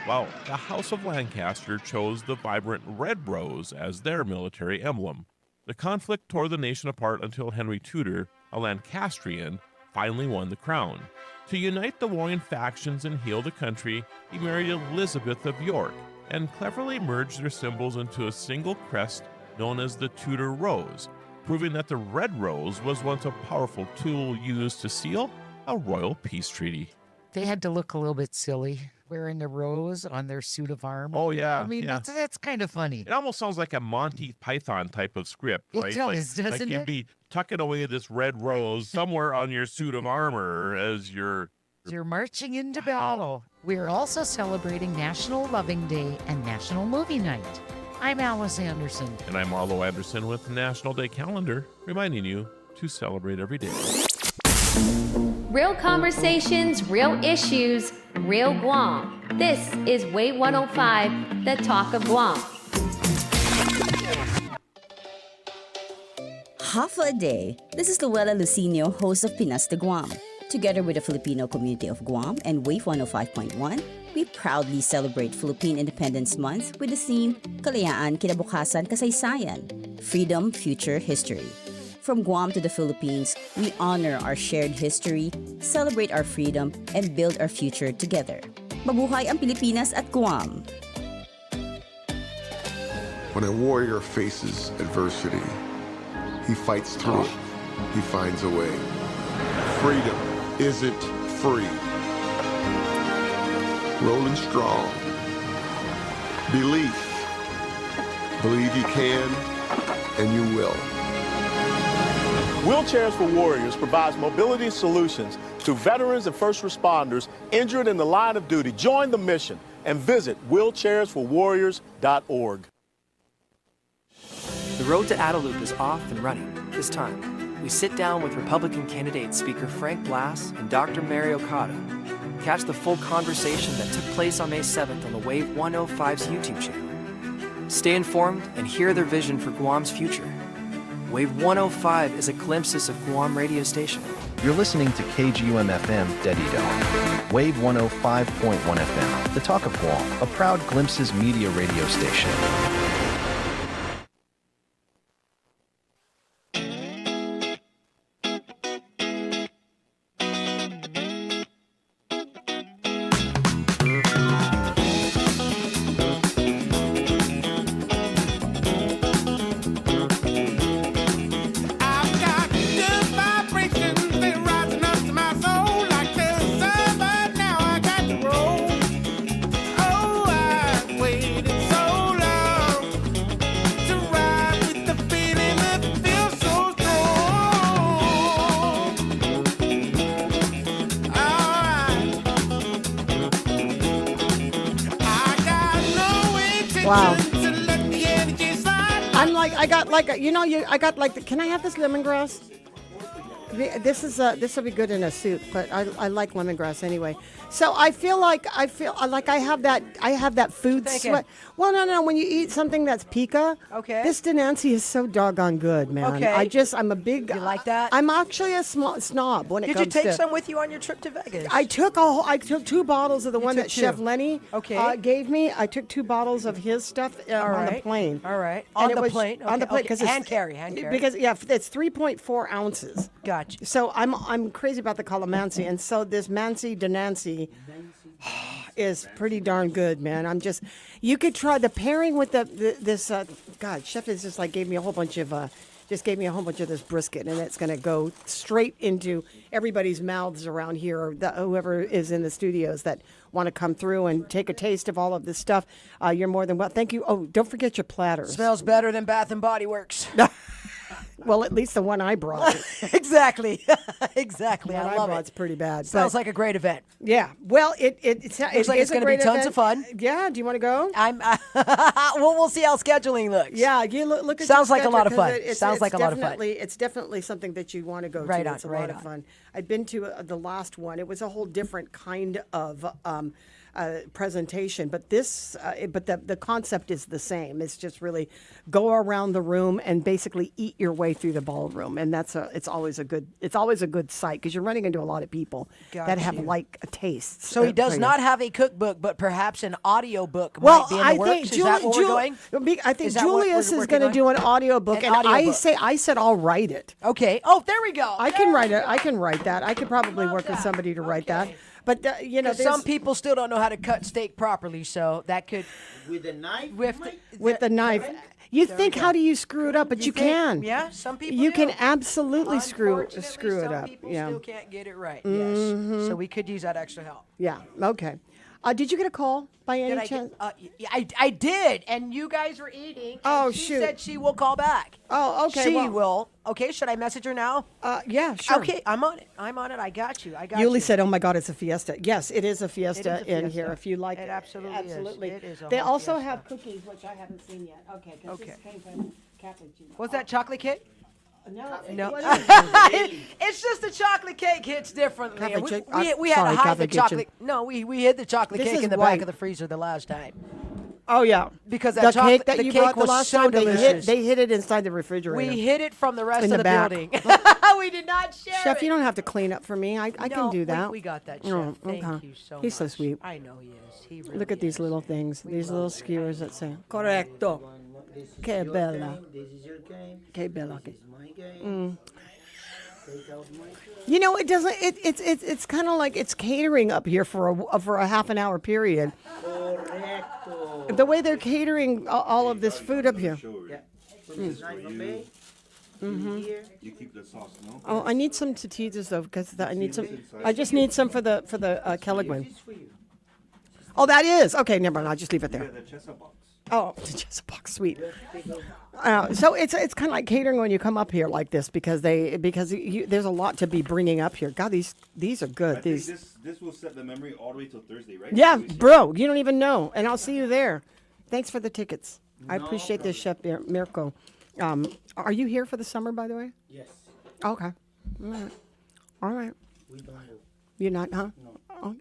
while the House of Lancaster chose the vibrant red rose as their military emblem. The conflict tore the nation apart until Henry Tudor, a Lancastrian, finally won the crown. To unite the warring factions and heal the country, he married Elizabeth of York and cleverly merged their symbols into a single crest known as the Tudor Rose, proving that the red rose was once a powerful tool used to seal a royal peace treaty.
They had to look a little bit silly, wearing the rose on their suit of armor.
Oh, yeah.
I mean,
yeah.
that's kind of funny.
It almost sounds like a Monty Python type of script,
It
right?
does,
like
doesn't
you'd
it?
be tucking away this red rose somewhere on your suit of armor as you're...
You're marching into battle. We're also celebrating National Loving Day and National Movie Night. I'm Alice Anderson.
And I'm Arlo Anderson with the National Day Calendar, reminding you to celebrate every day.
Real conversations, real issues, real Guam. This is Wave 105, the talk of Guam.
Half a day. This is Luella Lucinio, host of Pinas de Guam. Together with the Filipino community of Guam and Wave 105.1, we proudly celebrate Philippine Independence Month with the theme Kalayaan, Kinabukasan, Kasaysayan, Freedom, Future, History. From Guam to the Philippines, we honor our shared history, celebrate our freedom, and build our future together. Mabuhay ang Pilipinas at Guam!
When a warrior faces adversity, he fights through it. He finds a way. Freedom isn't free. Rolling strong. Belief. Believe you can, and you will.
Wheelchairs for Warriors provides mobility solutions to veterans and first responders injured in the line of duty. Join the mission and visit wheelchairsforwarriors.org.
The road to Adelup is off and running. This time, we sit down with Republican candidate Speaker Frank Blass and Dr. Mary Okada. Catch the full conversation that took place on May 7th on the Wave 105's YouTube channel. Stay informed and hear their vision for Guam's future. Wave 105 is a Glimpses of Guam radio station.
You're listening to KGUM-FM Dedido, Wave 105.1 FM, the talk of Guam, a proud Glimpses media radio station.
Wow. I'm like, I got like, you know, I got like, can I have this lemongrass? This will be good in a soup, but I like lemongrass anyway. So I feel like I have that food sweat. Well, no. When you eat something that's pica, this Denancy is so doggone good, man.
Okay.
I'm a big.
You like that?
I'm actually a snob when it
Did
comes
you
to.
take some with you on your trip to Vegas?
I took 2 bottles of the one that Chef Lenny gave me. I took 2 bottles of his stuff on the plane.
All right.
And
On
it
the
was-
plane.
On the plane because
hand carry.
Because it's 3.4 ounces.
Gotcha.
So I'm crazy about the calamansi, and so this Mansi Denancy is pretty darn good, man. You could try the pairing with this. God, Chef is just gave me a whole bunch of this brisket, and it's going to go straight into everybody's mouths around here, or whoever is in the studios that want to come through and take a taste of all of this stuff. You're more than well. Thank you. Oh, don't forget your platters.
Smells better than Bath and Body Works.
Well, at least the one I brought.
Exactly. Exactly.
The one
I love
brought's
it.
pretty bad.
Sounds like a great event.
Yeah. Well, it
Looks like it's going to be tons of fun.
Yeah. Do you want to go?
We'll see how scheduling looks.
Yeah. You look at
Sounds
your
like a lot of
schedule,
fun.
'cause
Sounds like a lot of fun.
It's definitely something that you want to go
Right
to.
on,
It's a
right
lot of
on.
fun. I've been to the last one. It was a whole different kind of presentation, but the concept is the same. It's just really go around the room and basically eat your way through the ballroom, and it's always a good sight because you're running into a lot of people that have tastes.
So he does not have a cookbook, but perhaps an audio book
Well,
might be in the
I
works.
think
Is that where we're going?
I think
Is that what
Julius
we're
is
working
going to
on?
do an audio book,
An
and
audiobook.
I said I'll write it.
Okay. Oh, there we go.
I can write it. I can write that. I could probably work with somebody to write that. But
some people still don't know how to cut steak properly, so that could
with a knife.
with the knife. You think, how do you screw it up? But you can.
Yeah, some people
You
do.
can absolutely screw it
some
up.
people
Yeah.
still can't get it right.
Mhm.
Yes. So we could use that extra help.
Yeah. Okay. Did you get a call by any
Did I
chance?
I did, and you guys were eating.
Oh,
and she
shoot.
said she will call back.
Oh, okay.
She
well,
will. Okay, should I message her now?
Yeah, sure.
Okay, I'm on it. I got you.
Yuli said, "Oh my God, it's a fiesta." Yes, it is a fiesta,
It is a
in here.
fiesta.
If you like
It absolutely is. It is a
They
whole
also
fiesta.
have cookies, which I haven't seen yet. Okay. 'Cause this came from Cappuccino.
Was that chocolate cake?
No.
It's just the chocolate cake hits differently.
Cafe
We,
chick-
we had
sorry,
to hide
Cafe
the
Kitchen.
chocolate. No, we hid the chocolate
This
cake
is
in the
white.
back of the freezer the last time.
Oh yeah,
Because
the
that
cake that
the
you
cake
brought the
was
last
so
time,
delicious.
they hid it inside the refrigerator.
We hid it from the rest
In
of
the
the
back.
building. We did not share
Chef,
it.
you don't have to clean up for me. I can do that.
We got that, Chef.
Oh,
Thank
okay.
you so
He's so
much.
sweet.
I know he is. He really
Look at these little things. These little skewers that say "Correcto." Que bella.
This is your game.
Que bella.
This is my game. Take out my
You know, it doesn't. It's kind of like it's catering up here for a half an hour period.
Correcto.
The way they're catering all of this food up here.
Yeah. Put this knife away. Here.
You keep the sauce, no?
Oh, I need some tortillas though, because I need some. I just need some for the Kelligwin. Oh, that is okay. Never mind. I'll just leave it there.
The chesa box.
Oh, just a box, sweet. So it's kind of like catering when you come up here like this because there's a lot to be bringing up here. God, these are good.
I think this will set the memory all the way till Thursday, right?
Yeah, bro, you don't even know, and I'll see you there. Thanks for the tickets. I appreciate this, Chef Mirko. Are you here for the summer, by the way?
Yes.
Okay. All right.
We don't go.
You're not, huh?
No.
Oh.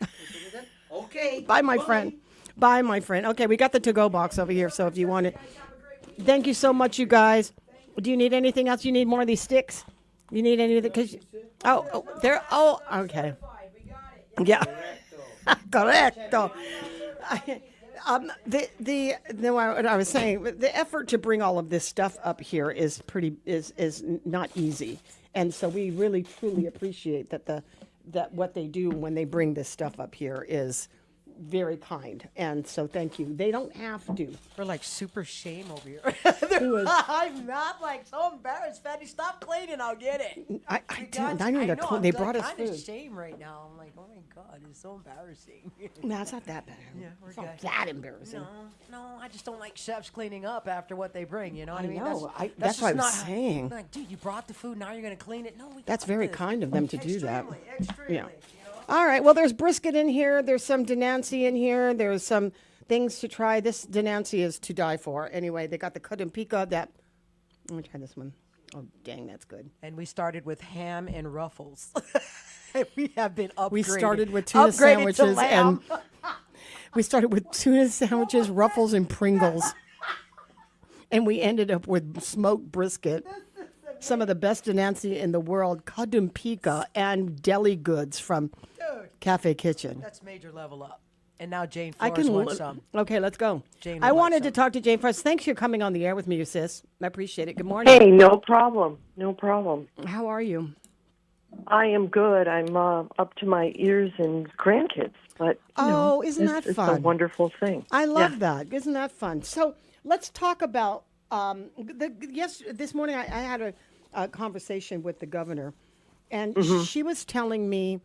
Okay.
Bye, my friend. Bye, my friend. Okay, we got the to-go box over here, so if you want it. Thank you so much, you guys. Do you need anything else? You need more of these sticks? You need anything? Okay. Yeah. Correcto. What I was saying, the effort to bring all of this stuff up here is not easy, and so we really truly appreciate that what they do when they bring this stuff up here is very kind, and so thank you. They don't have to.
We're like super shame over here.
Who is-
I'm not like so embarrassed, Fatty. Stop cleaning. I'll get it.
I need to clean. They brought us
kind of
food.
shame right now. I'm like, oh my God, it's so embarrassing.
No, it's not that bad.
Yeah, we're
It's not
good.
that embarrassing.
No, I just don't like chefs cleaning up after what they bring. You know what I
I
mean?
know. That's
just
what I was
not
saying.
Like, dude, you brought the food. Now you're gonna clean it. No, we
That's
got
very
this.
kind of them to do that.
Extremely.
Yeah. All right. Well, there's brisket in here. There's some Denancy in here. There's some things to try. This Denancy is to die for. Anyway, they got the cut and pica. Let me try this one. Oh, dang, that's good.
And we started with ham and ruffles. We have been upgraded.
We started with tuna sandwiches and we started with tuna sandwiches, Ruffles, and Pringles. And we ended up with smoked brisket, some of the best Nancy in the world, kadumpika, and deli goods from Cafe Kitchen.
That's major level up. And now Jane Flores wants some.
Okay, let's go.
Jane
I
would like
wanted to
some.
talk to Jane Flores. Thanks for coming on the air with me, sis. I appreciate it. Good morning.
Hey, no problem. No problem.
How are you?
I am good. I'm up to my ears in grandkids, but
isn't that
it's
fun?
a wonderful thing.
I love that. Isn't that fun? So let's talk about this morning I had a conversation with the governor, and she was telling me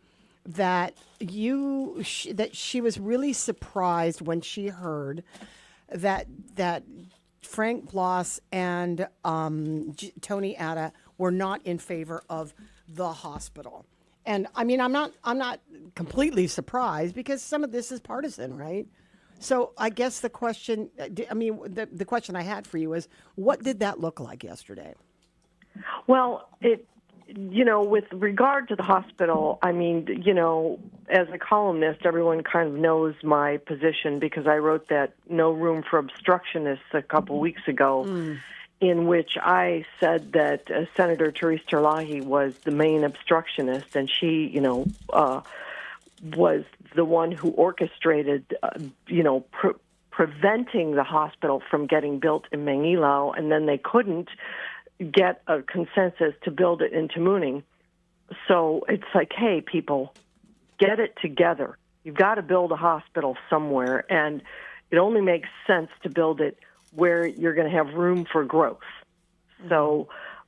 that that she was really surprised when she heard that Frank Bloss and Tony Atta were not in favor of the hospital. And I mean, I'm not completely surprised because some of this is partisan, right? So I guess the question, the question I had for you is, what did that look like yesterday?
Well, with regard to the hospital, I mean, as a columnist, everyone kind of knows my position because I wrote that No Room for Obstructionists a couple weeks ago, in which I said that Senator Therese Terlahi was the main obstructionist, and she, was the one who orchestrated, preventing the hospital from getting built in Manilao, and then they couldn't get a consensus to build it in Tamuning. So it's like, hey, people, get it together. You've got to build a hospital somewhere, and it only makes sense to build it where you're going to have room for growth. So,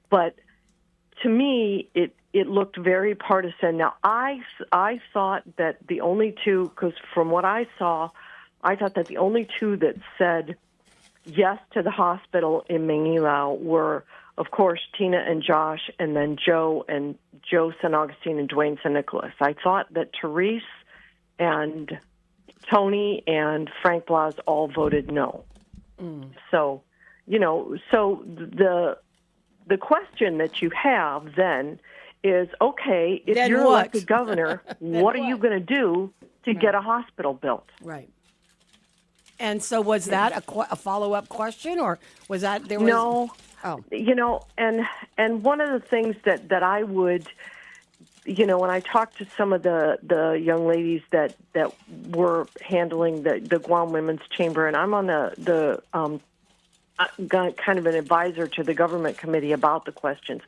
but to me, it looked very partisan. Now, I thought that the only two, because from what I saw, I thought that the only two that said yes to the hospital in Manilao were, of course, Tina and Josh, and then Joe San Augustine and Dwayne San Nicolas. I thought that Therese and Tony and Frank Blas all voted no. So, so the question that you have then is, okay, if
Then
you're
what?
elected governor, what are you going to do to get a hospital built?
Right. And so was that a follow-up question, or was that there was
No.
Oh.
And one of the things that I would, when I talked to some of the young ladies that were handling the Guam Women's Chamber, and I'm on the kind of an advisor to the government committee about the questions.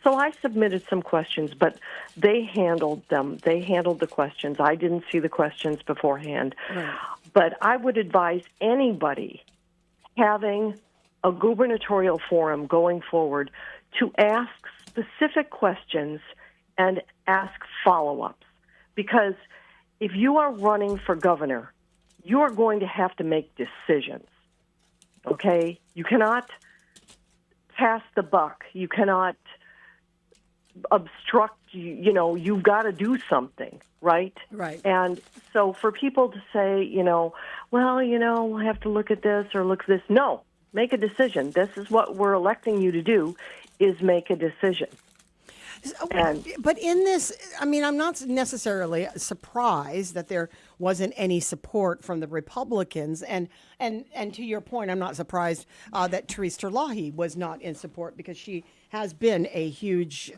So I submitted some questions, but they handled them. They handled the questions. I didn't see the questions beforehand.
Right.
But I would advise anybody having a gubernatorial forum going forward to ask specific questions and ask follow-ups. Because if you are running for governor, you are going to have to make decisions. Okay? You cannot pass the buck. You cannot obstruct, you've got to do something, right?
Right.
And so for people to say, well, we'll have to look at this or look at this. No, make a decision. This is what we're electing you to do, is make a decision.
But in this, I mean, I'm not necessarily surprised that there wasn't any support from the Republicans. And to your point, I'm not surprised that Therese Terlahi was not in support, because she has been a huge,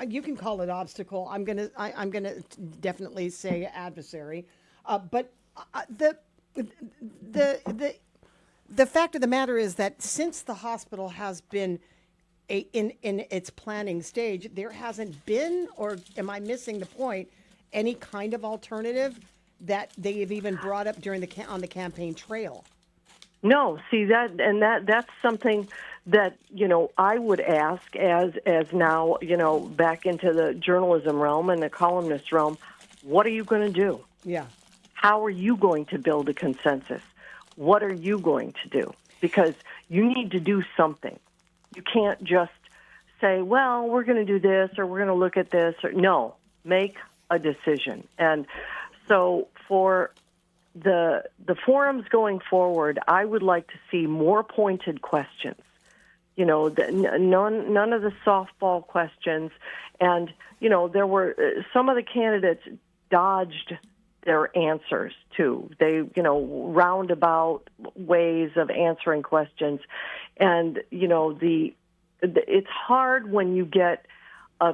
you can call it obstacle. I'm gonna definitely say adversary. But the fact of the matter is that since the hospital has been in its planning stage, there hasn't been, or am I missing the point, any kind of alternative that they have even brought up during on the campaign trail?
No, see that's something that I would ask as now back into the journalism realm and the columnist realm. What are you going to do?
Yeah.
How are you going to build a consensus? What are you going to do? Because you need to do something. You can't just say, well, we're going to do this or we're going to look at this. No, make a decision. And so for the forums going forward, I would like to see more pointed questions None of the softball questions. And, there were some of the candidates dodged their answers, too. They, roundabout ways of answering questions. And, it's hard when you get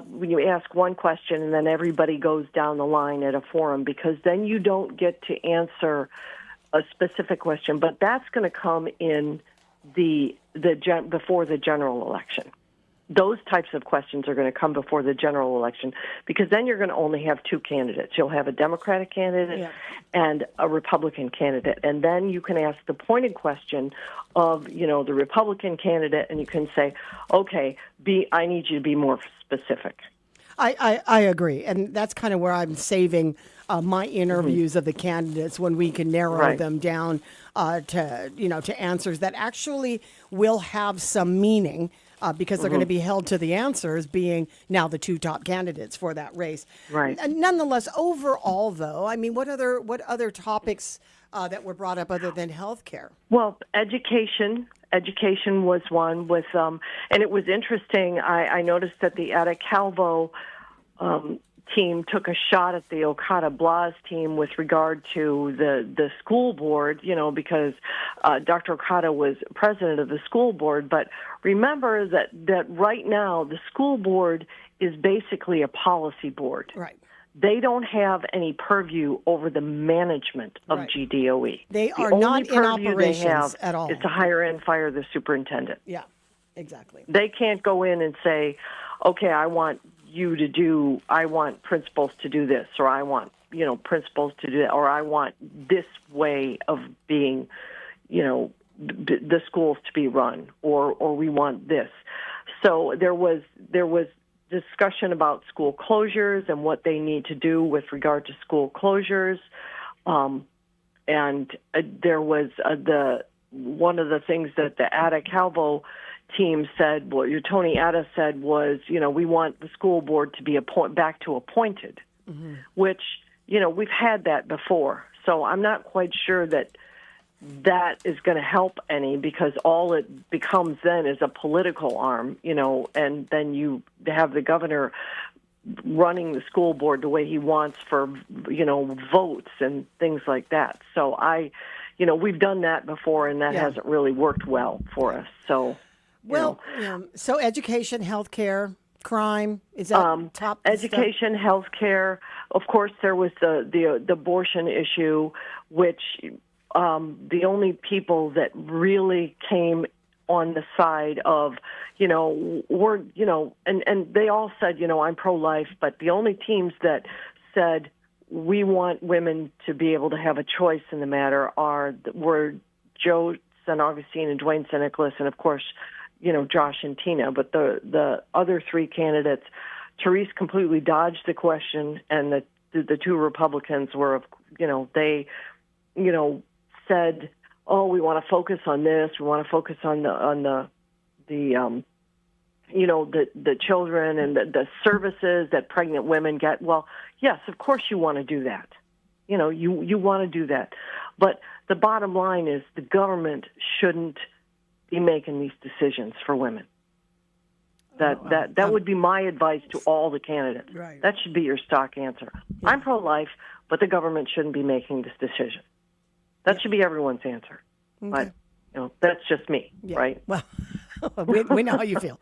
when you ask one question and then everybody goes down the line at a forum, because then you don't get to answer a specific question. But that's going to come in before the general election. Those types of questions are going to come before the general election, because then you're going to only have two candidates. You'll have a Democratic candidate and a Republican candidate. And then you can ask the pointed question of, the Republican candidate, and you can say, okay, I need you to be more specific.
I agree. And that's kind of where I'm saving my interviews of the candidates, when we can narrow them down to answers that actually will have some meaning. Because they're going to be held to the answers being now the two top candidates for that race.
Right.
Nonetheless, overall, though, I mean, what other topics that were brought up other than healthcare?
Well, education. Education was one with, and it was interesting. I noticed that the Ada Calvo team took a shot at the Okada Blas team with regard to the school board, because Dr. Okada was president of the school board. But remember that right now the school board is basically a policy board.
Right.
They don't have any purview over the management of GDOE.
They are
the only
not in
purview
operations
they have
at all.
Is to hire and fire the superintendent.
Yeah, exactly.
They can't go in and say, okay, I want principals to do this, or I want, principals to do that, or I want this way of being, the schools to be run, or we want this. So there was discussion about school closures and what they need to do with regard to school closures. And there was one of the things that the Ada Calvo team said, Tony Ada said was, we want the school board to be back to appointed, which, we've had that before. So I'm not quite sure that is going to help any, because all it becomes then is a political arm, and then you have the governor running the school board the way he wants for, votes and things like that. So we've done that before, and that hasn't really worked well for us. So,
so education, healthcare, crime, is that top?
Education, healthcare. Of course, there was the abortion issue, which the only people that really came on the side of, and they all said, I'm pro-life, but the only teams that said we want women to be able to have a choice in the matter were Joe St. Augustine and Dwayne St. Nicholas, and of course, Josh and Tina. But the other three candidates, Therese completely dodged the question, and the two Republicans were, they, said, "Oh, we want to focus on this. We want to focus on the children and the services that pregnant women get." Well, yes, of course you want to do that. You want to do that. But the bottom line is the government shouldn't be making these decisions for women. That would be my advice to all the candidates.
Right.
That should be your stock answer. Yeah. I'm pro-life, but the government shouldn't be making this decision. That should be everyone's answer.
Okay.
But, that's just me, right?
Well, we know how you feel.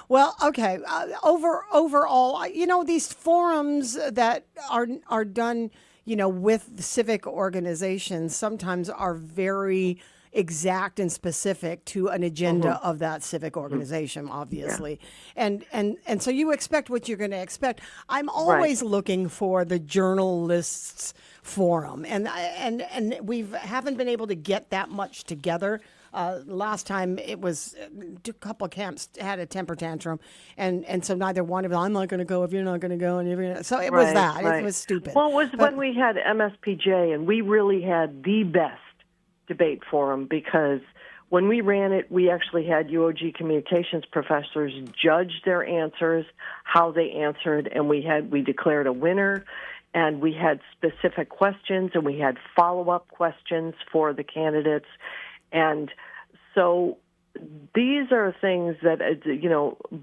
Well, okay. Overall, these forums that are done, with civic organizations sometimes are very exact and specific to an agenda of that civic organization, obviously. Yeah. And so you expect what you're going to expect. I'm always looking for the journalists forum, and we haven't been able to get that much together. Last time it was a couple of camps had a temper tantrum, and so neither one of them. I'm not going to go if you're not going to go, and so it was that. Right. It was stupid.
Well, it was when we had MSPJ, and we really had the best debate forum, because when we ran it, we actually had UOG communications professors judge their answers, how they answered, and we declared a winner, and we had specific questions, and we had follow-up questions for the candidates. And so, these are things that,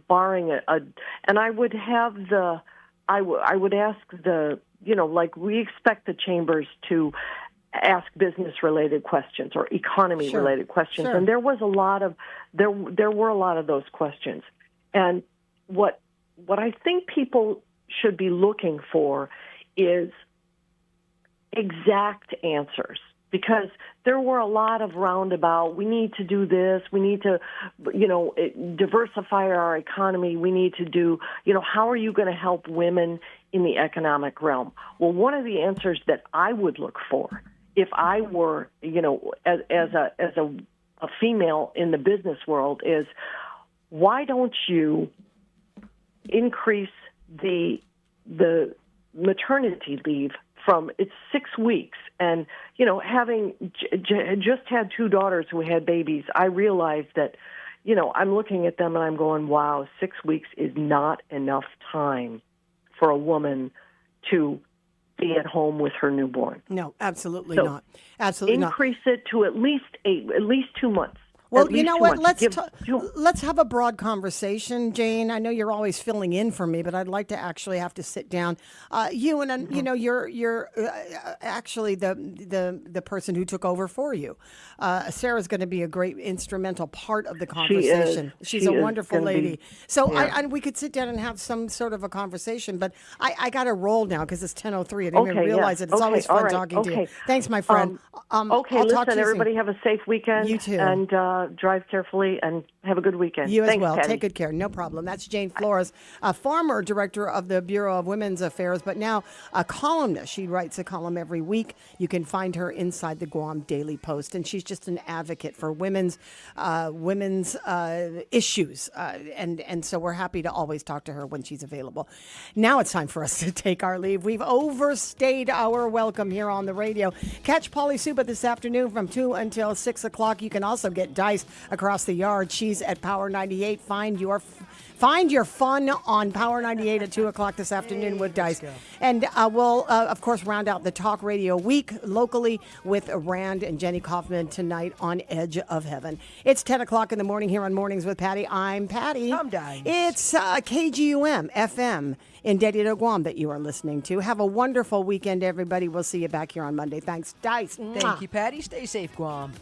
barring and I would have I would ask like we expect the chambers to ask business-related questions or economy-related questions, and there were a lot of those questions. And what I think people should be looking for is exact answers, because there were a lot of roundabout, we need to do this, we need to, diversify our economy, we need to do, how are you going to help women in the economic realm? Well, one of the answers that I would look for if I were, as a female in the business world is, why don't you increase the maternity leave from it's 6 weeks? And, having just had 2 daughters who had babies, I realized that, I'm looking at them and I'm going, wow, 6 weeks is not enough time for a woman to be at home with her newborn.
No, absolutely
So
not. Absolutely not.
Increase it to at least 2 months.
Well, you know what? Let's have a broad conversation, Jane. I know you're always filling in for me, but I'd like to actually have to sit down. You're actually the person who took over for you. Sarah's going to be a great instrumental part of the conversation. She's a wonderful lady. So we could sit down and have some sort of a conversation. But I got to roll now because it's 10:03. I didn't even realize it. It's always fun talking to you. Thanks, my friend.
Listen, everybody have a safe weekend.
You too.
And drive carefully and have a good weekend.
You
Thanks,
as well.
Patti.
Take good care. No problem. That's Jane Flores, a former director of the Bureau of Women's Affairs, but now a columnist. She writes a column every week. You can find her inside the Guam Daily Post, and she's just an advocate for women's issues. And so we're happy to always talk to her when she's available. Now it's time for us to take our leave. We've overstayed our welcome here on the radio. Catch Pauly Suba this afternoon from 2 until 6 o'clock. You can also get Dice across the yard. She's at Power 98. Find your fun on Power 98 at 2 o'clock this afternoon with Dice. And we'll, of course, round out the Talk Radio Week locally with Rand and Jenny Kaufman tonight on Edge of Heaven. It's 10 o'clock in the morning here on Mornings with Patti. I'm Patti.
I'm Dice.
It's KGUM FM in Dedido, Guam that you are listening to. Have a wonderful weekend, everybody. We'll see you back here on Monday. Thanks, Dice.
Thank you, Patti. Stay safe, Guam.